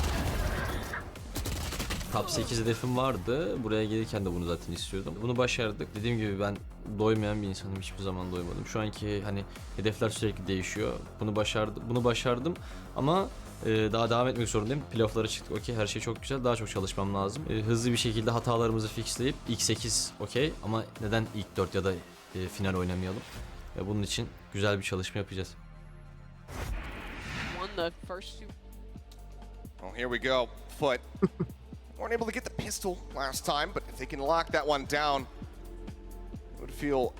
Top 8 hedefim vardı. Buraya gelirken de bunu zaten istiyordum. Bunu başardık. Dediğim gibi ben doymayan bir insanım. Hiçbir zaman doymadım. Şu anki hani hedefler sürekli değişiyor. Bunu başardım ama daha devam etmek zorundayım. Playoff'lara çıktık. Okey, her şey çok güzel. Daha çok çalışmam lazım. Hızlı bir şekilde hatalarımızı fixleyip ilk 8 okey ama neden ilk 4 ya da final oynamayalım? Bunun için güzel bir çalışma yapacağız. Well, here we go. FUT. Weren't able to get the pistol last time, but if they can lock that one down, it would feel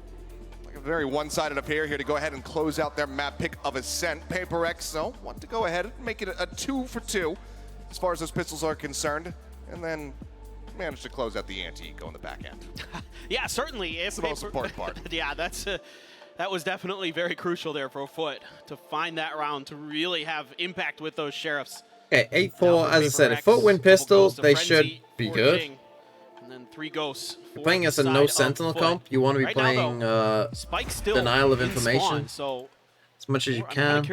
like a very one-sided affair here to go ahead and close out their map pick of Ascent. PRX, so want to go ahead and make it a 2 for 2 as far as those pistols are concerned, and then manage to close out the anti-eco in the back end. Yeah, certainly. That's the most important part. Yeah, that was definitely very crucial there for FUT to find that round, to really have impact with those sheriffs. Okay, 8-4, as I said, if FUT win Pistol, they should be good. And then 3 ghosts. You're playing as a no Sentinel comp, you want to be playing Denial of Information as much as you can.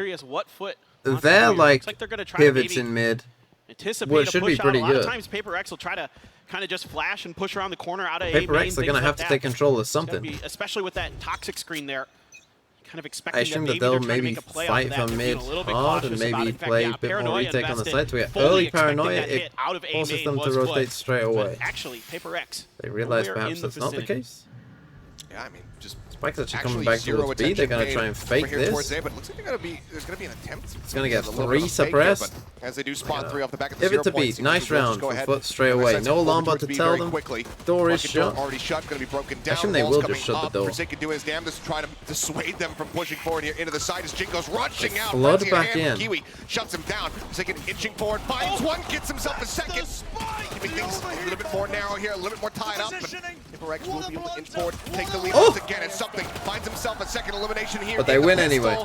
They're like pivots in mid. Well, it should be pretty good. A lot of times PRX will try to kind of just flash and push around the corner out of PRX are going to have to take control of something. Especially with that toxic screen there. Kind of I assume that they'll maybe fight from mid hard and maybe play a bit more retake on the side. So we get early Paranoia, it forces them to rotate straight away. Actually, PRX. They realize perhaps that's not the case. Yeah, I mean, just Spike's actually coming back towards B. They're going to try and fake this. But it looks like there's going to be an attempt. It's going to get 3 suppressed. As they do spawn 3 off the back of the Give it to B. Nice round from FUT straight away. No alarm bot to tell them. Door is shut. Already shut. Going to be broken down. I assume they will just shut the door. Forsaken doing his damnedest to try to dissuade them from pushing forward here into the side as Jing goes rushing out. Flood back in. Kiwi shuts him down. Forsaken inching forward. Finds one. Gets himself a second. Keeping things a little bit more narrow here. A little bit more tied up. But PRX will be able to inch forward. Take the lead once again. It's something. Finds himself a second elimination here. But they win anyway.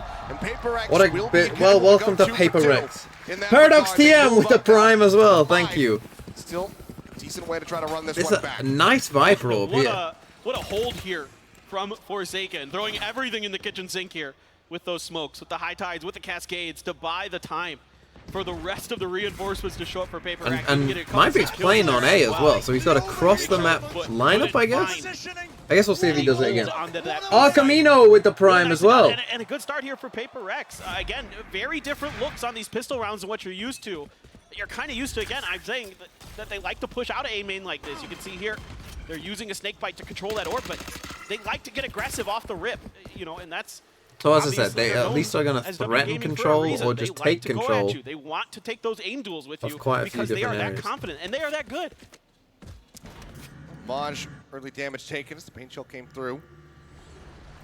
What a bit. Well, welcome to PRX. Paradox TM with the Prime as well. Thank you. Still a decent way to try to run this it's one back. A nice Viper orb here. What a hold here from Forsaken. Throwing everything in the kitchen sink here with those smokes, with the high tides, with the cascades to buy the time. for the rest of the reinforcements to show up for PaperX. And Mypic's playing on A as well, so he's got a cross the map lineup, I guess. I guess we'll see if he does it again. Oh, Camino with the prime as well. And a good start here for PaperX. Again, very different looks on these pistol rounds than what you're used to. You're kind of used to, again, I'm saying that they like to push out of A main like this. You can see here, they're using a snake bite to control that orb, but they like to get aggressive off the rip, you know, and that's... So as I said, they at least are going to threaten control or just take control. They want to take those aim duels with you because they are that confident and they are that good. Maj, early damage taken as the paint shell came through.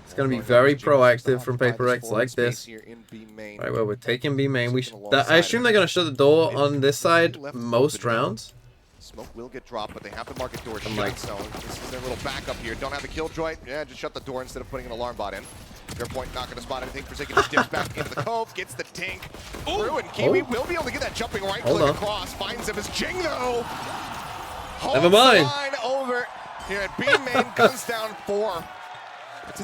It's going to be very proactive from PaperX like this. Right, well, we're taking B main. I assume they're going to shut the door on this side most rounds. Smoke will get dropped, but they have the market door shut, so this is their little backup here. Don't have the killjoy. Yeah, just shut the door instead of putting an alarm bot in. Fair point, not going to spot anything. Forsaken just dips back into the cove, gets the tink through, and Kiwi will be able to get that jumping right click across. Finds him as Jing, though. Never mind. Over here at B main, guns down 4.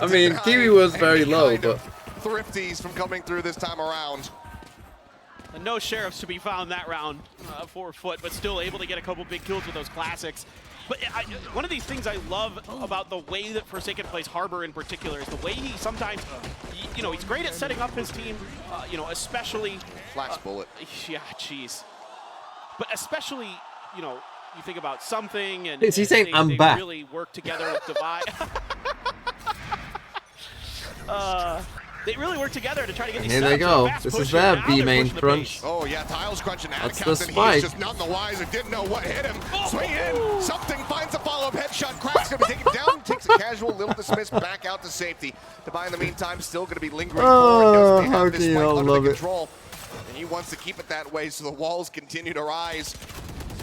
I mean, Kiwi was very low, but... Thrifties from coming through this time around. And no sheriffs to be found that round for FUT, but still able to get a couple big kills with those classics. But one of these things I love about the way that Forsaken plays Harbor in particular is the way he sometimes, you know, he's great at setting up his team, you know, especially... Flash bullet. Yeah, jeez. But especially, you know, you think about something and... Is he saying, I'm back? They really work together with Divide. They really work together to try to get these Here they go. This is their B main crunch. Oh yeah, Tiles crunching out. That's the spike. He's just none the wiser. Didn't know what hit him. Swing in. Something finds a follow-up headshot. Crack's gonna be taken down. Takes a casual, little dismiss back out to safety. Divide in the meantime still gonna be lingering forward. How can you all love it? And he wants to keep it that way, so the walls continue to rise.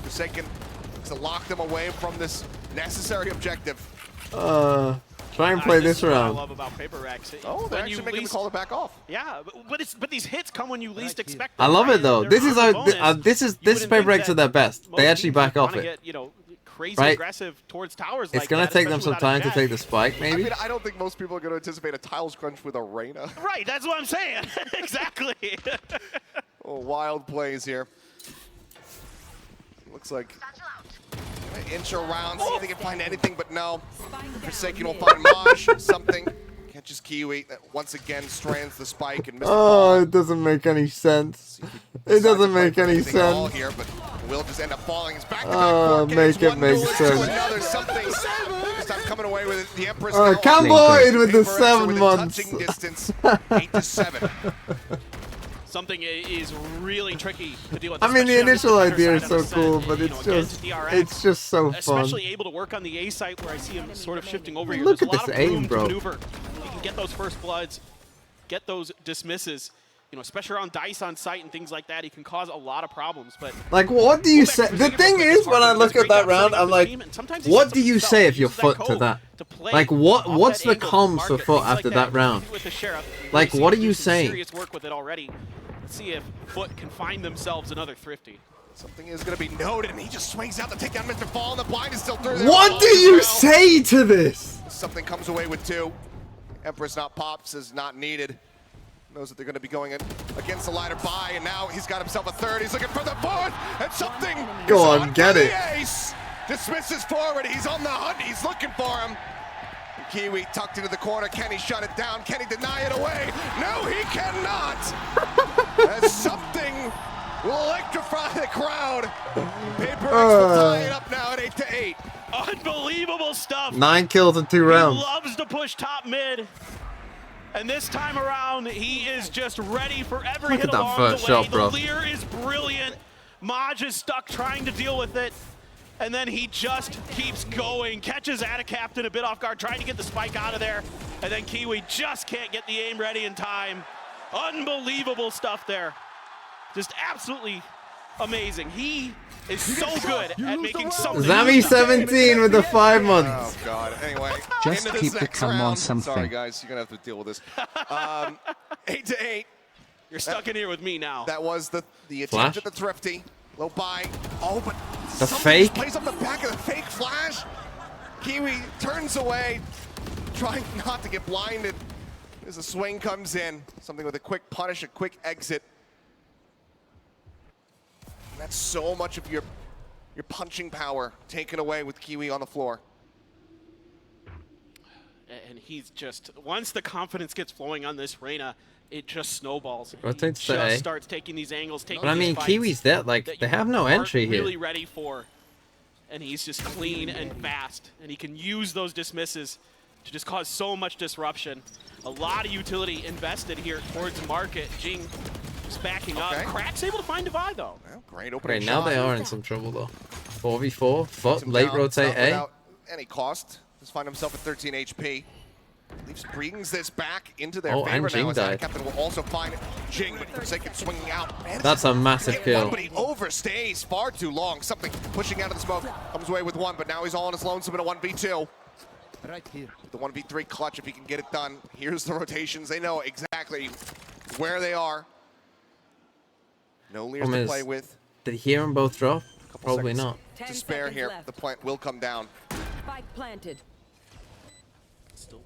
Forsaken to lock them away from this necessary objective. Try and play this round. What I love about PaperX. Oh, they're actually making the call to back off. Yeah, but these hits come when you least expect them. I love it though. This is PaperX at their best. They actually back off it. Get, you know, crazy aggressive towards towers. It's gonna take them some time to take the spike, maybe. I mean, I don't think most people are going to anticipate a Tiles crunch with Arena. Right, that's what I'm saying. Exactly. Oh, wild plays here. Looks like inch around, see if they can find anything, but no. Forsaken will find Maj, something. Catches Kiwi, that once again strands the spike and misses. Oh, it doesn't make any sense. It doesn't make any sense. Here, but will just end up falling. He's back to back. Make it make sense. Another something. This time coming away with it. The Empress. Camboid with the 7 months. Distance, 8-7. Something is really tricky to deal with. I mean, the initial idea is so cool, but it's just so fun. Especially able to work on the A site where I see him sort of shifting over here. Look at this aim, bro. He can get those first bloods, get those dismisses. You know, especially on dice on site and things like that, he can cause a lot of problems. But like, what do you say? The thing is, when I look at that round, I'm like, what do you say if you're FUT to that? Like, what's the comms for FUT after that round? Like, what are you saying? Serious work with it already. Let's see if FUT can find themselves another Thrifty. Something is going to be noted, and he just swings out to take down Mr. Fall, and the blind is still through there. What do you say to this? Something comes away with 2. Empress not pops is not needed. Knows that they're going to be going in against the ladder by, and now he's got himself a 3rd. He's looking for the 4th, and something. Go on, get it. Ace dismisses forward. He's on the hunt. He's looking for him. Kiwi tucked into the corner. Can he shut it down? Can he deny it away? No, he cannot. As something will electrify the crowd. PaperX will tie it up now at 8-8. Unbelievable stuff. 9 kills in 2 rounds. He loves to push top mid. And this time around, he is just ready for every hit along the way. Shot, bro. The Lear is brilliant. Maj is stuck trying to deal with it. And then he just keeps going. Catches Attacaptain a bit off guard, trying to get the spike out of there. And then Kiwi just can't get the aim ready in time. Unbelievable stuff there. Just absolutely amazing. He is so good at making something. Zami 17 with the 5 months. Oh God. Anyway, just keep the cam on something. Sorry guys, you're gonna have to deal with this. 8-8. You're stuck in here with me now. That was the attempt at the Thrifty. Low buy. Oh, but the fake plays up the back of the fake flash. Kiwi turns away, trying not to get blinded. As a swing comes in, something with a quick punish, a quick exit. That's so much of your punching power taken away with Kiwi on the floor. And he's just, once the confidence gets flowing on this Reyna, it just snowballs. Rotates He to just A. starts taking these angles, taking But I mean, these Kiwi's that, like, they have no entry here. Really ready for, and he's just clean and fast, and he can use those dismisses to just cause so much disruption. A lot of utility invested here towards market. Jing just backing up. Crack's able to find Divide though. Well, great opening now they are in some trouble though. 4v4, FUT, late rotate A. Without any cost. Just find himself at 13 HP. Leafs brings this back into their favor and Jing now. As died. Captain will also find Jing, but Forsaken swinging out. Man, that's a massive kill. But he overstays far too long. Something pushing out of the smoke. Comes away with one, but now he's all on his lonesome in a 1v2. Right here. The 1v3 clutch if he can get it done. Here's the rotations. They know exactly where they are. No Lears to play with. Did he hear them both drop? Probably not. To spare here. The plant will come down. Spike planted. Still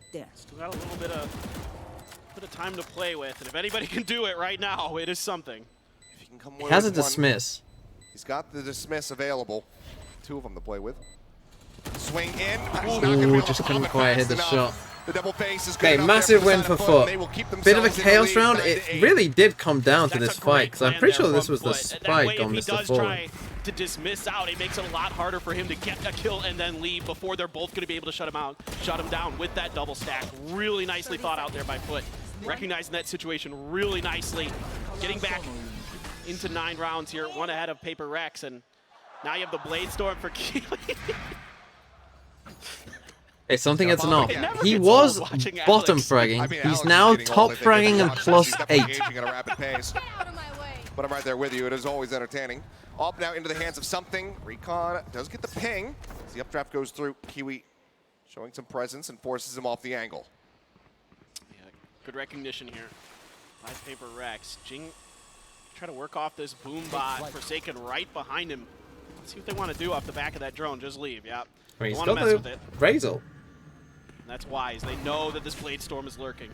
got a little bit of time to play with, and if anybody can do it right now, it is something. If he can come He has a dismiss. He's got the dismiss available. 2 of them to play with. Swing in. Ooh, just couldn't quite hit the shot. The double face is good. Okay, massive win for FUT. Bit of a chaos round. It really did come down to this fight, because I'm pretty sure this was the spike on Mr. Ford. To dismiss out, it makes it a lot harder for him to get a kill and then leave before they're both going to be able to shut him down with that double stack. Really nicely thought out there by FUT. Recognizing that situation really nicely. Getting back into 9 rounds here, 1 ahead of PRX, and now you have the Blade Storm for Keely. Hey, something gets enough. He was bottom fragging. He's now top fragging and +8. But I'm right there with you. It is always entertaining. Up now into the hands of something. Recon does get the ping. As the updraft goes through, Kiwi showing some presence and forces him off the angle. Yeah, good recognition here by PRX. Jing try to work off this boom bot. Forsaken right behind him. Let's see what they want to do off the back of that drone. Just leave, yeah. He's Don't got want to mess with it. Razor. And that's wise. They know that this Blade Storm is lurking.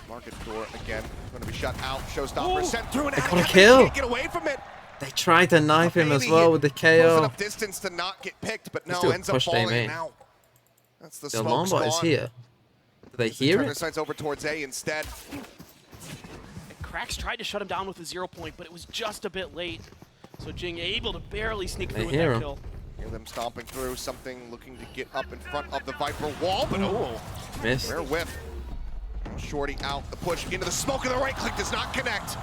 Market door again. Going to be shut out. Showstopper sent through an got a kill. Can't get away from it. They tried to knife him as well with the Close KO. enough distance to not get picked, but no, ends up falling now. That's the alarm bot is here. Do they hear turn it? their sights over towards A instead. And Cracks tried to shut him down with a 0 point, but it was just a bit late. So Jing able to barely sneak through with that kill. Hear them stomping through. Something looking to get up in front of the Viper wall, but oh, miss. Rare whiff. Shorty out. The push into the smoke, and the right click does not connect.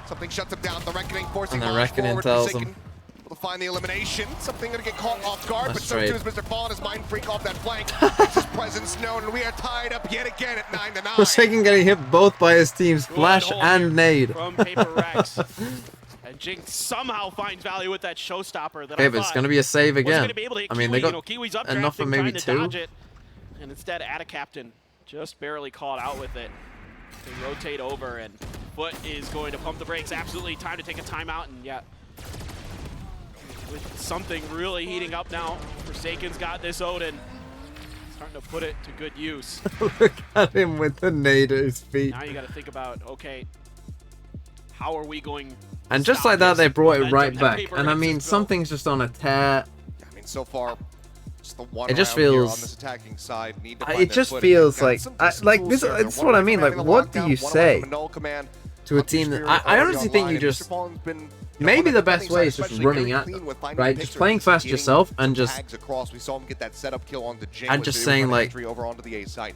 Something shuts him down. The Reckoning forcing And the Reckoning tells him. Able to find the elimination. Something going to get caught off guard, but so too is Mr. Fallen as Mind Freak off that flank. Makes his presence known, and we are tied up yet again at 9-9. Forsaken getting hit both by his team's flash and nade. From PRX. And Jing somehow finds value with that showstopper. That Okay, but it's going to be a save again. I mean, they got Kiwi's enough for maybe 2. And instead, Ada Captain just barely caught out with it. They rotate over, and FUT is going to pump the brakes. Absolutely time to take a timeout, and yeah. With something really heating up now, Forsaken's got this Odin. Starting to put it to good use. Look at him with the nade at his feet. Now you got to think about, okay, how are we going? And just like that, they brought it right back. And I mean, something's just on a tear. I mean, so far, just the one it just round here feels. on this attacking side. Need to find It their just footing. feels Got like some this. It's what I mean. Like, what do you say to a team that I honestly think you just. Maybe the best way is just running at them, right? Just playing fast yourself and just. We saw him get that setup kill on the Jing and just saying like. over onto the A side.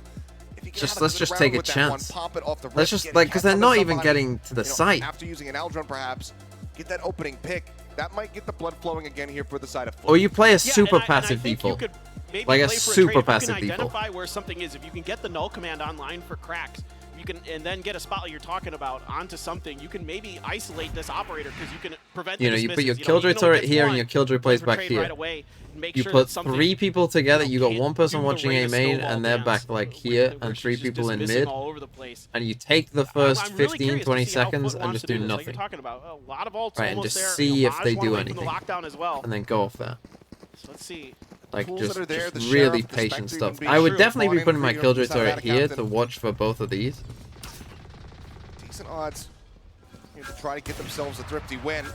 Let's just take a chance. Let's just like because they're not even getting to the site. After using an Aldron, perhaps get that opening pick. That might get the blood flowing again here for the side of FUT. Or you play a super passive default. Like a super passive default. You can identify where something is. If you can get the null command online for Cracks, you can, and then get a spot like you're talking about onto something, you can maybe isolate this operator because you can prevent the you put your Killjoy turret here and your Killjoy plays back here. You put 3 people together, you got 1 person watching A main and they're back like here and 3 people in mid. And you take the first 15-20 seconds and just do nothing. Right, and just see if they do anything. And then go off there. Let's see. Like, just really patient stuff. I would definitely be putting my Killjoy turret here to watch for both of these. Decent odds here to try to get themselves a thrifty win.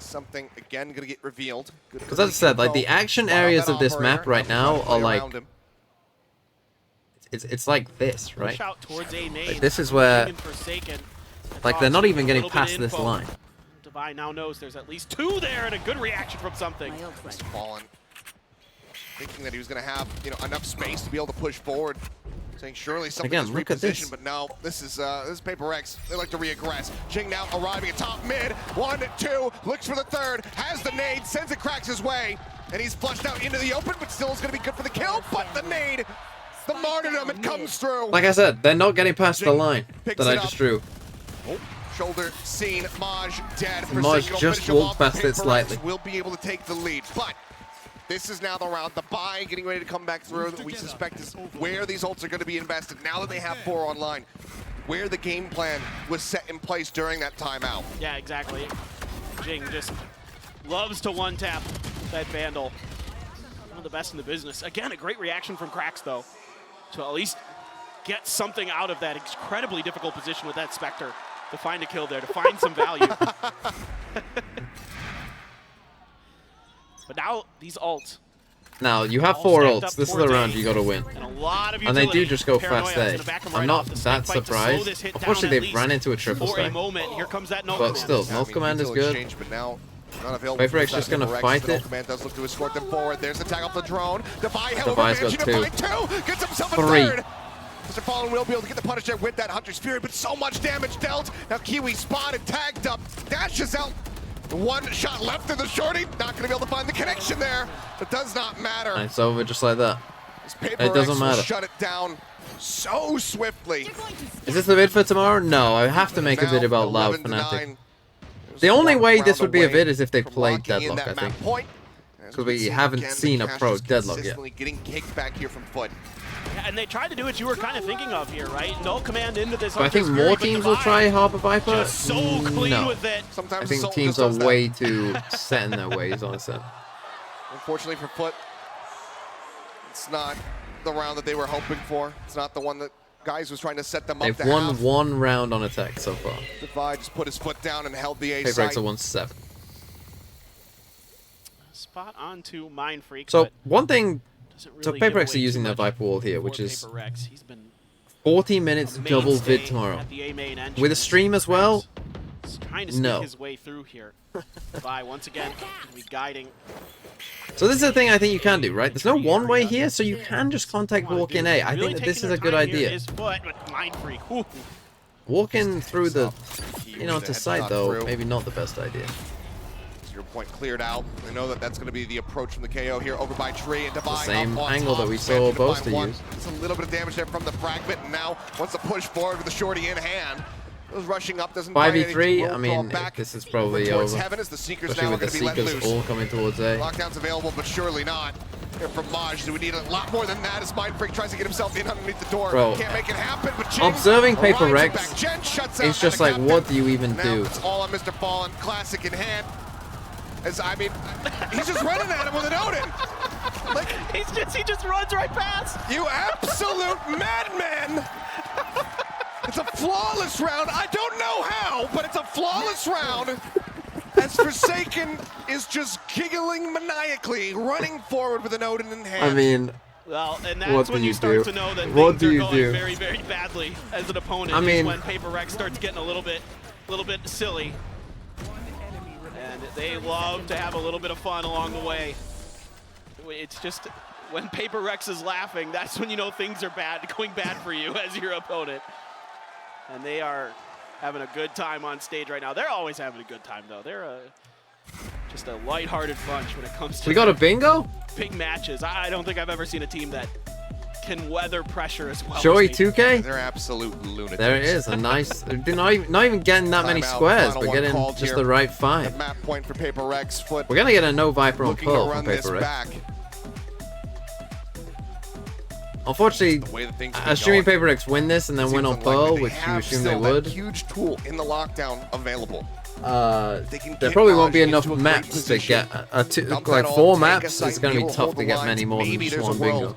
something again going to get revealed. Because as I said, like the action areas of this map right now are like, it's like this, right? Like this is where, like they're not even getting past this line. Divine now knows there's at least 2 there, and a good reaction from something. Fallen, thinking that he was going to have, you know, enough space to be able to push forward. Saying surely something is repositioned, but no, this is PRX. They like to reaggress. Jing now arriving at top mid. 1, 2, looks for the third, has the nade, sends it cracks his way, and he's flushed out into the open, but still is going to be good for the kill. But the nade, the martyrdom, it comes through. Like I said, they're not getting past the line that I just drew. Oh, shoulder seen, Maj dead. Maj just walked past it slightly. Will be able to take the lead, but this is now the round. The buy getting ready to come back through that we suspect is where these ults are going to be invested now that they have 4 online. Where the game plan was set in place during that timeout. Yeah, exactly. Jing just loves to one-tap that Vandal. One of the best in the business. Again, a great reaction from Krax, though, to at least get something out of that incredibly difficult position with that Spectre. To find a kill there, to find some value. But now, these ults. Now, you have 4 ults. This is the round you gotta win. And they do just go fast A. I'm not that surprised. Unfortunately, they've ran into a triple stack. But still, North Command is good. PRX just gonna fight it. Does look to escort them forward. There's the tag off the drone. Devi's got 2. Gets himself a 3. third. Mr. Fallen will be able to get the punish there with that Hunter's Fury, but so much damage dealt. Now Kiwi spotted, tagged up, dashes out. 1 shot left in the shorty. Not going to be able to find the connection there. It does not matter. And it's over just like that. It doesn't matter. Shut it down so swiftly. Is this the vid for tomorrow? No, I have to make a vid about Loud Fnatic. The only way this would be a vid is if they played Deadlock, I think. Because we haven't seen a pro Deadlock yet. Getting kicked back here from FUT. Yeah, and they tried to do what you were kind of thinking of here, right? No command into this. But I think more teams will try Harper Viper. Just so clean no. with it. I think teams are way too set in their ways, honestly. Unfortunately for FUT, it's not the round that they were hoping for. It's not the one that Guys was trying to set them up. They've won 1 round on attack so far. Divide just put his foot down and held the A PRX site. are 1-7. Spot on to Mind Freak. So one thing, so PRX are using their Viper wall here, which is 40 minutes double vid tomorrow. With a stream as well? No. His way through here. Divide once again be guiding. So this is the thing I think you can do, right? There's no one-way here, so you can just contact walk in A. I think that this is a good idea. Walking through the, you know, to side though, maybe not the best idea. 0 point cleared out. I know that that's going to be the approach from the KO here over by Tree and Divine. The same angle that we saw Boaster use. It's a little bit of damage there from the fragment, and now wants to push forward with the shorty in hand. Those rushing up doesn't 5v3, I mean, this is probably over. As the Seekers especially now with the Seekers all coming towards A. Lockdown's available, but surely not. Here from Maj, do we need a lot more than that as Mind Freak tries to get himself in underneath the door. Bro, can't make it happen, but Jing observing PRX, it's just like, what do you even do? It's all on Mr. Fallen, classic in hand. As I mean, he's just running at him with an Odin. Like he just runs right past. You absolute madman! It's a flawless round. I don't know how, but it's a flawless round. As Forsaken is just giggling maniacally, running forward with an Odin in hand. I mean, well, and that's when you start to know that what things do you are going do? very, very badly as an opponent. I mean, when PRX starts getting a little bit silly. And they love to have a little bit of fun along the way. It's just when PRX is laughing, that's when you know things are going bad for you as your opponent. And they are having a good time on stage right now. They're always having a good time, though. They're just a lighthearted bunch when it comes to we got a bingo? Big matches. I don't think I've ever seen a team that can weather pressure as well. Joey 2K? They're absolute lunatics. There it is, a nice, they're not even getting that many squares, but getting just the right 5. Map point for PRX. FUT. We're gonna get a no Viper on Pearl from PRX. Unfortunately, assuming PRX win this and then win on Pearl, which you assume they would, huge tool in the lockdown available. There probably won't be enough maps to get like 4 maps. It's going to be tough to get many more than just 1 bingo.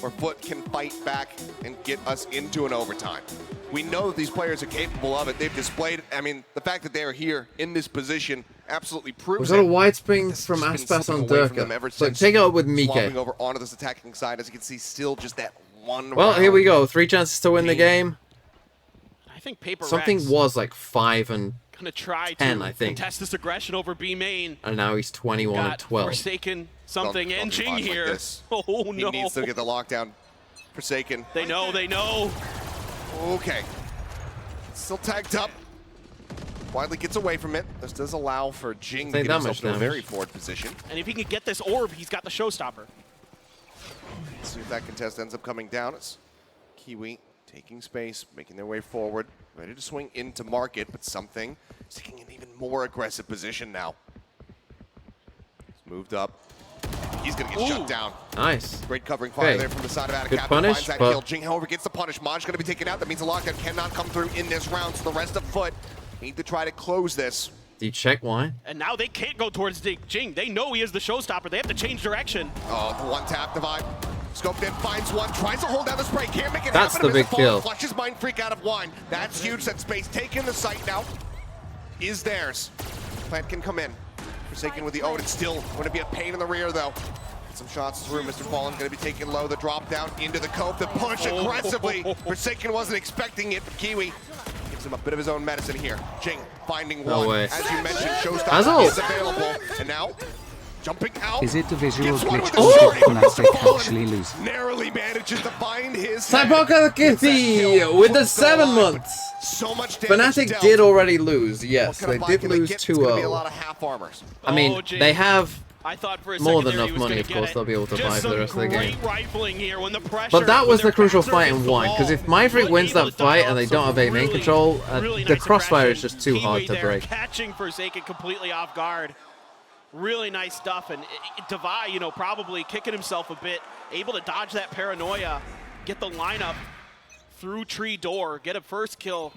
Where FUT can fight back and get us into an overtime. We know that these players are capable of it. They've displayed it. I mean, the fact that they are here in this position absolutely proves Was that a it. wide spring from Aspas on Durka? So take it up with Mike. Swapping over onto this attacking side, as you can see, still just that one Well, round. here we go. 3 chances to win the game. I think PRX Something was like 5 and gonna try 10, to I think. contest this aggression over B main. And now he's 21 and 12. Forsaken something, and Jing here. Like this. Oh no! He needs to get the lockdown. Forsaken. They know. They know. Okay. Still tagged up. Widely gets away from it. This does allow for Jing to get himself to a very forward position. And if he can get this orb, he's got the showstopper. Let's see if that contest ends up coming down. It's Kiwi taking space, making their way forward, ready to swing into market, but something is taking an even more aggressive position now. He's moved up. He's going to get shut down. Nice. Great covering fire there from the side of Atacap. Good punish, finds that but... kill. Jing, however, gets the punish. Maj going to be taken out. That means the lockdown cannot come through in this round, so the rest of FUT need to try to close this. Do you check why? And now they can't go towards Jing. They know he is the showstopper. They have to change direction. Oh, the one tap divide. Scoped in, finds one, tries to hold down the spray. Can't make it That's happen. the big kill. Flushes Mind Freak out of wine. That's huge. That space taken the site now is theirs. Plant can come in. Forsaken with the Odin. Still going to be a pain in the rear, though. Get some shots through. Mr. Fallen going to be taking low. The drop down into the cove. The push aggressively. Forsaken wasn't expecting it, but Kiwi gives him a bit of his own medicine here. Jing finding one. way. As you mentioned, Showstopper is available. And now, jumping out. Is it a visual glitch or did Fnatic actually lose? Narrowly manages to find his Tapoka Kitty with the 7 months. So much damage Fnatic dealt. did already lose. Yes, they did lose 2-0. A lot of half armors. I mean, they have I thought for a more second than enough money, of course, they'll be able to buy for the rest of the game. Here when the pressure, But that was the crucial fight in one, because if Mindfreak wins that fight and they don't have 8 main control, the crossfire is just too hard to break. Catching Forsaken completely off guard. Really nice stuff, and Devi, you know, probably kicking himself a bit, able to dodge that paranoia, get the lineup through tree door, get a first kill.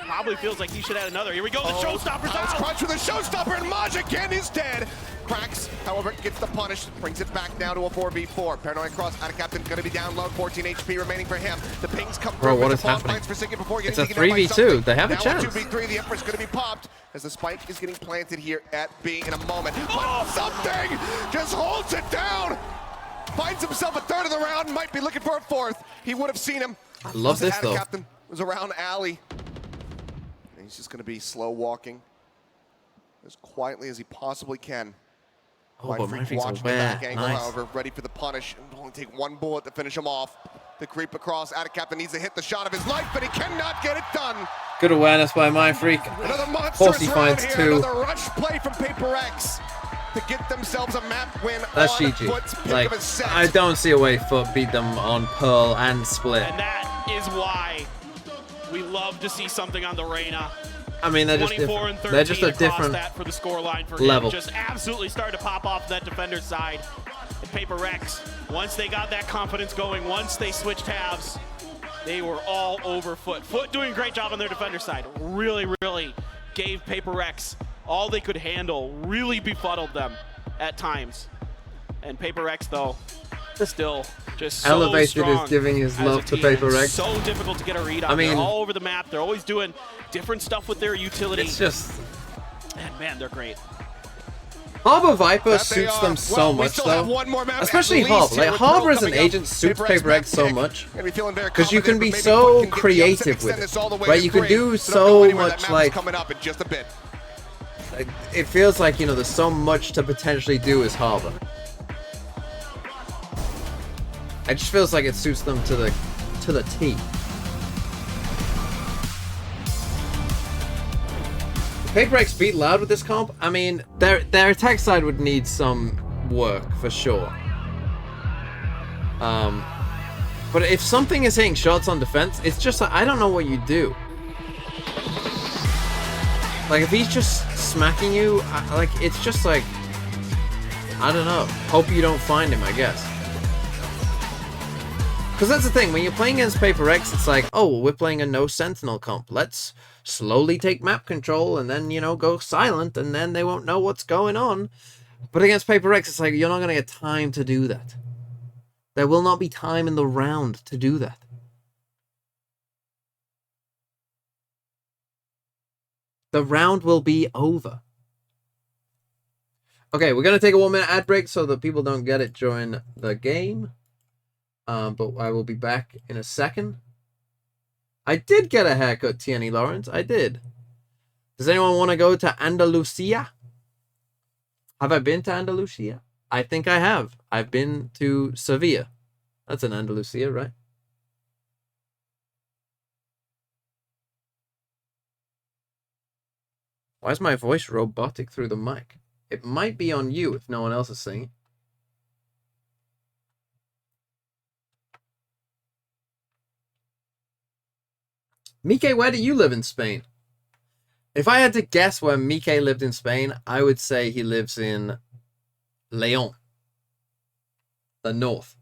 Probably feels like he should add another. Here we go, the showstopper's out. Crunch with a showstopper, and Maj again is dead. Cracks, however, gets the punish, brings it back down to a 4v4. Paranoid cross, Atacaptain going to be down low, 14 HP remaining for him. The pings come through. Bro, what is happening? It's a 3v2. They have a chance. 2v3, the Emperor's going to be popped as the spike is getting planted here at B in a moment. But something just holds it down. Finds himself a third of the round, might be looking for a fourth. He would have seen him. I love this though. Atacaptain was around alley. And he's just going to be slow walking as quietly as he possibly can. Oh, but Freak Mindfreak's watching the back aware. angle, Nice. however, ready for the punish. And only take one bullet to finish him off. The creep across. Atacaptain needs to hit the shot of his life, but he cannot get it done. Good awareness by Mindfreak. Another Of course he monstrous finds round here. 2. Another rush play from PRX to get themselves a map win. That's on GG. FUT's pick Like, of a set. I don't see a way FUT beat them on Pearl and Split. And that is why we love to see something on the Reyna. I mean, they're just different. They're just a different that for the scoreline for level. him. Just absolutely started to pop off that defender's side. And PRX, once they got that confidence going, once they switched halves, they were all over FUT. FUT doing a great job on their defender side. Really, really gave PRX all they could handle. Really befuddled them at times. And PRX, though, still just so Elevated strong is giving his as a love to team. PRX. So difficult to get a read on. I mean, they're all over the map. They're always doing different stuff with their utility. It's just... And man, they're great. Harbor Viper suits them so much, though. Especially Harbor. Like, Harbor as an agent suits PRX so much. Because you can be so creative with it. Right? You can do so much, like... It feels like, you know, there's so much to potentially do as Harbor. It just feels like it suits them to the T. PRX beat Loud with this comp. I mean, their attack side would need some work for sure. But if something is hitting shots on defense, it's just like, I don't know what you do. Like, if he's just smacking you, like, it's just like, I don't know. Hope you don't find him, I guess. Because that's the thing, when you're playing against PRX, it's like, oh, we're playing a no Sentinel comp. Let's slowly take map control and then, you know, go silent and then they won't know what's going on. But against PRX, it's like, you're not going to get time to do that. There will not be time in the round to do that. The round will be over. Okay, we're gonna take a 1-minute ad break so that people don't get it during the game. But I will be back in a second. I did get a haircut, Tierney Lawrence. I did. Does anyone want to go to Andalusia? Have I been to Andalusia? I think I have. I've been to Sevilla. That's in Andalusia, right? Why is my voice robotic through the mic? It might be on you if no one else is saying it. Mike, where do you live in Spain? If I had to guess where Mike lived in Spain, I would say he lives in Leon, the north.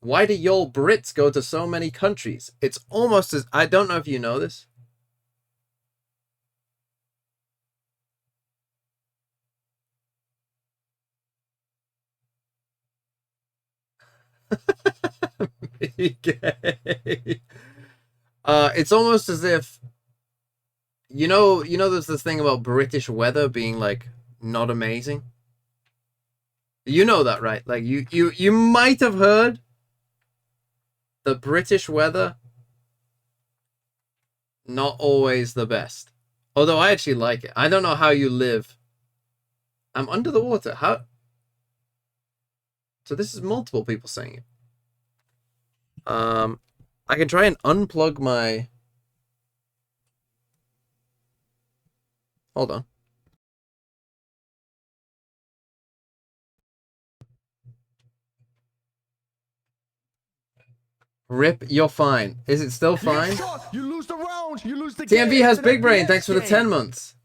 Why do y'all Brits go to so many countries? It's almost as... I don't know if you know this. It's almost as if... You know there's this thing about British weather being, like, not amazing? You know that, right? Like, you might have heard the British weather not always the best. Although I actually like it. I don't know how you live. I'm under the water. How? So this is multiple people saying it. I can try and unplug my... Hold on. Rip, you're fine. Is it still fine? You lose the round, you lose the TMV game. has Big Brain. Thanks for the 10 months.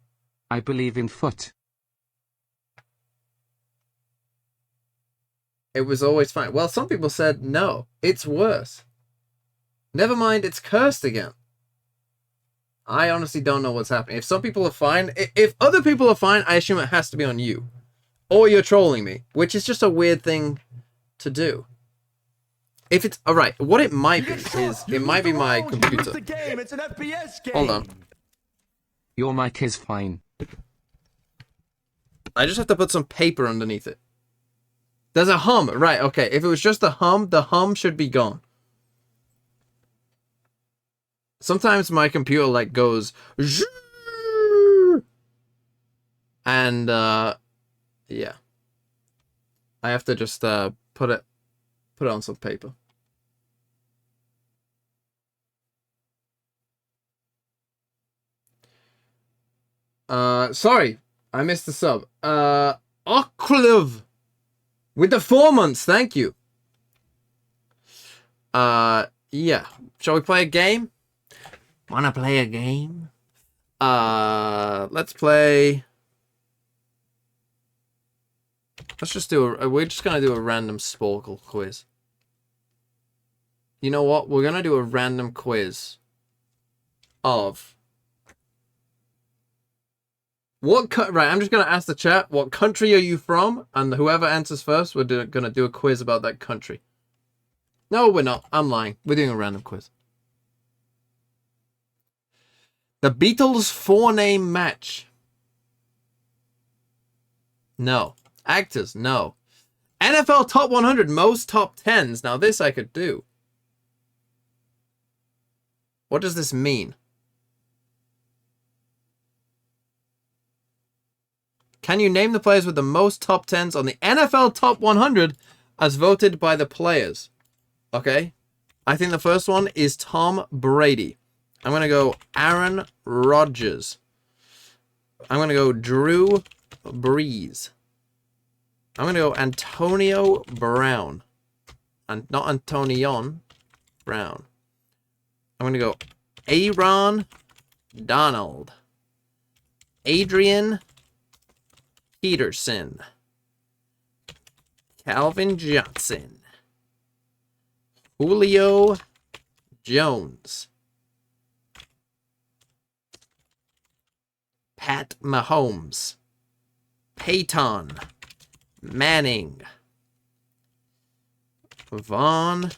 I believe in FUT. It was always fine. Well, some people said no. It's worse. Never mind, it's cursed again. I honestly don't know what's happening. If some people are fine, if other people are fine, I assume it has to be on you. Or you're trolling me, which is just a weird thing to do. If it's... Alright, what it might be is... It might be my computer. It's an FPS game. Hold on. Your mic is fine. I just have to put some paper underneath it. There's a hum. Right, okay. If it was just the hum should be gone. Sometimes my computer, like, goes... And, yeah. I have to just, put it on some paper. Sorry. I missed the sub. Ocliv with the 4 months. Thank you. Yeah. Shall we play a game? Wanna play a game? Let's play... Let's just do a... We're just gonna do a random Sporkle quiz. You know what? We're gonna do a random quiz of... Right, I'm just gonna ask the chat, what country are you from? And whoever answers first, we're gonna do a quiz about that country. No, we're not. I'm lying. We're doing a random quiz. The Beatles 4-name match. No. Actors, no. NFL Top 100 most top 10s. Now this I could do. What does this mean? Can you name the players with the most top 10s on the NFL Top 100 as voted by the players? Okay. I think the first one is Tom Brady. I'm going to go Aaron Rodgers. I'm going to go Drew Brees. I'm going to go Antonio Brown. And not Antonion. Brown. I'm going to go Aaron Donald. Adrian Peterson. Calvin Johnson. Julio Jones. Pat Mahomes. Peyton Manning. Von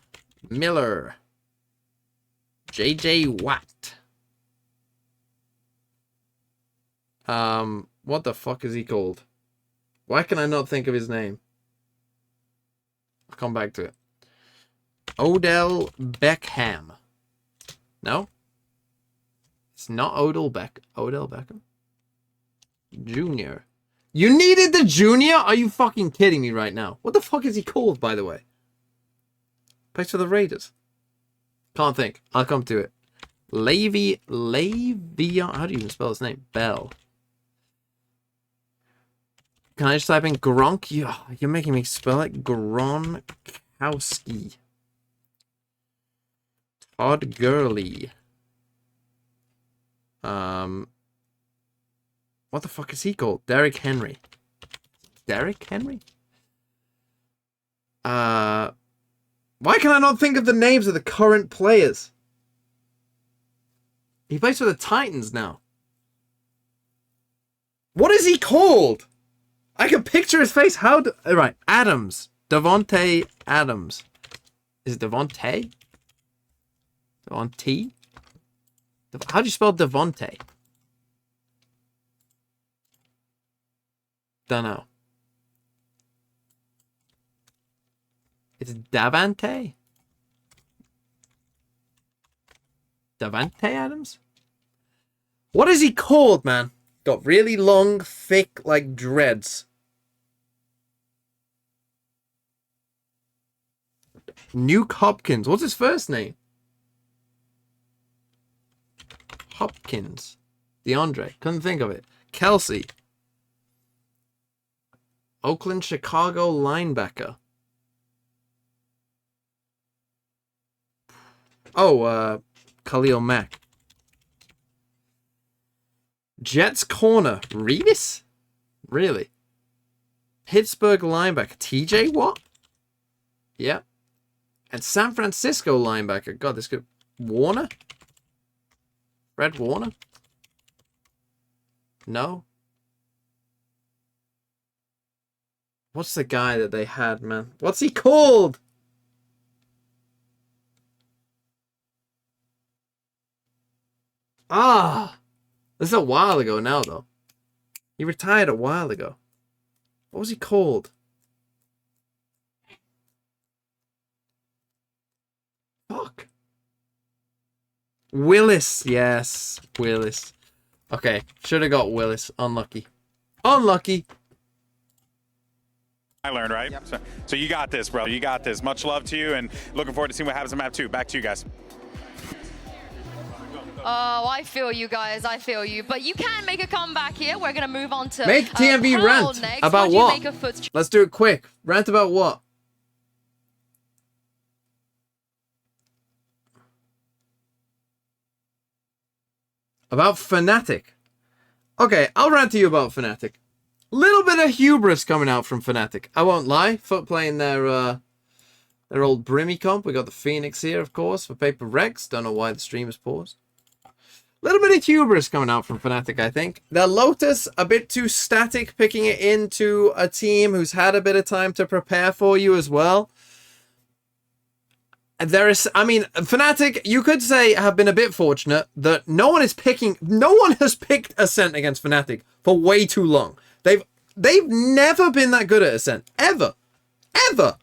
Miller. J.J. Watt. What the fuck is he called? Why can I not think of his name? I'll come back to it. Odell Beckham. No? It's not Odell Beckham. Junior. You needed the junior? Are you fucking kidding me right now? What the fuck is he called, by the way? Plays for the Raiders. Can't think. I'll come to it. Le'Veon. How do you even spell his name? Bell. Can I just type in Gronk? You're making me spell it. Gronkowski. Todd Gurley. What the fuck is he called? Derrick Henry. Derrick Henry? Why can I not think of the names of the current players? He plays for the Titans now. What is he called? I can picture his face. How do... Right, Adams. Devontae Adams. Is it Devontae? Devontae? How do you spell Devontae? Don't know. It's Davante? Davante Adams? What is he called, man? Got really long, thick, like, dreads. Nuke Hopkins. What's his first name? Hopkins. DeAndre. Couldn't think of it. Kelsey. Oakland, Chicago linebacker. Oh, Khalil Mack. Jets corner. Revis? Really? Pittsburgh linebacker. TJ Watt? Yeah. And San Francisco linebacker. God, this could... Warner? Fred Warner? No? What's the guy that they had, man? What's he called? Ah! This is a while ago now, though. He retired a while ago. What was he called? Fuck. Willis. Yes, Willis. Okay, should have got Willis. Unlucky. Unlucky. I learned, right? Yep. So you got this, bro. You got this. Much love to you, and looking forward to seeing what happens in map 2. Back to you guys. Oh, I feel you guys. I feel you. But you can make a comeback here. We're going to move on to make TMV rant next. About what? Let's do it quick. Rant about what? About Fnatic. Okay, I'll rant to you about Fnatic. Little bit of hubris coming out from Fnatic. I won't lie. FUT playing their old Brimmy comp. We got the Phoenix here, of course, for PRX. Don't know why the stream is paused. Little bit of hubris coming out from Fnatic, I think. Their Lotus, a bit too static, picking it into a team who's had a bit of time to prepare for you as well. There is, I mean, Fnatic, you could say, have been a bit fortunate that no one has picked Ascent against Fnatic for way too long. They've never been that good at Ascent. Ever. Ever.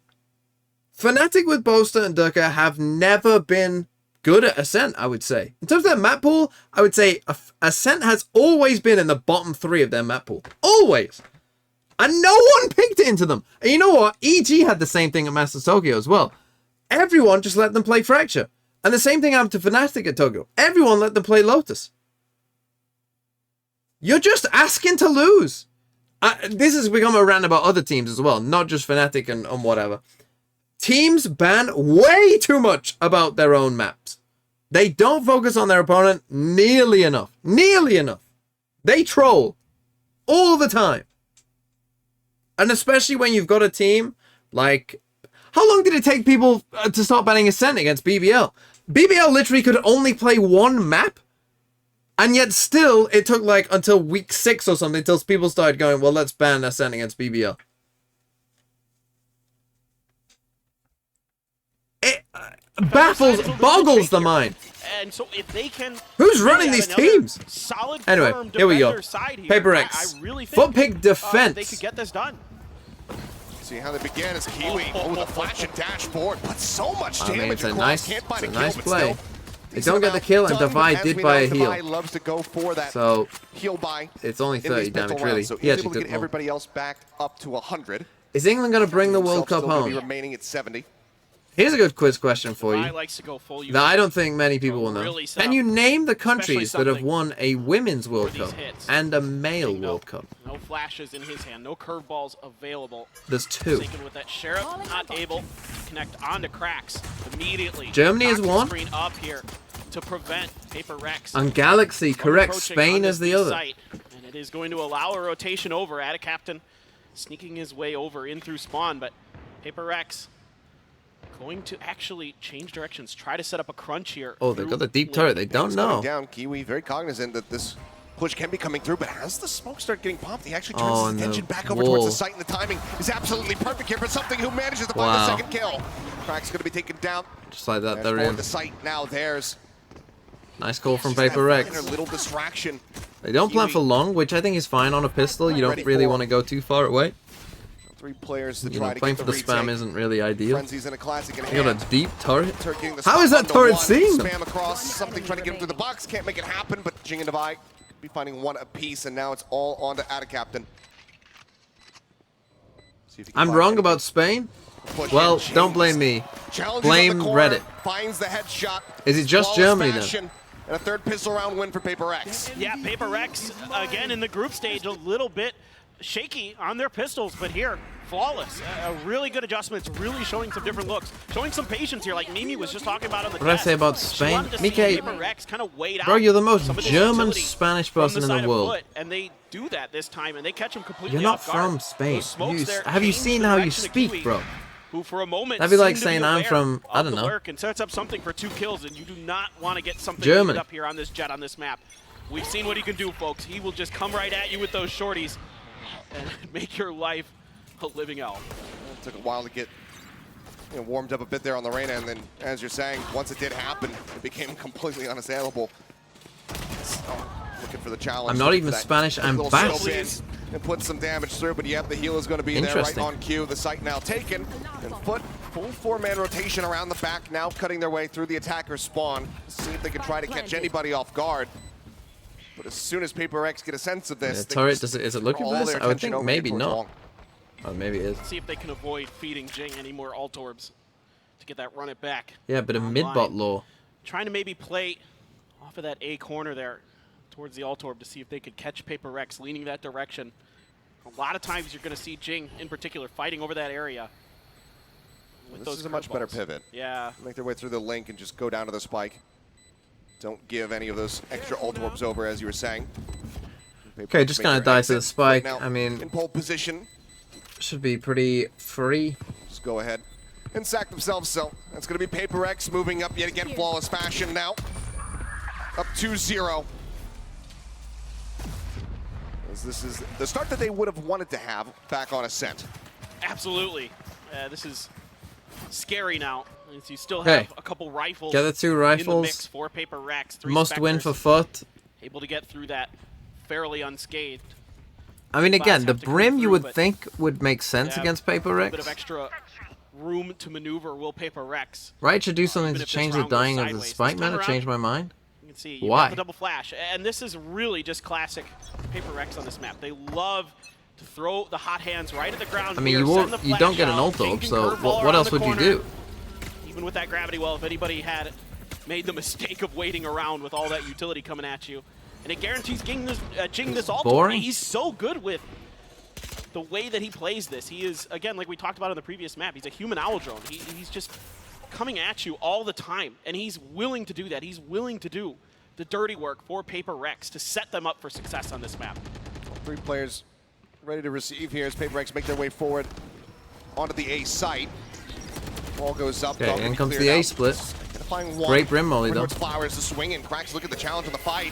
Fnatic with Boaster and Durka have never been good at Ascent, I would say. In terms of their map pool, I would say Ascent has always been in the bottom 3 of their map pool. Always. And no one picked it into them. And you know what? EG had the same thing at Masters Tokyo as well. Everyone just let them play Fracture. And the same thing happened to Fnatic at Tokyo. Everyone let them play Lotus. You're just asking to lose. This has become a rant about other teams as well, not just Fnatic and whatever. Teams ban way too much about their own maps. They don't focus on their opponent nearly enough. Nearly enough. They troll all the time. And especially when you've got a team like... How long did it take people to start banning Ascent against BBL? BBL literally could only play one map. And yet still, it took like until week 6 or something until people started going, well, let's ban Ascent against BBL. It boggles the mind. And so if they can... Who's running these teams? Solid, anyway, here we go. Paper X. Really FUT pick defense. they could get this done. See how they begin as Kiwi. Oh, the flash and dashboard, but so much damage. I mean, it's a across. nice play. They don't get the kill, and Divide did buy a heal. Loves to go for that so heal buy. It's only 30 damage, really. So he he's able to took get everybody else back up to 100. Is England going to bring the World Cup home? Remaining at 70. Here's a good quiz question for you. Likes to go full that I don't think many people will know. Can you name the countries that have won a Women's World Cup and a Male World Cup? No flashes in his hand, no curveballs available. There's 2. With that Sheriff, not able to connect onto Cracks immediately. Germany is one. Screen up here to prevent Paper Rex. And Galaxy, correct. Spain is the other. And it is going to allow a rotation over at a captain, sneaking his way over in through spawn, but Paper Rex going to actually change directions, try to set up a crunch here. Oh, they've got the deep turret. They don't know. Down. Kiwi very cognizant that this push can be coming through, but as the smoke start getting popped, he actually turns his attention back over towards the site, and the timing is absolutely perfect here for something who manages to find the second kill. Crack's going to be taken down. Just like that, they're in. The site now, there's nice call from Paper Rex. Little distraction. They don't plan for long, which I think is fine on a pistol. You don't really want to go too far away. 3 players to try to playing for the spam isn't really ideal. Frenzy's in a classic in got a deep turret. How is that turret seeing them? Spam across, something trying to get him through the box, can't make it happen, but Jing and Divide be finding one apiece, and now it's all on to Ada Captain. I'm wrong about Spain? Well, don't blame me. Blame Reddit. Finds the headshot. Is it just Germany then? And a 3rd pistol round win for Paper X. Yeah, Paper X, again in the group stage, a little bit shaky on their pistols, but here, flawless. A really good adjustment. It's really showing some different looks. Showing some patience here, like Mimi was just talking about on the What did I say about Spain? Mike, bro, you're the most German Spanish person in the world. And they do that this time, and they catch him completely You're not off guard. from Spain. Have you seen how you speak, bro? Who for a moment that'd be like saying I'm from, I don't know. And sets up something for 2 kills, and you do not want to get something German up here on this Jet on this map. We've seen what he can do, folks. He will just come right at you with those shorties and make your life a living hell. It took a while to get warmed up a bit there on the Reyna, and then, as you're saying, once it did happen, it became completely unassailable. Looking for the challenge. I'm not even Spanish, I'm Basque. And put some damage through, but yep, the heal is going to be there right on cue. The site now taken, and FUT full 4-man rotation around the back, now cutting their way through the attacker spawn. See if they can try to catch anybody off guard. But as soon as Paper X get a sense of this, turret, is it looking for this? I would think maybe not. Oh, maybe it is. See if they can avoid feeding Jing any more alt orbs to get that run it back. Yeah, but a mid-bot low. Trying to maybe play off of that A corner there towards the alt orb to see if they could catch Paper X leaning that direction. A lot of times you're going to see Jing in particular fighting over that area. This is a much better pivot. Yeah. Make their way through the link and just go down to the spike. Don't give any of those extra alt orbs over, as you were saying. Okay, just kind of die to the spike. I mean, in pole position, should be pretty free. Just go ahead and sack themselves. So that's going to be Paper X moving up yet again, flawless fashion now. Up 2-0. This is the start that they would have wanted to have back on Ascent. Absolutely. This is scary now. You still have a couple rifles. Get the 2 rifles. In the mix for Paper Rex. 3 must win for FUT. Able to get through that fairly unscathed. I mean, again, the Brim you would think would make sense against Paper Rex. A bit of extra room to maneuver will Paper Rex. Right, should do something to change the dying of the spike man. I changed my mind. You can see why the double flash, and this is really just classic Paper Rex on this map. They love to throw the hot hands right at the ground. I mean, you don't get an ult orb, so what else would you do? Even with that gravity well, if anybody had made the mistake of waiting around with all that utility coming at you, and it guarantees Jing this ult orb. He's so good with the way that he plays this. He is, again, like we talked about on the previous map, he's a human owl drone. He's just coming at you all the time, and he's willing to do that. He's willing to do the dirty work for Paper Rex to set them up for success on this map. 3 players ready to receive here as Paper Rex make their way forward onto the A site. Ball goes up. Okay, in comes the A split. Great Brim molly though. Flowers to swing, and Cracks look at the challenge on the fight.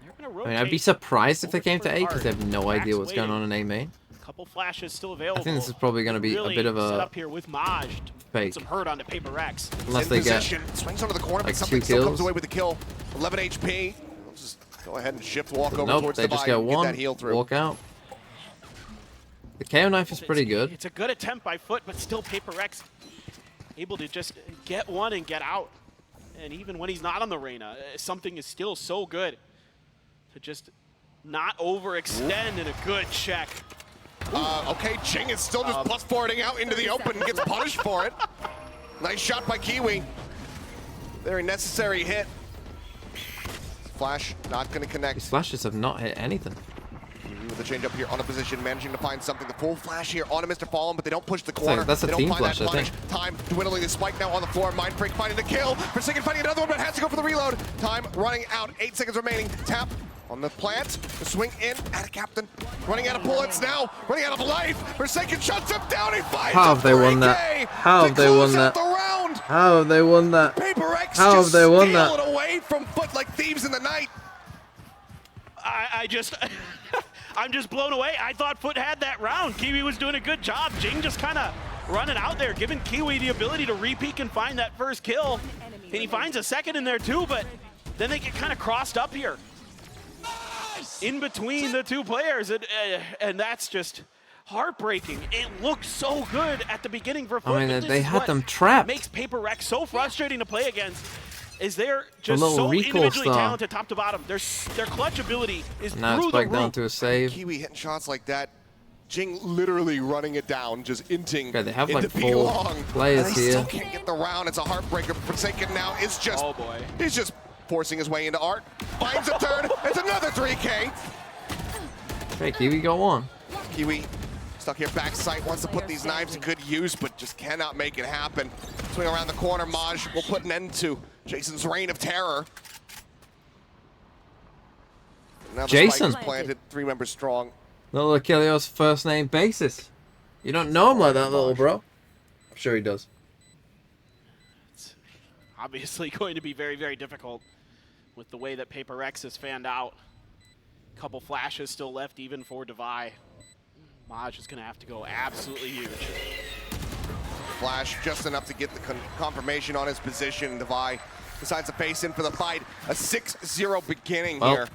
they're going I mean, I'd be surprised if they came to A because they have no idea what's going on in A main. Couple flashes still available. I think this is probably going to be a bit of a set up here with Maj to fake. put some hurt onto PRX. Unless they get swings onto the corner, like but something 2 still kills. comes away with the kill. 11 HP. Let's just go ahead and shift walk over nope, towards they the just get one. that heal through. Walk out. The KO knife is pretty good. It's a good attempt by FUT, but still PRX able to just get one and get out. And even when he's not on the Reyna, something is still so good to just not overextend in a good check. Okay, Jing is still just plus forwarding out into the open and gets punished for it. Nice shot by Kiwi. Very necessary hit. Flash not going to connect. These flashes have not hit anything. With the change up here on a position, managing to find something. The full flash here on a Mr. Fallen, but they don't push the corner. That's a team flash, I think. Time dwindling the spike now on the floor. Mind Freak finding the kill. Forsaken finding another one, but has to go for the reload. Time running out. 8 seconds remaining. Tap on the plant. The swing in at a captain. Running out of bullets now. Running out of life. Forsaken shuts him down. He finds How have they won that? How have they won that? How have they won that? PRX How have they won that? Steal it away from FUT like thieves in the night. I'm just blown away. I thought FUT had that round. Kiwi was doing a good job. Jing just kind of running out there, giving Kiwi the ability to re-peek and find that first kill. And he finds a second in there too, but then they get kind of crossed up here in between the two players. And that's just heartbreaking. It looked so good at the beginning for FUT. I mean, they had them trapped. Makes PRX so frustrating to play against. Is they're just so individually talented top to bottom. Their clutch ability is now through it's back the roof. down to a save. Kiwi hitting shots like that. Jing literally running it down, just inting. Okay, they have like into 4 players they here. still can't get the round. It's a heartbreaker. Forsaken now is just, oh boy, he's just forcing his way into art. Finds a third. It's another 3K. Okay, Kiwi, go on. Kiwi stuck here backside, wants to put these knives to good use, but just cannot make it happen. Swing around the corner, Maj will put an end to Jason's reign of terror. Now the Jason spike is planted, 3 members strong. Little Achilleos first name basis. You don't know him like that, little bro. I'm sure he does. It's obviously going to be very, very difficult with the way that PRX has fanned out. Couple flashes still left even for Devi. Maj is going to have to go absolutely huge. Flash just enough to get the confirmation on his position. Devi decides to face in for the fight. A 6-0 beginning here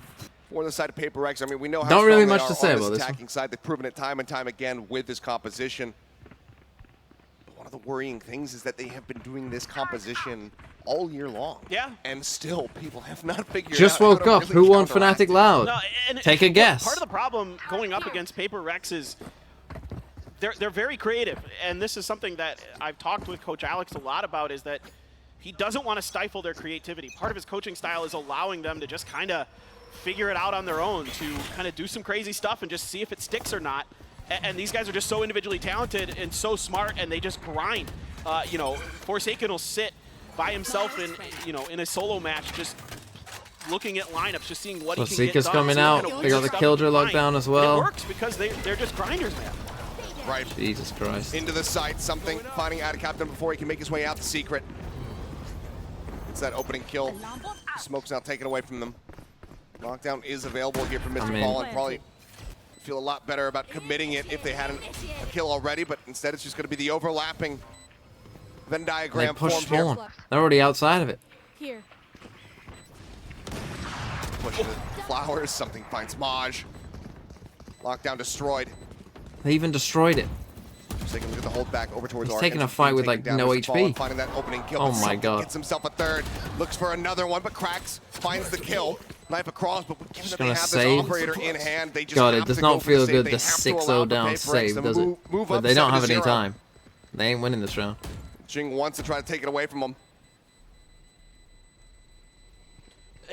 for the side of PRX. I mean, we know how don't really strong much they to are say on about this this attacking side. They've proven it time and time again with this composition. But one of the worrying things is that they have been doing this composition all year long. Yeah. And still, people have not figured Just out woke how up. to Who really won Fnatic Loud? No, Take a guess. Part of the problem going up against PRX is they're very creative, and this is something that I've talked with Coach Alex a lot about, is that he doesn't want to stifle their creativity. Part of his coaching style is allowing them to just kind of figure it out on their own, to kind of do some crazy stuff and just see if it sticks or not. And these guys are just so individually talented and so smart, and they just grind. You know, Forsaken will sit by himself in, you know, in a solo match, just looking at lineups, just seeing what he can get Seeker's done. coming out. They got the Killjoy lockdown as well. And it works because they're just grinders, man. Right. Jesus Christ. Into the site, something, finding out a captain before he can make his way out the secret. It's that opening kill. Smoke's now taken away from them. Lockdown is available here from Mr. Fallen. Probably feel a lot better about committing it if they had a kill already, but instead it's just going to be the overlapping Venn diagram formed here. They're already outside of it. Here. Pushing the flowers, something finds Maj. Lockdown destroyed. They even destroyed it. So they can look at the hold back over towards He's taking a fight with like no HP. Finding that opening kill. Oh my god. Gets himself a third. Looks for another one, but cracks. Finds the kill. Knife across, but given that they have this operator in hand, they just God, have it does to not go for feel the good. save. The They have to allow 6-0 down PRX save, to does it? move But up they don't have 7-0. any time. They ain't winning this round. Jing wants to try to take it away from him.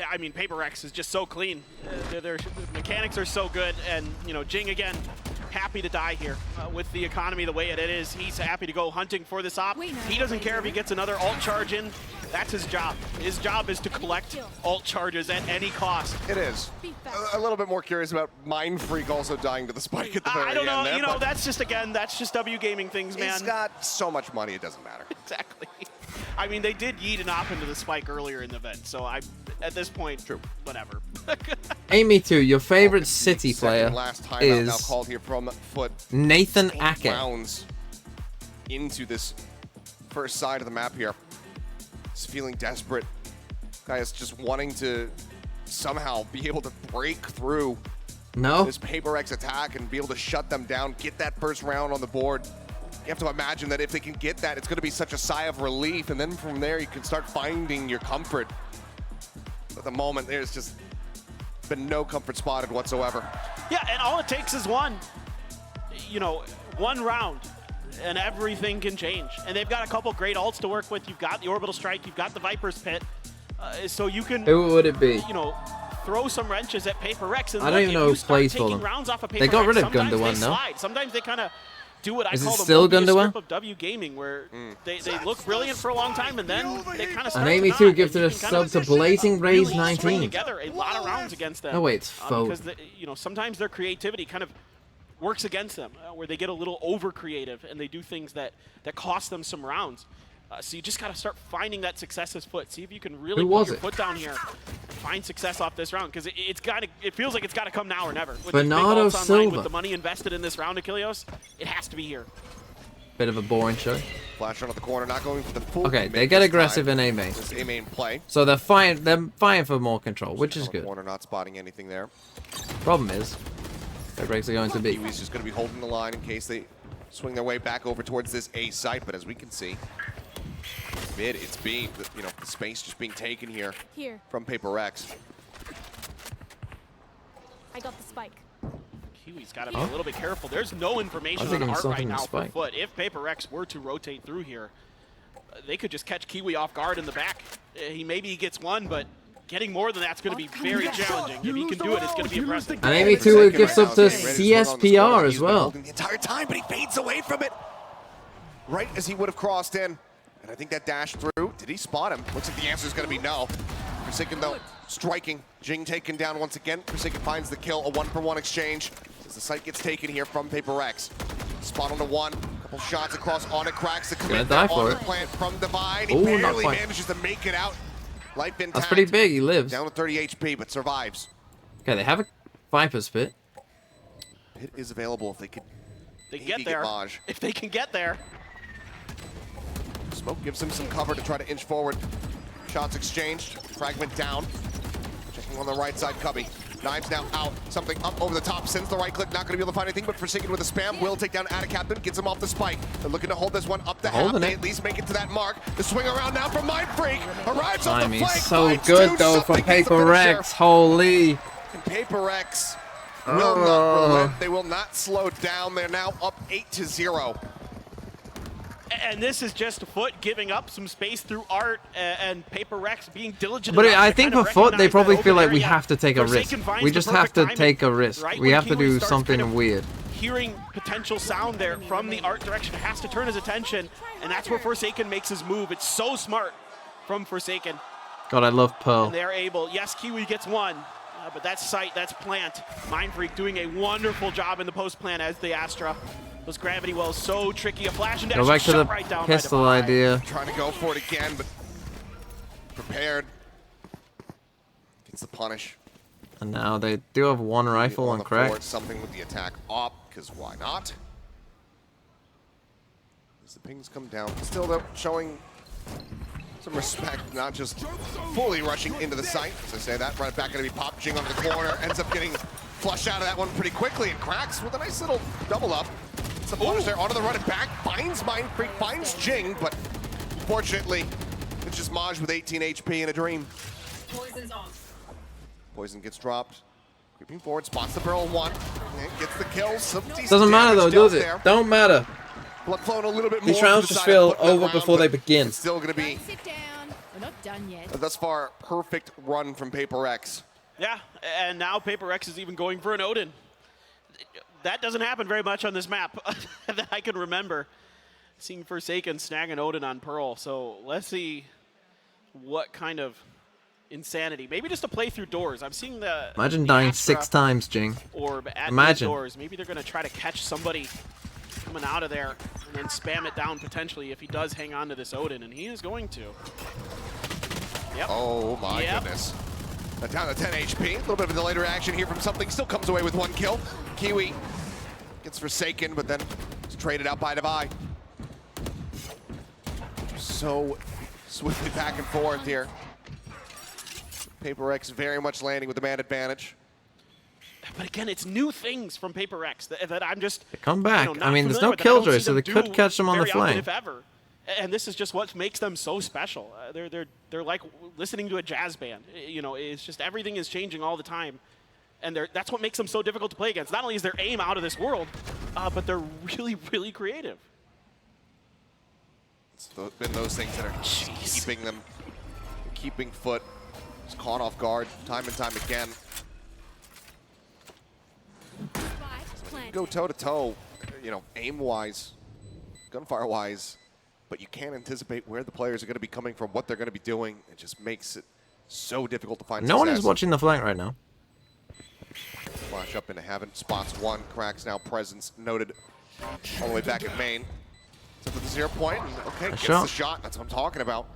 I mean, PRX is just so clean. Their mechanics are so good, and you know, Jing again, happy to die here with the economy the way it is. He's happy to go hunting for this op. He doesn't care if he gets another ult charge in. That's his job. His job is to collect ult charges at any cost. It is. A little bit more curious about Mind Freak also dying to the spike at the very end. I don't know. There, you know, that's just that's W gaming things, man. He's got so much money, it doesn't matter. Exactly. I mean, they did yeet an op into the spike earlier in the event, so at this point, whatever. Amy2, your favorite City player is now called here from FUT. Nathan Ake. Rounds into this first side of the map here. He's feeling desperate. Guy is just wanting to somehow be able to break through this PRX attack and be able to shut them down, get that first round on the board. You have to imagine that if they can get that, it's going to be such a sigh of relief, and then from there you can start finding your comfort. At the moment, there's just been no comfort spotted whatsoever. Yeah, and all it takes is one round, and everything can change. And they've got a couple great ults to work with. You've got the Orbital Strike, you've got the Viper's Pit, so you can, who would it be? Throw some wrenches at PRX. And I don't even know who plays for them. They got rid of Gundawan, no? Sometimes they kind of do what I Is call it the still Gundawan? of W gaming, where they look brilliant for a long time, and then they kind of And Amy2 gifted a sub to Blazing Rays 19. Together a lot of rounds against them. Oh wait, it's FUT. Because sometimes their creativity kind of works against them, where they get a little over creative and they do things that cost them some rounds. So you just got to start finding that success as FUT. See if you can really put your foot down here, find success off this round, because it feels like it's got to come now or never. With Bernardo Silva. With the money invested in this round, Achilleos, it has to be here. Bit of a boring show. Flash out of the corner, not going for the full. Okay, they get aggressive in A main. This A main play. So they're fighting for more control, which is good. Corner, not spotting anything there. Problem is, their breaks are going to be. Kiwi's just going to be holding the line in case they swing their way back over towards this A site, but as we can see, mid, it's being, the space just being taken here from PRX. I got the spike. Kiwi's got to be a little bit careful. There's no information on art right now for FUT. If PRX were to rotate through here, they could just catch Kiwi off guard in the back. Maybe he gets one, but getting more than that's going to be very challenging. If he can do it, it's going to be impressive. And Amy2 gifts up to CSPR as well. The entire time, but he fades away from it right as he would have crossed in. And I think that dash through, did he spot him? Looks like the answer is going to be no. Forsaken, though, striking. Jing taken down once again. Forsaken finds the kill, a 1-for-1 exchange. As the site gets taken here from PRX. Spot on the one, couple shots across on it, cracks the commit on the plant from Divine. He barely manages to make it out. Life intact. That's pretty big, he lives. Down to 30 HP, but survives. Okay, they have a Viper's Pit. Pit is available if they could get there. If they can get there. Smoke gives him some cover to try to inch forward. Shots exchanged. Fragment down. Checking on the right side, Cubby. Knives now out. Something up over the top. Sends the right click. Not going to be able to find anything, but Forsaken with a spam will take down Captain. Gets him off the spike. They're looking to hold this one up the half. They at least make it to that mark. The swing around now from Mindfreak. Arrives on the flank. So good though from PRX. Holy. And PRX will not relent. They will not slow down. They're now up 8-0. And this is just FUT giving up some space through art and PRX being diligent. But I think for FUT, they probably feel like we have to take a risk. We just have to take a risk. We have to do something weird. Hearing potential sound there from the art direction has to turn his attention, and that's where Forsaken makes his move. It's so smart from Forsaken. God, I love Pearl. And they're able. Yes, Kiwi gets one, but that's site, that's plant. Mindfreak doing a wonderful job in the post plant as the Astra. Those gravity wells so tricky. A flash and dash. Go back to the right down pistol idea. Trying to go for it again, but prepared. Gets the punish. And now they do have one rifle on crack. Something with the attack up, because why not? As the pings come down, still though showing some respect, not just fully rushing into the site. As I say that, right back going to be popped. Jing onto the corner, ends up getting flushed out of that one pretty quickly, and cracks with a nice little double up. The punish there, onto the run and back, finds Mindfreak, finds Jing, but unfortunately, it's just Maj with 18 HP in a dream. Poison's off. Poison gets dropped. Creeping forward, spots the barrel one, and gets the kill. Doesn't matter though, does it? Don't matter. Blood flowing a little bit more. These rounds just feel over before they begin. It's still going to be, Sit down. We're not done yet. thus far, perfect run from PRX. Yeah, and now PRX is even going for an Odin. That doesn't happen very much on this map that I can remember. Seeing Forsaken snag an Odin on Pearl. So let's see what kind of insanity. Maybe just a play through doors. I'm seeing the Imagine dying Astra 6 times, Jing. Orb at Imagine. doors. Maybe they're going to try to catch somebody coming out of there and then spam it down potentially if he does hang on to this Odin, and he is going to. Yep. Oh my goodness. Down to 10 HP. A little bit of a delayed reaction here from something. Still comes away with 1 kill. Kiwi gets Forsaken, but then it's traded out by Devi. So swiftly back and forth here. PRX very much landing with the man advantage. But again, it's new things from PRX that I'm just... They come back. You know, I mean, there's no killjoy, so they could catch them on the flank. If ever. And this is just what makes them so special. They're like listening to a jazz band. You know, it's just everything is changing all the time. And that's what makes them so difficult to play against. Not only is their aim out of this world, but they're really, really creative. It's been those things that are keeping FUT caught off guard time and time again. Go toe-to-toe, you know, aim-wise, gunfire-wise, but you can't anticipate where the players are going to be coming from, what they're going to be doing. It just makes it so difficult to find No one is watching the flank right now. Flash up into heaven, spots one, cracks now presence noted all the way back at main. So for the 0 point, and okay, gets the shot. That's what I'm talking about.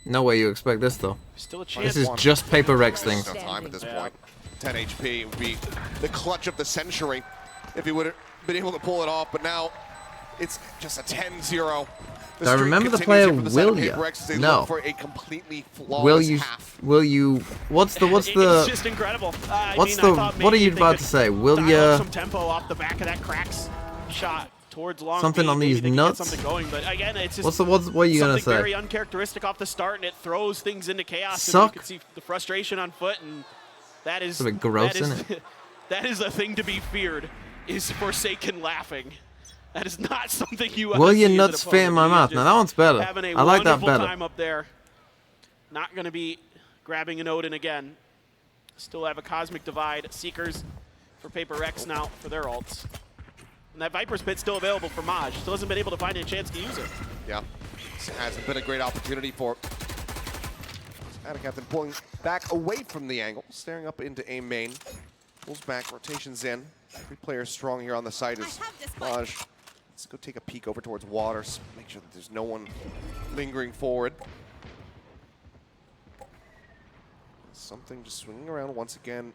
No way you expect this though. Still a chance. This is just PRX things. No time at this point. 10 HP would be the clutch of the century if he would have been able to pull it off, but now it's just a 10-0. I remember the player Wilya. No. For a completely flawless Will you? What's the? It's just incredible. What are you about to say? Wilya? Some tempo off the back of that cracks shot towards long. Something on these nuts. Something going, but again, it's just what are you gonna say? Very uncharacteristic off the start, and it throws things into chaos. Suck. And you can see the frustration on FUT, and that is a bit gross, isn't it? That is a thing to be feared. Is Forsaken laughing? That is not something you. Will your nuts fit in my mouth? Now that one's better. I like that better. Time up there. Not going to be grabbing an Odin again. Still have a Cosmic Divide. Seekers for PRX now for their ults. And that Viper's Pit still available for Maj. Still hasn't been able to find a chance to use it. Yeah, this hasn't been a great opportunity for Adacaptain pulling back away from the angle, staring up into A main. Pulls back, rotations in. 3 players strong here on the site is Maj. Let's go take a peek over towards water, make sure that there's no one lingering forward. Something just swinging around once again.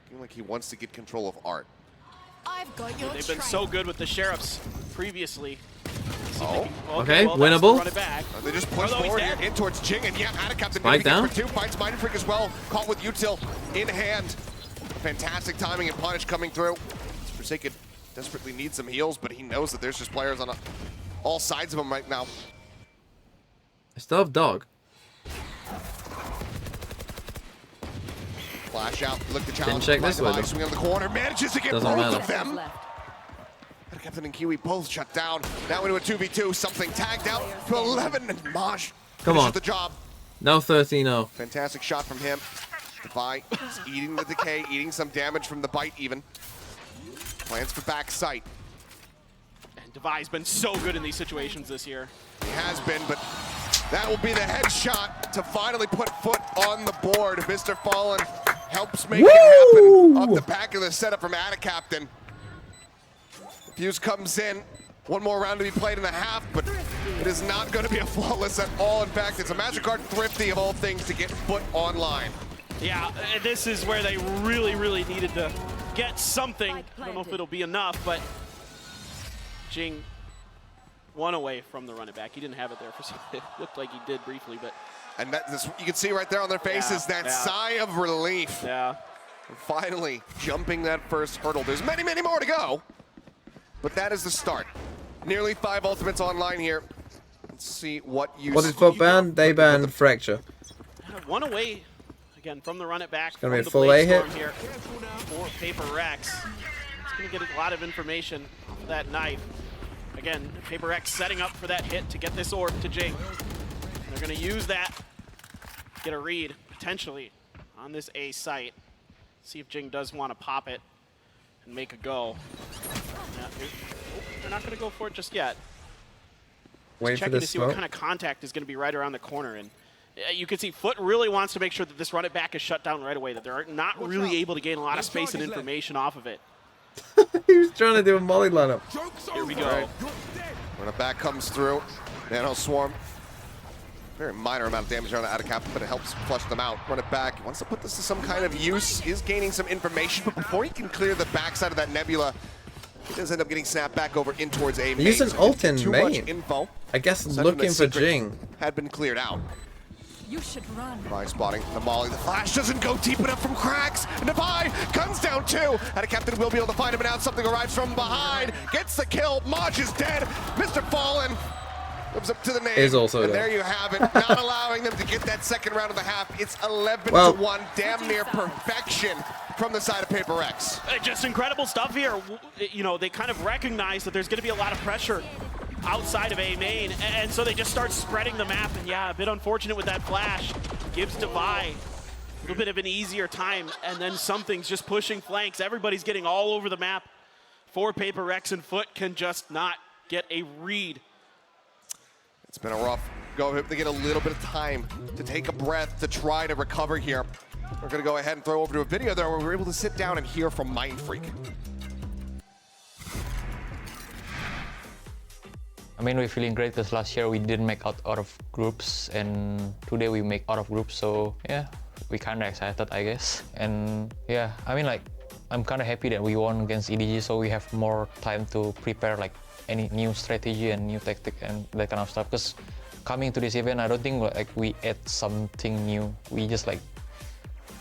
Looking like he wants to get control of Art. I've got your They've been so good with the Sheriffs previously. Oh, okay, winnable. They just push forward here, in towards Jing, and yeah, Adacaptain down for 2, finds Minded Freak as well. Caught with Util in hand. Fantastic timing and punish coming through. Forsaken desperately needs some heals, but he knows that there's just players on all sides of him right now. I still have dog. Flash out, look the challenge. Didn't check this way. Swing on the corner, manages to get both of them. Captain and Kiwi both shut down. Now into a 2v2, something tagged out for 11, and Maj finishes the job. No 13-0. Fantastic shot from him. Devi is eating the decay, eating some damage from the bite even. Plans for back sight. And Devi's been so good in these situations this year. He has been, but that will be the headshot to finally put FUT on the board. Mr. Fallen helps make it happen off the back of the setup from Adacaptain. Fuse comes in. One more round to be played in the half, but it is not going to be a flawless at all. In fact, it's a MasterCard Thrifty of all things to get FUT online. Yeah, this is where they really, really needed to get something. I don't know if it'll be enough, but Jing one away from the run it back. He didn't have it there for some. It looked like he did briefly, but. And you can see right there on their faces that sigh of relief. Yeah. Finally jumping that first hurdle. There's many, many more to go, but that is the start. Nearly 5 ultimates online here. Let's see what you. What did FUT ban? They banned Fracture. One away. Again, from the run it back. It's going to be a full A hit. Here for PRX. It's going to get a lot of information for that knife. Again, PRX setting up for that hit to get this orb to Jing. They're going to use that, get a read, potentially, on this A site. See if Jing does want to pop it and make a go. Yeah, they're not going to go for it just yet. Wait checking to see what kind of contact is going to be right around the corner. And you can see FUT really wants to make sure that this run it back is shut down right away, that they're not really able to gain a lot of space and information off of it. He was trying to do a molly lineup. Here we go. Run it back comes through. Nano Swarm Very minor amount of damage on out of cap, but it helps flush them out. Run it back. He wants to put this to some kind of use. Is gaining some information, but before he can clear the backside of that nebula, he does end up getting snapped back over in towards A main. He's an ult in main. Info. I guess looking for Jing. Had been cleared out. You should run. By spotting the molly. The flash doesn't go deep enough from cracks. And Devi guns down too. And a captain will be able to find him, and now something arrives from behind. Gets the kill. Maj is dead. Mr. Fallen comes up to the name. Is also and dead. There you have it. Not allowing them to get that second round of the half. It's 11-1. Damn near perfection from the side of PRX. Just incredible stuff here. You know, they kind of recognize that there's going to be a lot of pressure outside of A main, and so they just start spreading the map. And yeah, a bit unfortunate with that flash. Gives Devi a little bit of an easier time, and then something's just pushing flanks. Everybody's getting all over the map. For PRX, and FUT can just not get a read. It's been a rough go. They get a little bit of time to take a breath to try to recover here. We're going to go ahead and throw over to a video there where we're able to sit down and hear from Mindfreak. I mean, we're feeling great because last year we didn't make out of groups, and today we make out of groups. So yeah, we kind of excited, I guess. And yeah, I mean, like, I'm kind of happy that we won against EDG, so we have more time to prepare like any new strategy and new tactic and that kind of stuff. Because coming to this event, I don't think like we add something new. We just like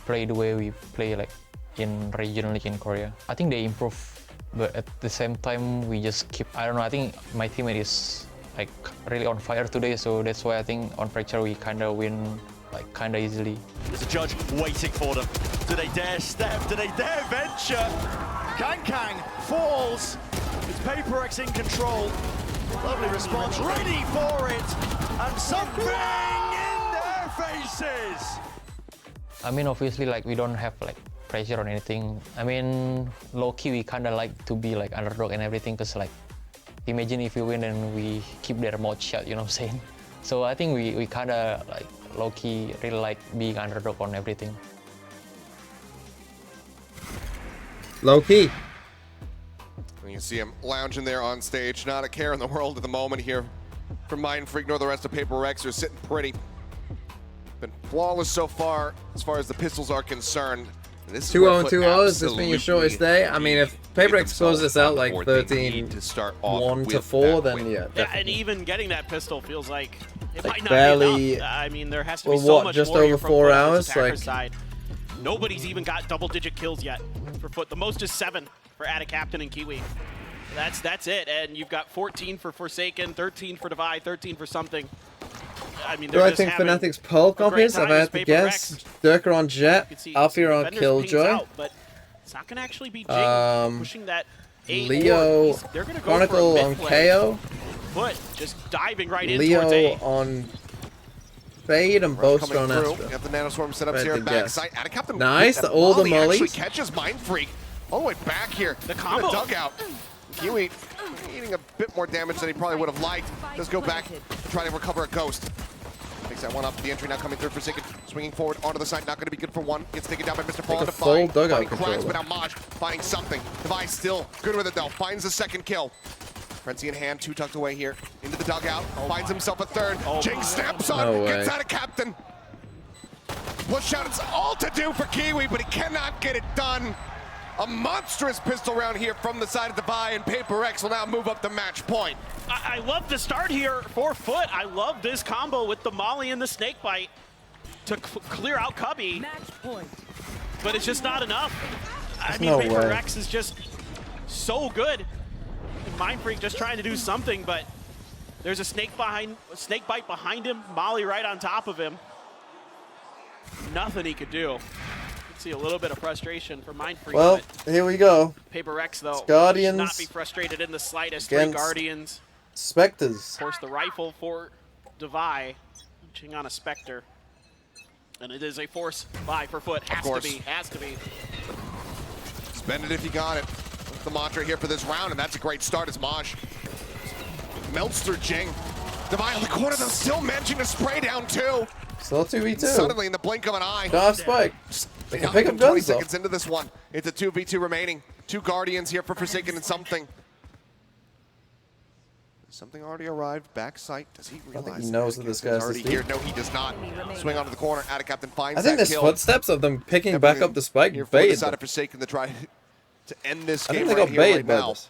play the way we play like in regional league in Korea. I think they improve, but at the same time we just keep, I don't know, I think my teammate is like really on fire today, so that's why I think on Fracture we kind of win like kind of easily. There's a judge waiting for them. Do they dare step? Do they dare venture? Kang falls. It's PRX in control. Lovely response, ready for it, and something in their faces. I mean, obviously, like, we don't have like pressure on anything. I mean, low-key we kind of like to be like underdog and everything, because like, imagine if we win and we keep their mouth shut, you know what I'm saying? So I think we kind of like low-key really like being underdog on everything. Low-key. You see him lounging there on stage, not a care in the world at the moment here from Mindfreak nor the rest of PRX. They're sitting pretty. Been flawless so far as the pistols are concerned. 2-0-2-0, has this been your shortest day? I mean, if PRX closes this out like 13-1-4, then yeah. Yeah, and even getting that pistol feels like it might not barely, be enough. I mean, there has to be so much just more over 4 hours, like side. Nobody's even got double-digit kills yet for FUT. The most is 7 for Ada Captain and Kiwi. That's it, and you've got 14 for Forsaken, 13 for Devi, 13 for something. I mean, do I think Fnatic's Pearl copies? If I had to guess, Durka on Jet, Alfia on Killjoy, but it's not going to actually be Jing pushing that Leo, Chronicle on KO, FUT just diving right in towards Leo on Fade, and Boaster on Astra. Got the nanoswarm setups here at backside. Ada Captain, nice, all the mollies. Actually catches Mindfreak all the way back here. The combo. The dugout. Kiwi eating a bit more damage than he probably would have liked. Does go back, try to recover a ghost. Takes that one up. The entry now coming through for Forsaken. Swinging forward onto the side, not going to be good for one. Gets taken down by Mr. Fallen. Full dugout cracks, but now Maj finding something. Devi still good with it though. Finds the second kill. Frenzy in hand, 2 tucked away here. Into the dugout. Finds himself a third. Jing snaps on. Gets out of Captain. Push out. It's all to do for Kiwi, but he cannot get it done. A monstrous pistol round here from the side of Devi, and PRX will now move up the match point. I love the start here for FUT. I love this combo with the molly and the snake bite to clear out Cubby. Match point. But it's just not enough. I mean, no PRX is just so good. And Mindfreak just trying to do something, but there's a snake bite behind him, molly right on top of him. Nothing he could do. See a little bit of frustration for Mindfreak. Well, here we go. PRX though, Guardians should not be frustrated in the slightest. 3 Guardians. Spectres. Of course, the rifle for Devi, reaching on a Spectre, and it is a force buy for FUT. Has to be. Spend it if you got it. That's the mantra here for this round, and that's a great start as Maj melts through Jing. Devi on the corner though, still managing to spray down 2. Still 2v2. Suddenly in the blink of an eye. Don't spike. They can pick up 20 guns seconds into this one. It's a 2v2 remaining. 2 Guardians here for Forsaken and something. Something already arrived. Backside. Does he realize? I think he knows that this guy's already here. No, he does not. Swing onto the corner. Adacaptan finds. I think that there's kill. Footsteps of them picking back up the spike. Here Baited for them. the Forsaken to try to end this I game think they right got here, baited right by now. this.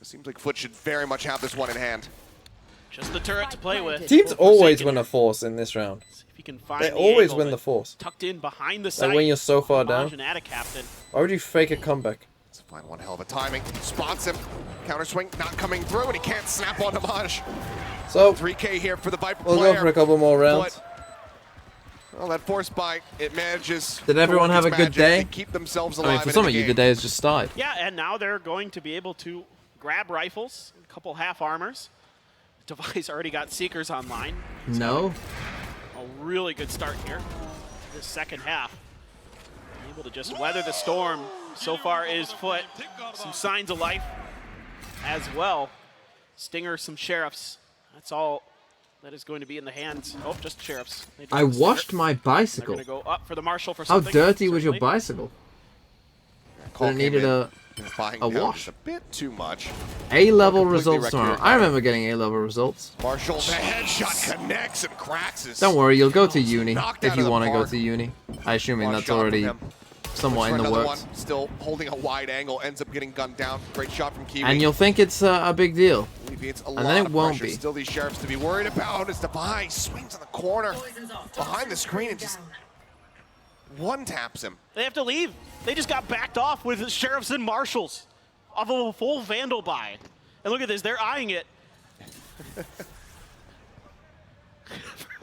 It seems like FUT should very much have this one in hand. Just the turret to play with. Teams always win a force in this round. If you can find They the always angle, win but the force. Tucked in behind the site. Like when you're so far down. And Adacaptan. Why would you fake a comeback? Let's find one hell of a timing. Spots him. Counter swing not coming through, and he can't snap on Damage. So 3K here for the Viper we'll player. go for a couple more rounds. Well, that force bite, it manages. Did everyone have a good day? To keep themselves I alive. mean, for some of you, the day has just started. Yeah, and now they're going to be able to grab rifles, a couple half armors. Device already got Seekers online. No. A really good start here. This second half. Able to just weather the storm. So far is FUT. Some signs of life as well. Stinger, some sheriffs. That's all that is going to be in the hands. Oh, just sheriffs. I washed my bicycle. They're going to go up for the marshal for How something. dirty was your bicycle? That it needed a wash. A bit too much. A-level results tomorrow. I remember getting A-level results. Marshall, the headshot connects and cracks his. Don't worry, you'll go to uni knocked if out you of the want to go park. to uni. I assuming One that's shot from already him. somewhat in the Another works. one, still holding a wide angle, ends up getting gunned down. Great shot from Kiwi. And you'll think it's a big deal. Alleviates a And lot then it of won't pressure. be. Still these sheriffs to be worried about as Device swings in the corner behind the screen and just one taps him. They have to leave. They just got backed off with sheriffs and marshals off of a full Vandal buy. And look at this, they're eyeing it.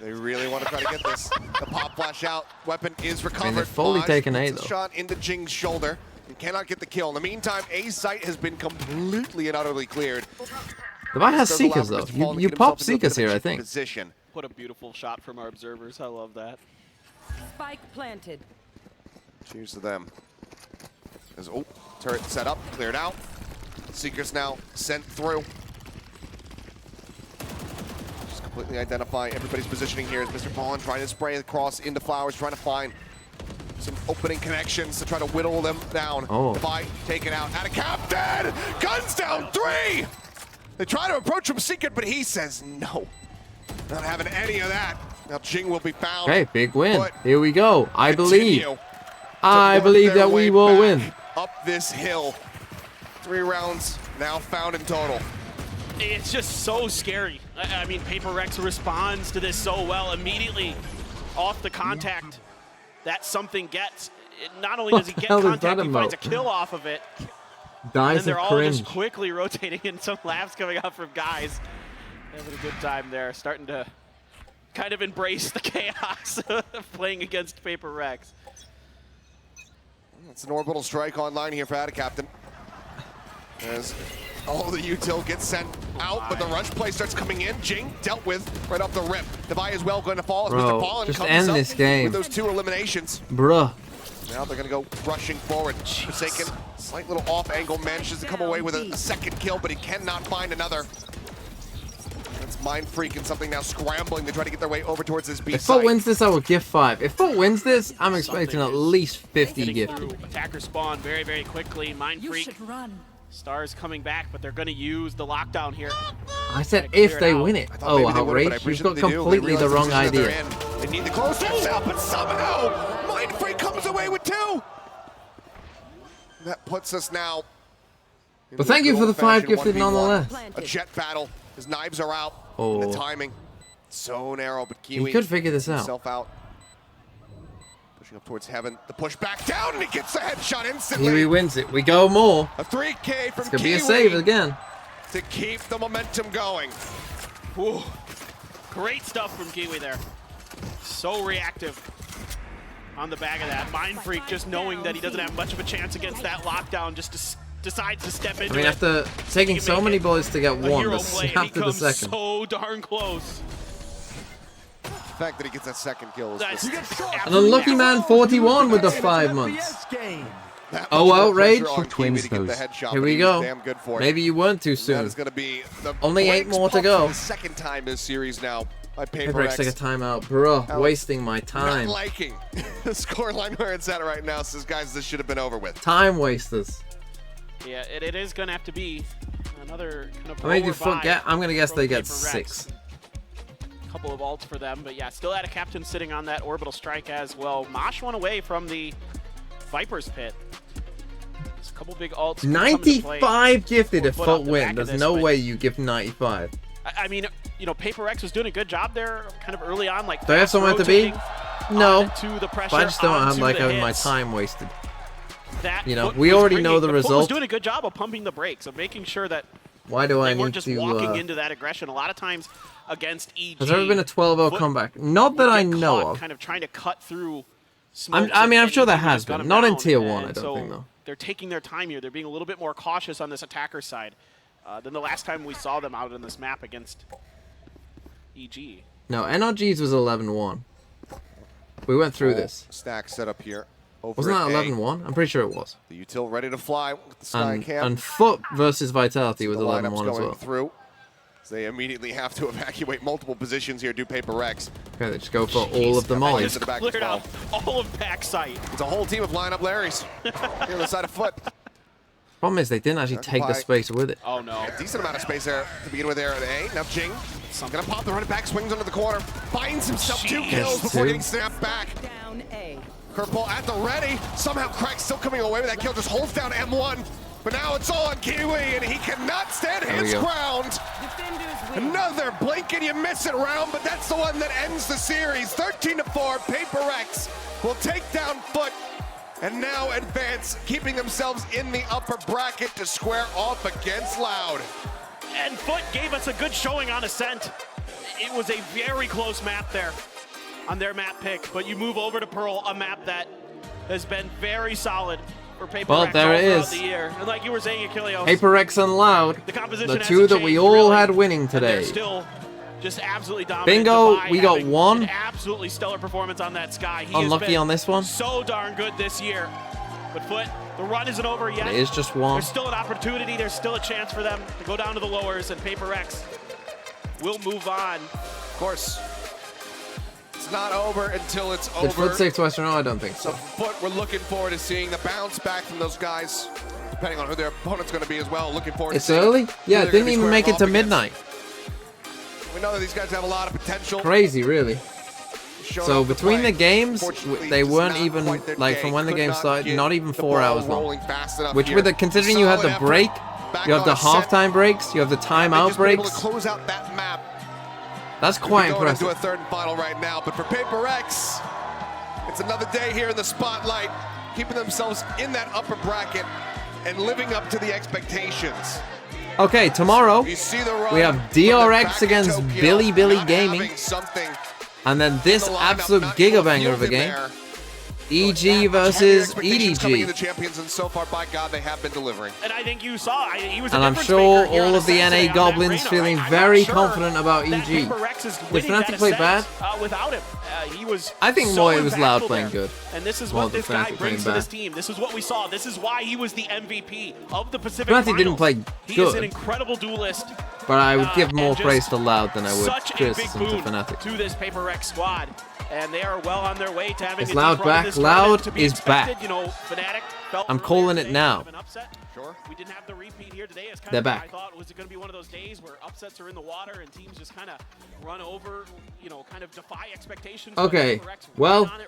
They really want to try to get this. The pop flash out. Weapon is recovered. they've fully Maj taken A, puts though. Shot into Jing's shoulder and cannot get the kill. In the meantime, A's site has been completely and utterly cleared. The guy has This does allow Seekers, though. Mr. Paul to You get pop himself into a bit Seekers of a here, I cheap think. Position. What a beautiful shot from our observers. I love that. Spike planted. Cheers to them. As, oh, turret set up, cleared out. Seekers now sent through. Just completely identify everybody's positioning here as Mr. Fallen trying to spray across into Flowers, trying to find some opening connections to try to whittle them down. Oh. Devi taken out. Adacaptan! Guns down 3! They try to approach him secret, but he says no. Not having any of that. Now Jing will be found. Okay, big win. But Here we go. I believe. continue I work believe their that we way will back win. Up this hill. 3 rounds now found in total. It's just so scary. I mean, PRX responds to this so well immediately off the contact that something gets. Not only does he get hell is contact, that he finds a about? kill off of it. And Dies they're of all cringe. just quickly rotating and some laughs coming out from guys. Having a good time there, starting to kind of embrace the chaos of playing against PRX. It's an orbital strike online here for Adacaptan. As all the util gets sent out, but the rush play starts coming in. Jing dealt with right off the rip. Devi is well going to fall as Bro, Mr. Fallen just comes end up this game. with those 2 eliminations. Bruh. Now they're going to go rushing forward. Forsaken, slight little off angle, manages to come away with a second kill, but he cannot find another. That's Mind Freak and something now scrambling to try to get their way over towards this B If site. FUT wins this, I will gift 5. If FUT wins this, I'm expecting at least 50 Getting gifted. through. Attacker spawn very, very quickly. Mind You Freak. should run. Stars coming back, but they're going to use the lockdown here. I said Gotta if clear they it out. win it. I thought Oh, maybe they would've, but I outrage. You've appreciate got that they do. They completely the realize wrong position that idea. they're in. They need the close steps out, but somehow Mind Freak comes away with 2. That puts us now. But thank you for the 5 gifted nonetheless. A jet battle. His knives are out. Oh. And the timing. So narrow, but Kiwi He could figure this out. himself out. Pushing up towards heaven. The push back down, and he gets the headshot instantly. Kiwi wins it. We go more. A 3K from It's gonna Kiwi be a save again. to keep the momentum going. Ooh. Great stuff from Kiwi there. So reactive on the back of that. Mind Freak just knowing that he doesn't have much of a chance against that lockdown, just decides to step into I mean, it. after taking so many bullets to get A one, hero the play, and snap he to the comes second. so darn close. The fact that he gets that second kill is That's just An unlucky man 41 with the 5 months. that Oh, much more outrage. pressure on Kiwi Twins to get the those. headshot, Here but we he was go. damn good for it. Maybe you weren't too That soon. is going to be the Only 8 brakes more to pumped go. for the second time this series now by PRX take a PRX. timeout. Bro, Alex, wasting my time. Not liking the scoreline where it's at right now. Says, guys, this should have been over with. Time wasters. Yeah, it is going to have to be Another kind of How many do FUT get? I'm gonna guess they get 6. Couple of ults for them, but yeah, still had a captain sitting on that orbital strike as well. Mosh one away from the Viper's pit. There's a couple big ults. 95 gifted if FUT win. There's no way you give 95. I mean, you know, PRX was doing a good job there, kind of early on. Like, do I have somewhere to be? No. But I just don't like having my time wasted. You know, we already know the result. Was doing a good job of pumping the brakes, of making sure that. Why do I need to? Just walking into that aggression. A lot of times against EG. Has there ever been a 12-0 comeback? Not that I know of. Kind of trying to cut through. I mean, I'm sure there has been. Not in Tier 1, I don't think, though. They're taking their time here. They're being a little bit more cautious on this attacker side than the last time we saw them out on this map against EG. No, NRG's was 11-1. We went through this. Stack set up here. Wasn't that 11-1? I'm pretty sure it was. The util ready to fly with the Sky Cam. And FUT versus Vitality was 11-1 as well. Through. So they immediately have to evacuate multiple positions here, do PRX. Okay, they just go for all of the mollies. Cleared out all of backside. It's a whole team of lineup Larrys here on the side of FUT. Problem is, they didn't actually take the space with it. Oh, no. A decent amount of space there to begin with there at A. Now Jing, gonna pop the running back, swings under the corner, finds himself 2 kills before getting snapped back. Down A. Curveball at the ready. Somehow Crack's still coming away with that kill, just holds down M1. But now it's all on Kiwi, and he cannot stand his ground. Another blink and you miss it round, but that's the one that ends the series. 13-4, PRX will take down FUT and now advance, keeping themselves in the upper bracket to square off against Loud. And FUT gave us a good showing on Ascent. It was a very close map there on their map pick, but you move over to Pearl, a map that has been very solid for PRX well, there it is. The year. And like you were saying, Achilleos, PRX and Loud, the 2 that we all really had winning today. Still just absolutely dominant. Bingo, we got 1. An absolutely stellar performance on that Sky. He Unlucky on this one. So darn good this year. But FUT, the run isn't over yet. It is just 1. There's still an opportunity. There's still a chance for them to go down to the lowers, and PRX will move on. Of course. It's not over until it's over. Did FUT save twice or no? I don't think so. FUT, we're looking forward to seeing the bounce back from those guys, depending on who their opponent's going to be as well. Looking forward to seeing. It's early? Yeah, it didn't even make it to midnight. We know that these guys have a lot of potential. Crazy, really. So between the games, they weren't even, like, from when the game started, not even 4 hours long. Which, with the, considering you had the break, you have the halftime breaks, you have the timeout breaks. Close out that map. That's quite impressive. Into a third and final right now, but for PRX, it's another day here in the spotlight, keeping themselves in that upper bracket and living up to the expectations. Okay, tomorrow we have DRX against Billy Gaming, and then this absolute gigabanger of a game, EG versus EDG. The champions, and so far, by God, they have been delivering. And I think you saw, he was. And I'm sure all of the NA Goblins feeling very confident about EG. Did Fnatic play bad? Without him, he was. I think more it was Loud playing good. And this is what this guy brings to this team. This is what we saw. This is why he was the MVP of the Pacific Fnatic Finals. didn't play good. He is an incredible duelist. But I would give more praise to Loud than I would such criticism a big to Fnatic. To this PRX squad. And they are well on their way to having a Loud back. Loud is back. You know, Fnatic felt I'm calling it now. Sure. We didn't have the repeat here today. It's kind They're of back. I thought, was it going to be one of those days where upsets are in the water and teams just kind of run over, you know, kind of defy expectations. Okay. Well, kind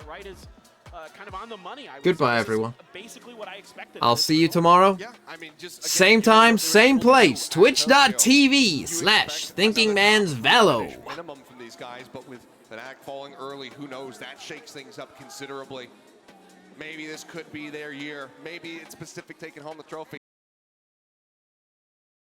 of on the money. goodbye, everyone. Basically what I expected. I'll see you tomorrow. Yeah, I mean, just same time, same place. Twitch.tv/ThinkingMansValo. Minimum from these guys, but with Fnatic falling early, who knows? That shakes things up considerably. Maybe this could be their year. Maybe it's Pacific taking home the trophy.